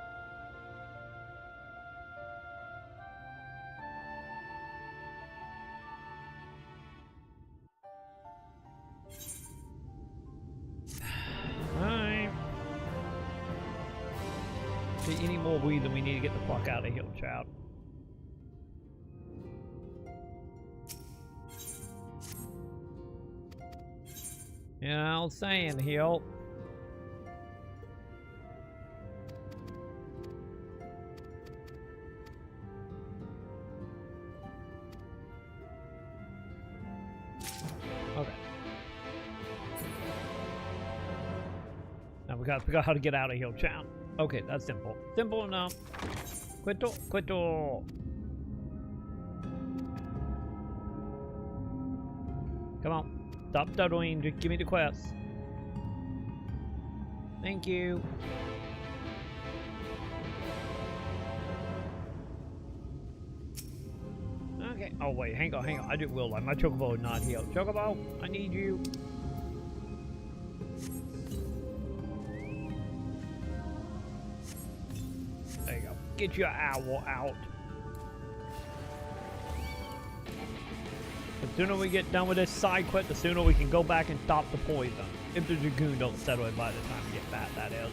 Alright. See, any more weed, then we need to get the fuck out of here, child. Yeah, I was saying, Hill. Okay. Now we gotta figure out how to get out of here, child. Okay, that's simple. Simple enough. Quito, quito. Come on. Stop stuttering, just give me the quest. Thank you. Okay. Oh wait, hang on. I did will like my chocobo is not healed. Chocobo, I need you. There you go. Get your owl out. The sooner we get done with this side quest, the sooner we can go back and stop the poison. If the Dragoon don't settle it by the time we get back, that is.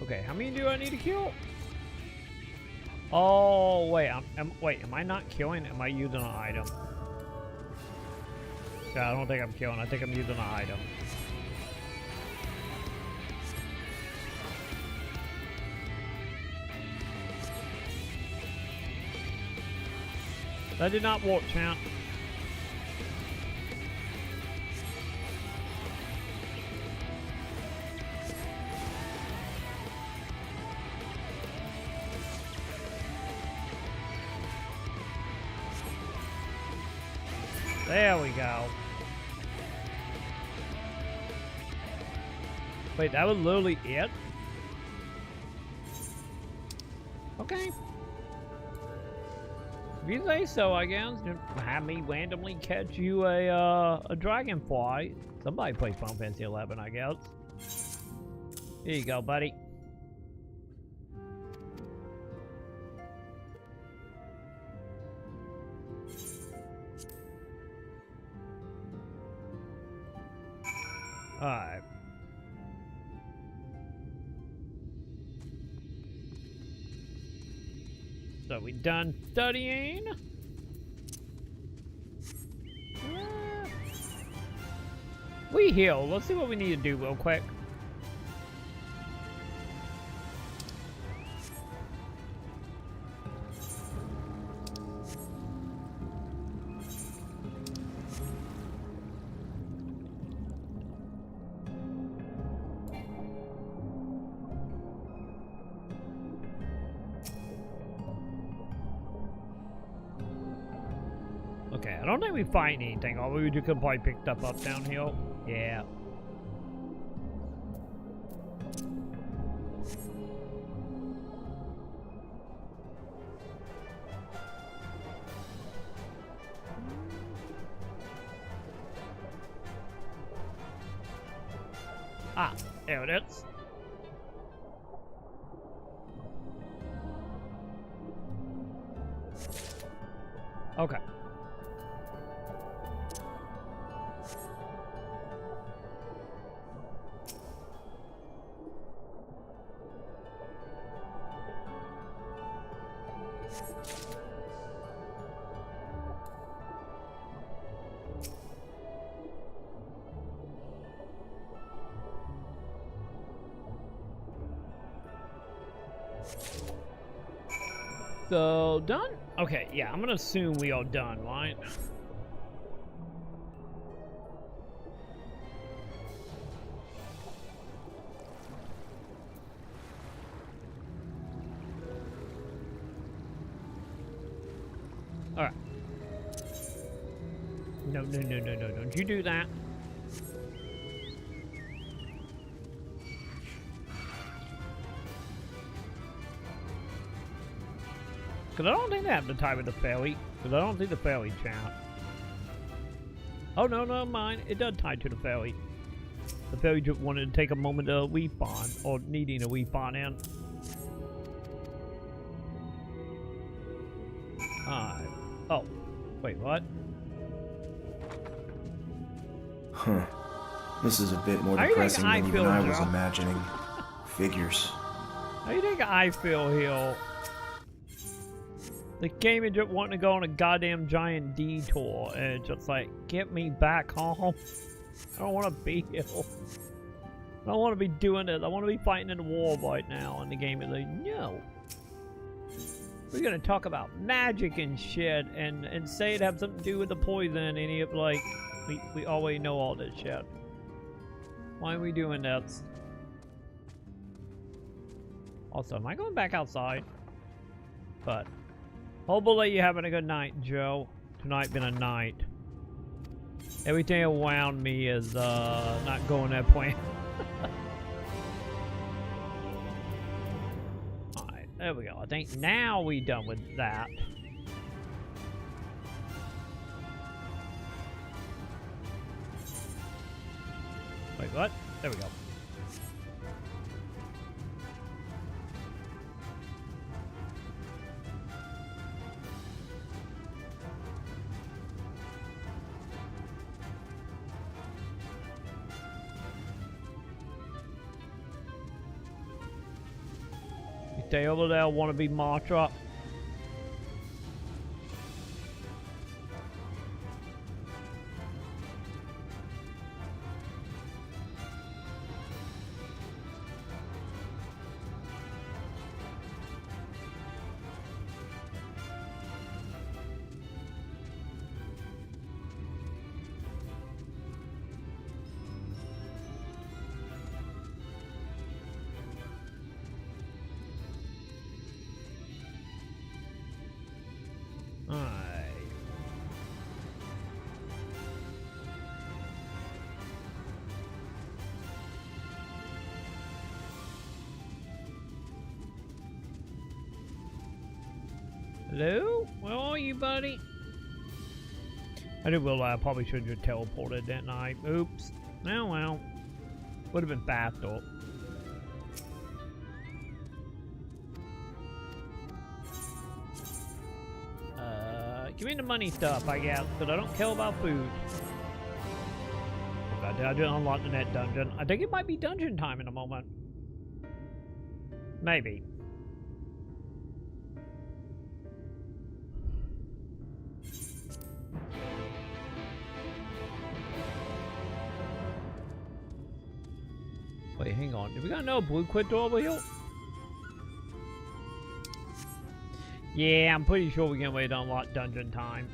Okay, how many do I need to kill? Oh, wait, am I not killing? Am I using an item? Yeah, I don't think I'm killing. I think I'm using an item. That did not work, champ. There we go. Wait, that was literally it? you say so, I guess. Just have me randomly catch you a dragonfly. Somebody plays Final Fantasy 11, I guess. Here you go, buddy. Alright. So we done studying. We heal. Let's see what we need to do real quick. Okay, I don't think we find anything. All we could probably pick stuff up down here. Yeah. Ah, there it is. Okay. So, done? Okay, yeah, I'm gonna assume we are done, right? Alright. No, don't you do that. Because I don't think they have to tie with the ferry. Because I don't think the ferry chant. Oh, no, mine. It does tie to the ferry. The ferry just wanted to take a moment to respawn. Or needing a respawn in. Alright. Oh. Wait, what? Huh. This is a bit more depressing than even I was imagining. Figures. How do you think I feel here? The game is just wanting to go on a goddamn giant detour, and it's just like, get me back home. I don't want to be here. I don't want to be doing this. I want to be fighting in a war right now, and the game is like, no. We're gonna talk about magic and shit, and say it have something to do with the poison, and it like, we already know all this shit. Why are we doing this? Also, am I going back outside? But hopefully you're having a good night, Joe. Tonight been a night. Everything around me is not going that plan. Alright, there we go. I think now we done with that. Wait, what? There we go. Stay over there, want to be Martra. Hello? Where are you, buddy? I did realize I probably should have just teleported, didn't I? Oops. Oh well. Would have been fast though. Give me the money stuff, I guess, but I don't care about food. Oh god, did I just unlock the net dungeon? I think it might be dungeon time in a moment. Maybe. Wait, hang on. Did we got no blue quit door over here? Yeah, I'm pretty sure we can wait to unlock dungeon time.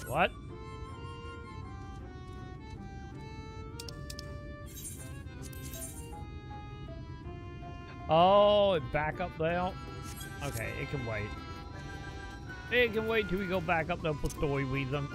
What? Oh, it back up there? Okay, it can wait. It can wait till we go back up there for story reasons.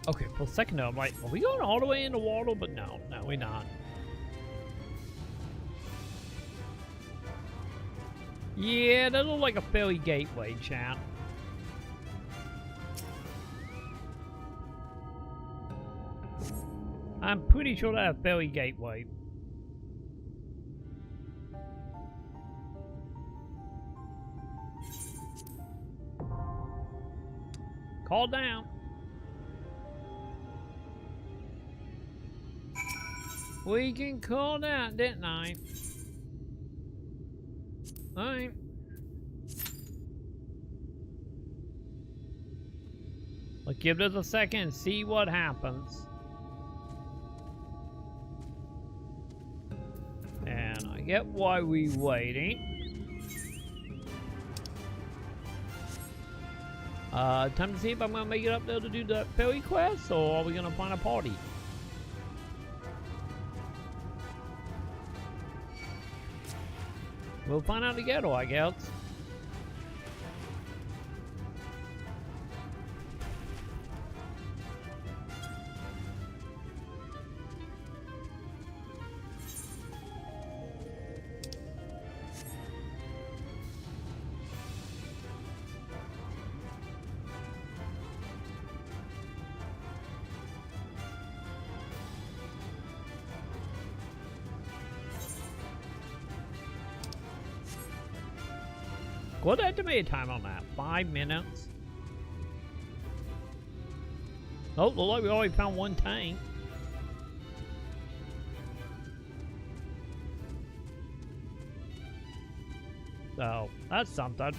Okay, for a second now, I'm like, are we going all the way in the water? But no, we're not. Yeah, that looks like a ferry gateway, chat. I'm pretty sure that's a ferry gateway. Call down. We can call that, didn't I? Alright. Let's give this a second and see what happens. And I get why we waiting. Time to see if I'm gonna make it up there to do the ferry quest, or are we gonna find a party? We'll find out together, I guess. What estimated time on that? 5 minutes? Oh, look like we already found one tank. So, that's something.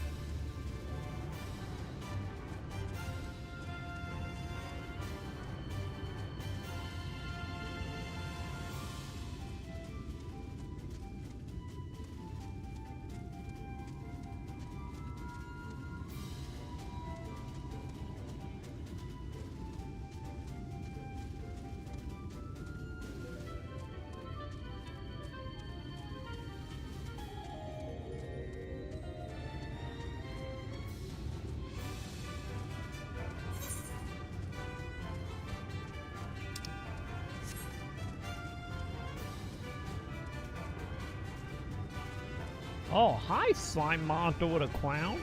Oh, hi, slime monster with a crown.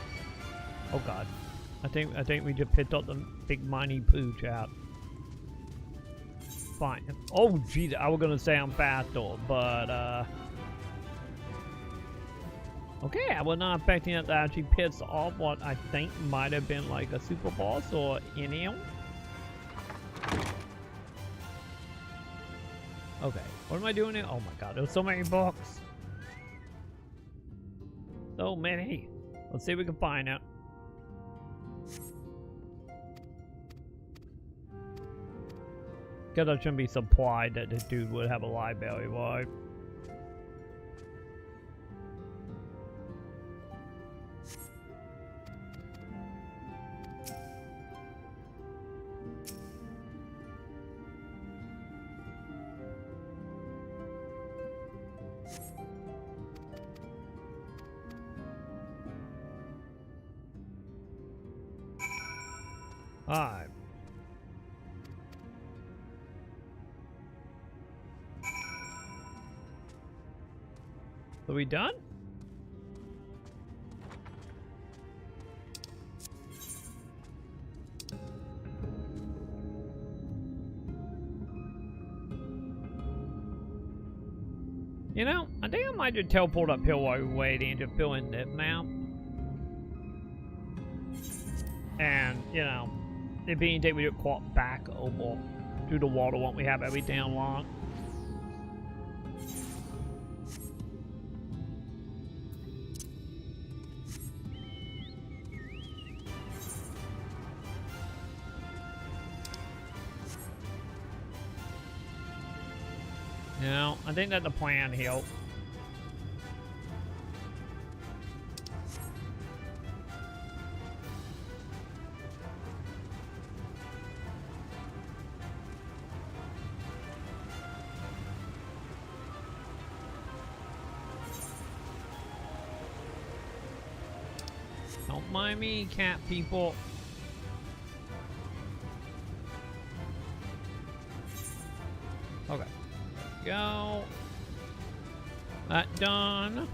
Oh god, I think we just picked up the big mighty pooch out. Fine. Oh geez, I was gonna say I'm faster, but okay, I was not expecting it to actually piss off what I think might have been like a super boss or NL. Okay, what am I doing here? Oh my god, there's so many books. So many. Let's see if we can find it. Guess I shouldn't be supplied that this dude would have a library, right? Alright. Are we done? You know, I think I might just teleport up here while we're waiting to fill in this map. And, you know, if anything, we just walk back over to the water once we have everything unlocked. You know, I think that's the plan here. Don't mind me, cat people. Okay. Go. That done.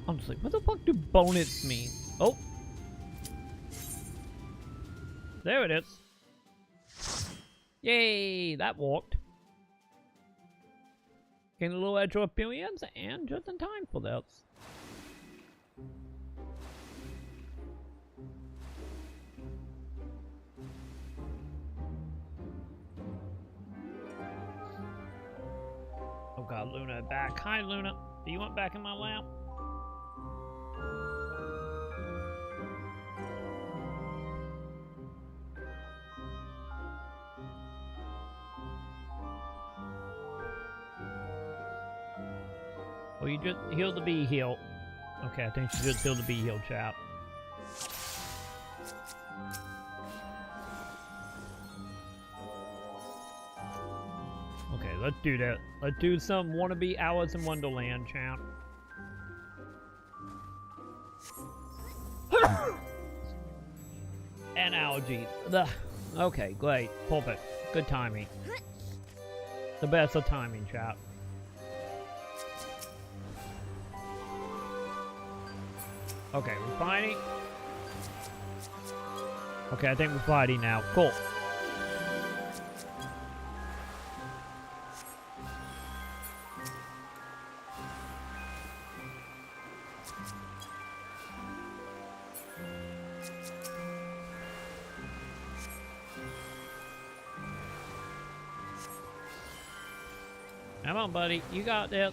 I'm just like, what the fuck do bonnets mean? Oh. There it is. Yay, that worked. Gain a little extra appearance and just in time for this. Oh god, Luna back. Hi Luna. Do you want back in my lap? Oh, you just heal the bee heal. Okay, I think you just heal the bee heal, chap. Okay, let's do that. Let's do some wannabe Alice in Wonderland, champ. And allergies. Ugh. Okay, great. Perfect. Good timing. The best of timing, chap. Okay, we're fighting. Okay, I think we're fighting now. Cool. Come on, buddy. You got this.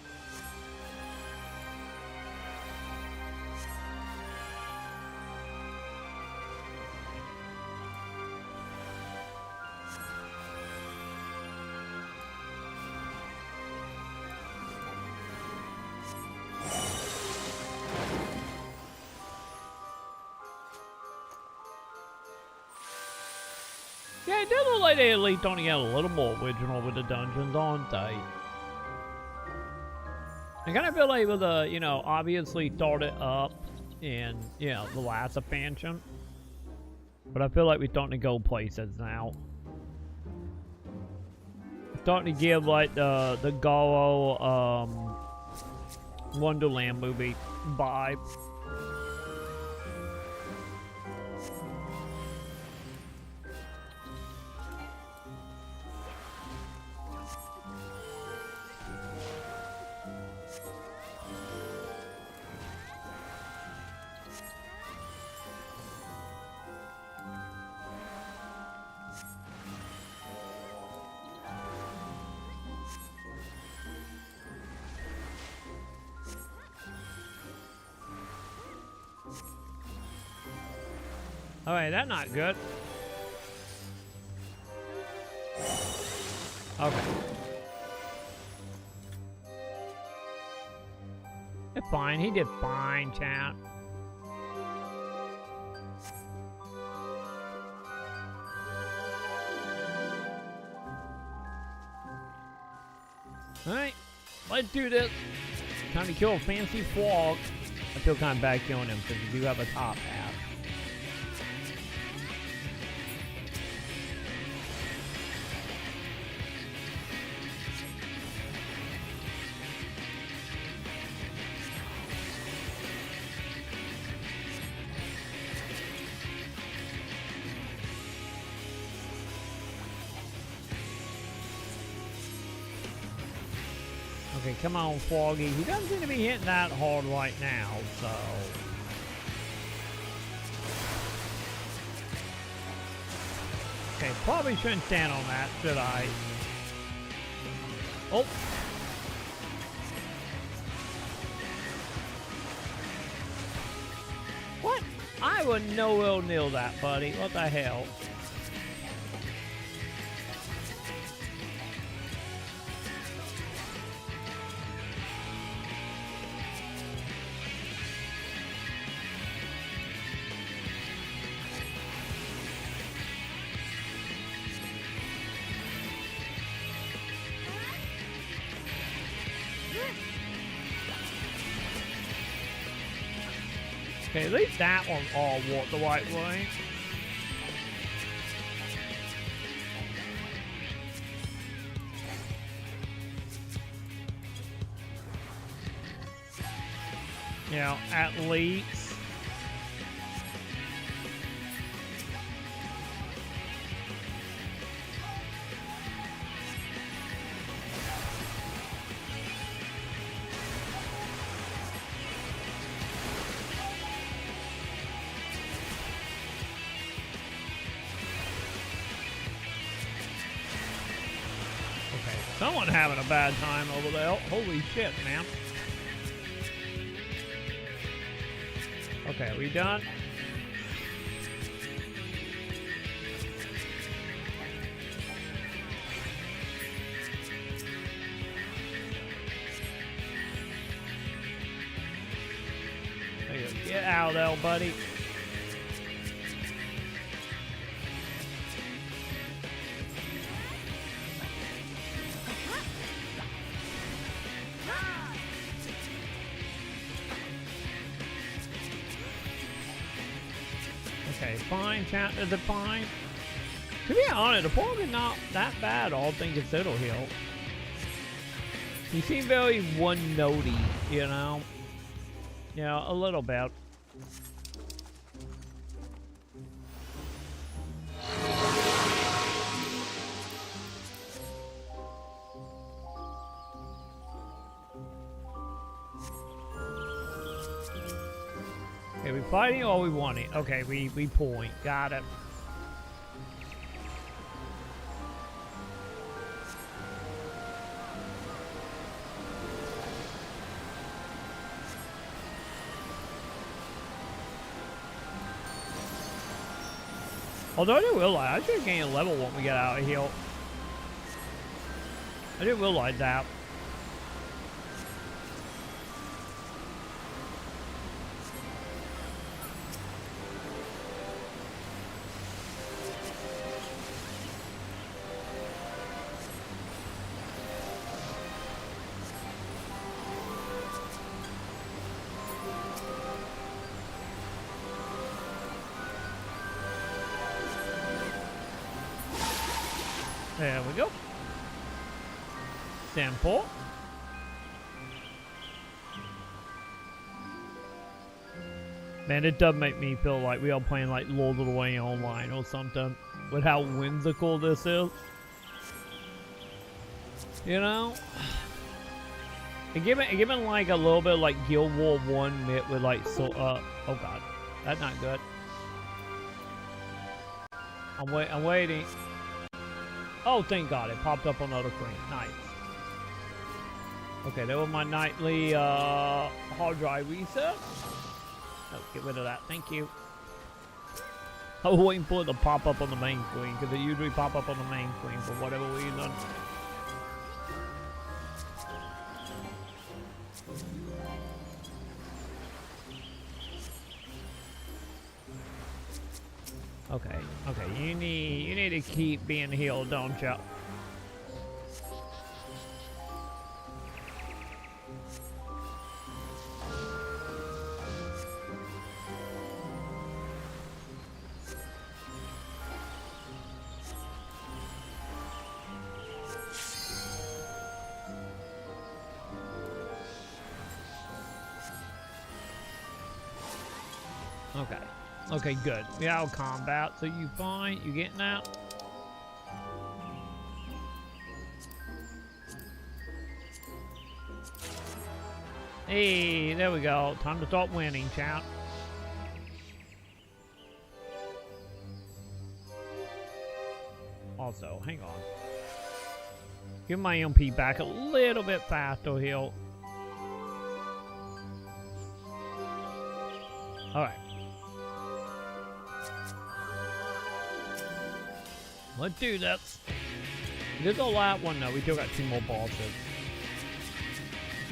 Yeah, it does look like they at least only got a little more original with the dungeons, aren't they? I kind of feel like with the, you know, obviously started up in, you know, the last expansion. But I feel like we're starting to go places now. Starting to give like the Garo Wonderland movie vibe. Alright, that's not good. Okay. Did fine. He did fine, chat. Alright, let's do this. Time to kill a fancy frog. I feel kind of bad killing him because we do have a top half. Okay, come on, Froggy. He doesn't seem to be hitting that hard right now, so... Okay, probably shouldn't stand on that, should I? Oh! What? I would no-will nil that, buddy. What the hell? Okay, at least that one all walked the right way. Yeah, at least. Someone having a bad time over there. Holy shit, man. Okay, are we done? There you go. Get out of there, buddy. Okay, fine, chat, is it fine? To be honest, the fog is not that bad, all things considered here. You seem very one-notey, you know? Yeah, a little bit. Okay, we fighting or we want it? Okay, we point. Got it. Although I didn't realize, I should gain a level when we get out of here. I didn't realize that. There we go. Sample. Man, it does make me feel like we are playing like Lord of the Way online or something. With how whimsical this is. You know? It given like a little bit like Guild War 1 mit with like oh god. That's not good. I'm waiting. Oh, thank God, it popped up on the other screen. Nice. Okay, that was my nightly hard drive reset. Oh, get rid of that. Thank you. I was waiting for it to pop up on the main screen, because it usually pop up on the main screen for whatever reason. Okay, okay, you need to keep being healed, don't you? Okay. Okay, good. We out of combat, so you fine? You getting that? Hey, there we go. Time to start winning, chat. Also, hang on. Give my MP back a little bit faster here. Alright. Let's do this. This is the last one though. We still got 2 more bosses.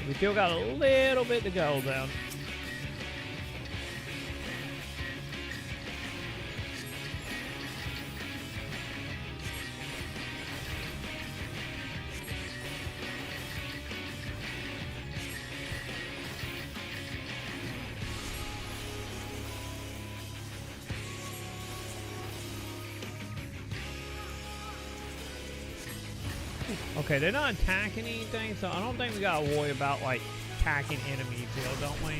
We still got a little bit to go then. Okay, they're not attacking anything, so I don't think we gotta worry about, like, attacking enemies here, don't we?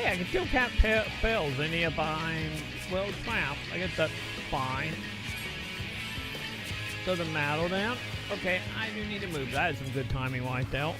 I can still count spells in here behind, well, trap. I guess that's fine. Doesn't matter then. Okay, I do need to move. That is some good timing right there.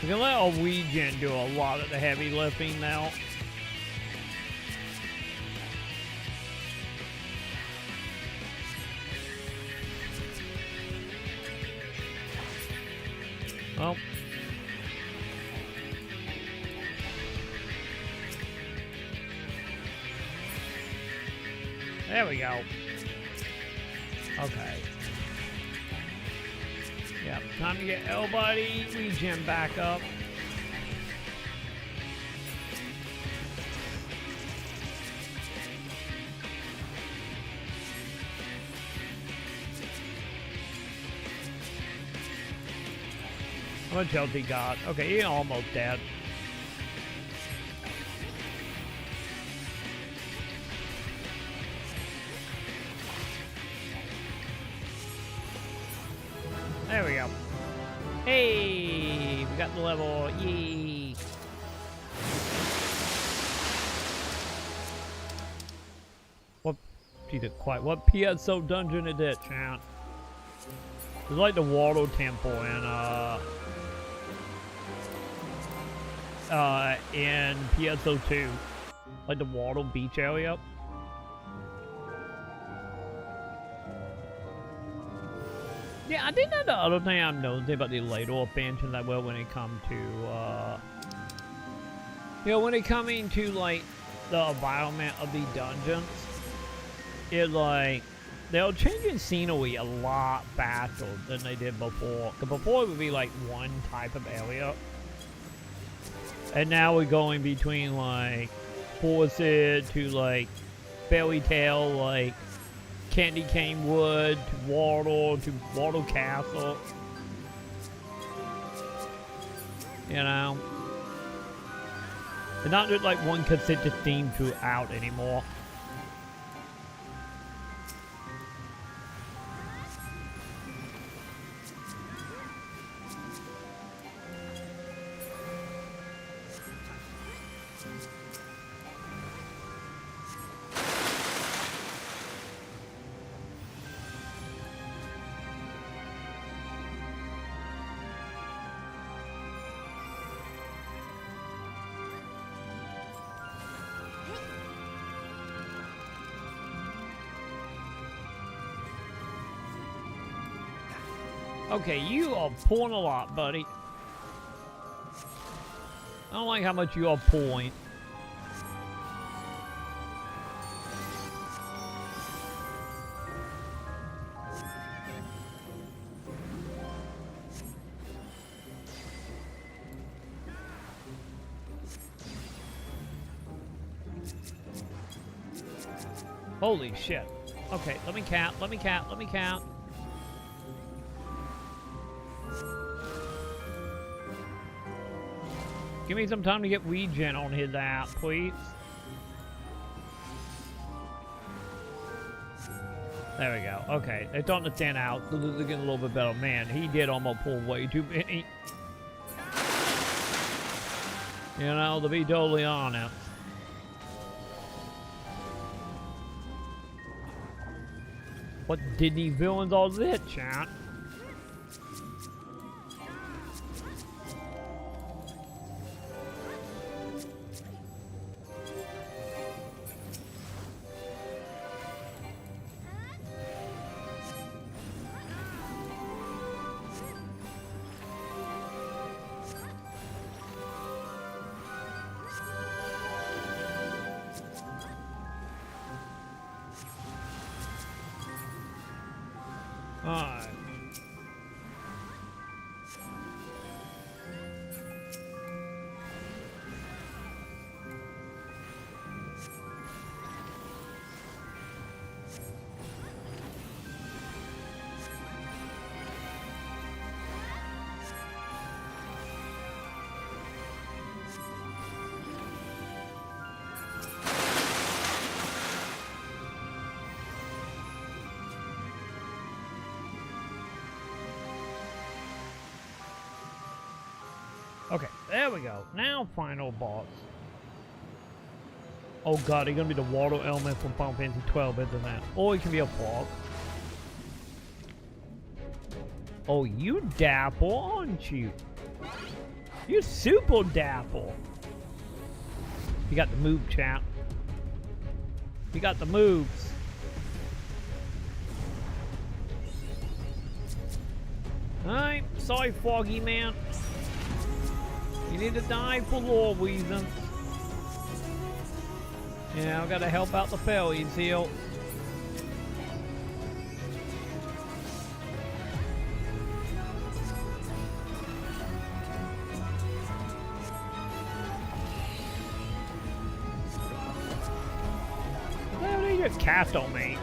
We can let our regen do a lot of the heavy lifting now. Oh. There we go. Okay. Yep, time to get everybody regen back up. How much health he got? Okay, he's almost dead. There we go. Hey, we got the level. Yay. What? Jesus Christ. What PSO dungeon is it, chat? It's like the Water Temple in PSO 2. Like the Water Beach area. Yeah, I think that's the other thing I'm noticing about the later expansions that will when it comes to, when it coming to, like, the environment of the dungeons, it's like, they're changing scenery a lot faster than they did before. Because before it would be, like, one type of area. And now we're going between, like, forested to, like, fairy tale like Candy Cane Wood to Wardle Castle. You know? They're not just like one consistent theme throughout anymore. Okay, you are pulling a lot, buddy. I don't like how much you are pulling. Holy shit. Okay, let me count, let me count, let me count. Give me some time to get regen on his app, please. There we go. Okay, it's starting to stand out. This is getting a little bit better. Man, he did almost pull way too many. You know, to be totally honest. What Disney villains are this, chat? Alright. Okay, there we go. Now final boss. Oh god, he's gonna be the water element from Final Fantasy 12, isn't that? Or he can be a fog. Oh, you dapple, aren't you? You're super dapple. You got the move, champ. You got the moves. Alright, sorry, Foggy Man. You need to die for lore reasons. Yeah, I gotta help out the fairies here. Well, they just cast on me.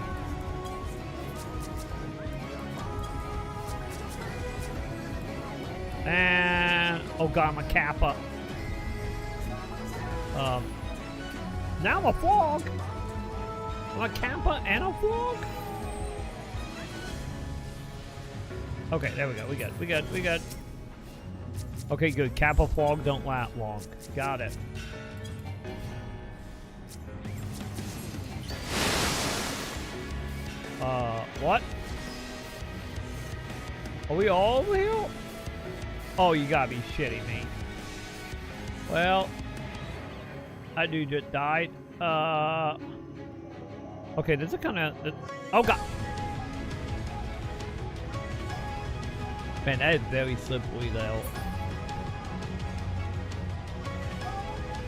And oh god, I'm a Kappa. Now I'm a frog. I'm a Kappa and a frog. Okay, there we go. We good. Okay, good. Kappa frog don't last long. Got it. What? Are we all over here? Oh, you gotta be shitting me. Well, that dude just died. Okay, this is kind of... Oh, God. Man, that is very slippery, though.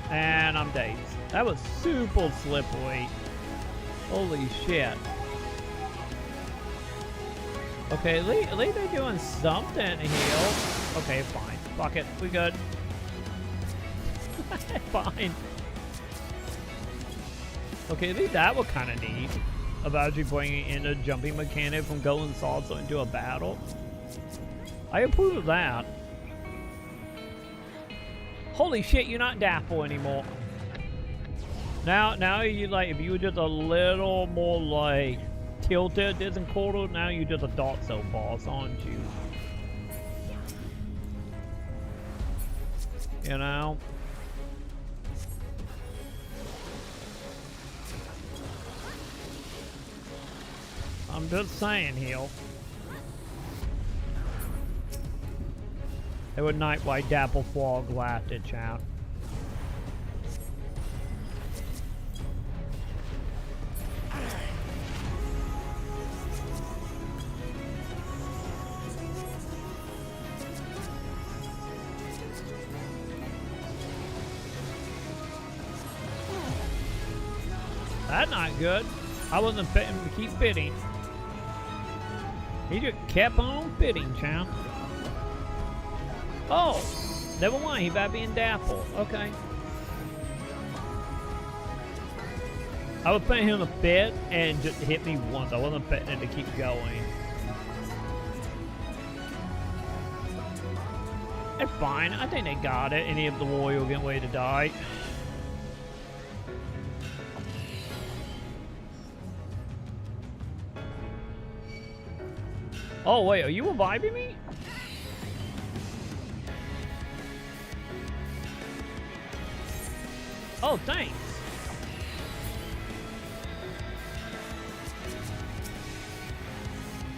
And I'm dazed. That was super slippery. Holy shit. Okay, at least they're doing something here. Okay, fine. Fuck it. We good. Fine. Okay, at least that was kind of neat. About actually bringing in a jumping mechanic from going salsa into a battle. I approve of that. Holy shit, you're not Dapple anymore. Now you like, if you were just a little more like tilted this and quarter, now you're just a Dark Soul boss, aren't you? You know? I'm just saying, Hill. They would night white Dapple Frog laughed at chat. That's not good. I wasn't fitting to keep fitting. He just kept on fitting, champ. Oh, never mind. He about being Dapple. Okay. I was putting him to fit and just hit me once. I wasn't fitting it to keep going. It's fine. I think they got it. Any of the warrior getting ready to die. Oh wait, are you reviving me? Oh, thanks.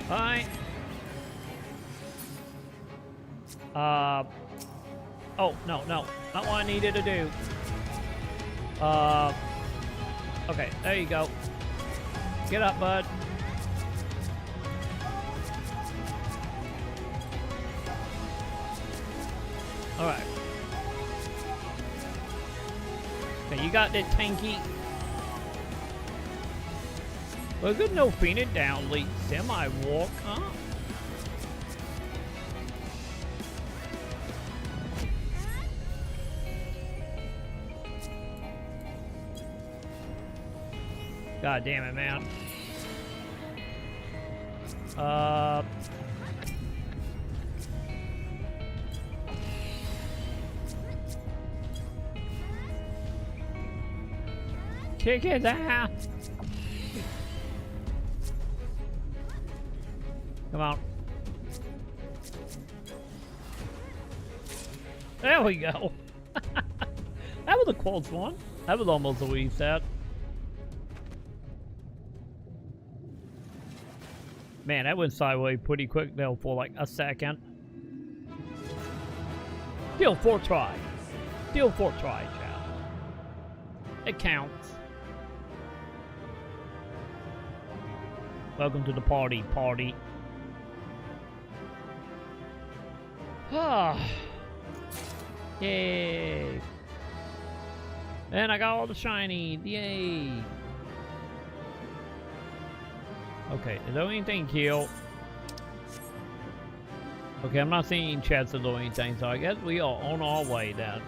Alright. Oh, no, not what I needed to do. Okay, there you go. Get up, bud. Alright. Okay, you got that tanky. Well, good no feeding down, lead semi-walk, huh? God damn it, man. Kick his ass! Come on. There we go. That was a close one. That was almost a reset. Man, that went sideways pretty quick though for like a second. Still 4 tries. Still 4 tries, chat. It counts. Welcome to the party. Ah. Yay. And I got all the shiny. Yay. Okay, is there anything here? Okay, I'm not seeing chats or anything, so I guess we are on our way then.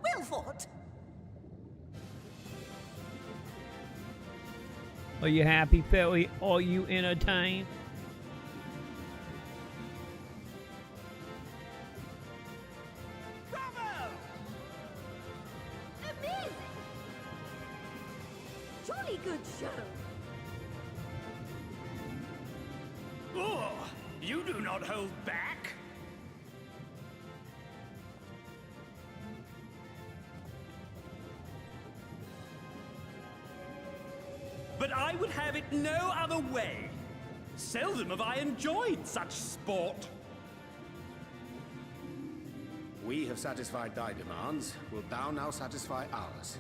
Wilford! Are you happy, Philly? Are you entertained? Bravo! Amazing! Jolly good show! Oh, you do not hold back. But I would have it no other way. Seldom have I enjoyed such sport. We have satisfied thy demands. Wilt thou now satisfy ours?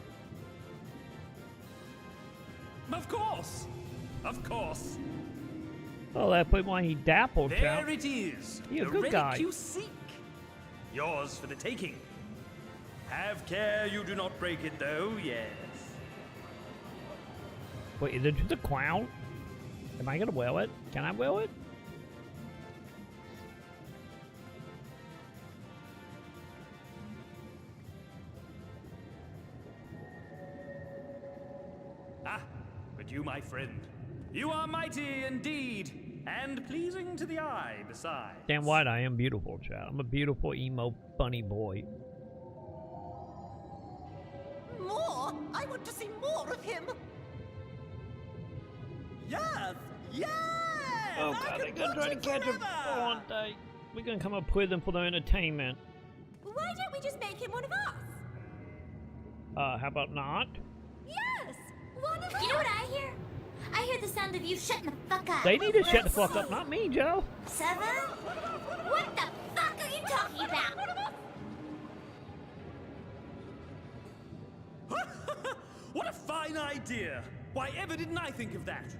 Of course. Of course. Oh, that put why he dappled, There it is. You're a the good relic guy. you seek. Yours for the taking. Have care you do not break it, though, yes. Wait, is it just a crown? Am I gonna wear it? Can I wear it? Ah, but you, my friend, you are mighty indeed, and pleasing to the eye besides. Damn right, I am beautiful, chat. I'm a beautiful emo bunny boy. More? I want to see more of him. Yes! Yes! Oh god, they're gonna try to catch him, aren't they? We're gonna come up with them for their entertainment. Why don't we just make him one of us? How about not? Yes! One of us! You know what I hear? I hear the sound of you shutting the fuck up. They need to shut the fuck up, not me, Joe. 7? What the fuck are you talking about? What a fine idea! Why ever didn't I think of that?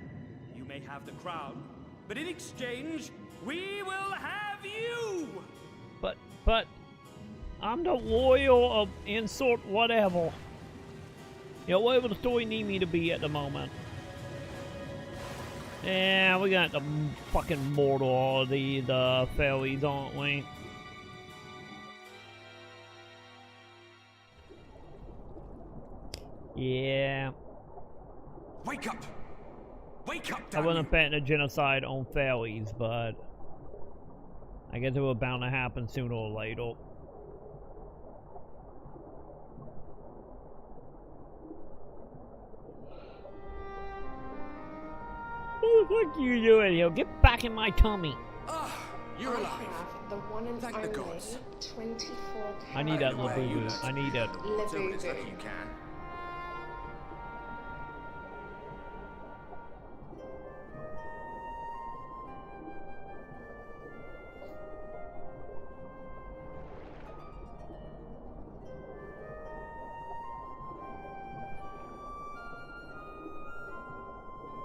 You may have the crown, but in exchange, we will have you! But, I'm the loyal of insult whatever. You know, whatever the story need me to be at the moment. Yeah, we're gonna have to fucking mortar all these fairies, aren't we? Yeah. Wake up! Wake up, I wasn't betting a genocide on fairies, but I guess it was bound to happen sooner or later. What are you doing here? Get back in my tummy. You're alive. The one and Thank only the gods. 24 I need that Labubu. I need it. Do it as lucky you can.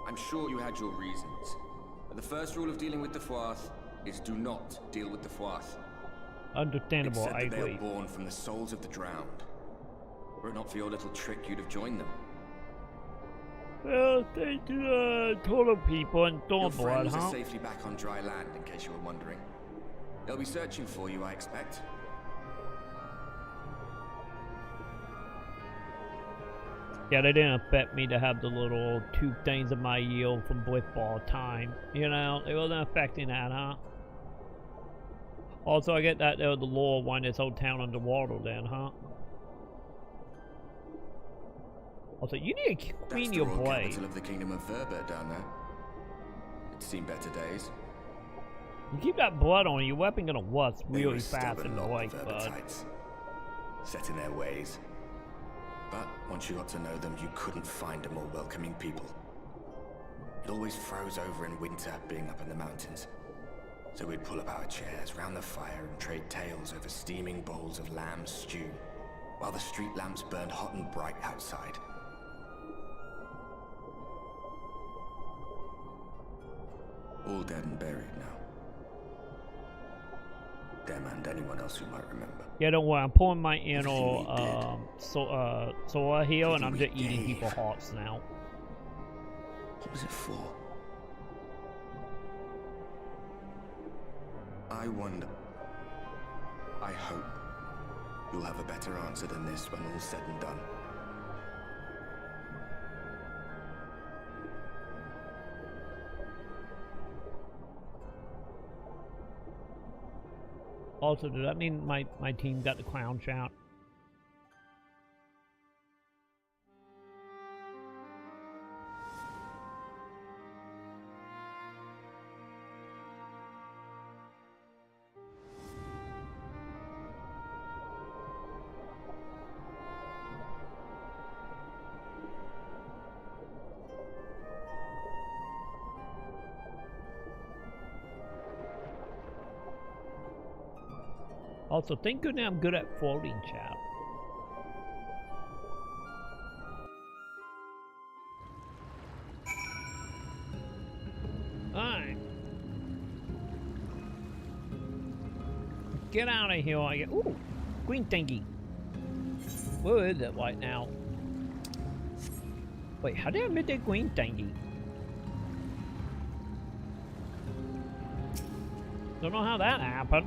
I'm sure you had your reasons. But the first rule of dealing with the Froth is do not deal with the Froth. Understandable, Except I that they agree. are born from the souls of the drowned. Were it not for your little trick, you'd have joined them. Well, they total people and Your Thornblood, friends huh? are safely back on dry land, in case you were wondering. They'll be searching for you, I expect. Yeah, they didn't expect me to have the little 2 things in my yield from Blitzball time. You know, it wasn't affecting that, huh? Also, I get that there was the lore of this whole town underwater then, huh? Also, you need to clean your That's the royal blade. capital of the kingdom of Verbert down there. It's seen better days. You keep that blood on you, your weapon gonna rust They were really a fast stubborn in the lot, light, the bud. Verbertites. Set in their ways. But once you got to know them, you couldn't find a more welcoming people. It always froze over in winter, being up in the mountains. So we'd pull up our chairs round the fire and trade tales over steaming bowls of lamb stew, while the street lamps burned hot and bright outside. All dead and buried now. Them and anyone else who might remember. Yeah, don't worry, I'm pulling my inner Sora here and I'm just eating people's hearts now. What was it for? I wonder. I hope you'll have a better answer than this when all's said and done. Also, does that mean my team got the clown shout? Also, thank goodness I'm good at floating, chat. Alright. Get out of here, I get. Ooh! Green thingy. Where is it right now? Wait, how did I miss that green thingy? Don't know how that happened.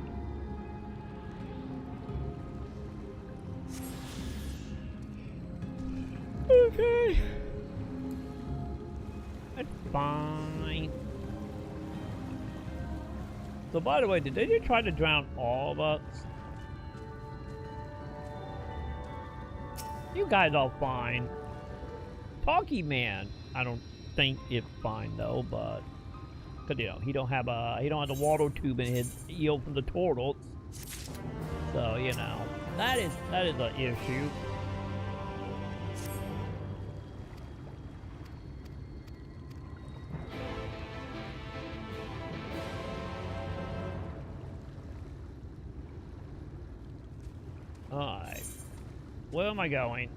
Okay. That's fine. So by the way, did they just try to drown all of us? You guys are fine. Talkie Man, I don't think it's fine though, but cause you know he don't have the water tube in his eel from the turtles, so you know that is an issue. Alright, where am I going?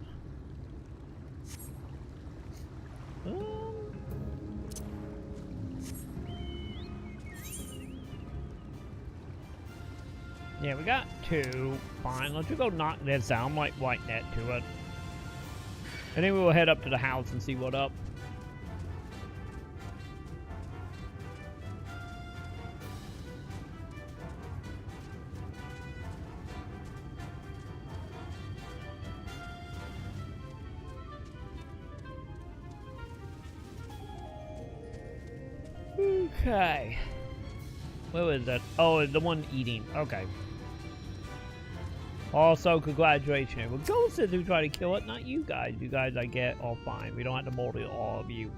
Yeah, we got 2. Fine, let's just go knock this out. I might white net to it. And then we will head up to the house and see what up. Okay. Where was that? Oh, the one eating. Okay. Also, congratulations. Well, Ghost says who tried to kill it, not you guys. You guys, I get all fine. We don't have to murder all of you.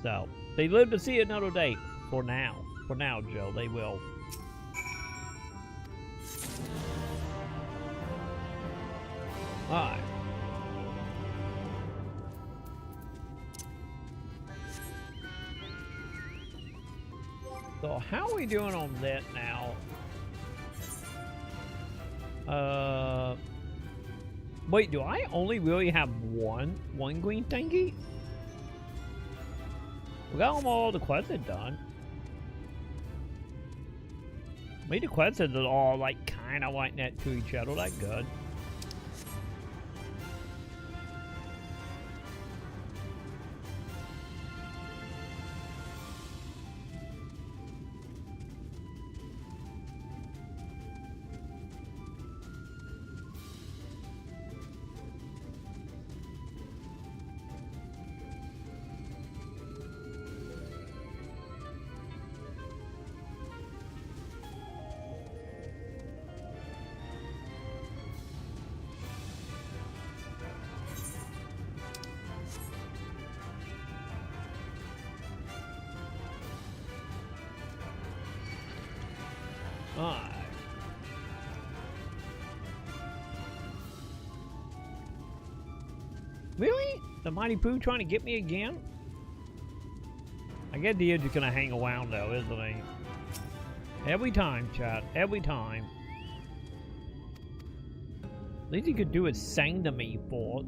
So, they live to see another day. For now. For now, Joe. They will. Alright. So how are we doing on that now? Wait, do I only really have one green thingy? We got all the quests done. Maybe the quests are all like kind of like that to each other. That's good. Alright. Really? The Mighty Pooh trying to get me again? I guess the edge is gonna hang around though, isn't he? Every time, chat. Every time. Least he could do is sing to me for it.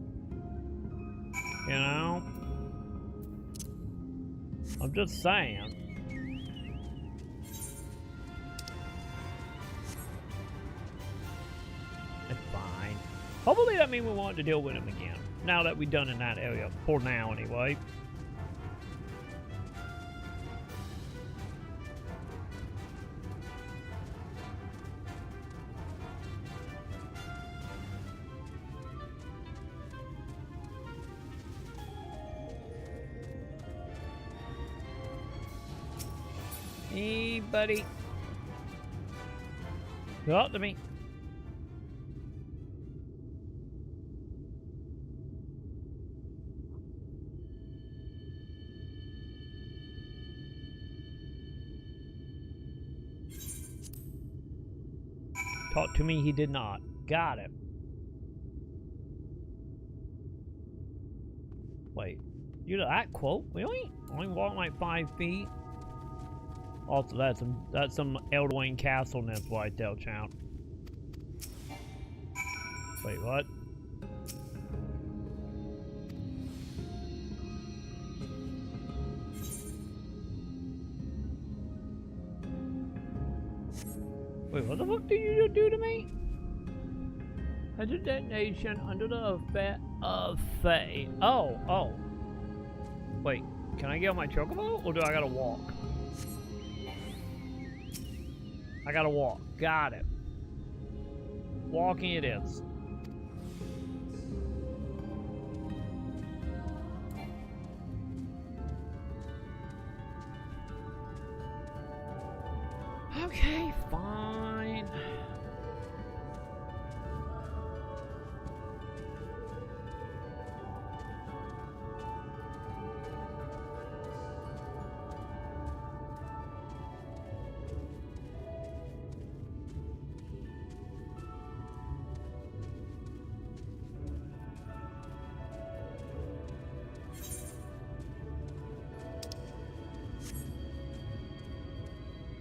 You know? I'm just saying. That's fine. Hopefully that means we won't have to deal with him again. Now that we're done in that area. For now, anyway. Hey, buddy. Talk to me. Talk to me, he did not. Got it. Wait, you that quote? Really? Only walk like 5 feet? Also, that's some Elderwing castleness right there, champ. Wait, what? Wait, what the fuck did you do to me? Has a detonation under the effect of Fae. Oh. Wait, can I get on my chocobo or do I gotta walk? I gotta walk. Got it. Walking it is. Okay, fine.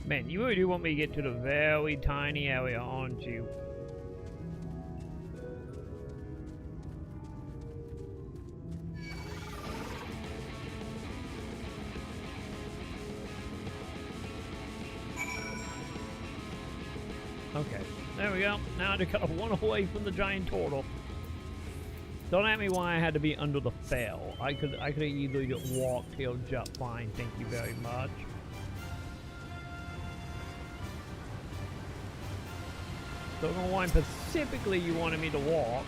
Man, you really do want me to get to the very tiny area, aren't you? Okay, there we go. Now I just gotta run away from the giant turtle. Don't ask me why I had to be under the fell. I could have easily just walked here just fine. Thank you very much. Don't know why specifically you wanted me to walk.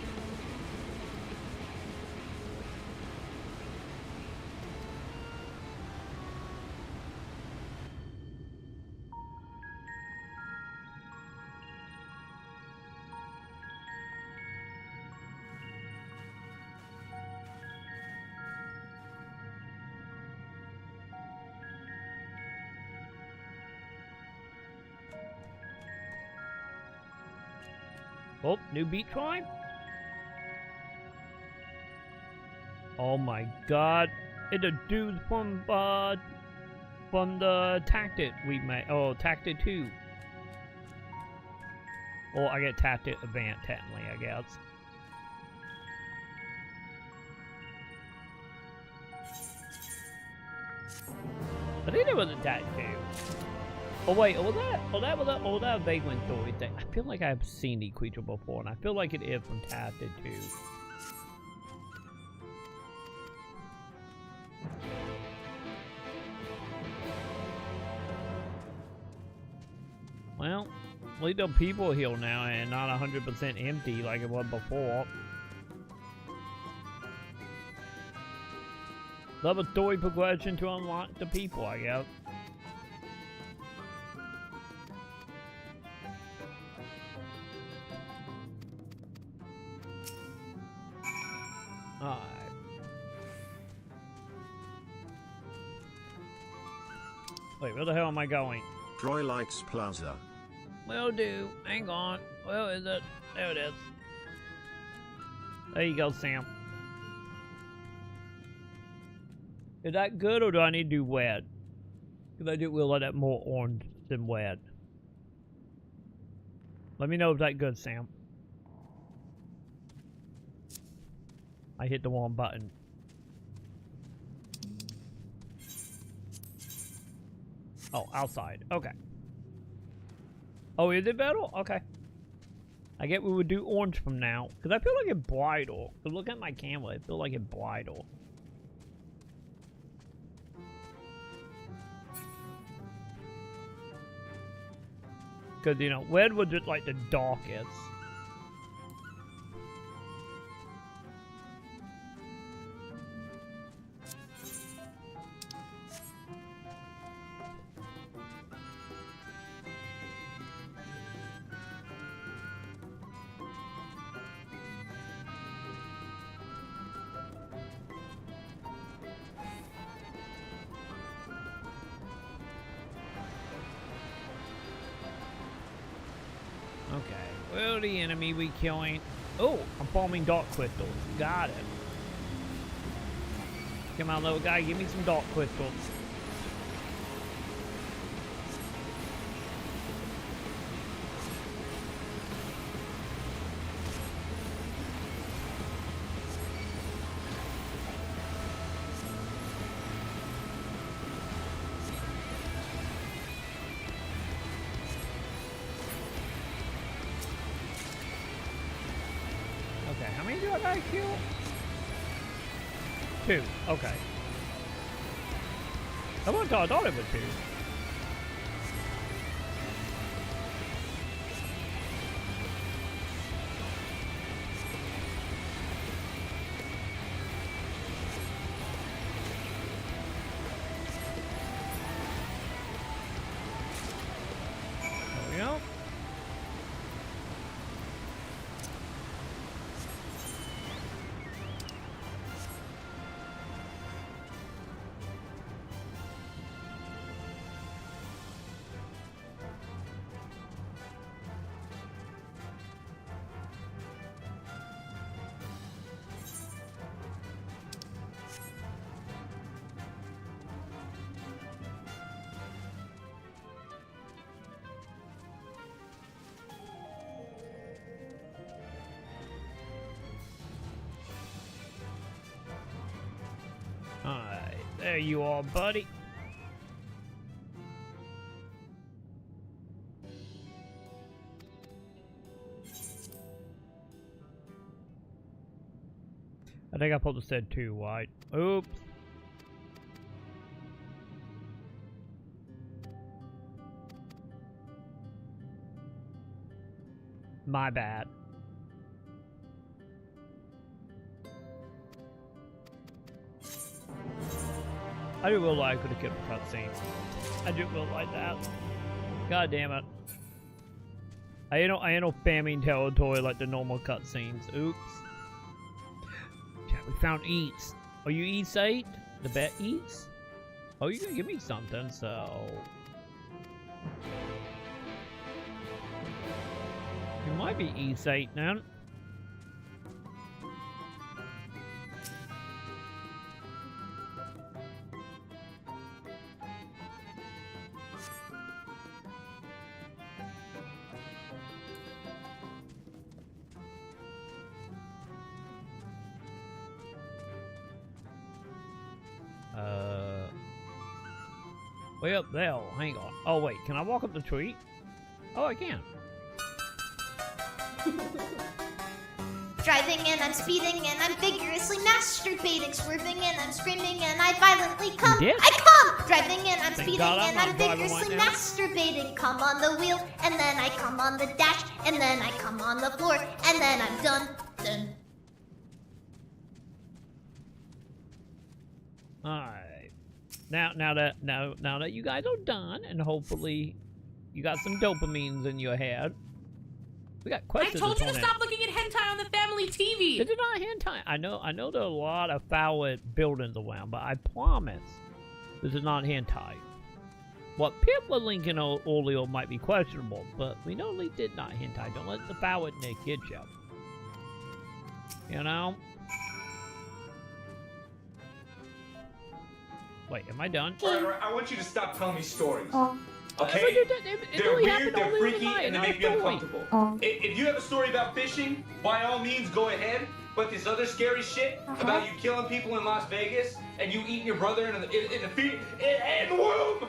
Oh, new beat tribe? Oh my god. It's a dude from the tactic we made. Oh, tactic 2. Oh, I get tactic advanced technically, I guess. I think it was a tactic 2. Oh wait, was that a Vagrant story thing? I feel like I've seen the creature before, and I feel like it is from Tactic 2. Well, at least the people are here now and not 100% empty like it was before. Love a story progression to unlock the people, I guess. Alright. Wait, where the hell am I going? Troy likes Plaza. Will do. Hang on. Where is it? There it is. There you go, Sam. Is that good or do I need to do wet? Because I do will let it more orange than wet. Let me know if that's good, Sam. I hit the wrong button. Oh, outside. Okay. Oh, is it better? Okay. I get we would do orange from now. Because I feel like it's brighter. Because look at my camera. I feel like it's brighter. Because, you know, red was just like the darkest. Okay, well, the enemy we killing. Oh, I'm forming dark crystals. Got it. Come on, little guy, give me some dark crystals. I kill? 2. Okay. I thought it was 2. There we go. Alright, there you are, buddy. I think I probably said 2 wide. Oops. My bad. I do realize I could have kept the cutscene. I do realize that. God damn it. I ain't no spamming territory like the normal cutscenes. Oops. We found eats. Are you eats 8? The bet eats? Oh, you can give me something, so... You might be eats 8 then. Way up there. Hang on. Oh, wait. Can I walk up the tree? Oh, I can. Driving and I'm speeding and I'm vigorously masturbating, swerving and I'm screaming and I violently come. I come! Driving and I'm speeding and I'm vigorously masturbating. Come on the wheel and then I come on the dash and then I come on the floor and then I'm done. Done. Alright. Now that you guys are done and hopefully you got some dopamines in your head. We got questions. I told you to stop looking at hentai on the family TV. This is not hentai. I know there are a lot of foul buildings around, but I promise this is not hentai. What Pip was linking earlier might be questionable, but we know they did not hentai. Don't let the foul in their kid show. You know? Wait, am I done? Alright, I want you to stop telling me stories. Okay? They're They're really weird, they're freaky, and they make me uncomfortable. Oh. If you have a story about fishing, by all means, go ahead. But this other scary shit about you killing people in Las Vegas and you eating your brother in the womb,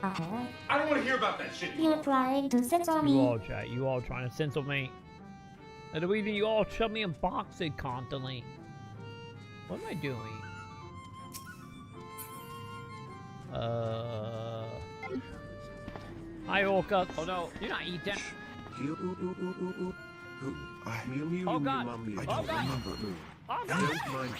I don't want to hear about that shit. You're trying to censor me. You all, chat. You all trying to censor me. And the reason you all shove me in boxes constantly. What am I doing? Hi, Orca. Oh no, you're not eating. Oh God! I don't remember. Oh God! Don't mind me.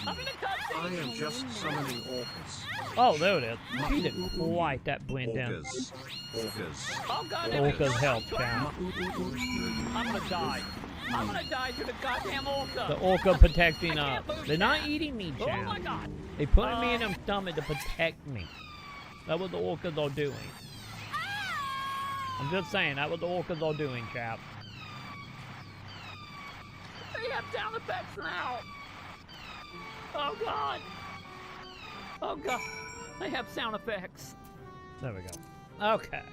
I am just summoning orcas. Oh, there it is. She didn't quite that blend in. Orcas. Oh God! Orcas help, chat. I'm gonna die. I'm gonna die to the goddamn orca. The orca protecting us. They're not eating me, chat. Oh my God! They putting me in their stomach to protect me. That's what the orcas are doing. I'm just saying, that's what the orcas are doing, chap. They have sound effects now. Oh God. Oh God. They have sound effects. There we go. Okay.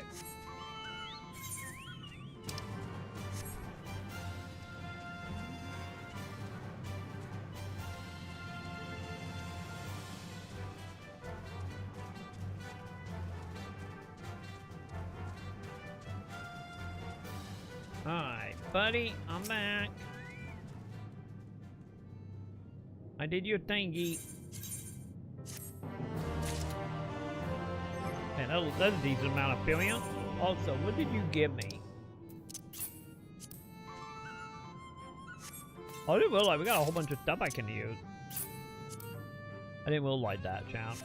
Alright, buddy, I'm back. I did your thingy. And that's a decent amount of billion. Also, what did you give me? I didn't realize we got a whole bunch of stuff I can use. I didn't realize that, chat.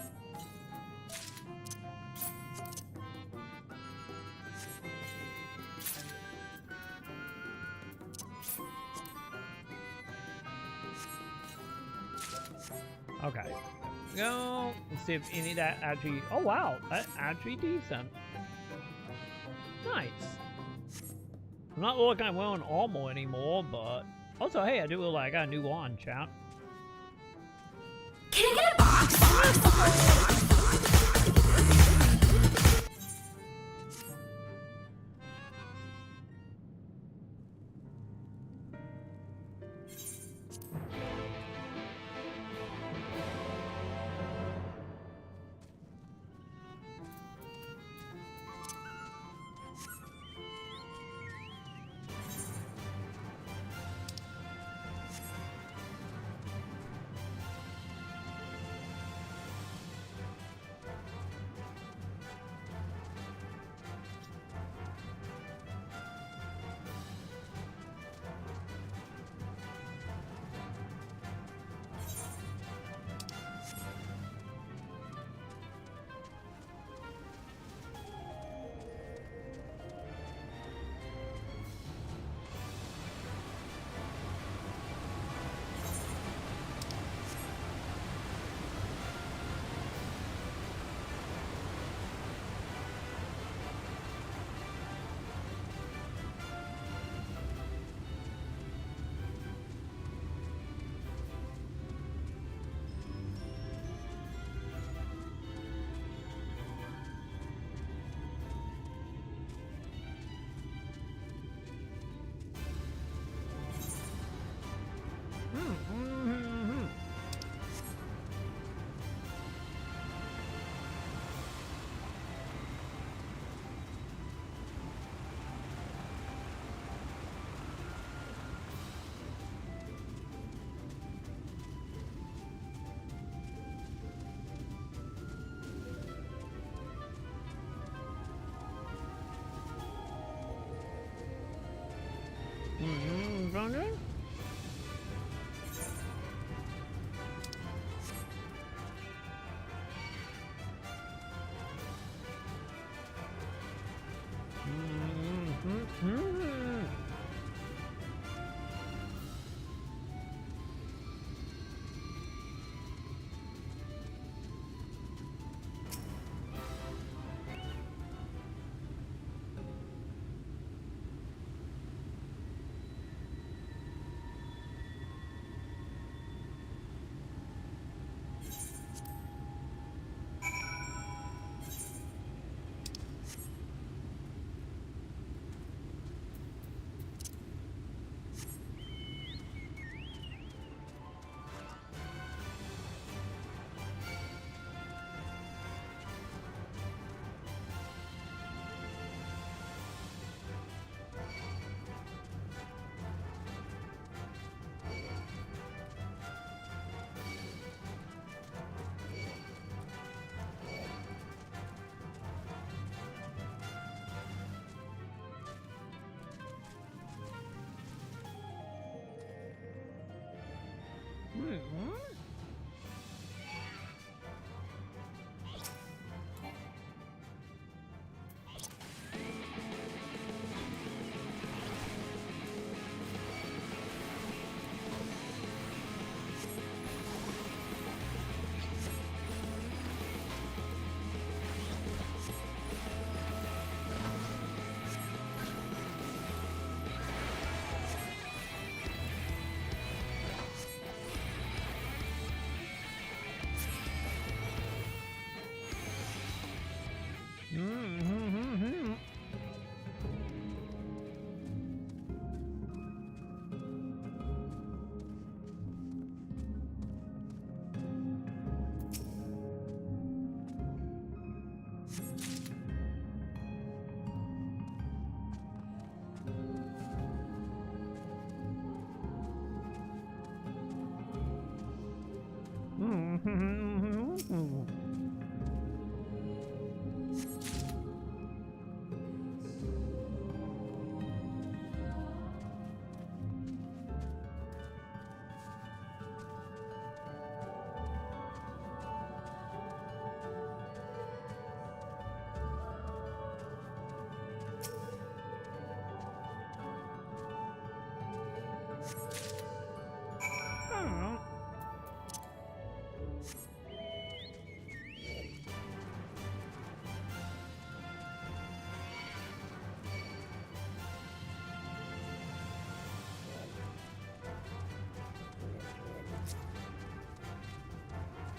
Okay. Go. Let's see if any of that actually. Oh wow, that's actually decent. Nice. I'm not looking like wearing armor anymore, but also, hey, I do look like I got a new wand, chat. Can I get a box?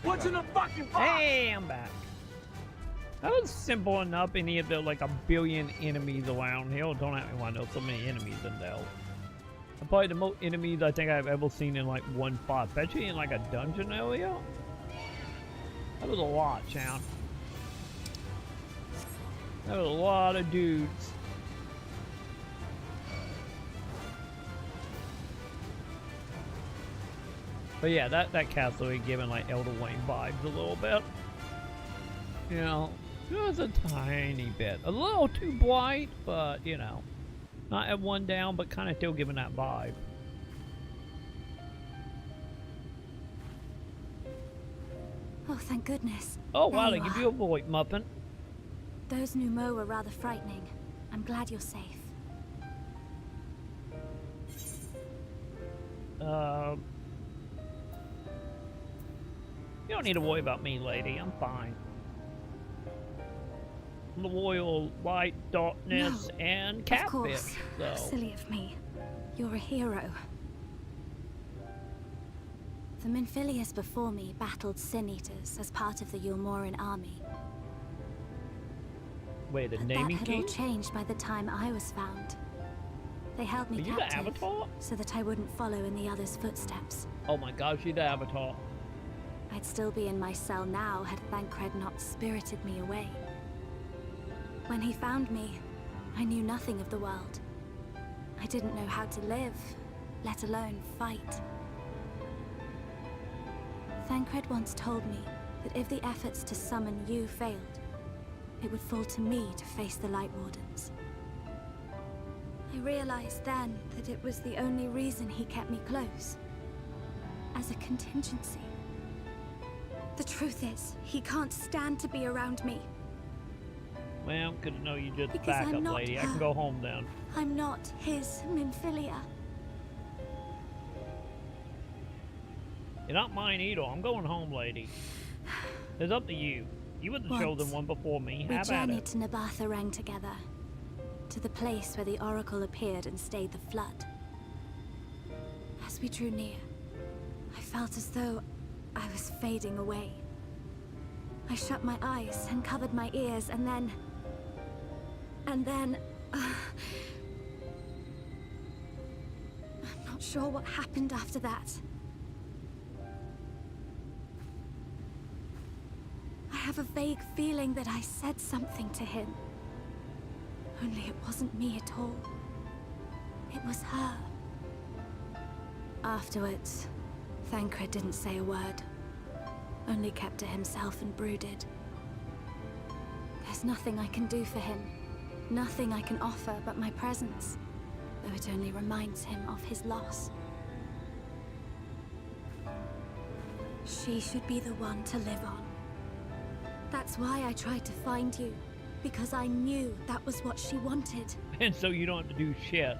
What's in the fucking box? Hey, I'm back. That was simple enough, and he had like a billion enemies around here. Don't have me want to know so many enemies in there. Probably the most enemies I think I've ever seen in like one fight, especially in like a dungeon area. That was a lot, Chan. That was a lot of dudes. But yeah, that castle is giving like Elder Wayne vibes a little bit. You know, just a tiny bit. A little too bright, but you know. Not at one down, but kind of still giving that vibe. Oh, thank goodness. Oh, wow, they give you a voice, Muppet. Those Numo were rather frightening. I'm glad you're safe. You don't need to worry about me, lady. I'm fine. Loyal, light, darkness, and catfish. Of course. So. Silly of me. You're a hero. The Minfilius before me battled Sin Eaters as part of the Yulmoran army. Wait, the But naming that had all changed by the time I was found. They held me Are you the captive Avatar? so that I wouldn't follow in the others' footsteps. Oh my gosh, you're the Avatar. I'd still be in my cell now had Thancred not spirited me away. When he found me, I knew nothing of the world. I didn't know how to live, let alone fight. Thancred once told me that if the efforts to summon you failed, it would fall to me to face the Light Wardens. I realized then that it was the only reason he kept me close. As a contingency. The truth is, he can't stand to be around me. Well, good to know you just Because back I'm up, not lady. I her. can go home then. I'm not his Minfilia. You're not mine either. I'm going home, lady. It's up to you. You were the Once, chosen one before me. We Have at journeyed it. to Nabatha together, to the place where the Oracle appeared and stayed the flood. As we drew near, I felt as though I was fading away. I shut my eyes and covered my ears, and then... I'm not sure what happened after that. I have a vague feeling that I said something to him. Only it wasn't me at all. It was her. Afterwards, Thancred didn't say a word. Only kept to himself and brooded. There's nothing I can do for him. Nothing I can offer but my presence, though it only reminds him of his loss. She should be the one to live on. That's why I tried to find you, because I knew that was what she wanted. And so you don't have to do shit.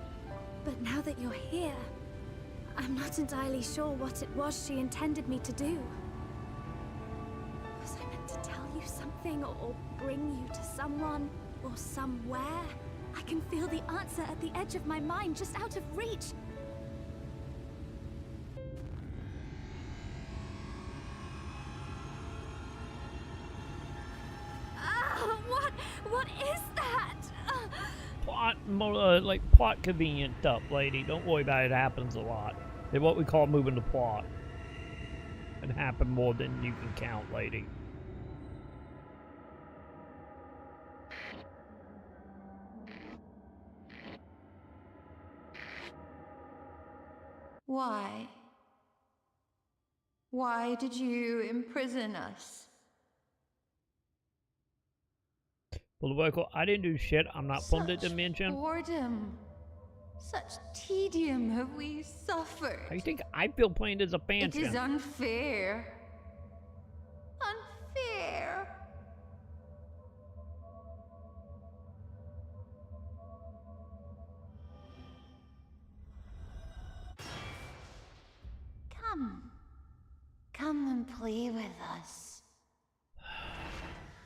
But now that you're here, I'm not entirely sure what it was she intended me to do. Was I meant to tell you something or bring you to someone or somewhere? I can feel the answer at the edge of my mind, just out of reach. What is that? Plot, like plot convenient stuff, lady. Don't worry about it. It happens a lot. It's what we call moving the plot. It happen more than you can count, lady. Why? Why did you imprison us? Well, I didn't do shit. I'm not from the dimension. Boredom. Such tedium have we suffered. How do you think I feel playing this expansion? It is unfair. Unfair. Come and play with us.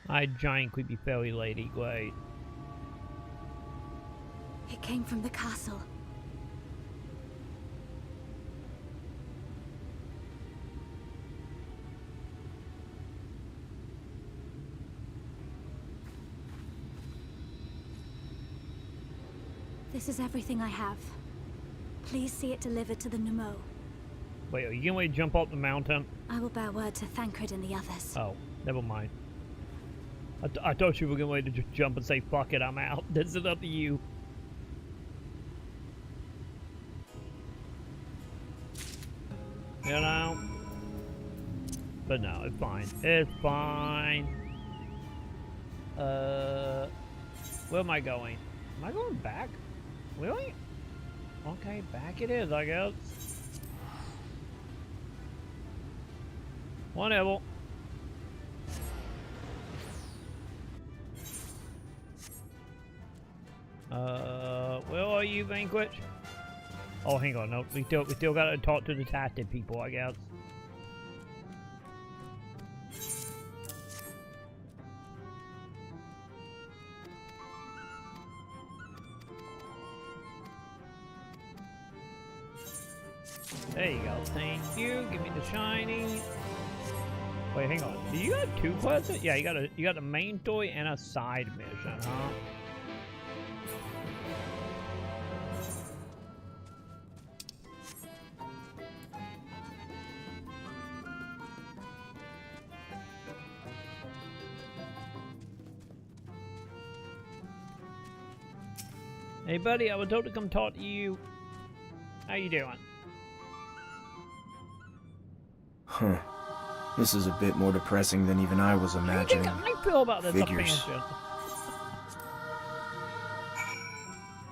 I giant creepy fairy lady, great. It came from the castle. This is everything I have. Please see it delivered to the Nemo. Wait, are you getting ready to jump up the mountain? I will bear word to Thancred and the others. Oh, never mind. I thought you were getting ready to just jump and say, fuck it, I'm out. This is up to you. You know? But no, it's fine. It's fine. Where am I going? Am I going back? Really? Okay, back it is, I guess. Whatever. Where are you, Vanquish? Oh, hang on, no, we still gotta talk to the detective people, I guess. There you go, thank you. Give me the shiny. Wait, hang on. Do you got two quests? Yeah, you got a main story and a side mission, huh? Hey buddy, I was told to come talk to you. How you doing? Huh. This is a bit more depressing than even I was imagining. How do you think I feel about this expansion?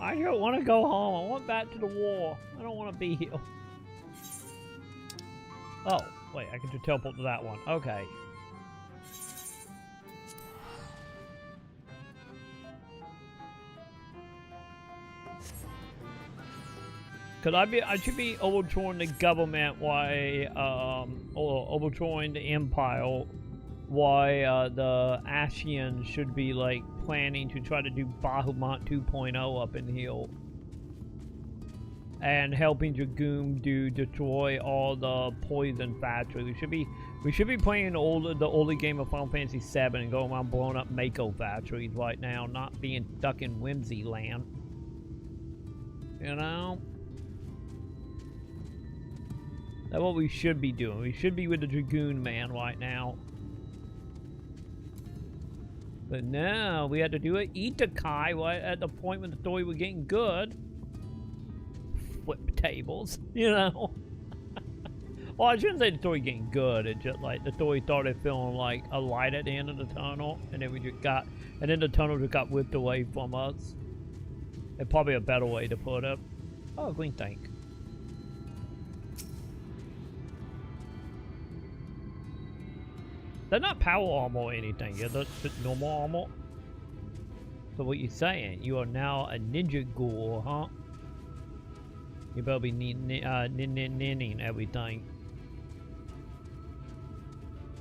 I don't want to go home. I want back to the war. I don't want to be here. Oh, wait, I can just teleport to that one. Okay. Could I should be overthrowing the government while, or overthrowing the empire while the Ascians should be, like, planning to try to do Bahamut 2.0 up in here. And helping Dragoon destroy all the poison factories. We should be playing the older game of Final Fantasy VII and going around blowing up Mako factories right now, not being stuck in Whimsy Land. You know? That's what we should be doing. We should be with the Dragoon Man right now. But no, we had to do it Itakai right at the point when the story was getting good. Flip tables, you know? Well, I shouldn't say the story getting good. It's just like the story started feeling like a light at the end of the tunnel, and then the tunnel just got whipped away from us. It's probably a better way to put it. Oh, green tank. They're not power armor or anything, yeah, that's normal armor. So what you saying? You are now a ninja ghoul, huh? You better be ninning everything.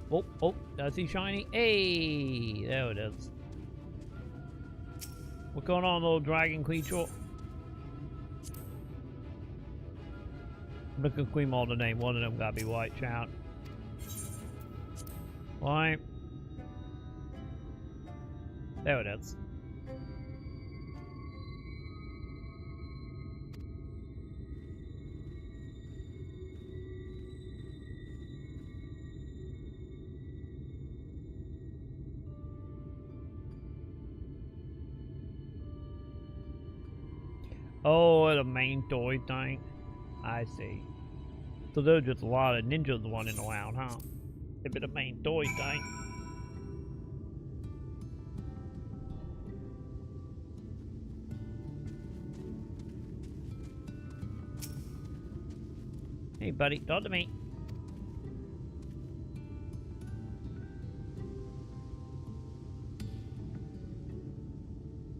Oh, does he shiny? Hey, there it is. What's going on, little dragon creature? I'm looking to scream all the name. One of them gotta be white, shout. Why? There it is. Oh, the main toy thing. I see. So there's just a lot of ninjas running around, huh? A bit of main toy thing. Hey buddy, talk to me.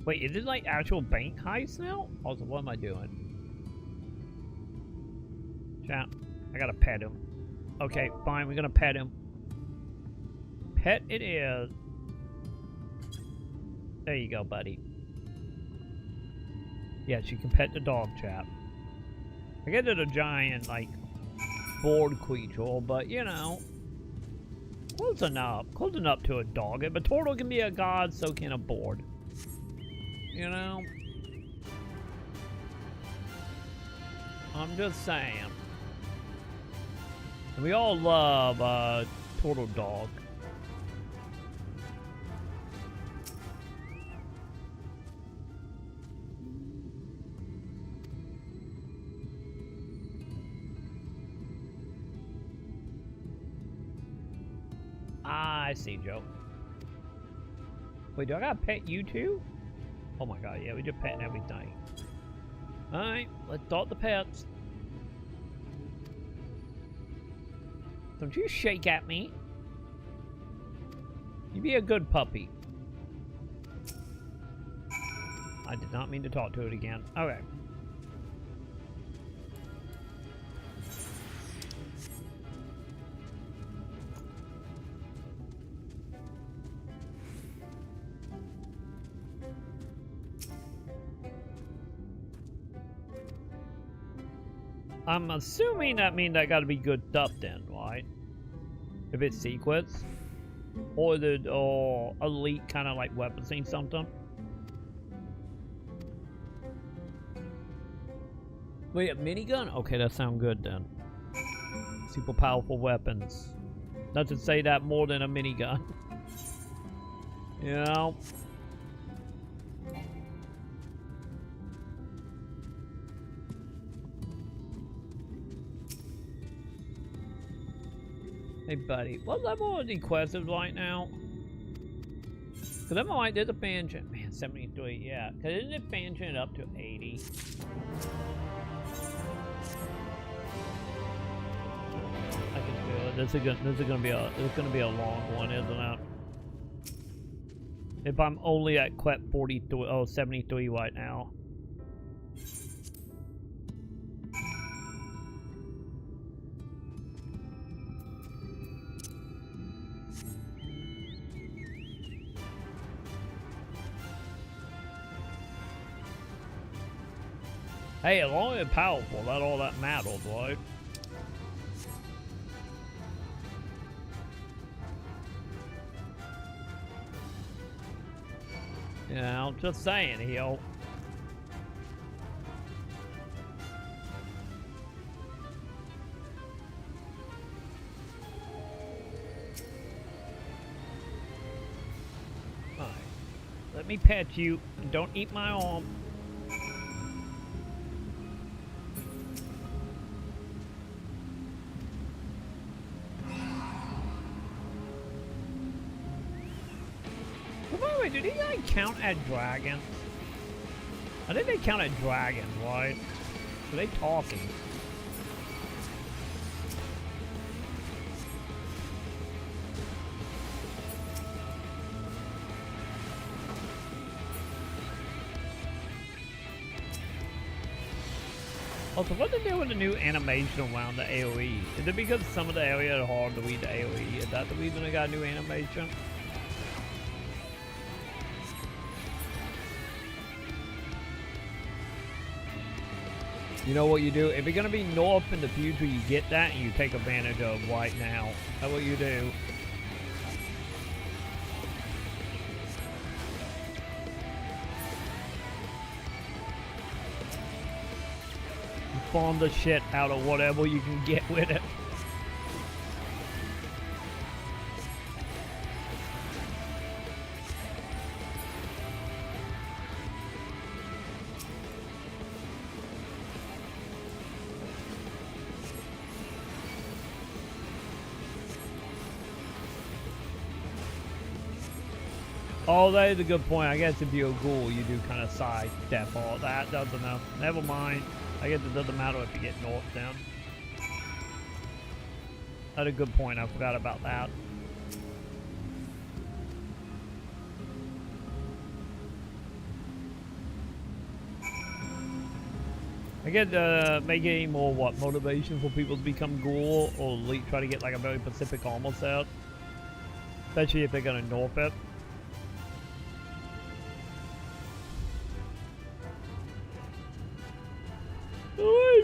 Wait, is this like actual bank heist now? Also, what am I doing? Chat, I gotta pet him. Okay, fine, we're gonna pet him. Pet it is. There you go, buddy. Yes, you can pet the dog, chap. I get it a giant, like, board creature, but you know, close enough to a dog. If a turtle can be a god, so can a board. You know? I'm just saying. And we all love turtle dog. I see, Joe. Wait, do I gotta pet you too? Oh my god, yeah, we just petting everything. Alright, let's dot the pets. Don't you shake at me. You be a good puppy. I did not mean to talk to it again. Okay. I'm assuming that means I gotta be good stuff then, right? If it's secrets. Or the elite kind of like weaponsing something. Wait, a minigun? Okay, that sounds good then. Super powerful weapons. Doesn't say that more than a minigun. You know? Hey buddy, what level are the quests right now? Cause I'm like, there's a expansion. Man, 73, yeah. Cause isn't it expansion up to 80? I can feel it. This is gonna be a long one, isn't it? If I'm only at quest 73 right now. Hey, as long as it's powerful, that's all that matters, right? You know, just saying, yo. Alright. Let me pet you. Don't eat my arm. Did he like count as dragons? I think they count as dragons, right? Are they talking? Also, what did they do with the new animation around the AoE? Is it because some of the areas are hard to read the AoE? Is that the reason they got a new animation? You know what you do? If you're gonna be north in the future, you get that and you take advantage of right now. That's what you do. You farm the shit out of whatever you can get with it. Oh, that is a good point. I guess if you're a ghoul, you do kind of sidestep all that, doesn't it? Never mind. I guess it doesn't matter if you get north down. That's a good point. I forgot about that. I guess make it any more motivation for people to become ghoul, or at least try to get like a very specific armor set, especially if they're gonna nerf it.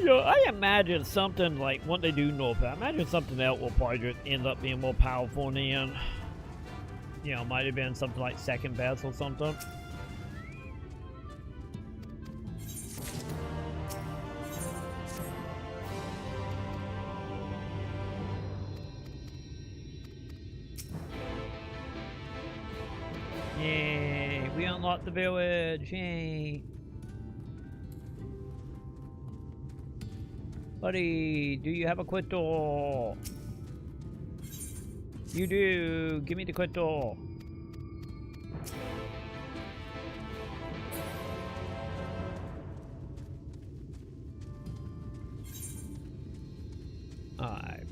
I imagine something like when they do nerf it, I imagine something else will probably just end up being more powerful in the end. You know, might have been something like second best or something. Yay, we unlocked the village, yay. Buddy, do you have a quittor? You do. Give me the quittor. Alright.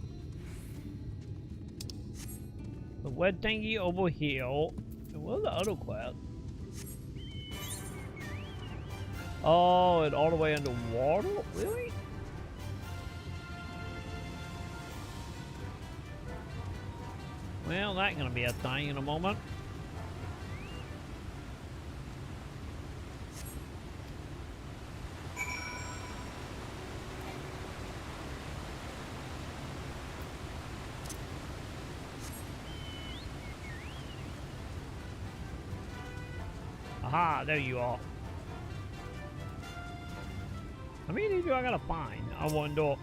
The wet thingy over here. And where's the other quest? Oh, it's all the way underwater? Really? Well, that's gonna be a thing in a moment. Aha, there you are. How many of these do I gotta find? I wonder.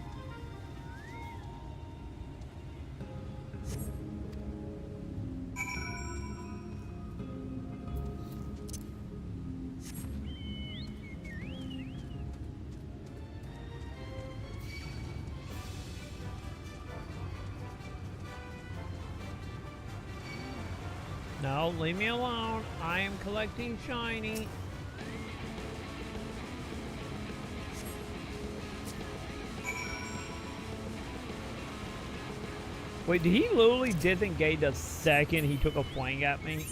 No, leave me alone. I am collecting shiny. Wait, did he literally disengage the second he took a fling at me?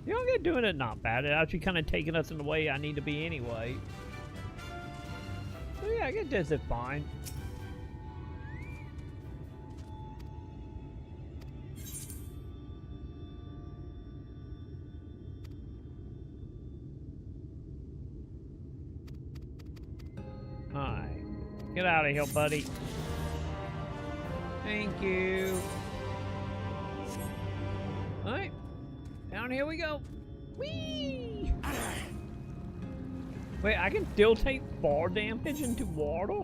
You know, I'm doing it not bad. It's actually kind of taking us in the way I need to be anyway. So yeah, I guess this is fine. Alright. Get out of here, buddy. Thank you. Alright. Down here we go. Whee! Wait, I can still take 4 damage into water?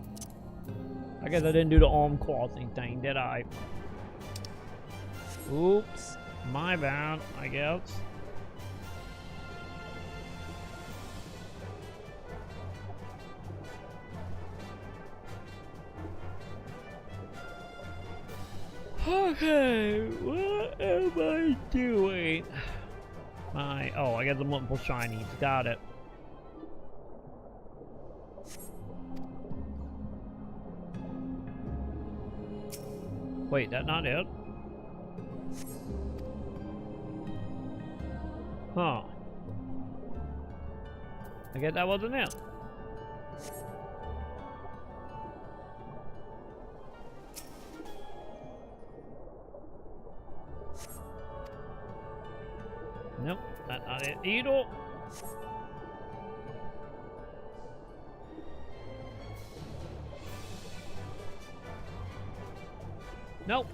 I guess I didn't do the arm crossing thing, did I? Oops. My bad, I guess. Okay, what am I doing? Oh, I got the multiple shinies. Got it. Wait, that's not it? Huh. I guess that wasn't it. Nope, that's not it either. Nope.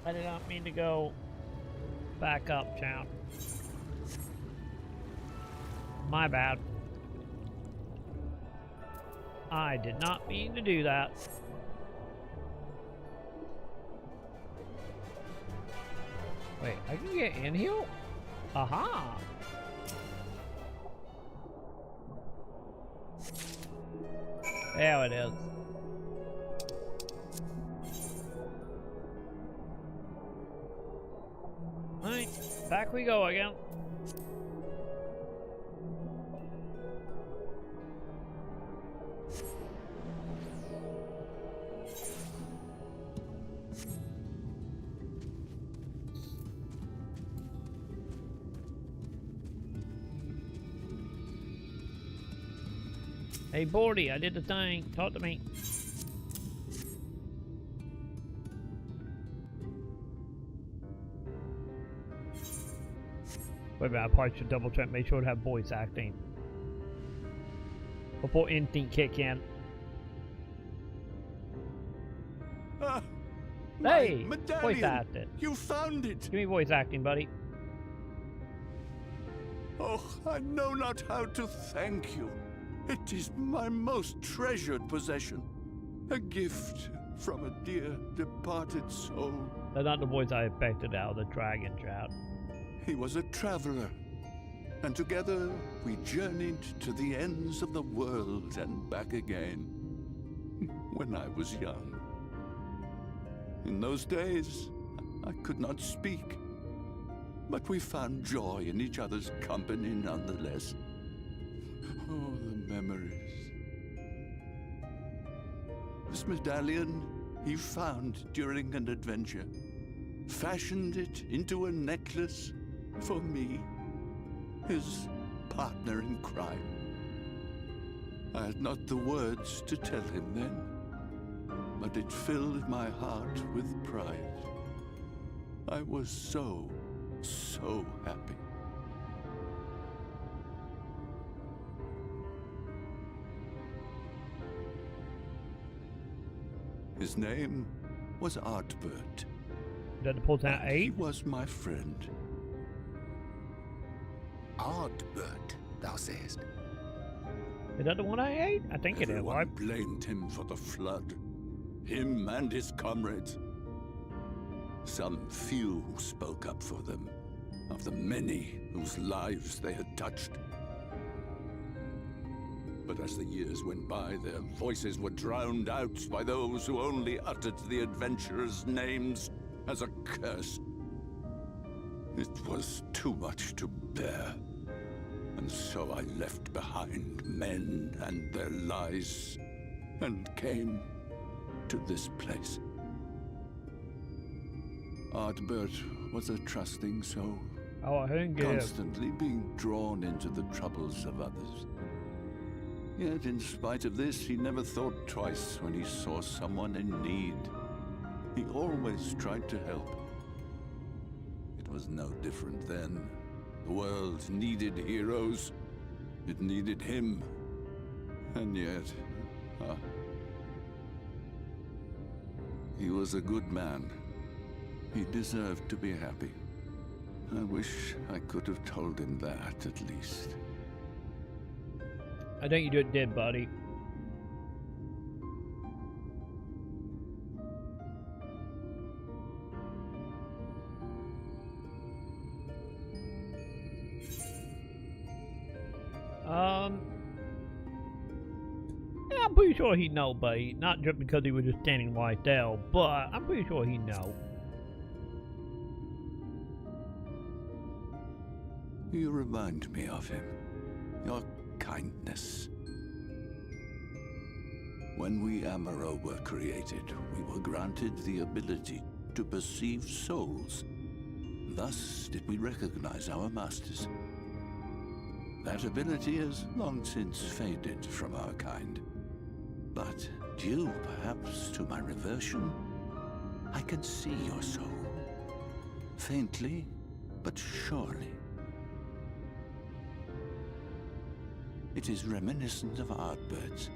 I did not mean to go back up, town. My bad. I did not mean to do that. Wait, I can get in here? Aha! There it is. Alright, back we go again. Hey, Bordy, I did the thing. Talk to me. Wait a minute, I probably should double check, make sure to have voice acting before anything kick in. Hey, voice acting. You found it. Give me voice acting, buddy. Oh, I know not how to thank you. It is my most treasured possession. A gift from a dear departed soul. That's not the voice I expected out of the dragon chat. He was a traveler, and together we journeyed to the ends of the world and back again, when I was young. In those days, I could not speak, but we found joy in each other's company nonetheless. Oh, the memories. This medallion he found during an adventure, fashioned it into a necklace for me, his partner in crime. I had not the words to tell him then, but it filled my heart with pride. I was so happy. His name was Artbert. Did the pull down 8? He was my friend. Artbert, thou sayest? Is that the one I ate? I think it is. Everyone blamed him for the flood. Him and his comrades. Some few spoke up for them, of the many whose lives they had touched. But as the years went by, their voices were drowned out by those who only uttered the adventurers' names as a curse. It was too much to bear, and so I left behind men and their lies, and came to this place. Artbert was a trusting soul, constantly being drawn into the troubles of others. Yet, in spite of this, he never thought twice when he saw someone in need. He always tried to help. It was no different then. The world needed heroes. It needed him. And yet, he was a good man. He deserved to be happy. I wish I could have told him that, at least. I think you did, buddy. Yeah, I'm pretty sure he'd know, buddy. Not just because he was just standing right there, but I'm pretty sure he'd know. You remind me of him. Your kindness. When we Amaro were created, we were granted the ability to perceive souls. Thus did we recognize our masters. That ability has long since faded from our kind. But due perhaps to my reversion, I can see your soul. Faintly, but surely. It is reminiscent of Artbert's.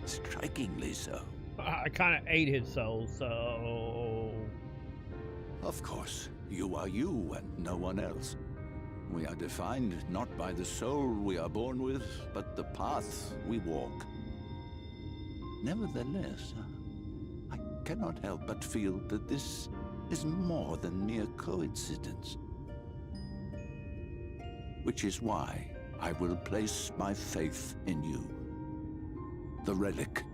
Strikingly so. I kind of ate his soul, so... Of course, you are you and no one else. We are defined not by the soul we are born with, but the path we walk. Nevertheless, I cannot help but feel that this is more than mere coincidence. Which is why I will place my faith in you. The relic.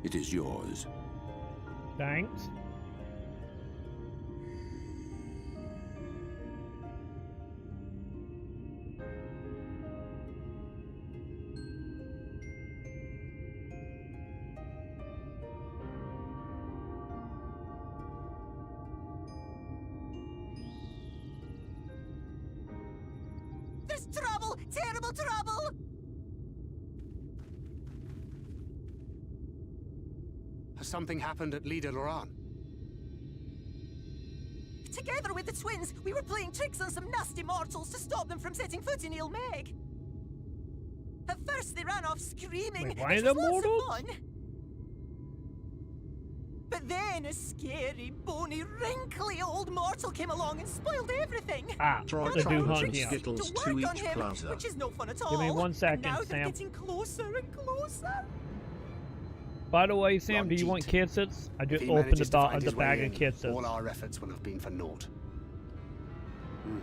It is yours. Thanks. Trouble, trouble! Has something happened at Lida Loran? Together with the twins, we were playing tricks on some nasty mortals to stop them from setting foot in Ilmeg. At first, they ran off screaming. Wait, why it are was they lots of mortals? fun. But then a scary, bony, wrinkly old mortal came along and spoiled everything. Ah, Troy the dude hunting tricks him. Skittles to to work on each him, plaza. which is no fun at all. Give me 1 second, Now they're Sam. getting closer and closer. By the way, Sam, Wrong do you cheat. want kisses? I If just he opened manages to find the his way bag in, of kisses. all our efforts will have been for naught.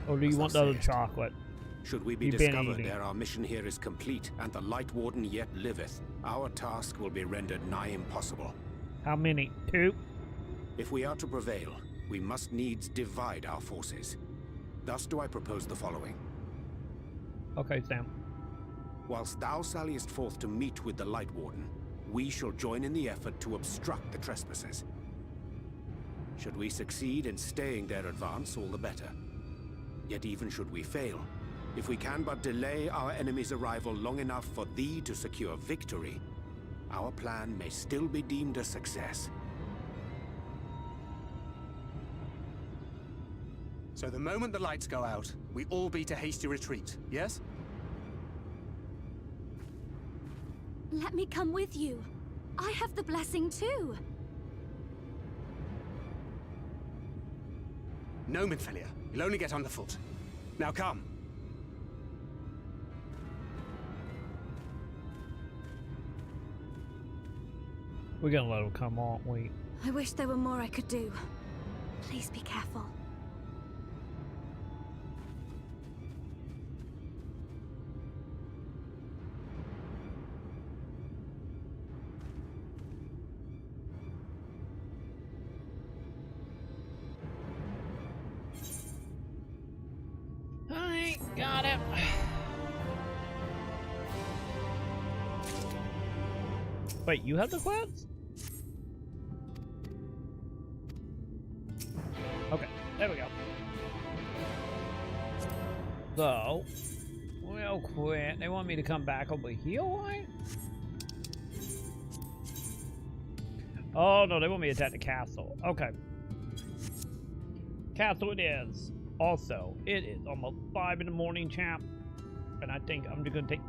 Or do you as want thou the sayest. chocolate? Should we be You've been discovered eating. ere our mission here is complete, and the Light Warden yet liveth, our task will be rendered nigh impossible. How many? 2? If we are to prevail, we must needs divide our forces. Thus do I propose the following. Okay, Sam. Whilst thou salliest forth to meet with the Light Warden, we shall join in the effort to obstruct the trespassers. Should we succeed in staying their advance, all the better. Yet even should we fail, if we can but delay our enemy's arrival long enough for thee to secure victory, our plan may still be deemed a success. So the moment the lights go out, we all beat a hasty retreat, yes? Let me come with you. I have the blessing too. No, Minfilia. You'll only get underfoot. Now come. We're gonna let him come, aren't we? I wish there were more I could do. Please be careful. Alright, got it. Wait, you have the quads? Okay, there we go. So, real quick, they want me to come back over here, why? Oh no, they want me to attack the castle. Okay. Castle it is. Also, it is almost 5 in the morning, champ. And I think I'm just gonna take,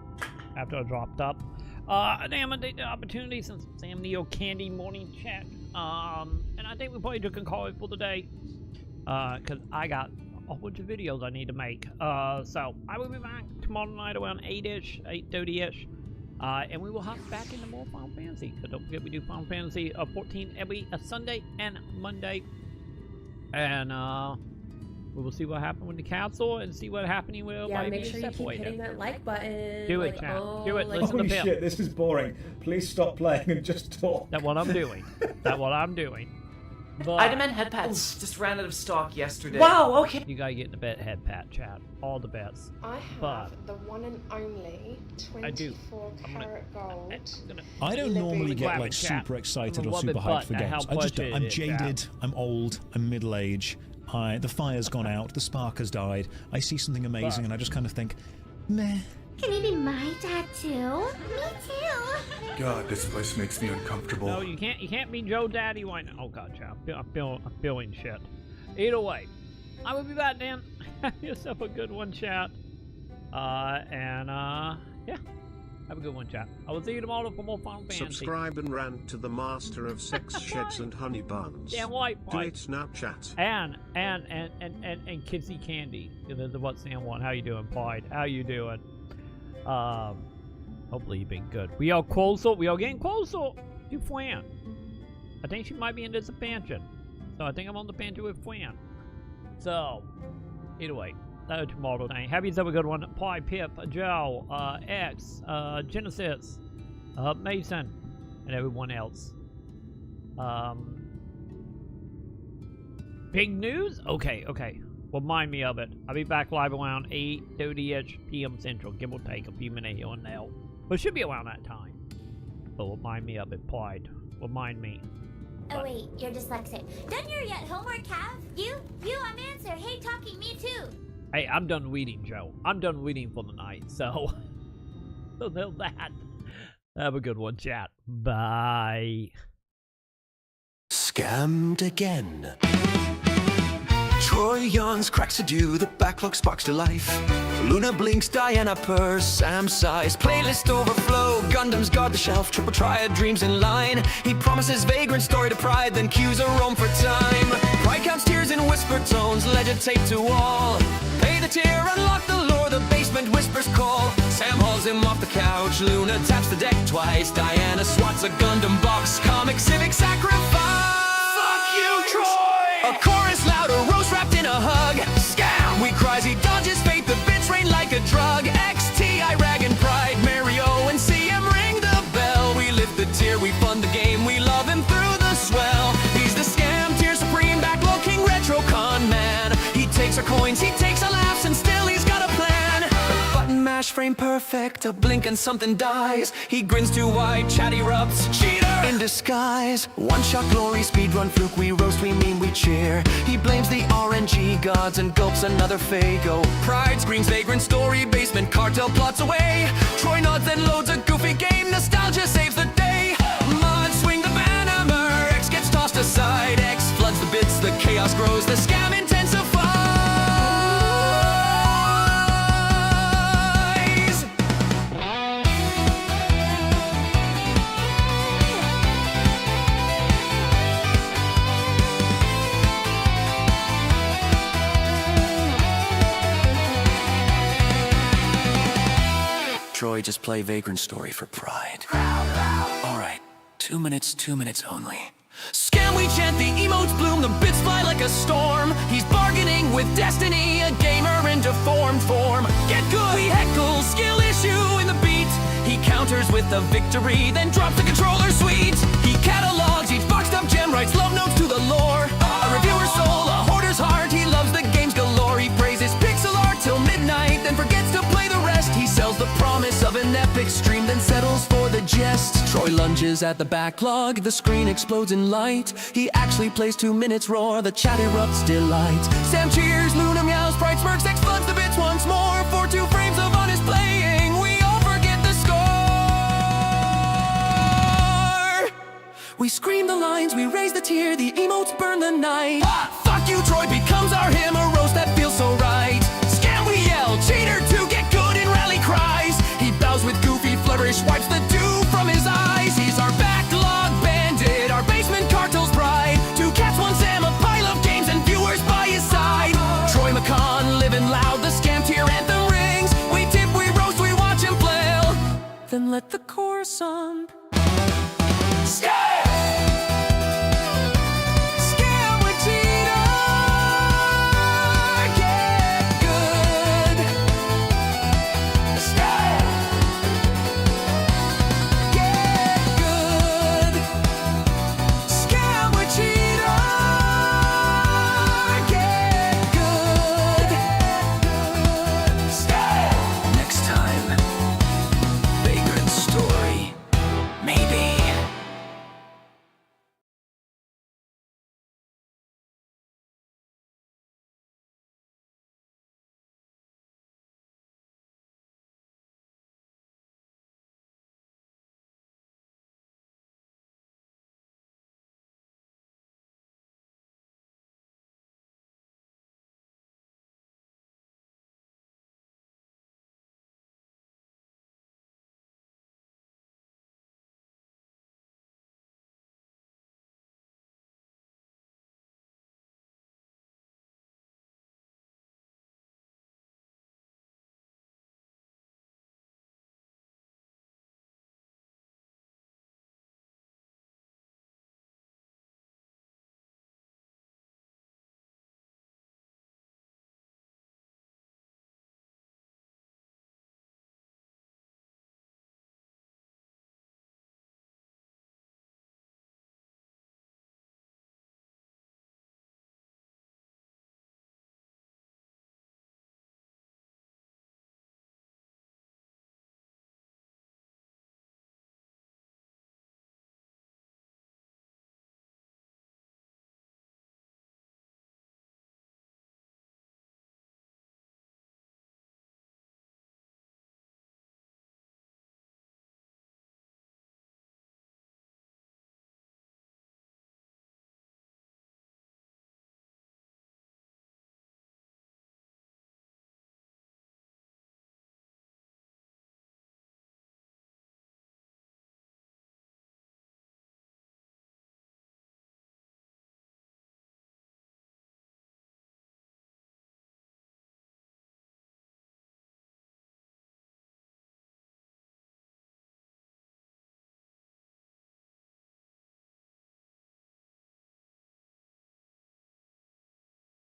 after I dropped up. Damn, I take the opportunity since Sam Neo Candy morning chat. And I think we probably just can call it for the day. Cause I got a bunch of videos I need to make. So I will be back tomorrow night around 8-ish, 8:30-ish. And we will hop back into more Final Fantasy. Cause don't forget we do Final Fantasy 14 every Sunday and Monday. And we will see what happened with the castle and see what happening with Yeah, make sure you keep hitting that like button. Do it, like, chat. oh, Do it. like, Listen Holy to Pip. shit, this is boring. Please stop playing and just talk. That's what I'm doing. That's what I'm doing. But Item and head pads just ran out of stock yesterday. Wow, okay. you gotta get in the bet head pat chat. All the bets. I have But the one and only I do. 24 karat gold. I don't normally get like super excited or super hyped for games. I just don't. I'm jaded, I'm old, I'm middle-aged. The fire's gone out, the spark has died. I see something amazing and I just kind of think, meh. Can you be my dad too? Me too. God, this place makes me uncomfortable. No, you can't be Joe Daddy. Why not? Oh god, chat. I'm feeling shit. Either way, I will be back then. Have yourself a good one, chat. Yeah. Have a good one, chat. I will see you tomorrow for more Final Fantasy. Subscribe and rant to the master of sex sheds and honey buns. Yeah, why? Do it now, chat. And Kitsy Candy. The what Sam want. How you doing, Pride? How you doing? Hopefully you've been good. We are closer. We are getting closer to Fran. I think she might be in this expansion. So I think I'm on the expansion with Fran. So, either way. That was tomorrow night. Have yourself a good one. Pie, Pip, Joe, X, Genesis, Mason, and everyone else. Big news? Okay. Remind me of it. I'll be back live around 8:30-ish p.m. Central. Give or take a few minutes here and there. But it should be around that time. But remind me of it, Pride. Remind me. Oh wait, you're dyslexic. Done your yet homework, Cav? You, I'm Answer. Hey, talking, me too. Hey, I'm done reading, Joe. I'm done reading for the night, so know that. Have a good one, chat. Bye. Scammed again. Troy yawns, cracks to do, the backlog sparks to life. Luna blinks, Diana purrs, Sam sighs. Playlist overflow, Gundam's guard the shelf. Triple triad dreams in line. He promises vagrant story to pride, then cues a roam for time. Pride counts tears in whisper tones, legend taped to wall. Pay the tier, unlock the lore, the basement whispers call. Sam hauls him off the couch, Luna taps the deck twice. Diana swats a Gundam box, comic civic sacrifice. Fuck you, Troy! A chorus loud, a roast wrapped in a hug. Scam! We cries, he dodges fate, the bits rain like a drug. XT, Irag and Pride, Mario and CM ring the bell. We lift the tier, we fund the game, we love him through the swell. He's the scam tier supreme, backlog king, retro con man. He takes our coins, he takes our laughs, and still he's got a plan. Button mash frame perfect, a blink and something dies. He grins too wide, chat erupts, cheater in disguise. One shot glory, speedrun fluke, we roast, we mean we cheer. He blames the RNG gods and gulps another Fago. Pride screams vagrant story, basement cartel plots away. Troy nods and loads a goofy game, nostalgia saves the day. Mod swing the banner, X gets tossed aside. X floods the bits, the chaos grows, the scam intensifies. Troy, just play vagrant story for pride. Alright, 2 minutes only. Scam, we chant, the emotes bloom, the bits fly like a storm. He's bargaining with destiny, a gamer in deformed form. Get good, we heckle, skill issue in the beat. He counters with a victory, then drops the controller suite. He catalogs each boxed up gem, writes love notes to the lore. A reviewer's soul, a hoarder's heart, he loves the games galore. He praises pixel art till midnight, then forgets to play the rest. He sells the promise of an epic stream, then settles for the jest. Troy lunges at the backlog, the screen explodes in light. He actually plays 2 minutes roar, the chat erupts delight. Sam cheers, Luna meows, Pride smirks, X floods the bits once more. For 2 frames of honest playing, we all forget the score. We scream the lines, we raise the tier, the emotes burn the night. Fuck you, Troy becomes our hymn, a roast that feels so right. Scam, we yell, cheater to get good in rally cries. He bows with goofy flourish, wipes the dew from his eyes. He's our backlog bandit, our basement cartel's bride. 2 cats, 1 Sam, a pile of games and viewers by his side. Troy Maconn, living loud, the scam tier anthem rings. We tip, we roast, we watch him flail, then let the chorus on. Scam!